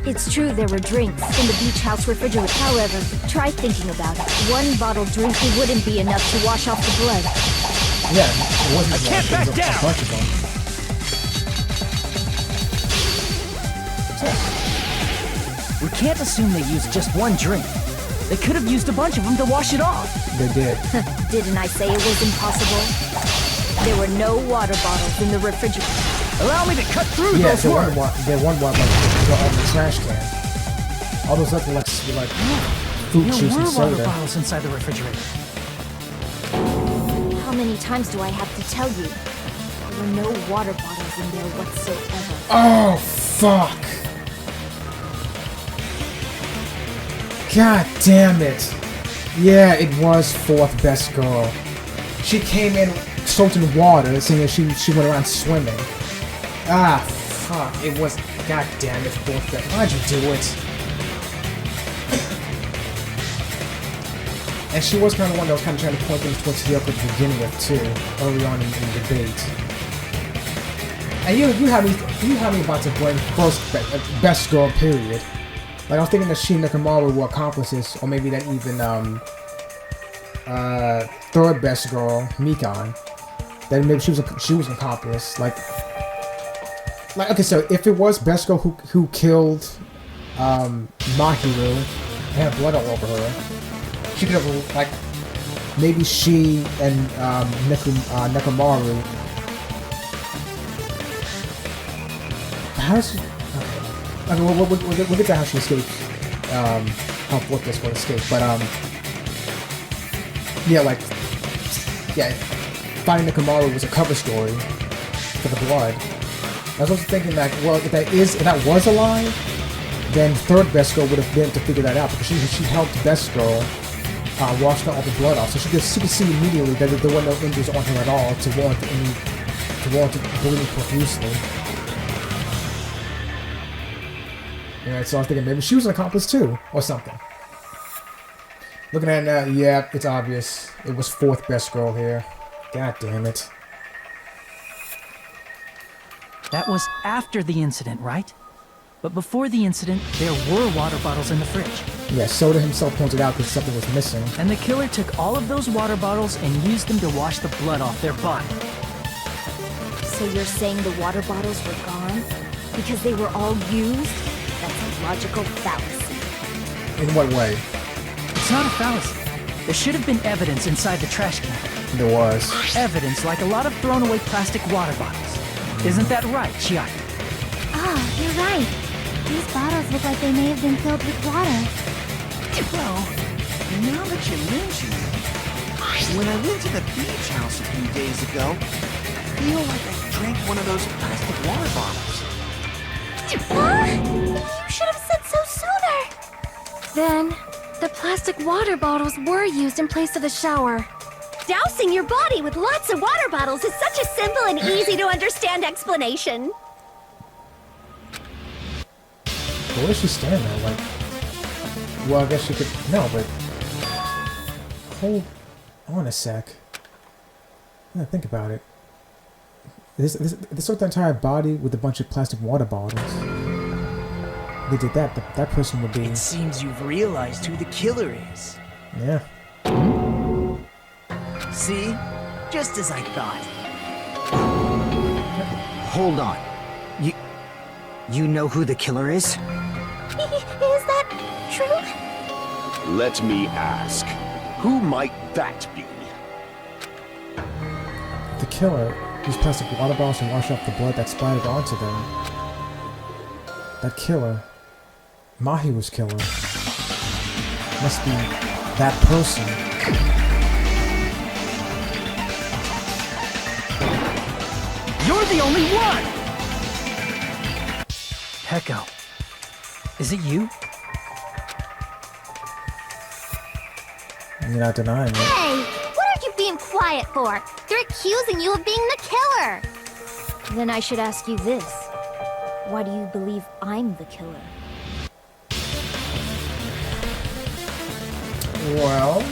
It's true there were drinks in the beach house refrigerator. However, try thinking about it. One bottle drink wouldn't be enough to wash off the blood.
Yeah, it wasn't.
I can't back down!
A bunch of them.
We can't assume they used just one drink. They could have used a bunch of them to wash it off.
They did.
Didn't I say it was impossible? There were no water bottles in the refrigerator.
Allow me to cut through
yeah,
those words.
There one like in the trash can. All those other like fruit juice and
There were
soda.
water bottles inside the refrigerator.
How many times do I have to tell you? There were no water bottles in there whatsoever.
Oh, fuck. God damn it. Yeah, it was fourth best girl. She came in soaked in water, saying that she went around swimming. Ah, fuck. It was... God damn it, fourth best. Why'd you do it? And she was kind of the one that was kind of trying to point things towards Hiyoko to begin with, too, early on in the debate. And you had me about to blame first best girl, period. Like, I was thinking that she and Nakamaru were accomplices, or maybe that even, third best girl, Mikan, that maybe she was an accomplice. Like, okay, so if it was best girl who killed, Mahiru, and had blood all over her, she could have, like, maybe she and, Nakamaru, how does she... Okay, we'll get to how she escaped, how fourth best girl escaped, but, yeah, like, yeah, finding Nakamaru was a cover story for the blood. I was also thinking that, well, if that was a lie, then third best girl would have been to figure that out, because she helped best girl wash all the blood off, so she could see immediately that there were no injuries on her at all to warrant bleeding profusely. Alright, so I was thinking maybe she was an accomplice too, or something. Looking at it now, yeah, it's obvious. It was fourth best girl here. God damn it.
That was after the incident, right? But before the incident, there were water bottles in the fridge.
Yeah, Soda himself pointed out that something was missing.
And the killer took all of those water bottles and used them to wash the blood off their body.
So you're saying the water bottles were gone? Because they were all used? That's a logical fallacy.
In what way?
It's not a fallacy. There should have been evidence inside the trash can.
There was.
Evidence like a lot of thrown away plastic water bottles. Isn't that right, Chiaki?
Ah, you're right. These bottles look like they may have been filled with water.
Well, now that you mention it, when I went to the beach house a few days ago, I feel like I drank one of those plastic water bottles.
You should have said so sooner! Then, the plastic water bottles were used in place of the shower.
Dousing your body with lots of water bottles is such a simple and easy to understand explanation.
But where does she stand now? Like, well, I guess she could. No, but hold on a sec. I'm gonna think about it. They sort the entire body with a bunch of plastic water bottles. If they did that, that person would be.
It seems you've realized who the killer is.
Yeah.
See? Just as I thought.
Hold on. You know who the killer is?
Is that true?
Let me ask, who might that be?
The killer used plastic water bottles to wash off the blood that splattered onto them. That killer Mahiru's killer. Must be that person.
You're the only one! Peko, is it you?
You're not denying it.
Hey, what are you being quiet for? They're accusing you of being the killer.
Then I should ask you this. Why do you believe I'm the killer?
Well,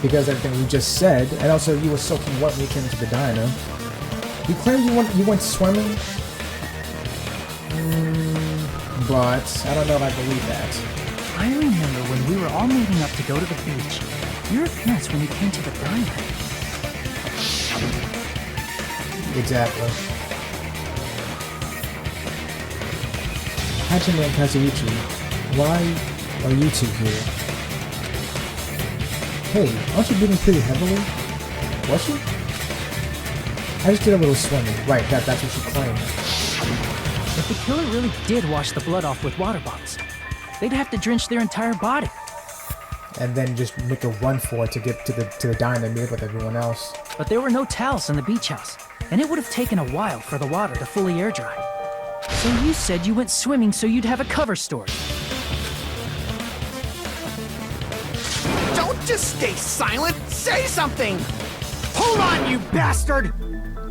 because everything you just said, and also you were soaking wet when you came into the diner. You claimed you went swimming? But I don't know if I believe that.
I remember when we were all meeting up to go to the beach. Your appearance when you came to the diner.
Exactly. Hajime and Kazuichi, why are you two here? Hey, aren't you breathing pretty heavily? Was she? I just did a little swimming. Right, that's what she claimed.
If the killer really did wash the blood off with water bottles, they'd have to drench their entire body.
And then just make a run for it to get to the diner and meet up with everyone else.
But there were no towels in the beach house, and it would have taken a while for the water to fully air dry. So you said you went swimming so you'd have a cover story.
Don't just stay silent! Say something! Hold on, you bastard!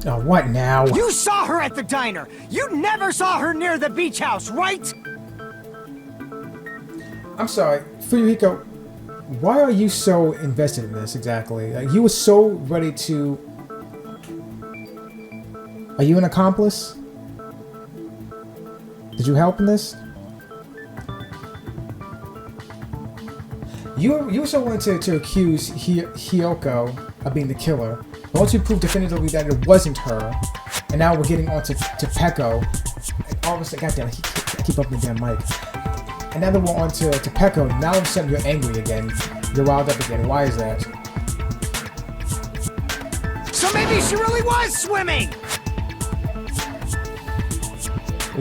Oh, what now?
You saw her at the diner! You never saw her near the beach house, right?
I'm sorry, Fuyuhiko, why are you so invested in this exactly? Like, you were so ready to... Are you an accomplice? Did you help in this? You were so willing to accuse Hiyoko of being the killer. But once you proved definitively that it wasn't her, and now we're getting on to Peko, and all of a sudden, goddamn, I keep up the damn mic. And now that we're on to Peko, now all of a sudden you're angry again. You're riled up again. Why is that?
So maybe she really was swimming!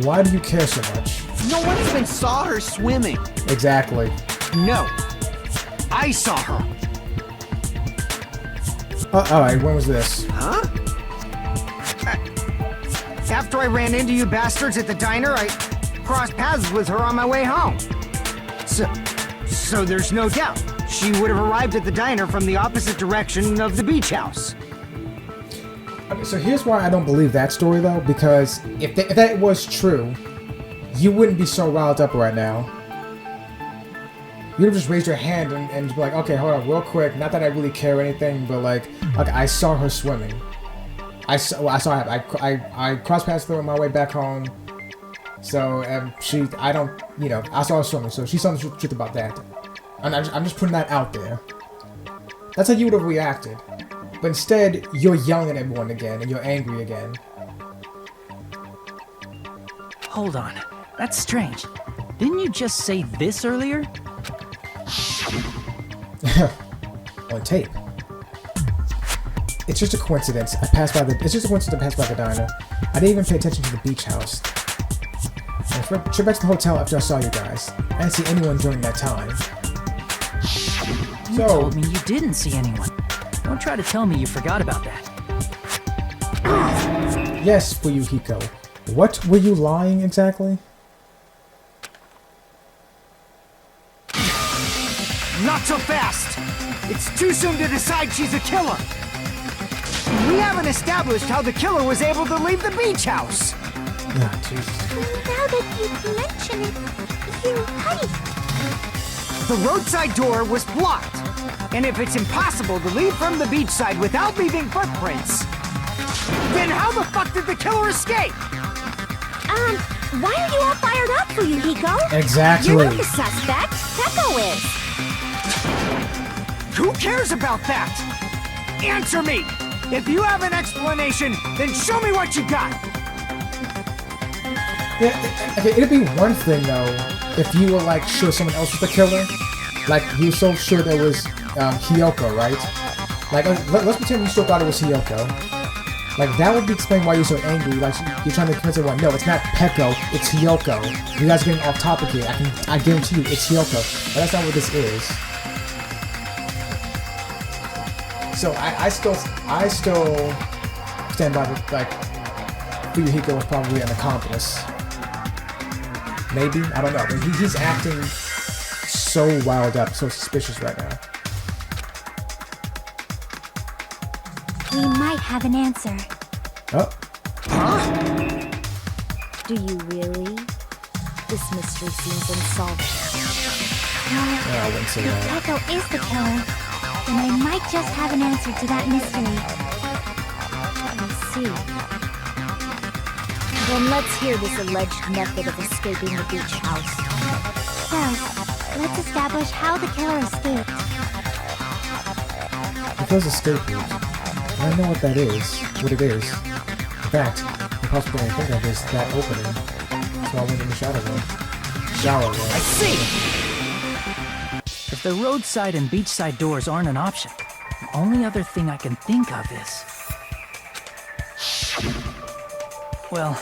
Why do you care so much?
No one even saw her swimming.
Exactly.
No. I saw her.
Alright, when was this?
Huh? After I ran into you bastards at the diner, I crossed paths with her on my way home. So there's no doubt. She would have arrived at the diner from the opposite direction of the beach house.
Okay, so here's why I don't believe that story, though, because if that was true, you wouldn't be so riled up right now. You'd have just raised your hand and be like, okay, hold on, real quick, not that I really care or anything, but like, okay, I saw her swimming. I saw her, I crossed paths with her on my way back home, so, I saw her swimming, so she's telling the truth about that. And I'm just putting that out there. That's how you would have reacted. But instead, you're yelling at everyone again, and you're angry again.
Hold on. That's strange. Didn't you just say this earlier?
On tape. It's just a coincidence. It's just a coincidence I passed by the diner. I didn't even pay attention to the beach house. I went straight back to the hotel after I saw you guys. I didn't see anyone during that time.
You told me you didn't see anyone. Don't try to tell me you forgot about that.
Yes, Fuyuhiko. What were you lying exactly?
Not so fast! It's too soon to decide she's a killer! We haven't established how the killer was able to leave the beach house!
Ah, Jesus.
Now that you mention it, how do you...
The roadside door was blocked. And if it's impossible to leave from the beachside without leaving footprints, then how the fuck did the killer escape?
Why are you all fired up, Fuyuhiko?
Exactly.
You're not the suspect. Peko is.
Who cares about that? Answer me! If you have an explanation, then show me what you got!
Yeah, okay, it'd be one thing, though, if you were, like, sure someone else was the killer. Like, you were so sure there was Hiyoko, right? Like, let's pretend you still thought it was Hiyoko. Like, that would be explaining why you're so angry. Like, you're trying to convince everyone, no, it's not Peko, it's Hiyoko. You guys are getting off topic here. I guarantee you, it's Hiyoko. But that's not what this is. So, I still stand by the, like, Fuyuhiko was probably an accomplice. Maybe? I don't know. But he's acting so wild up, so suspicious right now.
We might have an answer.
Oh.
Huh? Do you really? This mystery seems unsolvable.
No,
Yeah, I wouldn't say
if
that.
Peko is the killer, then I might just have an answer to that mystery.
I see. Then let's hear this alleged method of escaping the beach house.
First, let's establish how the killer escaped.
Because escape route. I know what that is. What it is. In fact, the possible thing I think of is that opening. So I went in the shower room.
I see! If the roadside and beachside doors aren't an option, the only other thing I can think of is... well,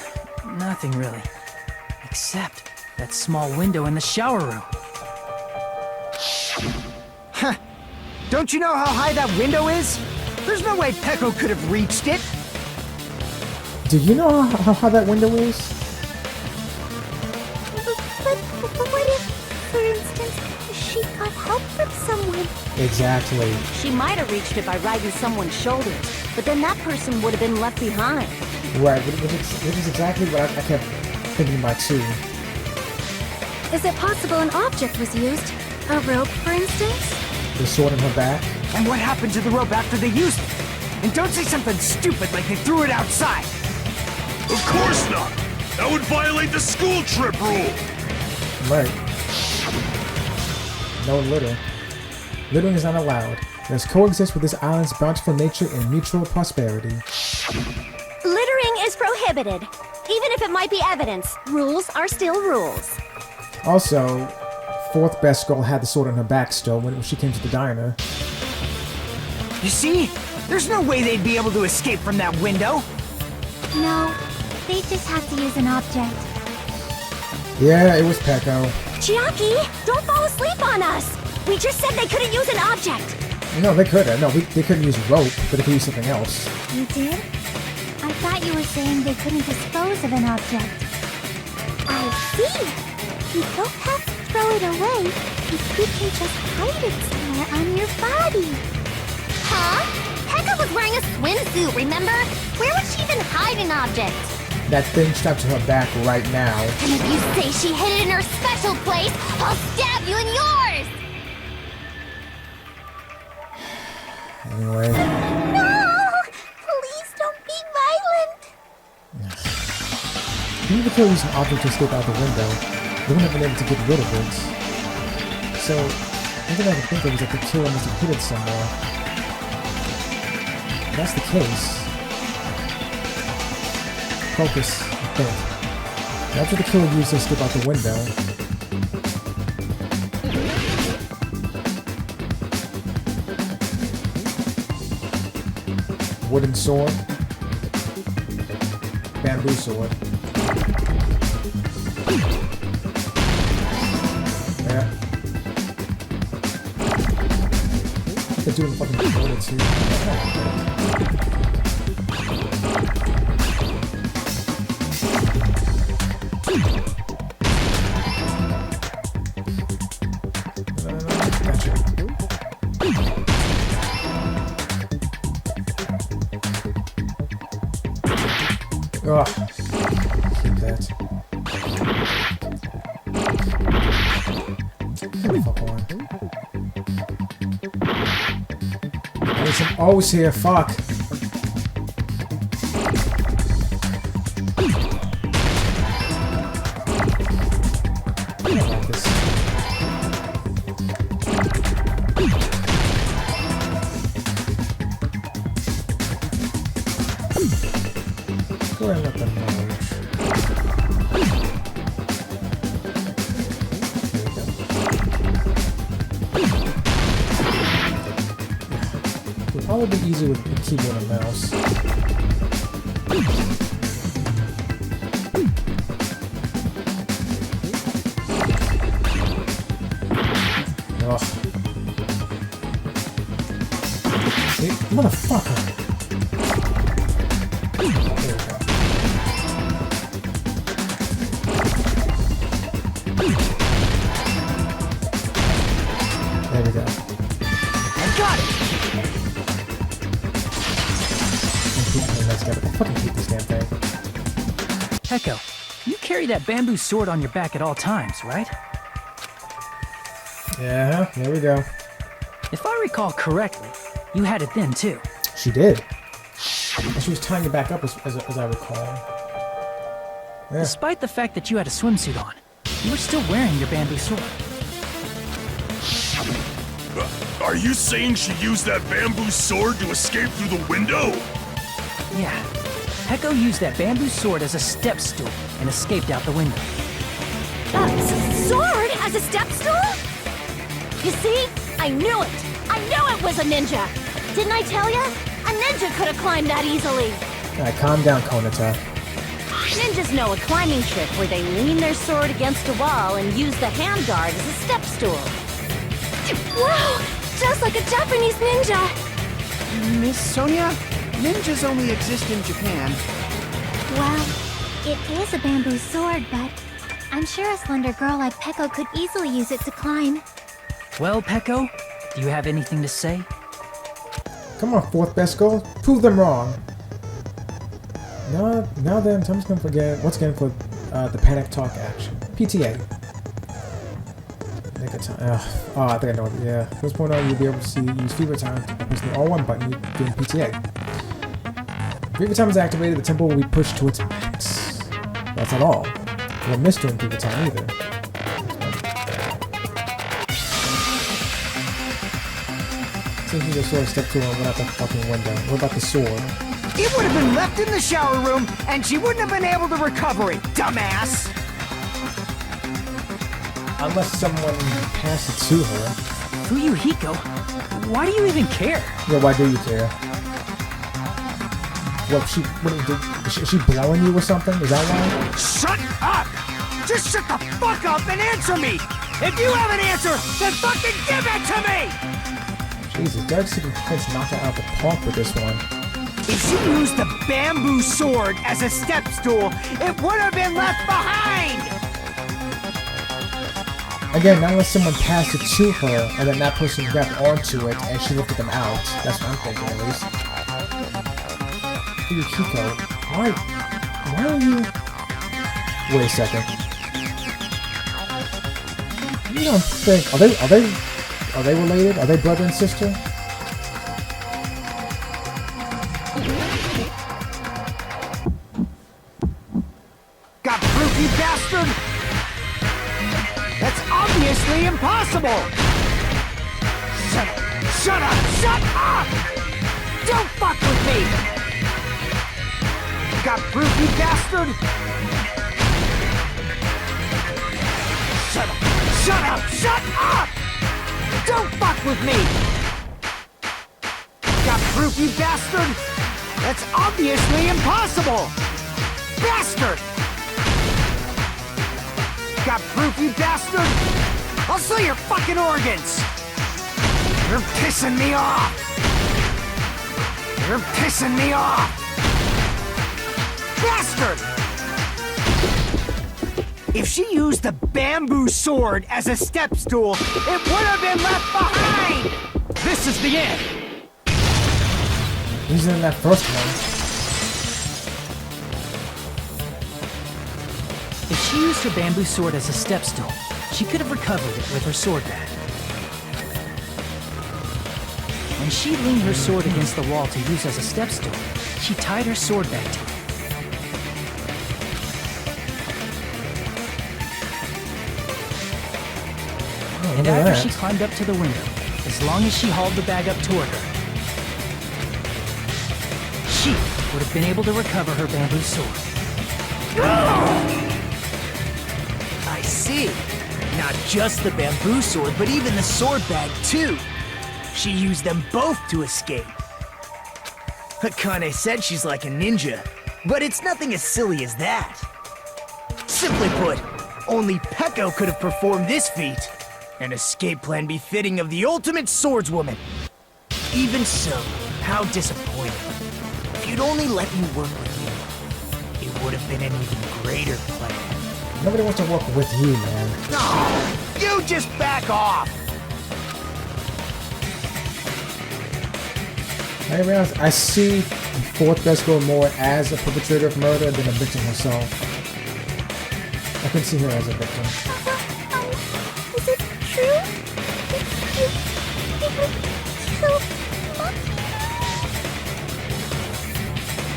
nothing really. Except that small window in the shower room.
Huh. Don't you know how high that window is? There's no way Peko could have reached it.
Do you know how high that window is?
But what if, for instance, she got help from someone?
Exactly.
She might have reached it by riding someone's shoulders, but then that person would have been left behind.
Right, which is exactly what I kept thinking about too.
Is it possible an object was used? A rope, for instance?
The sword in her back?
And what happened to the rope after they used it? And don't say something stupid like they threw it outside.
Of course not! That would violate the school trip rule!
Right. No litter. Littering is not allowed. Let us coexist with this island's bountiful nature and mutual prosperity.
Littering is prohibited. Even if it might be evidence, rules are still rules.
Also, fourth best girl had the sword in her back still when she came to the diner.
You see? There's no way they'd be able to escape from that window.
No, they just have to use an object.
Yeah, it was Peko.
Chiaki, don't fall asleep on us! We just said they couldn't use an object!
No, they couldn't. No, they couldn't use rope, but they could use something else.
You did? I thought you were saying they couldn't dispose of an object. I see! You don't have to throw it away if you can just hide it somewhere on your body. Huh? Peko was wearing a swimsuit, remember? Where would she even hide an object?
That thing strapped to her back right now.
And if you say she hid it in her special place, I'll stab you in yours!
Anyway.
No! Please don't be violent!
Even if the killer used an object to escape out the window, they wouldn't have been able to get rid of it. So, one thing I can think of is that the killer must have hid it somewhere. If that's the case, focus, I think. That's what the killer used to escape out the window. Wooden sword. Bamboo sword. Yeah. They're doing fucking sword too. Gotcha. Ugh. Hate that. Get the fuck on. There's some O's here, fuck. I don't like this. Go ahead and let them know. Would probably be easier with the keyboard and mouse. Ugh. See? Motherfucker. There we go. There we go.
I got it!
I fucking hate this damn thing.
Echo, you carry that bamboo sword on your back at all times, right?
Yeah, there we go.
If I recall correctly, you had it then too.
She did. And she was tying it back up as I recall. Yeah.
Despite the fact that you had a swimsuit on, you were still wearing your bamboo sword.
Are you saying she used that bamboo sword to escape through the window?
Yeah. Echo used that bamboo sword as a step stool and escaped out the window.
Sword as a step stool? You see? I knew it! I knew it was a ninja! Didn't I tell ya? A ninja could have climbed that easily!
Alright, calm down, Konata.
Ninjas know a climbing trick where they lean their sword against a wall and use the handguard as a step stool.
Wow! Just like a Japanese ninja!
Miss Sonia, ninjas only exist in Japan.
Well, it is a bamboo sword, but I'm sure a slender girl like Peko could easily use it to climb.
Well, Peko, do you have anything to say?
Come on, fourth best goal. Prove them wrong. Now then, Tom's gonna forget once again for the panic talk action. PTA. I think I know it. Yeah. From this point on, you'll be able to use fever time by pressing the R1 button during PTA. Fever time is activated, the tempo will be pushed to its max. That's not all. You won't miss during fever time either. Since you just sort of stepped to and went out the fucking window. What about the sword?
It would have been left in the shower room, and she wouldn't have been able to recover it, dumbass!
Unless someone passed it to her.
Fuyuhiko, why do you even care?
Yeah, why do you care? Is she blowing you or something? Is that why?
Shut up! Just shut the fuck up and answer me! If you have an answer, then fucking give it to me!
Jesus, Dark Secret Prince knocked it out of the park with this one.
If she used the bamboo sword as a step stool, it would have been left behind!
Again, not unless someone passed it to her, and then that person grabbed onto it, and she lifted them out. That's what I'm thinking, at least. Yukiko, why are you... Wait a second. You don't think... Are they related? Are they brother and sister?
Got proof, you bastard? That's obviously impossible! Shut up! Shut up! Shut up! Don't fuck with me! Got proof, you bastard? Shut up! Shut up! Shut up! Don't fuck with me! Got proof, you bastard? That's obviously impossible! Bastard! Got proof, you bastard? I'll sell your fucking organs! You're pissing me off! You're pissing me off! Bastard! If she used the bamboo sword as a step stool, it would have been left behind! This is the end!
He's in that first one.
If she used her bamboo sword as a step stool, she could have recovered it with her sword bag. When she leaned her sword against the wall to use as a step stool, she tied her sword bag to it. And after she climbed up to the window, as long as she hauled the bag up toward her, she would have been able to recover her bamboo sword.
I see. Not just the bamboo sword, but even the sword bag, too. She used them both to escape. Akane said she's like a ninja. But it's nothing as silly as that. Simply put, only Peko could have performed this feat. An escape plan befitting of the ultimate swordswoman. Even so, how disappointing. If you'd only let me work with you, it would have been an even greater plan.
Nobody wants to work with you, man.
No, you just back off!
I realize I see Fourth Best Girl more as a perpetrator of murder than a victim herself. I can see her as a victim.
Is it true?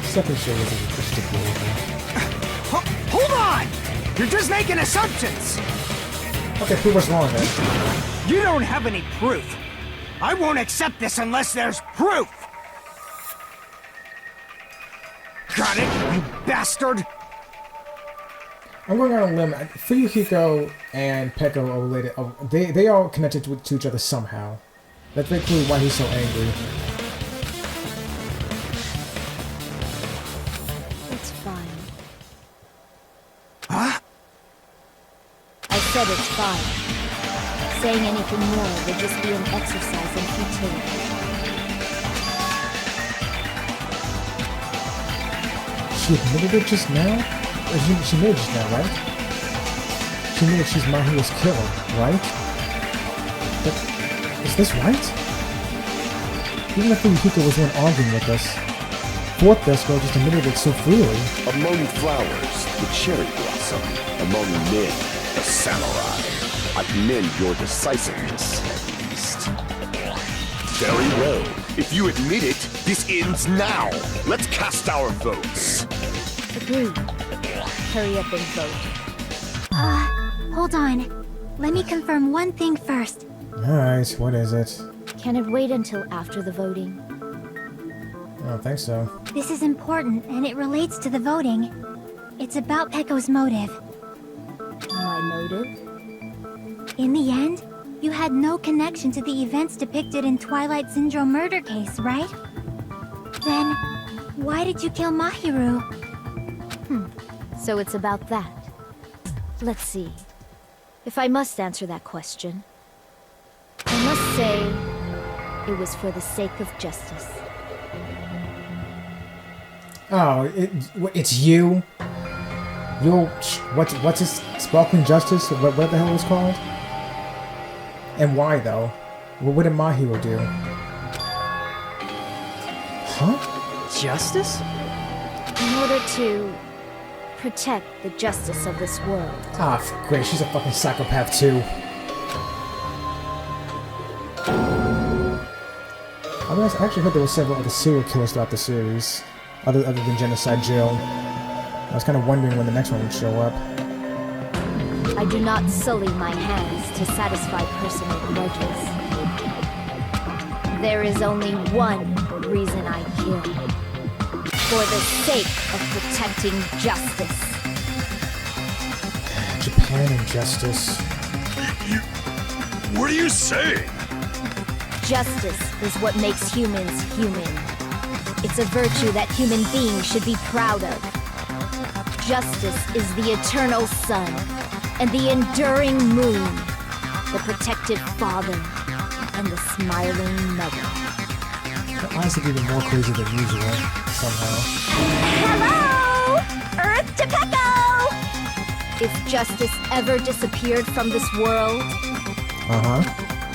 Second show was a particular.
Hold on! You're just making assumptions!
Okay, prove us wrong then.
You don't have any proof. I won't accept this unless there's proof! Got it, you bastard!
I'm going on a limb. Fuyuhiko and Peko are related. They are connected to each other somehow. That's very clearly why he's so angry.
It's fine.
Huh?
I said it's fine. Saying anything more would just be an exercise in futility.
She admitted it just now? Or she admitted it just now, right? She admitted she's Mahiro's killer, right? But is this right? Even if Fuyuhiko was the one arguing with us, Fourth Best Girl just admitted it so freely.
Among flowers, the cherry blossom. Among men, the samurai. I commend your decisiveness, at least. Very well. If you admit it, this ends now. Let's cast our votes.
Agreed. Hurry up and vote.
Hold on. Let me confirm one thing first.
Alright, what is it?
Can it wait until after the voting?
I don't think so.
This is important, and it relates to the voting. It's about Peko's motive.
My motive?
In the end, you had no connection to the events depicted in Twilight Syndrome murder case, right? Then, why did you kill Mahiru?
So it's about that. Let's see. If I must answer that question, I must say it was for the sake of justice.
Oh, it's you? You'll... What's this? Sparkling Justice? What the hell is it called? And why, though? What did Mahiro do? Huh?
Justice?
In order to protect the justice of this world.
Ah, great. She's a fucking psychopath, too. I actually heard there were several other serial killers throughout the series. Other than Genocide Jill. I was kind of wondering when the next one would show up.
I do not sully my hands to satisfy personal grudges. There is only one reason I kill. For the sake of protecting justice.
Japan and justice.
What are you saying?
Justice is what makes humans human. It's a virtue that human beings should be proud of. Justice is the eternal sun and the enduring moon, the protective father and the smiling mother.
Honestly, even more crazy than usual, somehow.
Hello! Earth to Peko! If justice ever disappeared from this world,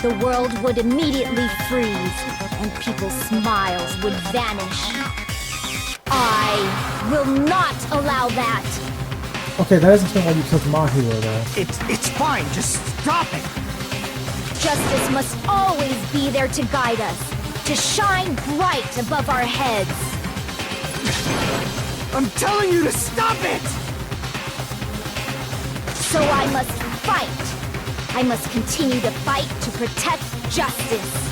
the world would immediately freeze and people's smiles would vanish. I will not allow that!
Okay, that doesn't explain why you killed Mahiro, though.
It's fine, just stop it!
Justice must always be there to guide us, to shine bright above our heads.
I'm telling you to stop it!
So I must fight. I must continue to fight to protect justice.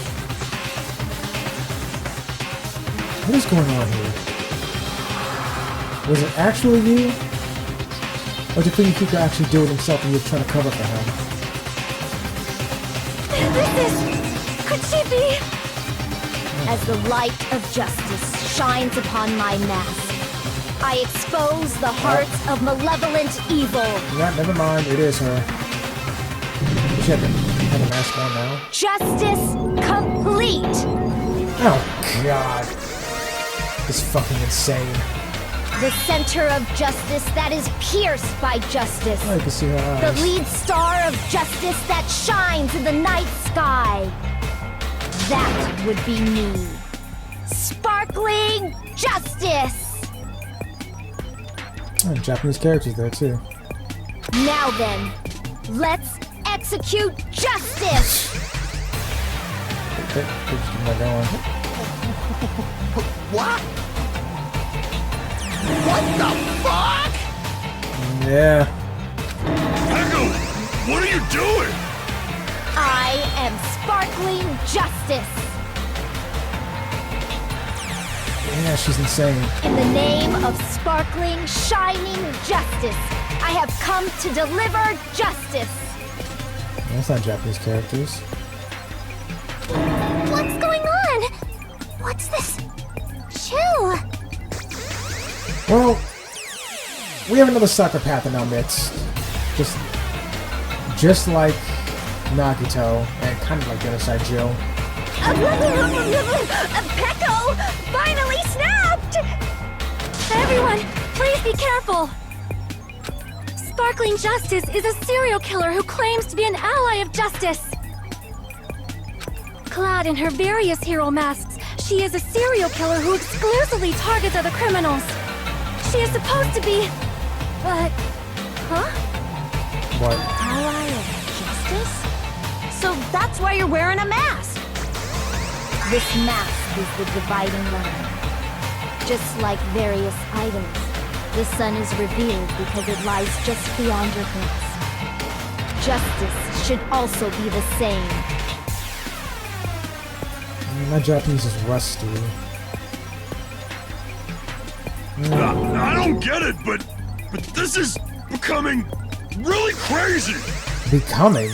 What is going on here? Was it actually you? Or did Fuyuhiko actually do it himself and you were trying to cover for him?
Could she be? As the light of justice shines upon my mask, I expose the hearts of malevolent evil.
Yeah, never mind. It is her. Does she have a mask on now?
Justice complete.
Oh, God. It's fucking insane.
The center of justice that is pierced by justice.
Oh, you can see her eyes.
The lead star of justice that shines in the night sky. That would be me. Sparkling justice!
Oh, Japanese characters there, too.
Now then, let's execute justice!
Okay, keep that going.
What? What the fuck?
Yeah.
Echo, what are you doing?
I am sparkling justice!
Yeah, she's insane.
In the name of sparkling, shining justice, I have come to deliver justice!
That's not Japanese characters.
What's going on? What's this? Chill.
Well, we have another psychopath in our midst. Just like Nagito, and kind of like the other side, Jill.
Pecco finally snapped! Everyone, please be careful! Sparkling Justice is a serial killer who claims to be an ally of justice. Clad in her various hero masks, she is a serial killer who exclusively targets other criminals. She is supposed to be... but... huh?
What?
Ally of justice? So that's why you're wearing a mask.
This mask is the dividing line. Just like various items, the sun is revealed because it lies just beyond your grasp. Justice should also be the same.
My Japanese is rusty.
I don't get it, but this is becoming really crazy.
Becoming?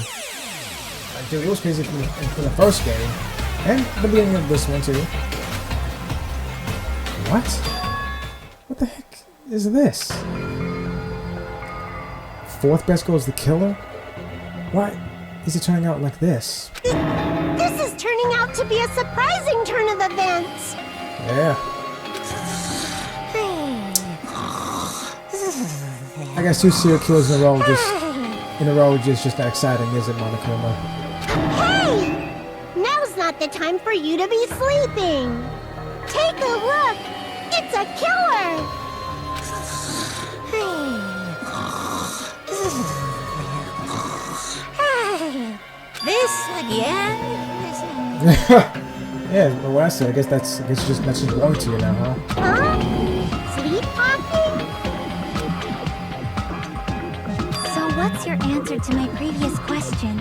Dude, it was crazy from the first game. And the beginning of this one, too. What? What the heck is this? Fourth best goal is the killer? Why is it turning out like this?
This is turning out to be a surprising turn of events.
Yeah. I guess 2 serial killers in a row just not exciting, is it, Monokuma?
Hey! Now's not the time for you to be sleeping. Take a look. It's a killer.
This again?
Yeah, well, what I said, I guess that's just belong to you now, huh?
Huh? Sleepwalking?
So what's your answer to my previous question?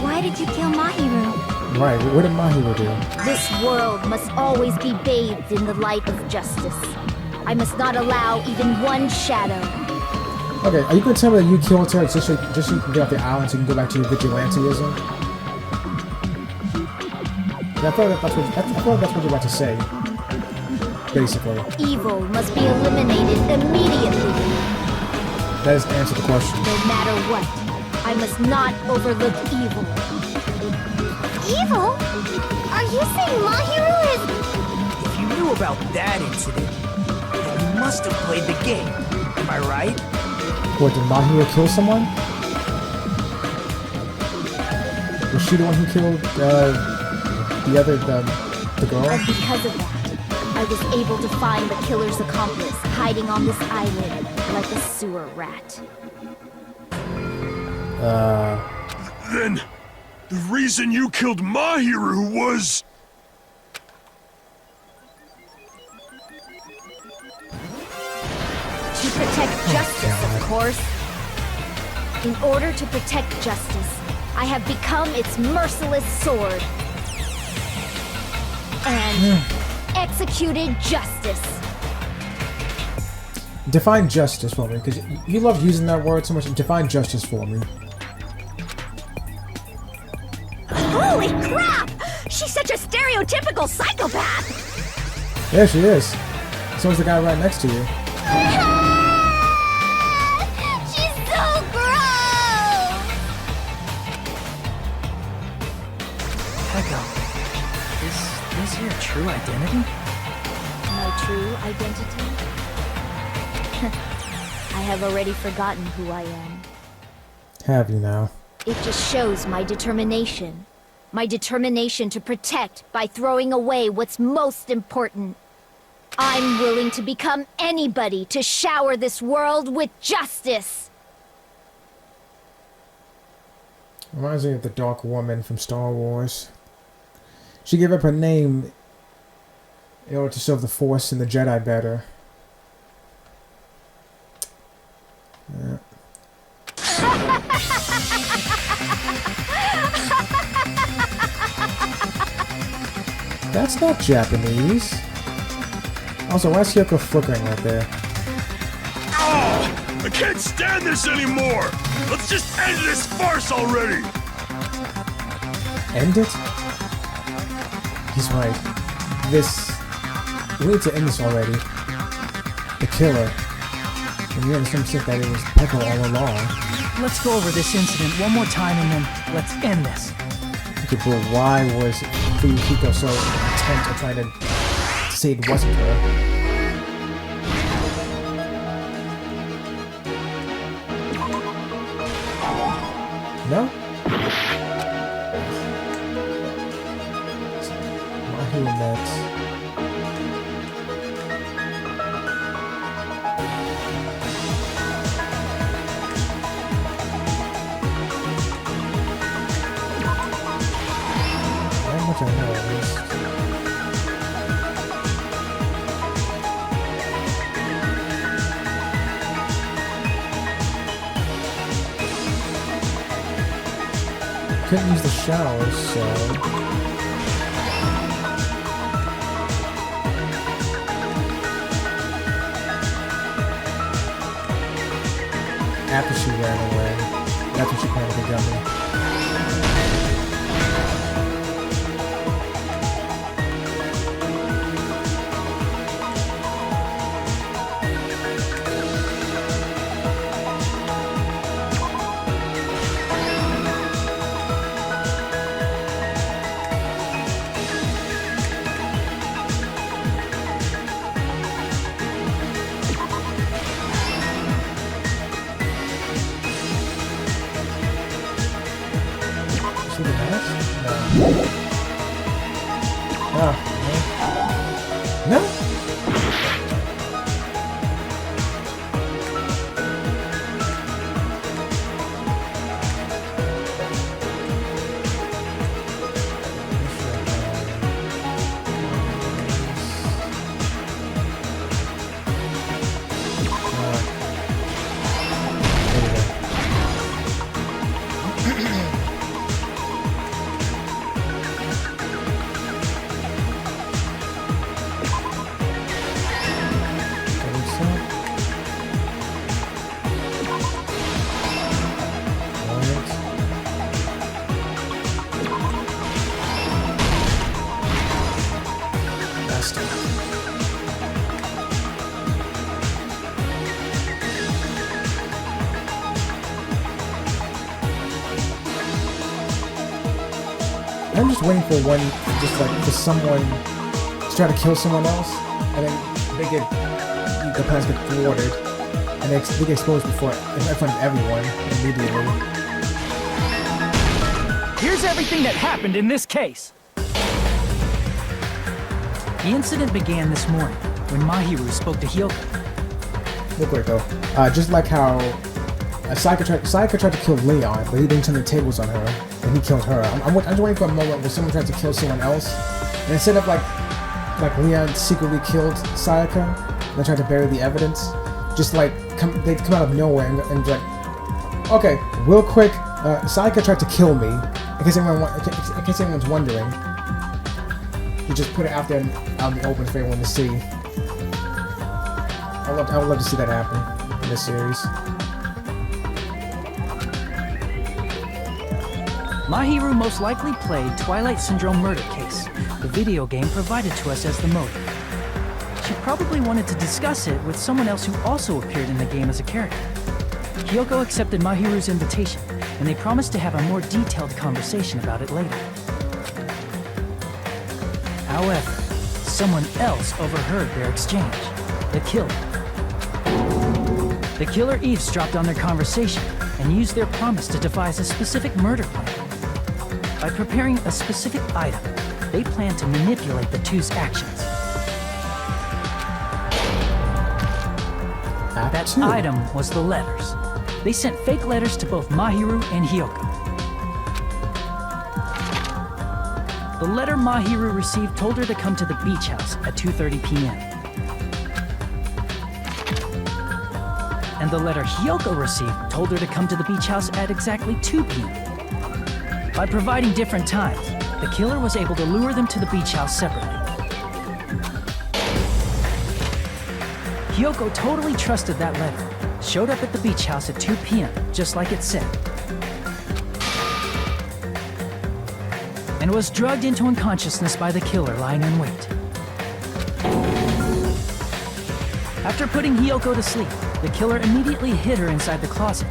Why did you kill Mahiru?
Right, what did Mahiru do?
This world must always be bathed in the light of justice. I must not allow even one shadow.
Okay, are you going to tell me that you killed her just so you can get off the island so you can go back to your vigilanteism? I feel like that's what you're about to say. Basically.
Evil must be eliminated immediately.
That is the answer to the question.
No matter what, I must not overlook evil.
Evil? Are you saying Mahiru is...
If you knew about that incident, then you must have played the game. Am I right?
What, did Mahiru kill someone? Was she the one who killed, the girl?
And because of that, I was able to find the killer's accomplice hiding on this island like a sewer rat.
Then, the reason you killed Mahiru was...
To protect justice, of course. In order to protect justice, I have become its merciless sword. And executed justice.
Define justice for me, because you love using that word so much. Define justice for me.
Holy crap! She's such a stereotypical psychopath!
Yeah, she is. So is the guy right next to you.
She's so gross!
Echo, is this your true identity?
My true identity? I have already forgotten who I am.
Have you now?
It just shows my determination. My determination to protect by throwing away what's most important. I'm willing to become anybody to shower this world with justice.
Reminds me of the Dark Woman from Star Wars. She gave up her name in order to serve the Force and the Jedi better. Yeah. That's not Japanese. Also, why is Hyoko flickering right there?
Oh, I can't stand this anymore! Let's just end this farce already!
End it? He's right. We need to end this already. The killer. And you understand that it was Peko all along.
Let's go over this incident one more time and then let's end this.
Okay, but why was Fuyuhiko so intent on trying to say it wasn't her? No? Mahi met. Not much I know, at least. Couldn't use the shower, so... After she ran away, that's when she planted the gummy. See the mask? No. Oh, no? No? I'm just waiting for for someone to try to kill someone else, and then the plans get thwarted, and they get exposed in front of everyone immediately.
Here's everything that happened in this case. The incident began this morning when Mahiru spoke to Hyoko.
Real quick though, just like how Sayaka tried to kill Leon, but he didn't turn the tables on her, and he killed her. I'm just waiting for a moment where someone tries to kill someone else, and instead of like Leon secretly killed Sayaka, and they tried to bury the evidence, just like they'd come out of nowhere and be like, okay, real quick, Sayaka tried to kill me. In case anyone's wondering, you just put it out there out in the open for everyone to see. I would love to see that happen in this series.
Mahiru most likely played Twilight Syndrome Murder Case, the video game provided to us as the motive. She probably wanted to discuss it with someone else who also appeared in the game as a character. Hiyoko accepted Mahiru's invitation, and they promised to have a more detailed conversation about it later. However, someone else overheard their exchange. The killer. The killer eavesdropped on their conversation and used their promise to devise a specific murder plan. By preparing a specific item, they planned to manipulate the two's actions. That item was the letters. They sent fake letters to both Mahiru and Hiyoko. The letter Mahiru received told her to come to the beach house at 2:30 p.m. And the letter Hiyoko received told her to come to the beach house at exactly 2 p.m. By providing different times, the killer was able to lure them to the beach house separately. Hiyoko totally trusted that letter, showed up at the beach house at 2 p.m., just like it said, and was drugged into unconsciousness by the killer lying in wait. After putting Hiyoko to sleep, the killer immediately hid her inside the closet,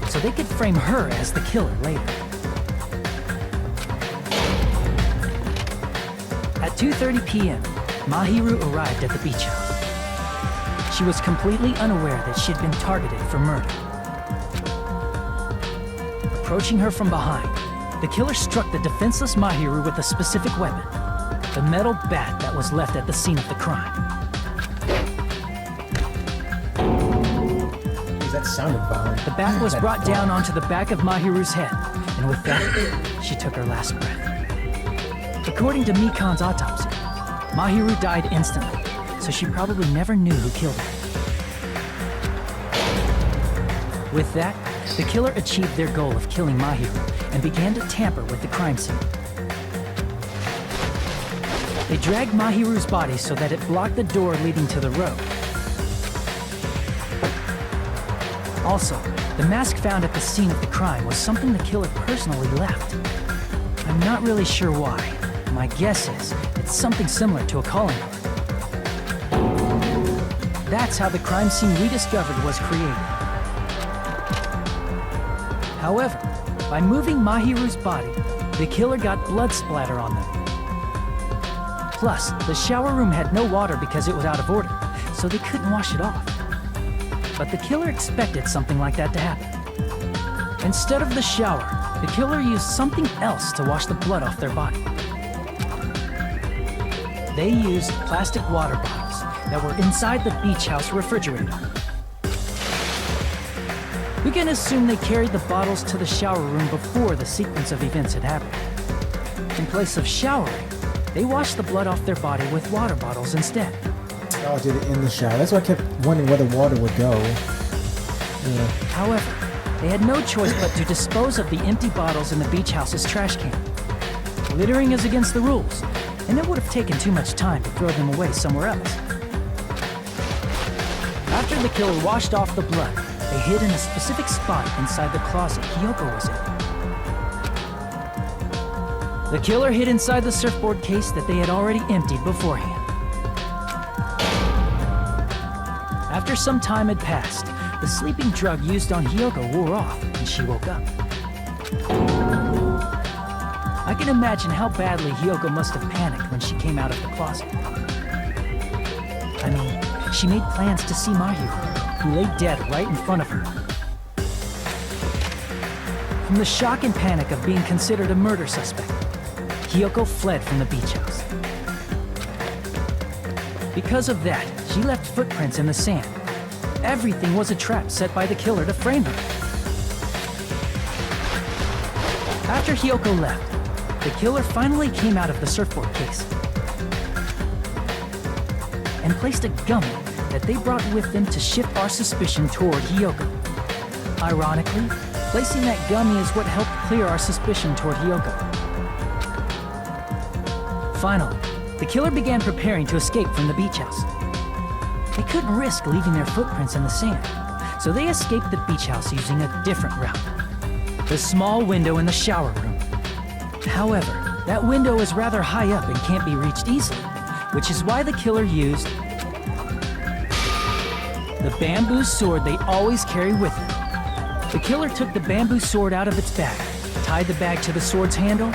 so they could frame her as the killer later. At 2:30 p.m., Mahiru arrived at the beach house. She was completely unaware that she'd been targeted for murder. Approaching her from behind, the killer struck the defenseless Mahiru with a specific weapon, the metal bat that was left at the scene of the crime.
That sounded violent.
The bat was brought down onto the back of Mahiru's head, and with that, she took her last breath. According to Mikan's autopsy, Mahiru died instantly, so she probably never knew who killed her. With that, the killer achieved their goal of killing Mahiru and began to tamper with the crime scene. They dragged Mahiru's body so that it blocked the door leading to the road. Also, the mask found at the scene of the crime was something the killer personally left. I'm not really sure why. My guess is it's something similar to a calling card. That's how the crime scene we discovered was created. However, by moving Mahiru's body, the killer got blood splatter on them. Plus, the shower room had no water because it was out of order, so they couldn't wash it off. But the killer expected something like that to happen. Instead of the shower, the killer used something else to wash the blood off their body. They used plastic water bottles that were inside the beach house refrigerator. We can assume they carried the bottles to the shower room before the sequence of events had happened. In place of showering, they washed the blood off their body with water bottles instead.
Oh, did it in the shower. That's why I kept wondering where the water would go. Yeah.
However, they had no choice but to dispose of the empty bottles in the beach house's trash can. Littering is against the rules, and it would have taken too much time to throw them away somewhere else. After the killer washed off the blood, they hid in a specific spot inside the closet Hiyoko was in. The killer hid inside the surfboard case that they had already emptied beforehand. After some time had passed, the sleeping drug used on Hiyoko wore off, and she woke up. I can imagine how badly Hiyoko must have panicked when she came out of the closet. I mean, she made plans to see Mahiru, who lay dead right in front of her. From the shock and panic of being considered a murder suspect, Hiyoko fled from the beach house. Because of that, she left footprints in the sand. Everything was a trap set by the killer to frame her. After Hiyoko left, the killer finally came out of the surfboard case and placed a gummy that they brought with them to shift our suspicion toward Hiyoko. Ironically, placing that gummy is what helped clear our suspicion toward Hiyoko. Finally, the killer began preparing to escape from the beach house. They couldn't risk leaving their footprints in the sand, so they escaped the beach house using a different route. The small window in the shower room. However, that window is rather high up and can't be reached easily, which is why the killer used the bamboo sword they always carry with them. The killer took the bamboo sword out of its bag, tied the bag to the sword's handle,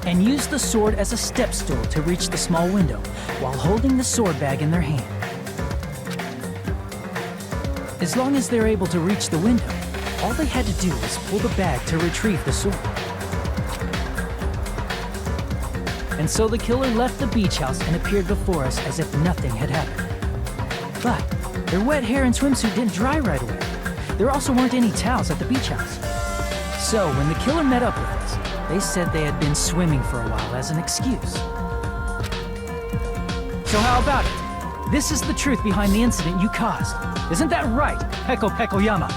and used the sword as a step stool to reach the small window while holding the sword bag in their hand. As long as they're able to reach the window, all they had to do was pull the bag to retrieve the sword. And so the killer left the beach house and appeared before us as if nothing had happened. But their wet hair and swimsuit didn't dry right away. There also weren't any towels at the beach house. So when the killer met up with us, they said they had been swimming for a while as an excuse. So how about it? This is the truth behind the incident you caused. Isn't that right, Peko Pekoyama?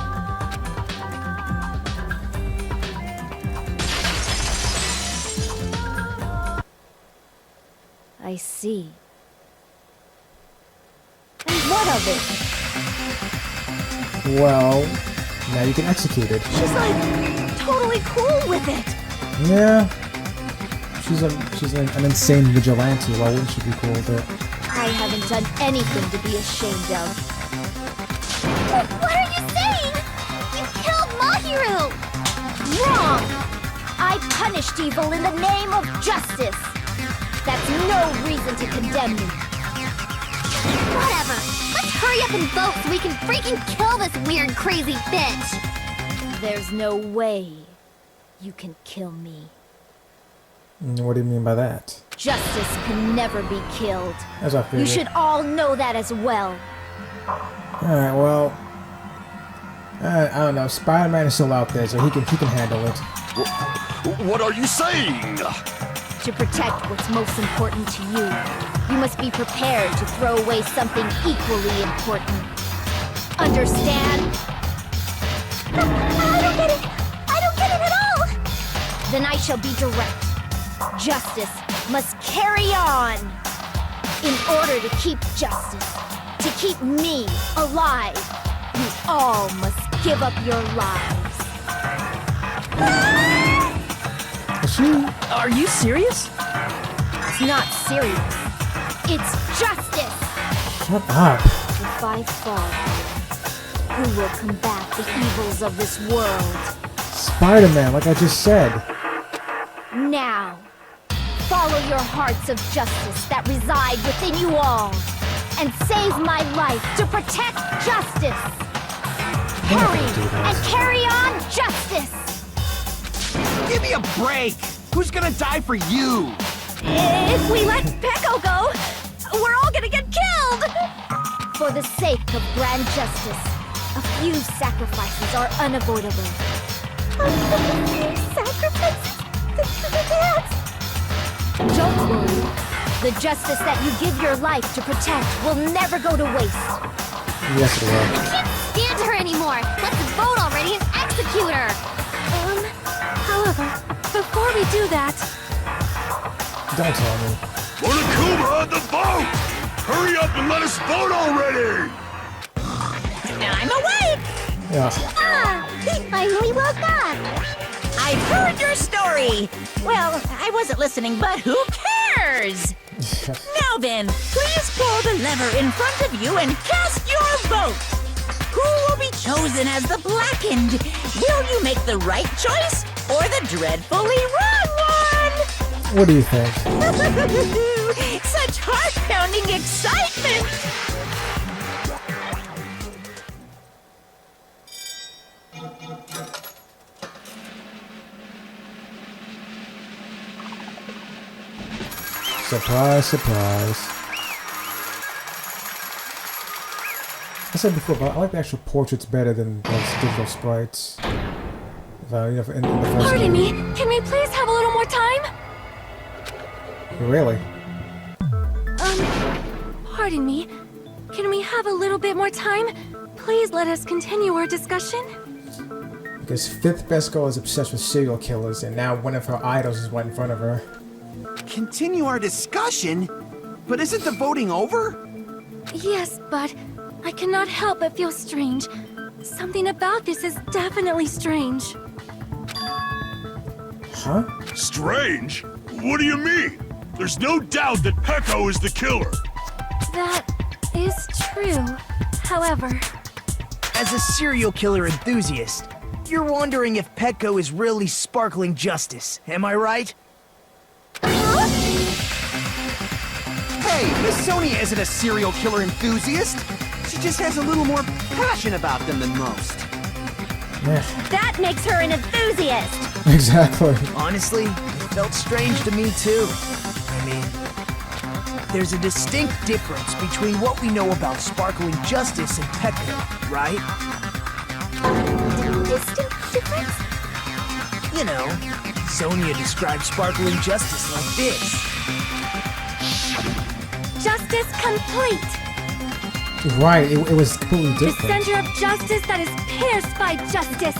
I see. And what of it?
Well, now you can execute it.
She's like totally cool with it.
Yeah. She's an insane vigilante. Why wouldn't she be cool with it?
I haven't done anything to be ashamed of.
What are you saying? You killed Mahiru!
Wrong! I punished evil in the name of justice. That's no reason to condemn me.
Whatever. Let's hurry up and vote so we can freaking kill this weird, crazy bitch.
There's no way you can kill me.
What do you mean by that?
Justice can never be killed.
As I figured.
You should all know that as well.
Alright, well... I don't know. Spider-Man is still out there, so he can handle it.
What are you saying?
To protect what's most important to you, you must be prepared to throw away something equally important. Understand?
I don't get it! I don't get it at all!
Then I shall be direct. Justice must carry on. In order to keep justice, to keep me alive, you all must give up your lives.
Are you serious?
It's not serious. It's justice.
Shut up.
If I fall, who will combat the evils of this world?
Spider-Man, like I just said.
Now, follow your hearts of justice that reside within you all, and save my life to protect justice. Hurry and carry on justice.
Give me a break! Who's gonna die for you?
If we let Peko go, we're all gonna get killed!
For the sake of grand justice, a few sacrifices are unavoidable.
Sacrifices?
Don't worry. The justice that you give your life to protect will never go to waste.
Yes, it will.
I can't stand her anymore! Let's vote already and execute her!
However, before we do that...
Don't tell me.
Monokuma, the vote! Hurry up and let us vote already!
I'm awake!
Yeah.
He finally woke up!
I've heard your story. Well, I wasn't listening, but who cares? Now then, please pull the lever in front of you and cast your vote. Who will be chosen as the blackened? Will you make the right choice or the dreadfully wrong one?
What do you think?
Such heart-pounding excitement!
Surprise, surprise. I said before, but I like the actual portraits better than those digital sprites. In the first
Pardon me,
game.
can we please have a little more time?
Really?
Pardon me. Can we have a little bit more time? Please let us continue our discussion.
Because Fifth Best Girl is obsessed with serial killers, and now one of her idols is right in front of her.
Continue our discussion? But isn't the voting over?
Yes, but I cannot help but feel strange. Something about this is definitely strange.
Huh?
Strange? What do you mean? There's no doubt that Pecco is the killer.
That is true. However,
As a serial killer enthusiast, you're wondering if Pecco is really Sparkling Justice, am I right?
Hey, Miss Sonia isn't a serial killer enthusiast. She just has a little more passion about them than most.
Yeah,
That makes her an enthusiast.
exactly.
Honestly, it felt strange to me too. I mean, there's a distinct difference between what we know about Sparkling Justice and Pecco, right?
distinct difference?
You know, Sonia describes Sparkling Justice like this.
Justice complete.
Right, it was completely
The
different.
center of justice that is pierced by justice.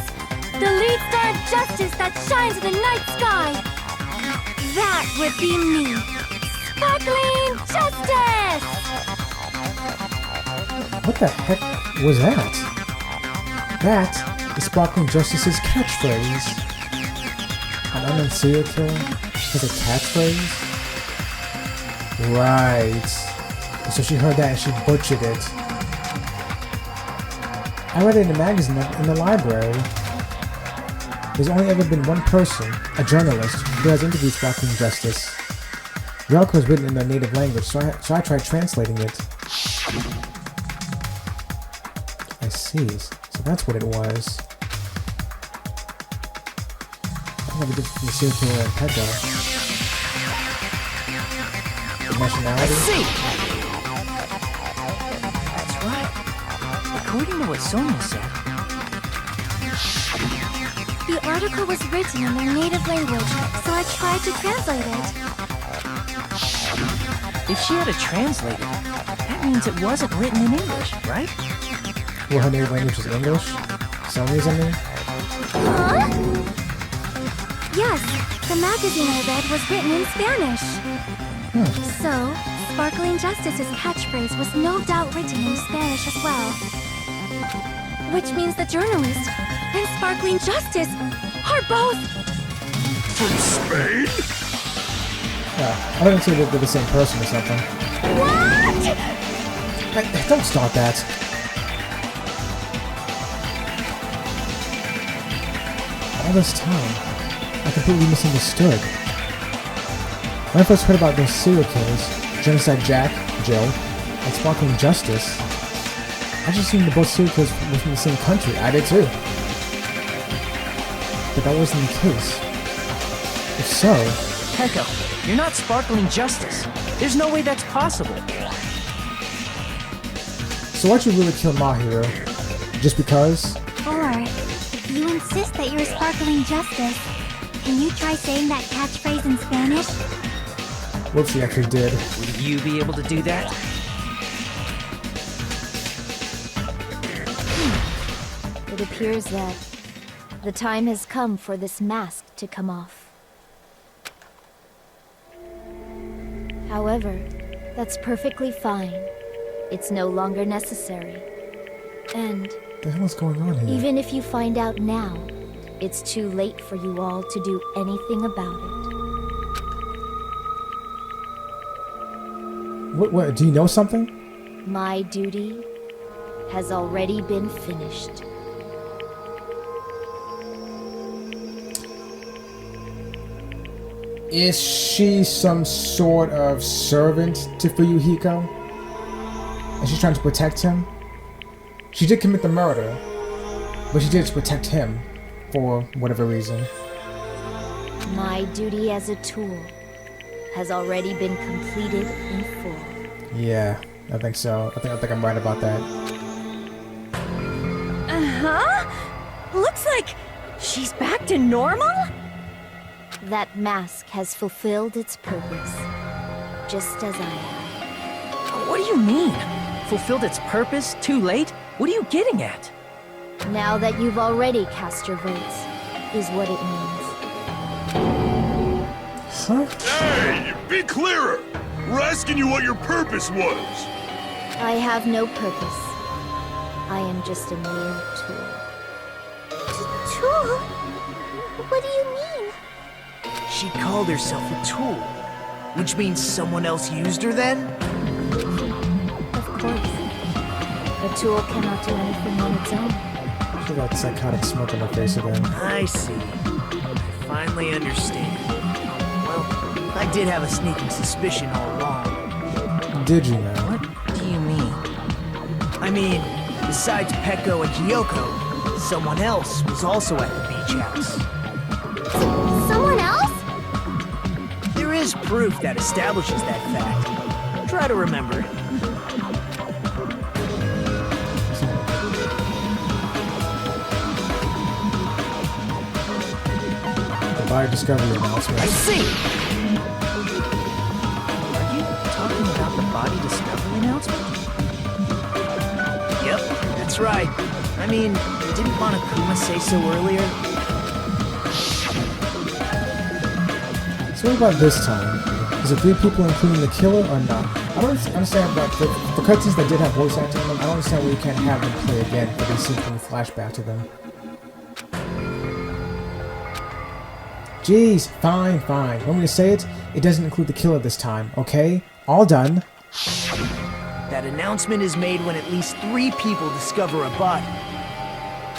The lead star of justice that shines in the night sky. That would be me. Sparkling Justice!
What the heck was that? That is Sparkling Justice's catchphrase. An unknown serial killer has a catchphrase? Right. So she heard that and she butchered it. I read it in a magazine in the library. There's only ever been one person, a journalist, who has interviewed Sparkling Justice. The article was written in their native language, so I tried translating it. I see. So that's what it was. I have a difference between serial killer and Pecco. The nationality?
See! That's right. According to what Sonia said,
The article was written in their native language, so I tried to translate it.
if she had a translator, that means it wasn't written in English, right?
Well, her native language is English? Sony's, I mean?
Huh? Yes, the magazine I read was written in Spanish. So, Sparkling Justice's catchphrase was no doubt written in Spanish as well. Which means the journalist and Sparkling Justice are both...
From Spain?
Yeah, I didn't say they're the same person or something.
What?
Hey, don't start that. All this time, I completely misunderstood. When I first heard about those serial killers, Genocide Jack, Jill, and Sparkling Justice, I just assumed the both serial killers were from the same country. I did too. But that wasn't the case. If so...
Pecco, you're not Sparkling Justice. There's no way that's possible.
So why'd you really kill Mahiro? Just because?
Or, if you insist that you're Sparkling Justice, can you try saying that catchphrase in Spanish?
Whoops, she actually did.
Would you be able to do that?
It appears that the time has come for this mask to come off. However, that's perfectly fine. It's no longer necessary. And
What the hell is going on here?
even if you find out now, it's too late for you all to do anything about it.
What, do you know something?
My duty has already been finished.
Is she some sort of servant to Fuyuhiko? And she's trying to protect him? She did commit the murder, but she did it to protect him, for whatever reason.
My duty as a tool has already been completed in full.
Yeah, I think so. I think I'm right about that.
Uh-huh. Looks like she's back to normal?
That mask has fulfilled its purpose, just as I have.
What do you mean? Fulfilled its purpose? Too late? What are you getting at?
Now that you've already cast your votes, is what it means.
Huh?
Hey, be clearer! We're asking you what your purpose was!
I have no purpose. I am just a mere tool.
Tool? What do you mean?
She called herself a tool. Which means someone else used her then?
Of course. A tool cannot do anything on its own.
I feel that psychotic smirk on my face again.
I see. I finally understand. Well, I did have a sneaking suspicion all along.
Did you now?
What do you mean?
I mean, besides Peko and Hiyoko, someone else was also at the beach house.
Someone else?
There is proof that establishes that fact. Try to remember it.
The biodiscovery announcement.
I see!
Are you talking about the body discovery announcement?
Yep, that's right. I mean, didn't Monokuma say so earlier?
So what about this time? Is it 3 people including the killer or not? I don't understand, but for cutscenes that did have voice acting in them, I don't understand why you can't have them play again for these scenes when you flashback to them. Jeez, fine. Want me to say it? It doesn't include the killer this time, okay? All done.
That announcement is made when at least 3 people discover a body.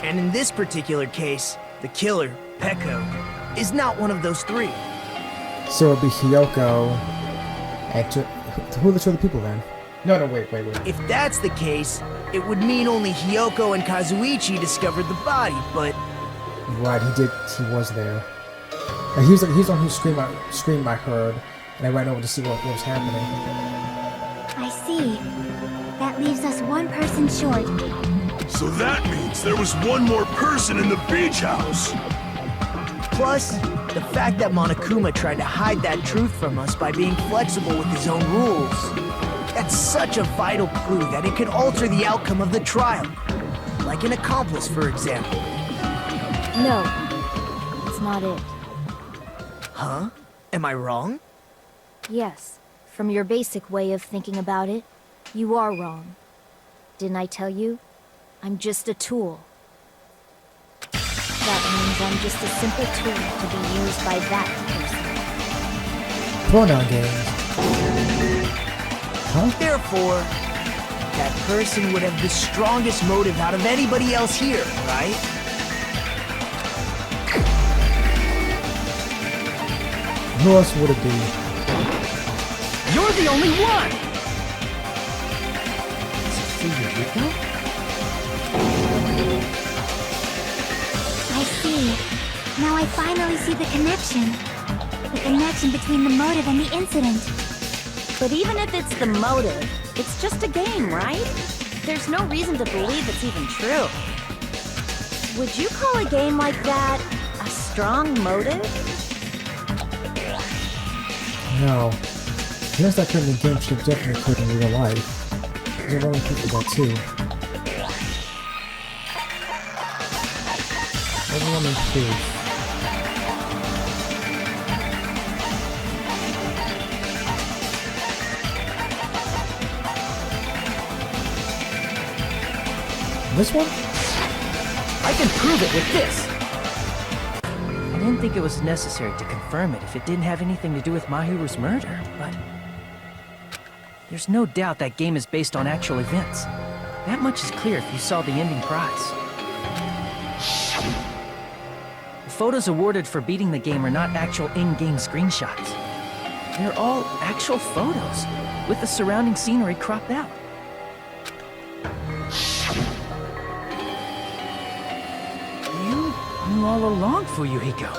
And in this particular case, the killer, Peko, is not one of those 3.
So it'd be Hiyoko and who are the 2 other people then? No, wait.
If that's the case, it would mean only Hiyoko and Kazuichi discovered the body, but...
Right, he was there. And he was the one who screamed I heard, and I ran over to see what was happening.
I see. That leaves us 1 person short.
So that means there was one more person in the beach house.
Plus, the fact that Monokuma tried to hide that truth from us by being flexible with his own rules. That's such a vital clue that it could alter the outcome of the trial. Like an accomplice, for example.
No, it's not it.
Huh? Am I wrong?
Yes, from your basic way of thinking about it, you are wrong. Didn't I tell you? I'm just a tool. That means I'm just a simple tool to be used by that person.
Pronoun games. Huh?
Therefore, that person would have the strongest motive out of anybody else here, right?
Who else would it be?
You're the only one! Is it for Yuriko?
I see. Now I finally see the connection. The connection between the motive and the incident.
But even if it's the motive, it's just a game, right? There's no reason to believe it's even true. Would you call a game like that a strong motive?
No. Unless that could in the game, should definitely could in real life. There's only people that too. Overwhelming proof. This one?
I can prove it with this! I didn't think it was necessary to confirm it if it didn't have anything to do with Mahiru's murder, but... There's no doubt that game is based on actual events. That much is clear if you saw the ending prize. The photos awarded for beating the game are not actual in-game screenshots. They're all actual photos, with the surrounding scenery cropped out. You knew all along, Fuyuhiko,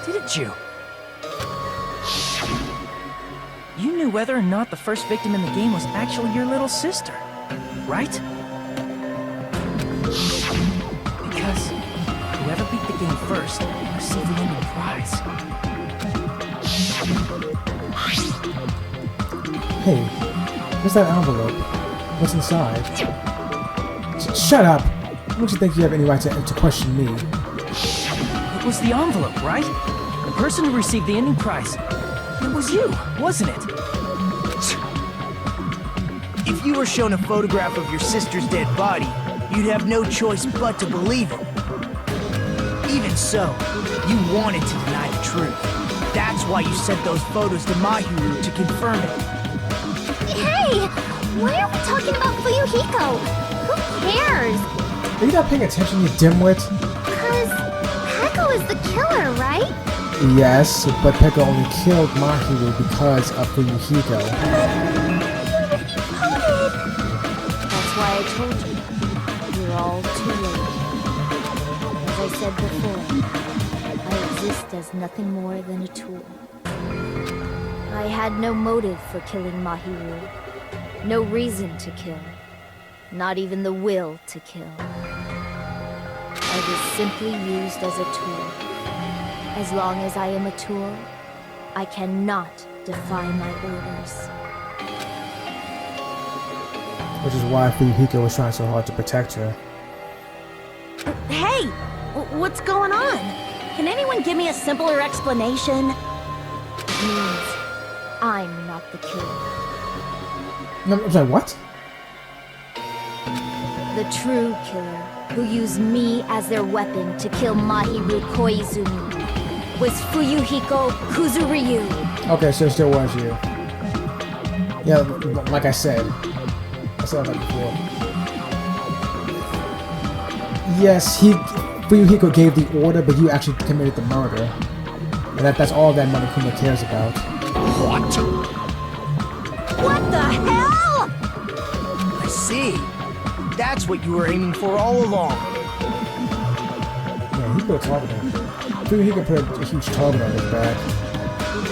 didn't you? You knew whether or not the first victim in the game was actually your little sister, right? Because whoever beat the game first received the ending prize.
Hey, where's that envelope? What's inside? Shut up! Don't you think you have any right to question me?
It was the envelope, right? The person who received the ending prize. It was you, wasn't it?
If you were shown a photograph of your sister's dead body, you'd have no choice but to believe it. Even so, you wanted to deny the truth. That's why you sent those photos to Mahiru to confirm it.
Hey! Why are we talking about Fuyuhiko? Who cares?
Are you not paying attention, you dimwit?
Because Peko is the killer, right?
Yes, but Peko only killed Mahiru because of Fuyuhiko.
That's why I told you. You're all too late. As I said before, I exist as nothing more than a tool. I had no motive for killing Mahiru. No reason to kill. Not even the will to kill. I was simply used as a tool. As long as I am a tool, I cannot defy my orders.
Which is why Fuyuhiko was trying so hard to protect her.
Hey! What's going on? Can anyone give me a simpler explanation?
It means I'm not the killer.
No, I'm sorry, what?
The true killer, who used me as their weapon to kill Mahiru Koizumi, was Fuyuhiko Kuzuryu.
Okay, so it still was you. Yeah, like I said that before. Yes, Fuyuhiko gave the order, but you actually committed the murder. And that's all that Monokuma cares about.
What?
What the hell?
I see. That's what you were aiming for all along.
Yeah, he put a target on him. Fuyuhiko put a huge target on his back.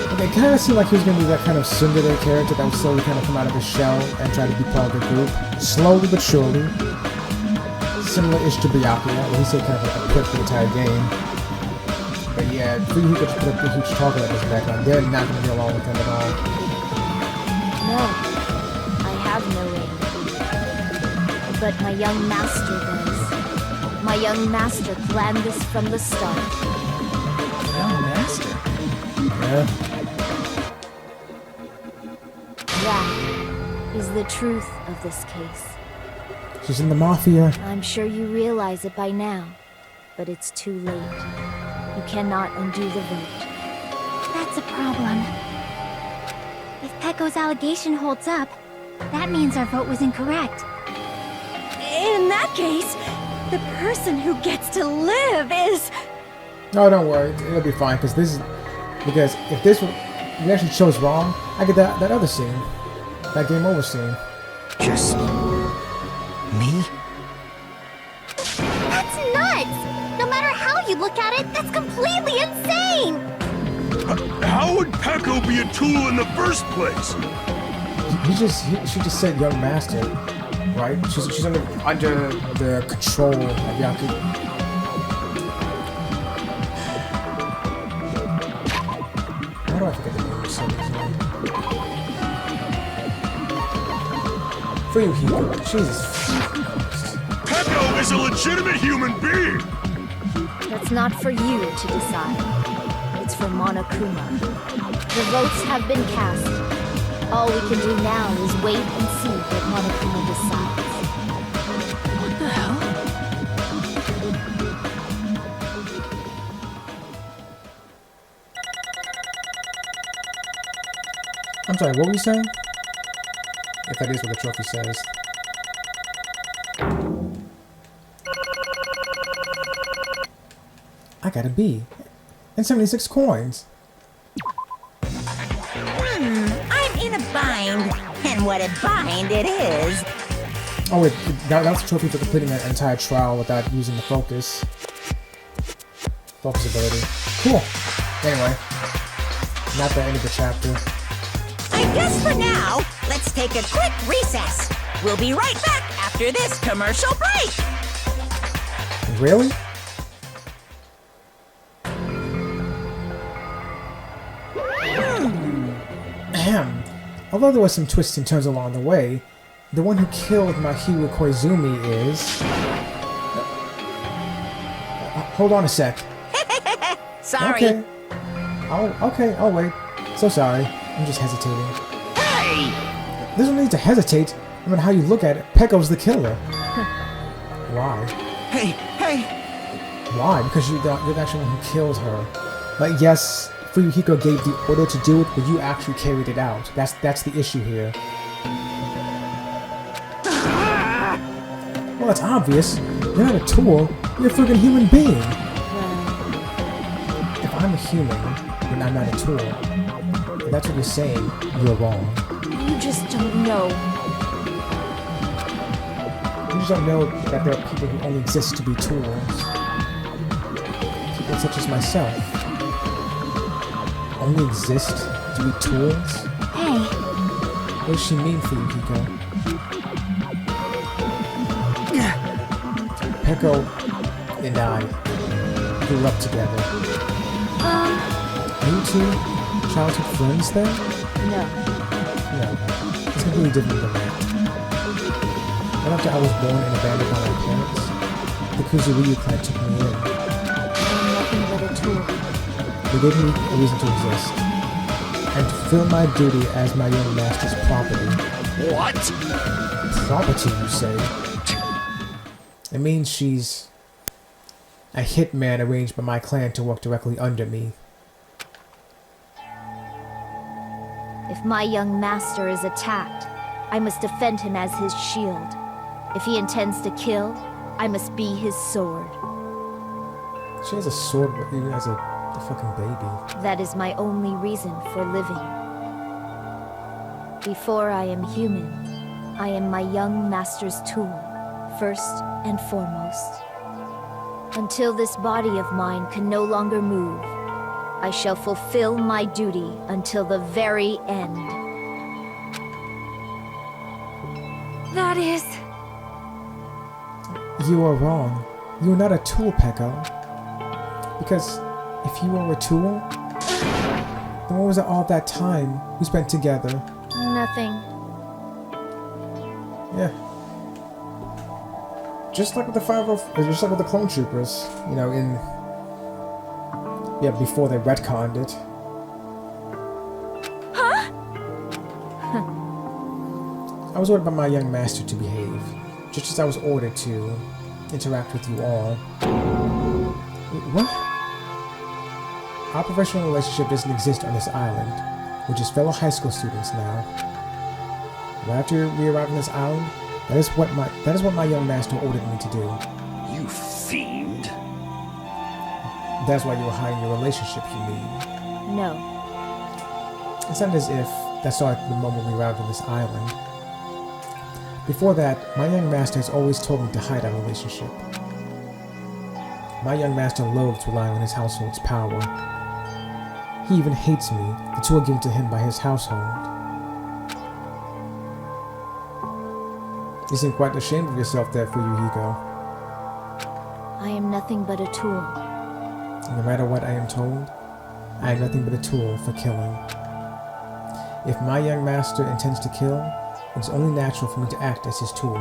And it kind of seemed like he was going to be that kind of tsundere character that would slowly kind of come out of his shell and try to be part of the group. Slowly but surely. Similar-ish to Byakuya, where he said kind of like a prick the entire game. But yeah, Fuyuhiko just put a huge target on his back. And they're not going to get along with him at all.
No, I have no aim. But my young master does. My young master planned this from the start.
Young master?
Yeah.
That is the truth of this case.
She's in the Mafia.
I'm sure you realize it by now, but it's too late. You cannot undo the vote.
That's a problem. If Peko's allegation holds up, that means our vote was incorrect.
In that case, the person who gets to live is...
No, don't worry. It'll be fine, because if this was, we actually chose wrong, I get that other scene. That game over scene.
Just... me?
That's nuts! No matter how you look at it, that's completely insane!
How would Peko be a tool in the first place?
She just said young master, right? She's under the control of Yaku. How do I forget the name of somebody's name? Fuyuhiko. Jesus.
Peko is a legitimate human being!
That's not for you to decide. It's for Monokuma. The votes have been cast. All we can do now is wait and see what Monokuma decides.
What the hell?
I'm sorry, what were you saying? If that is what the trophy says. I got a B. And 76 coins.
I'm in a bind. And what a bind it is.
Oh wait, that was the trophy for completing an entire trial without using the focus. Focus ability. Cool. Anyway. Not the end of the chapter.
I guess for now, let's take a quick recess. We'll be right back after this commercial break.
Really? Ahem. Although there were some twists and turns along the way, the one who killed Mahiru Koizumi is... hold on a sec.
Sorry.
Okay. I'll wait. So sorry. I'm just hesitating.
Hey!
There's no need to hesitate. No matter how you look at it, Peko's the killer. Why?
Hey!
Why? Because you're the actual one who killed her. Like, yes, Fuyuhiko gave the order to do it, but you actually carried it out. That's the issue here. Well, it's obvious. You're not a tool. You're a freaking human being. If I'm a human, then I'm not a tool. If that's what you're saying, you're wrong.
You just don't know.
You just don't know that there are people who only exist to be tools. People such as myself. Only exist to be tools?
Hey.
What does she mean for you, Hiko? Peko and I grew up together. Are you two childhood friends then?
No.
No. It's completely different than that. Right after I was born and abandoned by my parents, the Kuzuryu clan took me in.
I'm nothing but a tool.
They gave me a reason to exist, and to fulfill my duty as my young master's property.
What?
Property, you say? It means she's a hitman arranged by my clan to work directly under me.
If my young master is attacked, I must defend him as his shield. If he intends to kill, I must be his sword.
She has a sword even as a fucking baby.
That is my only reason for living. Before I am human, I am my young master's tool, first and foremost. Until this body of mine can no longer move, I shall fulfill my duty until the very end.
That is...
You are wrong. You are not a tool, Peko. Because if you were a tool, then what was it all that time we spent together?
Nothing.
Yeah. Just like with the just like with the clone troopers, you know, before they retconned it.
Huh?
I was ordered by my young master to behave, just as I was ordered to interact with you all. Wait, what? Our professional relationship doesn't exist on this island. We're just fellow high school students now. Right after we arrived on this island, that is what my young master ordered me to do.
You fiend.
That's why you were hiding your relationship, you mean?
No.
It's not as if that started the moment we arrived on this island. Before that, my young master has always told me to hide our relationship. My young master loathes relying on his household's power. He even hates me, the tool given to him by his household. You seem quite ashamed of yourself there, Fuyuhiko.
I am nothing but a tool.
No matter what I am told, I am nothing but a tool for killing. If my young master intends to kill, it's only natural for me to act as his tool.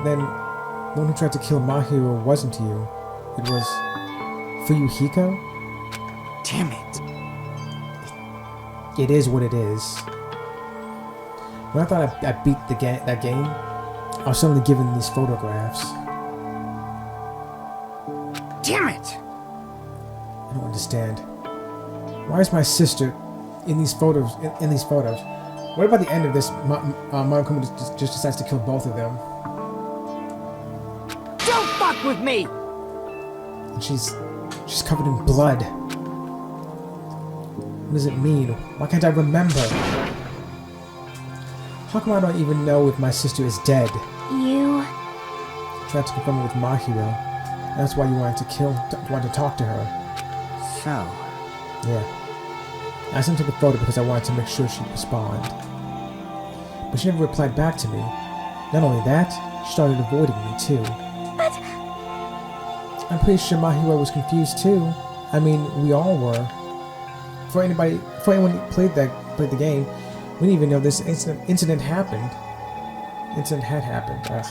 Then, the one who tried to kill Mahiru wasn't you. It was Fuyuhiko?
Damn it.
It is what it is. When I thought I beat that game, I was suddenly given these photographs.
Damn it!
I don't understand. Why is my sister in these photos? In these photos? What about the end of this? Mom just decides to kill both of them.
Don't fuck with me!
And she's covered in blood. What does it mean? Why can't I remember? How come I don't even know if my sister is dead?
You...
I tried to confirm it with Mahiro. That's why you wanted to talk to her.
So,
Yeah. I sent her the photo because I wanted to make sure she'd respond. But she never replied back to me. Not only that, she started avoiding me too.
But...
I'm pretty sure Mahiro was confused too. I mean, we all were. For anyone who played the game, we didn't even know this incident happened. Incident had happened. Ugh.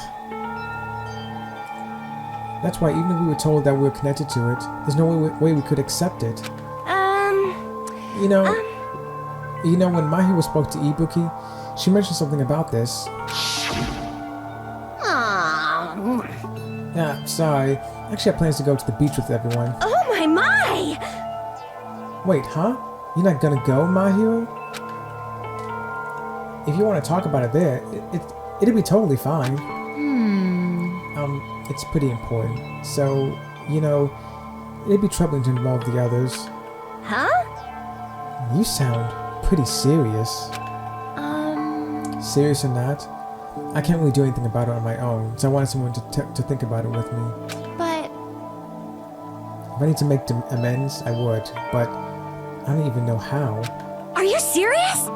That's why even if we were told that we were connected to it, there's no way we could accept it. You know, when Mahiro spoke to Ibuki, she mentioned something about this. Yeah, sorry. I actually have plans to go to the beach with everyone.
Oh my!
Wait, huh? You're not gonna go, Mahiru? If you want to talk about it there, it'd be totally fine. It's pretty important. So, you know, it'd be troubling to involve the others.
Huh?
You sound pretty serious. Serious or not, I can't really do anything about it on my own, so I wanted someone to think about it with me.
But...
If I need to make amends, I would, but I don't even know how.
Are you serious?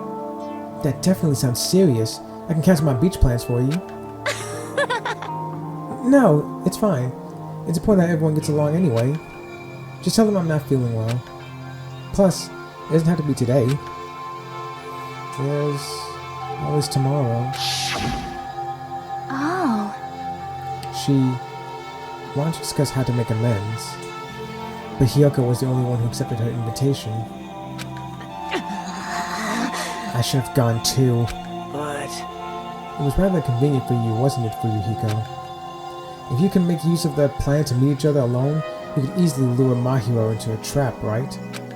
That definitely sounds serious. I can cancel my beach plans for you. No, it's fine. It's important that everyone gets along anyway. Just tell them I'm not feeling well. Plus, it doesn't have to be today. There's always tomorrow.
Oh.
She wanted to discuss how to make amends, but Hiyoko was the only one who accepted her invitation. I should have gone too.
But...
It was rather convenient for you, wasn't it, Fuyuhiko? If you can make use of the plan to meet each other alone, you could easily lure Mahiro into a trap, right?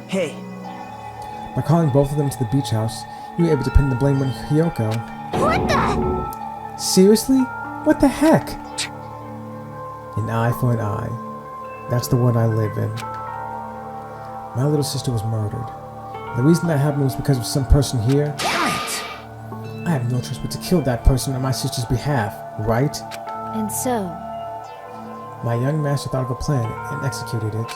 Hey.
By calling both of them to the beach house, you were able to pin the blame on Hiyoko.
What the?
Seriously? What the heck? An eye for an eye. That's the world I live in. My little sister was murdered. The reason that happened was because of some person here. I have no choice but to kill that person on my sister's behalf, right?
And so...
My young master thought of a plan and executed it.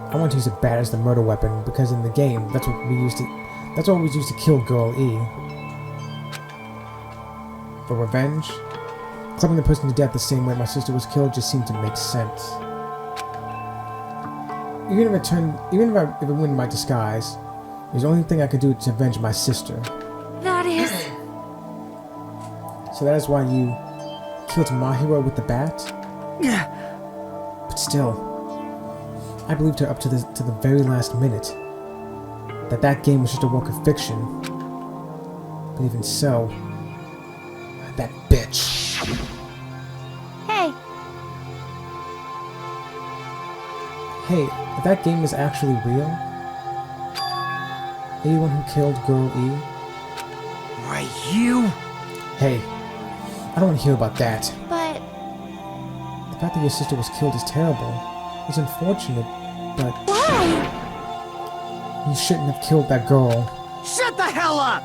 I want to use it bad as the murder weapon because in the game, that's what we used to kill Girl E. For revenge, clubbing the person to death the same way my sister was killed just seemed to make sense. Even if it ruined my disguise, it was the only thing I could do to avenge my sister.
That is...
So that is why you killed Mahiro with the bat? But still, I believed her up to the very last minute. That game was just a work of fiction. But even so, that bitch.
Hey.
Hey, if that game is actually real, are you the one who killed Girl E?
Why, you?
Hey, I don't want to hear about that.
But...
The fact that your sister was killed is terrible. It's unfortunate, but...
Why?
You shouldn't have killed that girl.
Shut the hell up!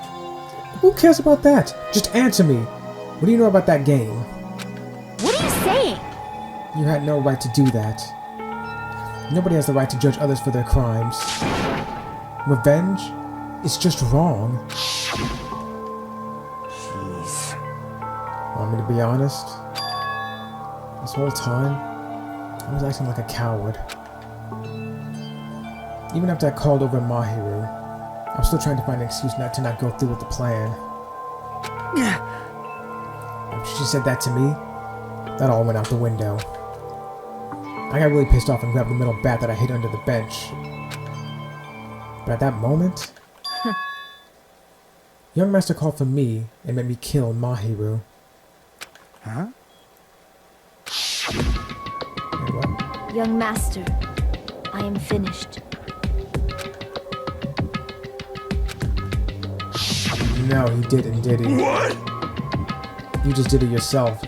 Who cares about that? Just answer me. What do you know about that game?
What are you saying?
You had no right to do that. Nobody has the right to judge others for their crimes. Revenge is just wrong.
Jeez.
Want me to be honest? This whole time, I was acting like a coward. Even after I called over Mahiru, I'm still trying to find an excuse not to go through with the plan. After she said that to me, that all went out the window. I got really pissed off and grabbed the metal bat that I hid under the bench. But at that moment, young master called for me and made me kill Mahiru.
Huh?
Wait, what?
Young master, I am finished.
No, he didn't, did he?
What?
You just did it yourself.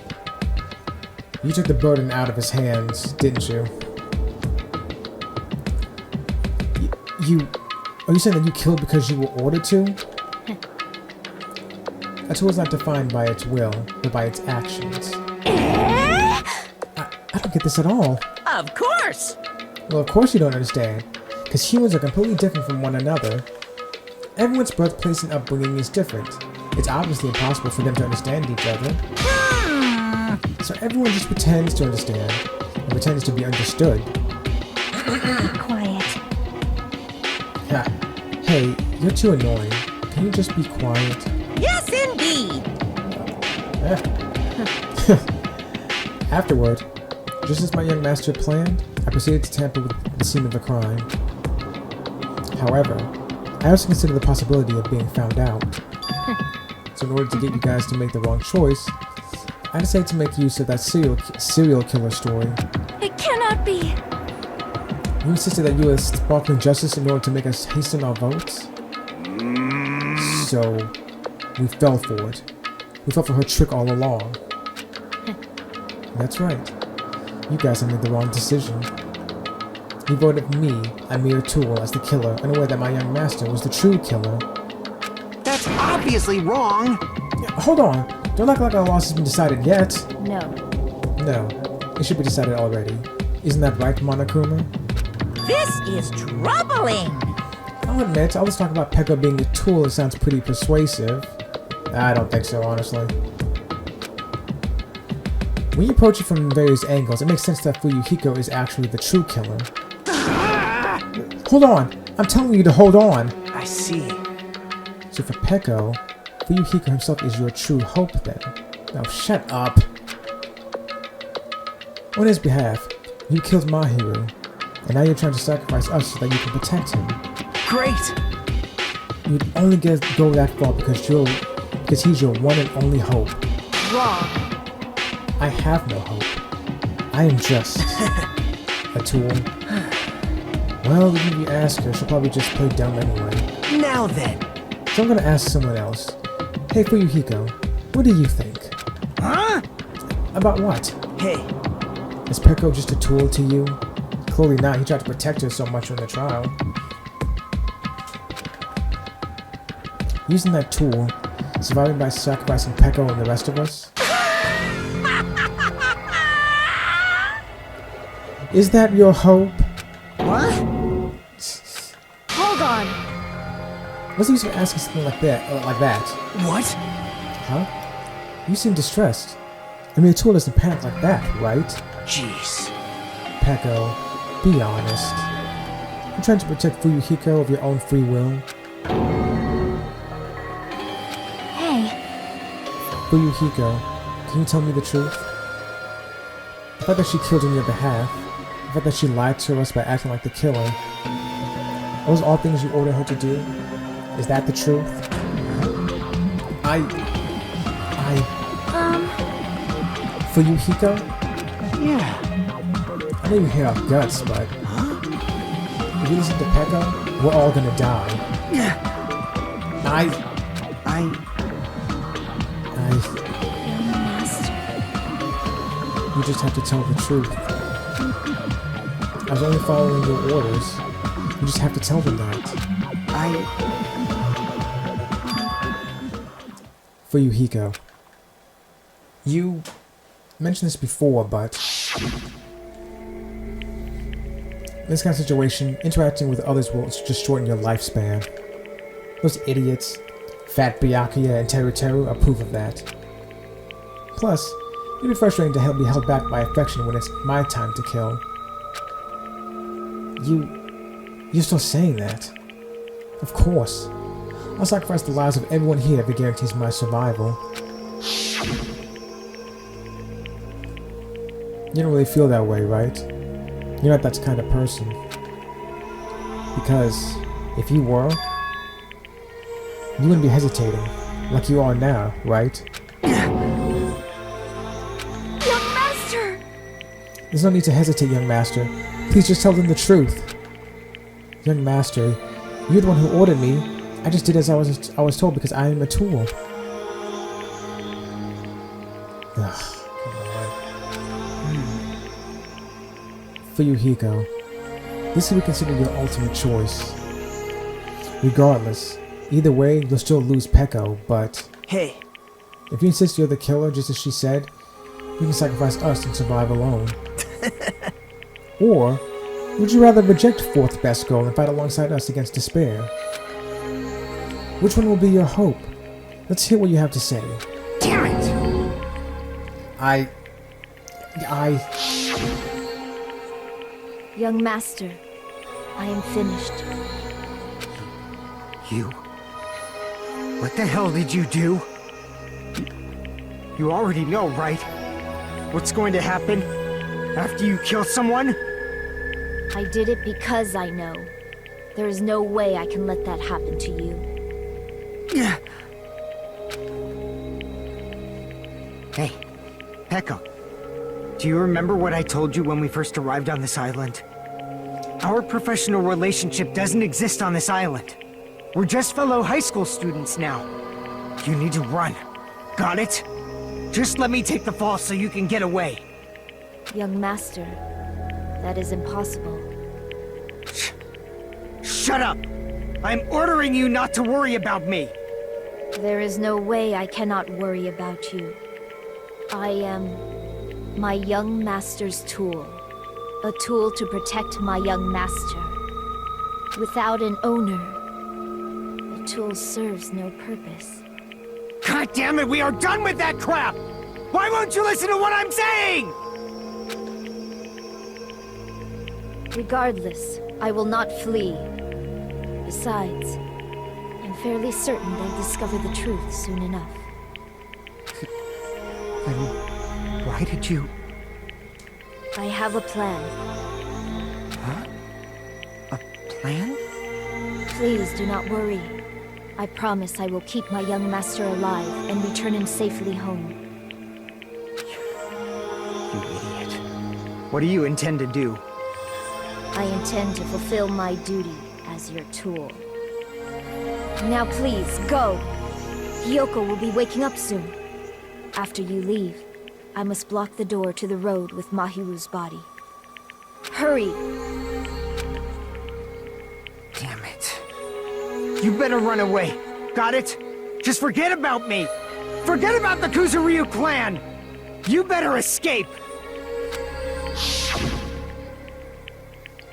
You took the burden out of his hands, didn't you? Are you saying that you killed because you were ordered to? A tool is not defined by its will, but by its actions. I don't get this at all.
Of course!
Well, of course you don't understand, because humans are completely different from one another. Everyone's birthplace and upbringing is different. It's obviously impossible for them to understand each other. So everyone just pretends to understand, and pretends to be understood.
Quiet.
Yeah. Hey, you're too annoying. Can you just be quiet?
Yes, indeed!
Afterward, just as my young master planned, I proceeded to tamper with the scene of the crime. However, I also considered the possibility of being found out. So in order to get you guys to make the wrong choice, I decided to make use of that serial killer story.
It cannot be.
You insisted that you were sparkling justice in order to make us hasten our votes? So, we fell for it. We fell for her trick all along. That's right. You guys have made the wrong decision. You voted me, a mere tool, as the killer, unaware that my young master was the true killer.
That's obviously wrong!
Hold on! Don't act like our loss has been decided yet!
No.
No. It should be decided already. Isn't that right, Monokuma?
This is troubling.
I'll admit, all this talk about Peko being a tool sounds pretty persuasive. I don't think so, honestly. When you approach it from various angles, it makes sense that Fuyuhiko is actually the true killer. Hold on! I'm telling you to hold on!
I see.
So for Peko, Fuyuhiko himself is your true hope then. Now shut up! On his behalf, you killed Mahiru, and now you're trying to sacrifice us so that you can protect him.
Great!
You'd only go that far because he's your one and only hope.
Wrong.
I have no hope. I am just a tool. Well, even if you ask her, she'll probably just play dumb anyway.
Now then!
So I'm gonna ask someone else. Hey Fuyuhiko, what do you think?
Huh?
About what?
Hey.
Is Peko just a tool to you? Clearly not, he tried to protect her so much during the trial. Using that tool, surviving by sacrificing Peko and the rest of us? Is that your hope?
What?
Hold on.
What's the use of asking something like that?
What?
Huh? You seem distressed. I mean, a tool doesn't panic like that, right?
Jeez.
Peko, be honest. You're trying to protect Fuyuhiko of your own free will.
Hey.
Fuyuhiko, can you tell me the truth? The fact that she killed on your behalf, the fact that she lied to us by acting like the killer, are those all things you ordered her to do? Is that the truth? Fuyuhiko?
Yeah.
I know you hate our guts, but if you listen to Peko, we're all gonna die.
Young
Master.
You just have to tell the truth. I was only following your orders. You just have to tell them that. Fuyuhiko. You mentioned this before, but in this kind of situation, interacting with others will just shorten your lifespan. Those idiots, Fat Byakuya and Teru Teru, are proof of that. Plus, it'd be frustrating to be held back by affection when it's my time to kill. You're still saying that? Of course. I'll sacrifice the lives of everyone here if it guarantees my survival. You don't really feel that way, right? You're not that kind of person. Because if you were, you wouldn't be hesitating, like you are now, right?
Young Master!
There's no need to hesitate, young master. Please just tell them the truth. Young master, you're the one who ordered me. I just did as I was told because I am a tool. Ugh, come on. Fuyuhiko, this will be considered your ultimate choice. Regardless, either way, you'll still lose Peko, but
Hey.
if you insist you're the killer, just as she said, you can sacrifice us and survive alone. Or, would you rather reject fourth best goal and fight alongside us against despair? Which one will be your hope? Let's hear what you have to say.
Damn it!
Young Master, I am finished.
You? What the hell did you do? You already know, right? What's going to happen after you kill someone?
I did it because I know. There is no way I can let that happen to you.
Hey, Peko. Do you remember what I told you when we first arrived on this island? Our professional relationship doesn't exist on this island. We're just fellow high school students now. You need to run. Got it? Just let me take the fall so you can get away.
Young master, that is impossible.
Shut up! I'm ordering you not to worry about me!
There is no way I cannot worry about you. I am my young master's tool. A tool to protect my young master. Without an owner, the tool serves no purpose.
God damn it, we are done with that crap! Why won't you listen to what I'm saying?
Regardless, I will not flee. Besides, I'm fairly certain they'll discover the truth soon enough.
Then why did you...
I have a plan.
Huh? A plan?
Please do not worry. I promise I will keep my young master alive and return him safely home.
You idiot. What do you intend to do?
I intend to fulfill my duty as your tool. Now please, go! Hiyoko will be waking up soon. After you leave, I must block the door to the road with Mahiru's body. Hurry!
Damn it. You better run away. Got it? Just forget about me. Forget about the Kuzuryu clan. You better escape.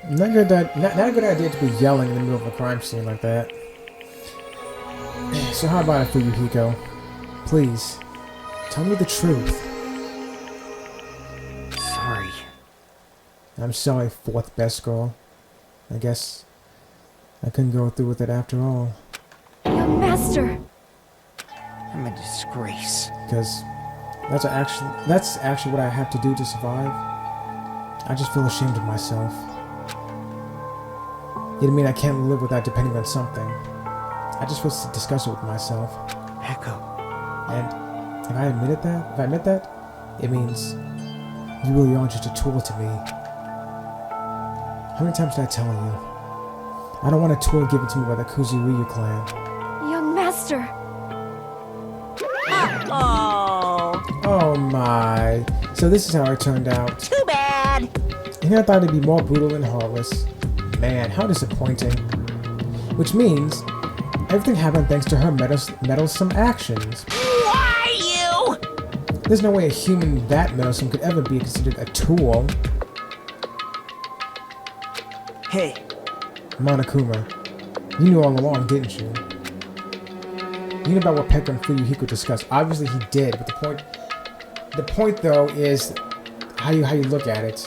Not a good idea to be yelling in the middle of a crime scene like that. So how about it for you, Hiko? Please, tell me the truth.
Sorry.
I'm sorry, fourth best girl. I guess I couldn't go through with it after all.
Young master!
I'm a disgrace.
Because that's actually what I have to do to survive. I just feel ashamed of myself. You mean I can't live without depending on something? I just feel disgusted with myself.
Echo.
And if I admit that, it means you really are just a tool to me. How many times did I tell you? I don't want a tool given to me by the Kuzuryu clan.
Young master!
Oh,
Oh my. So this is how it turned out.
too bad.
And I thought it'd be more brutal and heartless. Man, how disappointing. Which means everything happened thanks to her meddlesome actions.
Why you?
There's no way a human that meddlesome could ever be considered a tool.
Hey,
Monokuma, you knew all along, didn't you? You knew about what Pekka and Fuyuhiko discussed. Obviously he did, but the point though is how you look at it.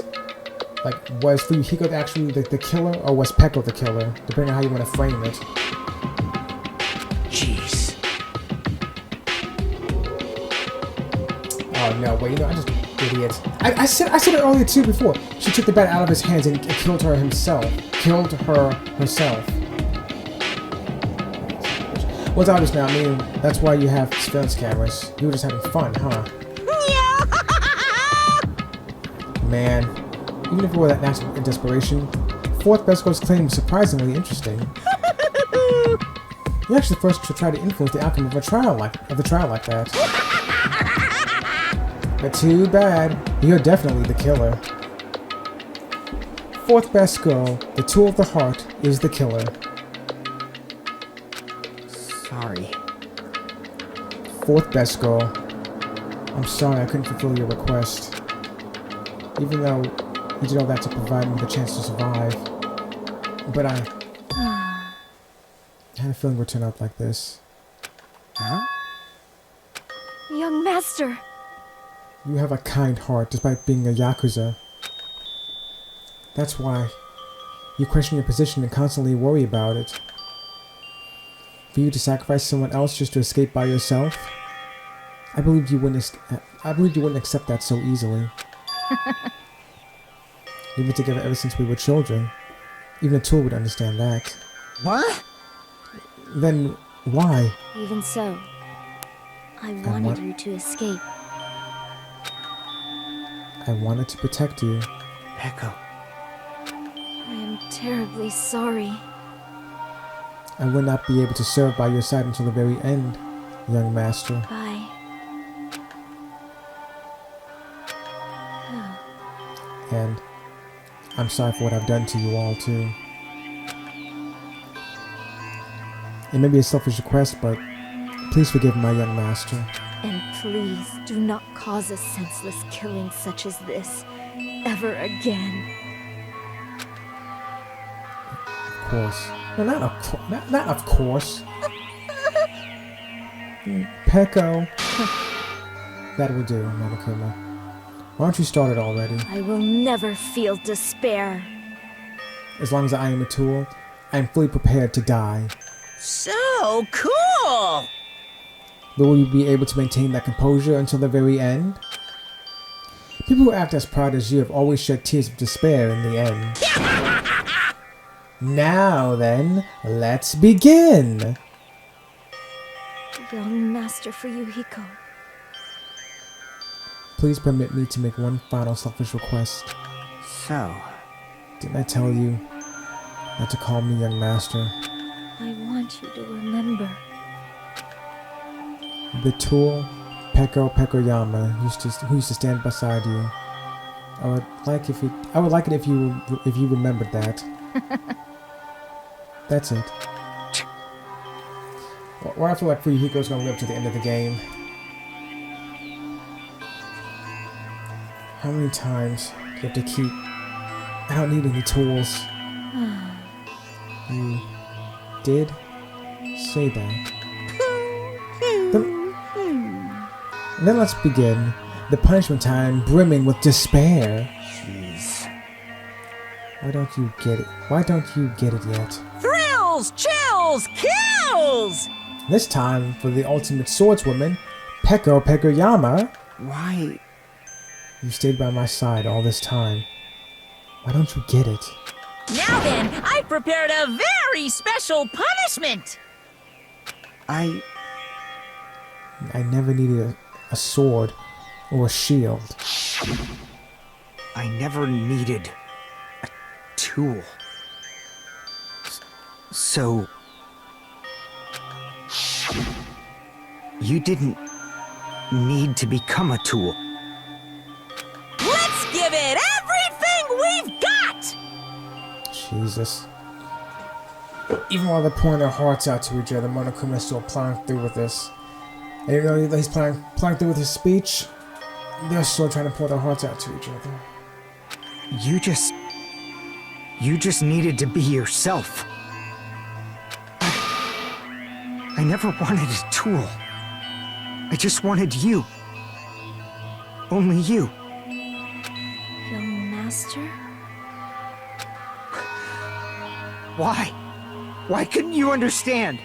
Like, was Fuyuhiko actually the killer, or was Pekka the killer? Depending on how you want to frame it.
jeez.
Oh no, wait, I just idiot. I said it earlier too before. She took the bat out of his hands and killed her herself. Well, it's obvious now. I mean, that's why you have surveillance cameras. You were just having fun, huh? Man, even if it were that natural desperation, fourth best girl's claim was surprisingly interesting. You're actually the first to try to influence the outcome of the trial like that. But too bad, you're definitely the killer. Fourth best girl, the tool of the heart, is the killer.
Sorry.
Fourth best girl, I'm sorry I couldn't fulfill your request. Even though you did all that to provide me the chance to survive. But I had a feeling it would turn out like this.
Huh?
Young master!
You have a kind heart despite being a Yakuza. That's why you question your position and constantly worry about it. For you to sacrifice someone else just to escape by yourself? I believed you wouldn't accept that so easily. We've been together ever since we were children. Even a tool would understand that.
What?
Then why?
Even so, I wanted you to escape.
I wanted to protect you.
Echo.
I am terribly sorry.
I will not be able to serve by your side until the very end, young master.
Bye.
And I'm sorry for what I've done to you all, too. It may be a selfish request, but please forgive my young master.
And please do not cause a senseless killing such as this ever again.
Of course. No, not of course. Peko. That will do, Monokuma. Why don't you start it already?
I will never feel despair.
As long as I am a tool, I am fully prepared to die.
So cool!
But will you be able to maintain that composure until the very end? People who act as proud as you have always shed tears of despair in the end. Now then, let's begin!
Young Master Fuyuhiko.
Please permit me to make one final selfish request.
So,
Didn't I tell you not to call me young master?
I want you to remember.
The tool, Peko Pekoyama, who used to stand beside you. I would like it if you remembered that. That's it. Well, I feel like Fuyuhiko's gonna live to the end of the game. How many times do you have to keep? I don't need any tools. You did say that. Then let's begin. The punishment time brimming with despair.
jeez.
Why don't you get it? Why don't you get it yet?
Thrills, chills, kills!
This time for the ultimate swordswoman, Peko Pekoyama.
Why?
You stayed by my side all this time. Why don't you get it?
Now then, I prepared a very special punishment!
I never needed a sword or a shield.
I never needed a tool. So... you didn't need to become a tool.
Let's give it everything we've got!
Jesus. Even while they're pouring their hearts out to each other, Monokuma is still plowing through with this. And even though he's plowing through with his speech, they're still trying to pour their hearts out to each other.
You just needed to be yourself. I never wanted a tool. I just wanted you. Only you.
Young Master?
Why? Why couldn't you understand?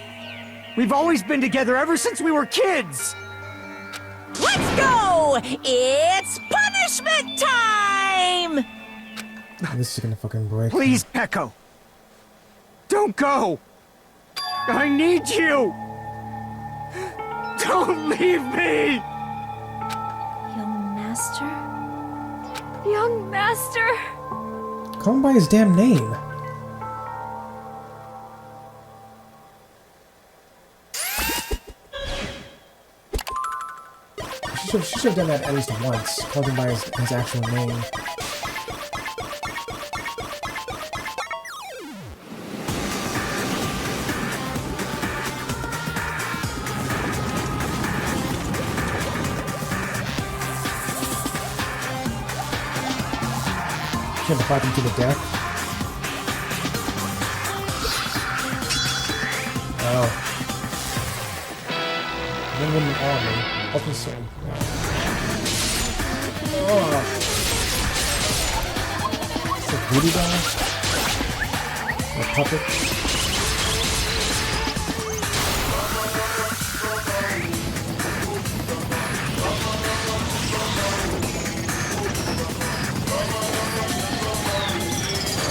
We've always been together ever since we were kids!
Let's go! It's punishment time!
This is gonna fucking break.
Please, Peko! Don't go! I need you! Don't leave me!
Young Master? Young Master!
Call him by his damn name. She should have done that at least once. Called him by his actual name. She had to fight him to the death. Oh. One woman army. Open soul. Oh. It's a voodoo doll? A puppet?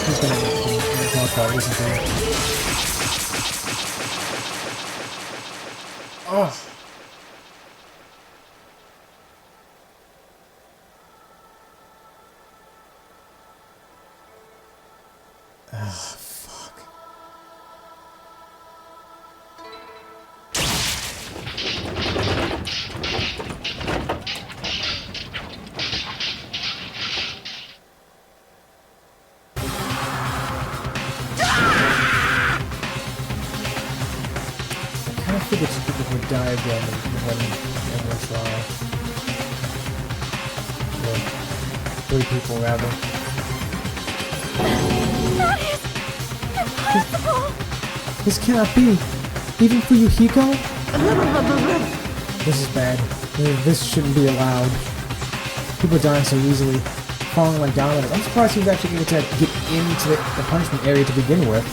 He's gonna talk about listen to him. Oh. fuck. I kind of figured people would die again when the trial. Yeah. 3 people, rather.
That is impossible!
This cannot be! Even for Yuhiko? This is bad. This shouldn't be allowed. People dying so easily. Falling like dominoes. I'm surprised he was actually able to get into the punishment area to begin with.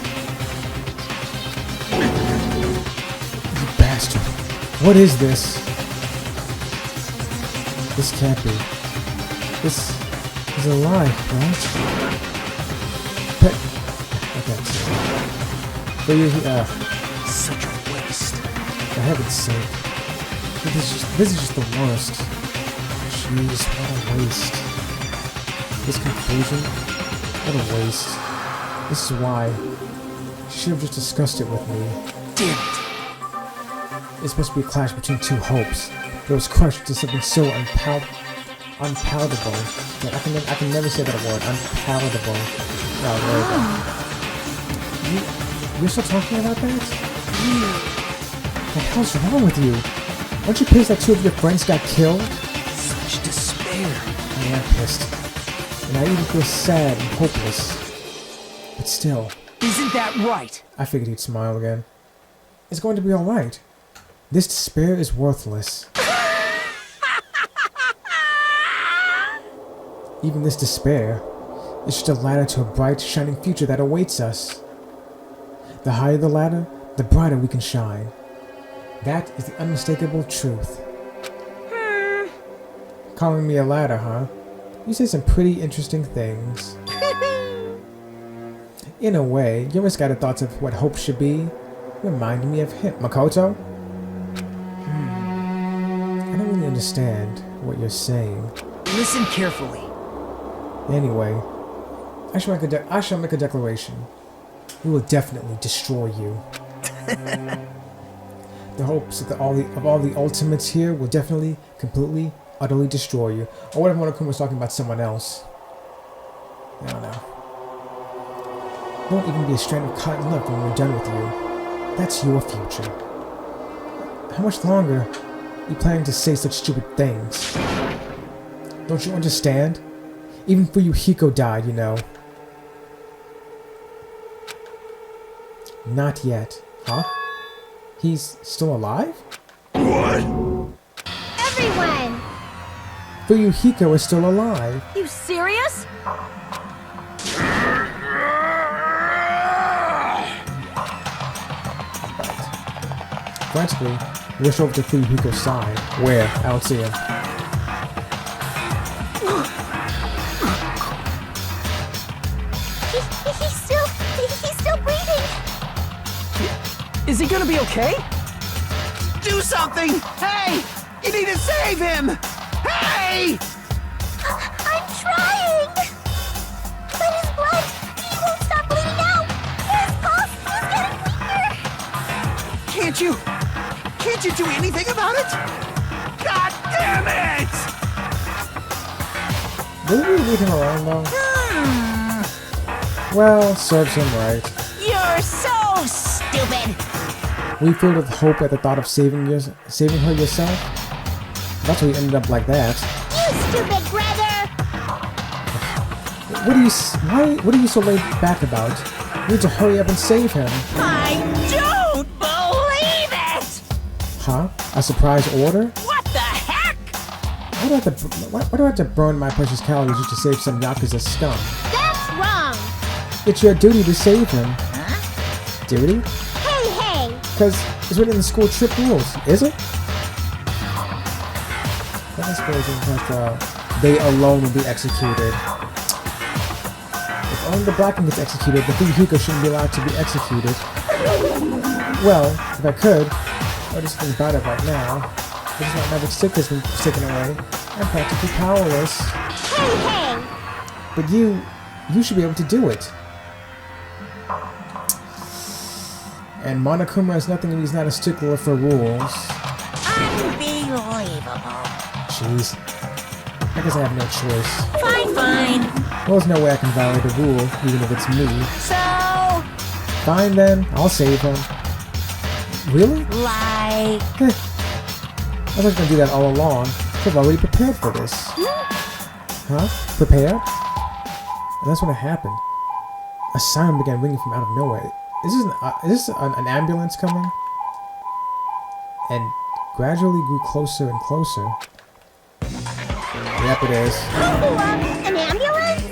You bastard. What is this? This can't be. This is a lie, right? Okay. For you,
Such a waste.
for heaven's sake. This is just the worst. Jeez, what a waste. This conclusion? What a waste. This is why. She should have just discussed it with me.
Damn it.
It's supposed to be a clash between 2 hopes. But it was crushed into something so unpalatable. Yeah, I can never say that word. Unpalatable. No, there we go. You're still talking about that? What the hell's wrong with you? Aren't you pissed that 2 of your friends got killed?
Such despair.
I am pissed. And I even feel sad and hopeless. But still.
Isn't that right?
I figured he'd smile again. It's going to be alright. This despair is worthless. Even this despair is just a ladder to a bright, shining future that awaits us. The higher the ladder, the brighter we can shine. That is the unmistakable truth. Calling me a ladder, huh? You say some pretty interesting things. In a way, your misguided thoughts of what hope should be remind me of him. Makoto? I don't really understand what you're saying.
Listen carefully.
Anyway, I shall make a declaration. We will definitely destroy you. The hopes of all the ultimates here will definitely, completely, utterly destroy you. Or what if Monokuma was talking about someone else? I don't know. There won't even be a strand of cotton left when we're done with you. That's your future. How much longer are you planning to say such stupid things? Don't you understand? Even for Yuhiko died, you know. Not yet. Huh? He's still alive?
What?
Everyone!
Yuhiko is still alive.
You serious?
Frantically, rush over to Yuhiko's side. Where? I don't see him.
He's still breathing!
Is he gonna be okay?
Do something! Hey! You need to save him! Hey!
I'm trying! But his blood, he won't stop bleeding out! His pulse is getting weaker!
Can't you do anything about it? God damn it!
Did we leave him alone though? Well, serves him right.
You're so stupid!
We filled with hope at the thought of saving her yourself. That's why you ended up like that.
You stupid brother!
What are you so laid back about? You need to hurry up and save him.
I don't believe it!
Huh? A surprise order?
What the heck?
Why do I have to burn my precious calories just to save some Yakuza scum?
That's wrong!
It's your duty to save him.
Huh?
Duty?
Hey!
Because it's written in the school trip rules, is it? That is crazy, but they alone will be executed. If only the black one gets executed, the Yuhiko shouldn't be allowed to be executed. Well, if I could, I would just think about it right now. But it's not magic stick that's been taken away. I'm practically powerless.
Hey!
But you should be able to do it. And Monokuma is nothing, and he's not a stickler for rules.
Unbelievable.
Jeez. I guess I have no choice.
Fine.
Well, there's no way I can violate a rule, even if it's me.
So...
Fine then, I'll save him. Really?
Like...
I was gonna do that all along. I've already prepared for this. Huh? Prepared? And that's when it happened. A siren began ringing from out of nowhere. Is this an ambulance coming? And gradually grew closer and closer. Yep, it is.
An ambulance?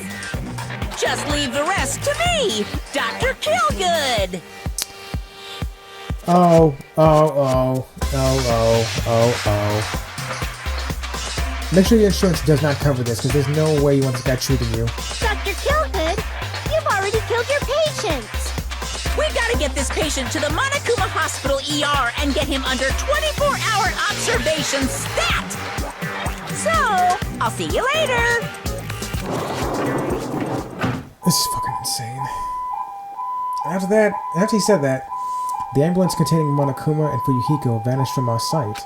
Just leave the rest to me, Dr. Killgood.
Oh. Make sure your insurance does not cover this, because there's no way you want this guy treating you.
Dr. Killgood, you've already killed your patients.
We've got to get this patient to the Monokuma Hospital ER and get him under 24-hour observation stat. So, I'll see you later.
This is fucking insane. After he said that, the ambulance containing Monokuma and Fuyuhiko vanished from our sight.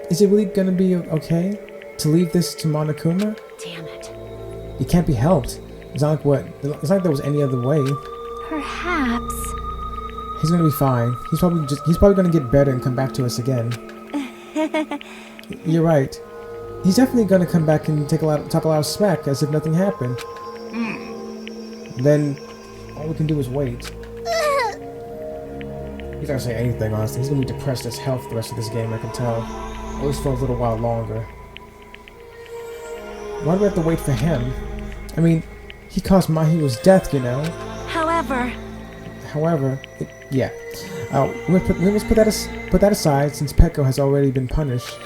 Is it really gonna be okay to leave this to Monokuma?
Damn it.
It can't be helped. It's not like there was any other way.
Perhaps.
He's gonna be fine. He's probably gonna get better and come back to us again. You're right. He's definitely gonna come back and talk a lot of smack as if nothing happened. Then all we can do is wait. He's not gonna say anything, honestly. He's gonna be depressed as hell for the rest of this game, I can tell. At least for a little while longer. Why do we have to wait for him? I mean, he caused Mahiru's death, you know?
However,
yeah. We must put that aside since Peko has already been punished.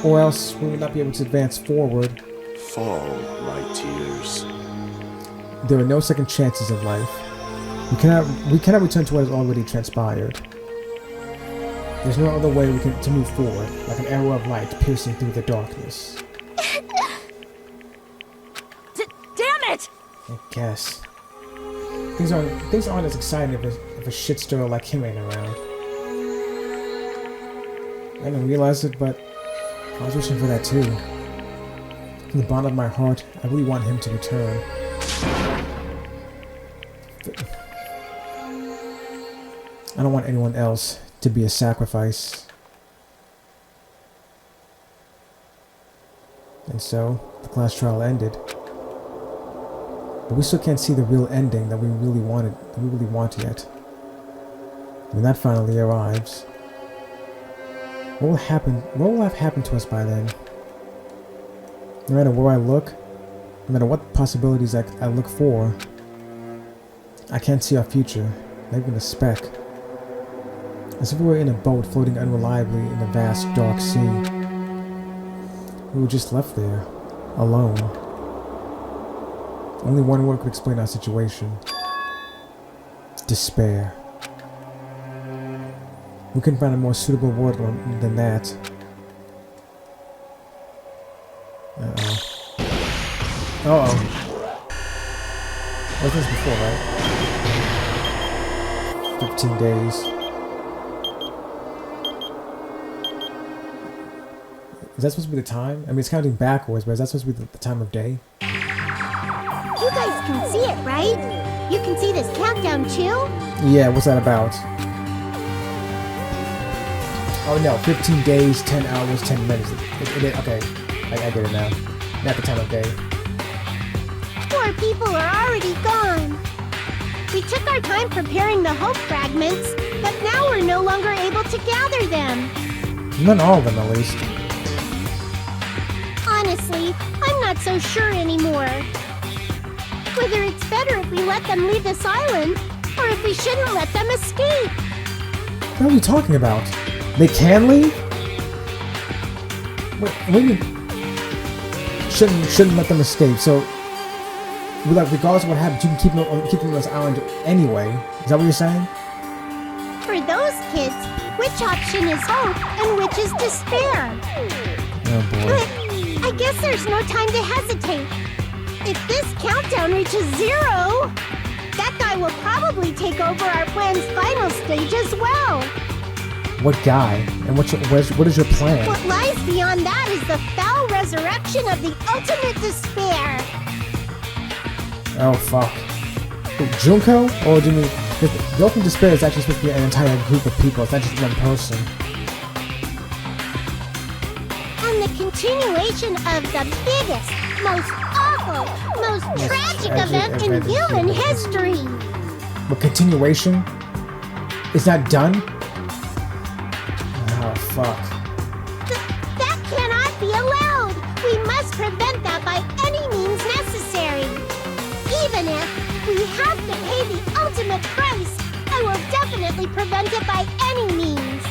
Or else we will not be able to advance forward.
Fall, my tears.
There are no second chances in life. We cannot return to what has already transpired. There's no other way to move forward, like an arrow of light piercing through the darkness.
damn it!
I guess. Things aren't as exciting if a shit stirrer like him ain't around. I didn't realize it, but I was wishing for that too. From the bottom of my heart, I really want him to return. I don't want anyone else to be a sacrifice. And so, the class trial ended. But we still can't see the real ending that we really want yet. When that finally arrives, what will have happened to us by then? No matter where I look, no matter what possibilities I look for, I can't see our future, not even a speck. As if we were in a boat floating unreliably in the vast, dark sea. We were just left there, alone. Only one word could explain our situation. Despair. We couldn't find a more suitable word than that. Uh-oh. What was this before, right? 15 days. Is that supposed to be the time? I mean, it's counting backwards, but is that supposed to be the time of day?
You guys can see it, right? You can see this countdown too?
Yeah, what's that about? Oh no, 15 days, 10 hours, 10 minutes. Okay, I get it now. Not the time of day.
Poor people are already gone. We took our time preparing the hope fragments, but now we're no longer able to gather them.
Not all of them, at least.
Honestly, I'm not so sure anymore. Whether it's better if we let them leave this island, or if we shouldn't let them escape.
What are we talking about? They can leave? What do you mean? Shouldn't let them escape, so regardless of what happens, you can keep them on this island anyway. Is that what you're saying?
For those kids, which option is hope and which is despair?
Oh boy.
But I guess there's no time to hesitate. If this countdown reaches 0, that guy will probably take over our plan's final stage as well.
What guy? And what is your plan?
What lies beyond that is the foul resurrection of the ultimate despair.
Oh, fuck. Junko? Or do you mean... The ultimate despair is actually supposed to be an entire group of people. It's not just one person.
And the continuation of the biggest, most awful, most tragic event in human history.
But continuation? Is that done? Oh, fuck.
That cannot be allowed! We must prevent that by any means necessary. Even if we have to pay the ultimate price, I will definitely prevent it by any means.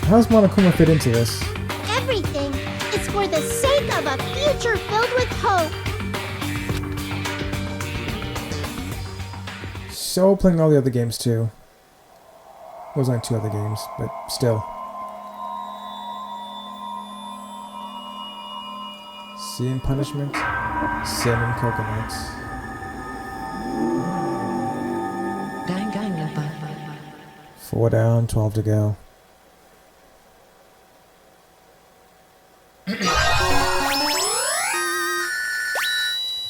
How does Monokuma fit into this?
Everything is for the sake of a future filled with hope.
So playing all the other games too. There was only 2 other games, but still. Sea and Punishment, Sin and Coconuts.
Danganronpa.
4 down, 12 to go.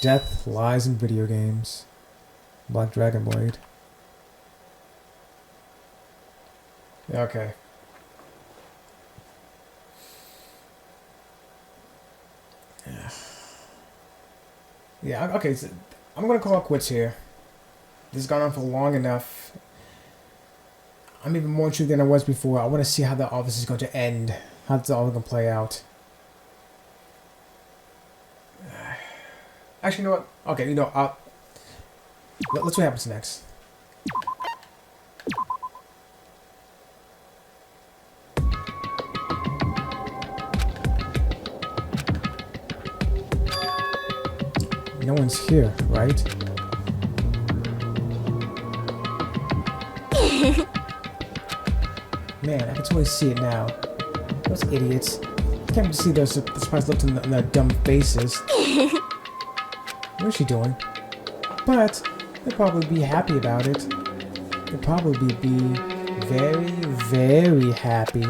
Death lies in video games. Black Dragon Blade. Okay. Yeah, okay, so I'm gonna call it quits here. This has gone on for long enough. I'm even more intrigued than I was before. I want to see how the office is going to end. How it's all going to play out. Actually, you know what? Okay, you know, let's see what happens next. No one's here, right? Man, I can totally see it now. Those idiots. I can't see those surprised looks in their dumb faces. What is she doing? But they'll probably be happy about it. They'll probably be very, very happy.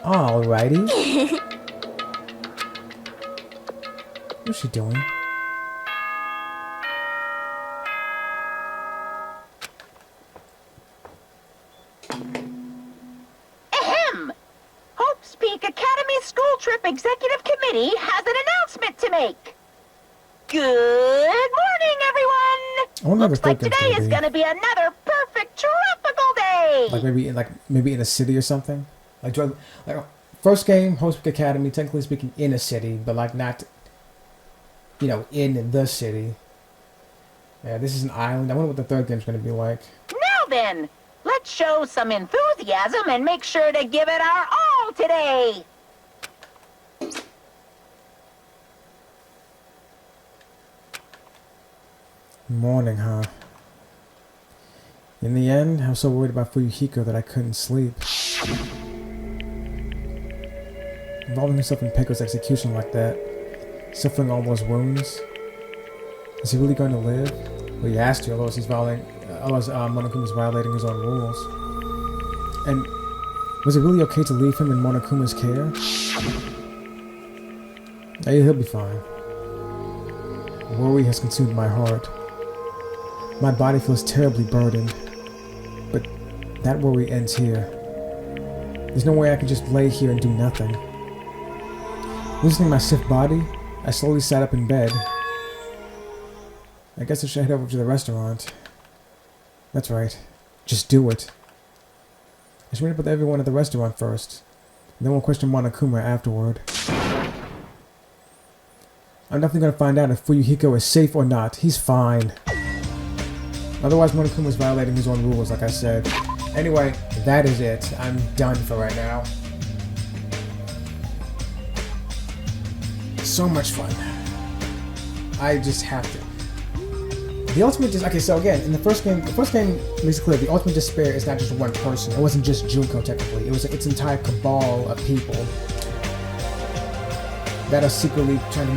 Alrighty. What is she doing?
Ahem! Hope's Peak Academy School Trip Executive Committee has an announcement to make. Good morning, everyone! Looks like today is gonna be another perfect tropical day!
Like maybe in a city or something? Like first game, Hope's Peak Academy, technically speaking, in a city, but like not, you know, in the city. Yeah, this is an island. I wonder what the third game's gonna be like.
Now then, let's show some enthusiasm and make sure to give it our all today!
Morning, huh? In the end, I was so worried about Fuyuhiko that I couldn't sleep. Involving himself in Peiko's execution like that, suffering all those wounds. Is he really going to live? Well, he has to, otherwise Monokuma's violating his own rules. And was it really okay to leave him in Monokuma's care? Hey, he'll be fine. Worry has consumed my heart. My body feels terribly burdened, but that worry ends here. There's no way I can just lay here and do nothing. Loosening my stiff body, I slowly sat up in bed. I guess I should head over to the restaurant. That's right. Just do it. I should meet up with everyone at the restaurant first. Then we'll question Monokuma afterward. I'm definitely going to find out if Fuyuhiko is safe or not. He's fine. Otherwise, Monokuma's violating his own rules, like I said. Anyway, that is it. I'm done for right now. So much fun. I just have to. The ultimate okay, so again, in the first game makes it clear the ultimate despair is not just one person. It wasn't just Junko technically. It was its entire cabal of people. that are secretly trying to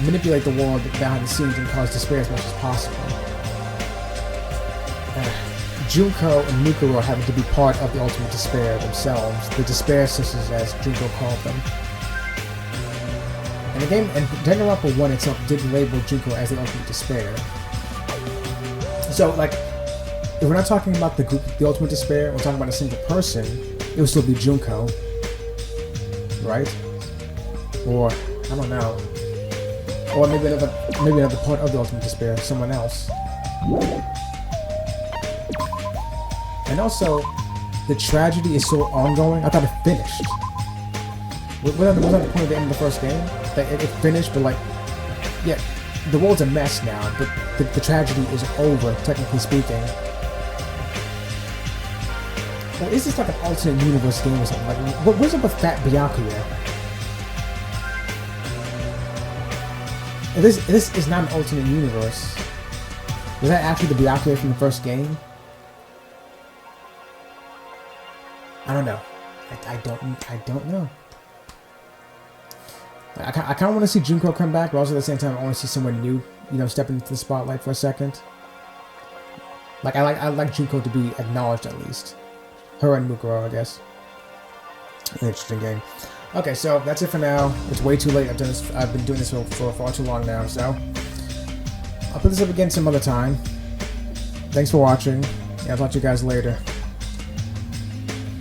manipulate the world behind the scenes and cause despair as much as possible. Junko and Mukuro having to be part of the ultimate despair themselves, the Despair Sisters as Junko called them. And the game, and Danganronpa 1 itself didn't label Junko as the ultimate despair. So, like, if we're not talking about the group, the ultimate despair, we're talking about a single person, it would still be Junko, right? Or I don't know, or maybe another part of the ultimate despair, someone else. And also, the tragedy is so ongoing. I thought it finished. Wasn't that the point of the end of the first game? That it finished, but like, yeah, the world's a mess now, but the tragedy is over, technically speaking. Or is this like an alternate universe game or something? Like, what's up with Fat Byakuya? This is not an alternate universe. Was that actually the Byakuya from the first game? I don't know. I don't know. I kind of want to see Junko come back, but also at the same time, I want to see someone new, you know, step into the spotlight for a second. Like I like Junko to be acknowledged at least. Her and Mukuro, I guess. Interesting game. Okay, so that's it for now. It's way too late. I've been doing this for far too long now, so I'll put this up again some other time. Thanks for watching, and I'll talk to you guys later.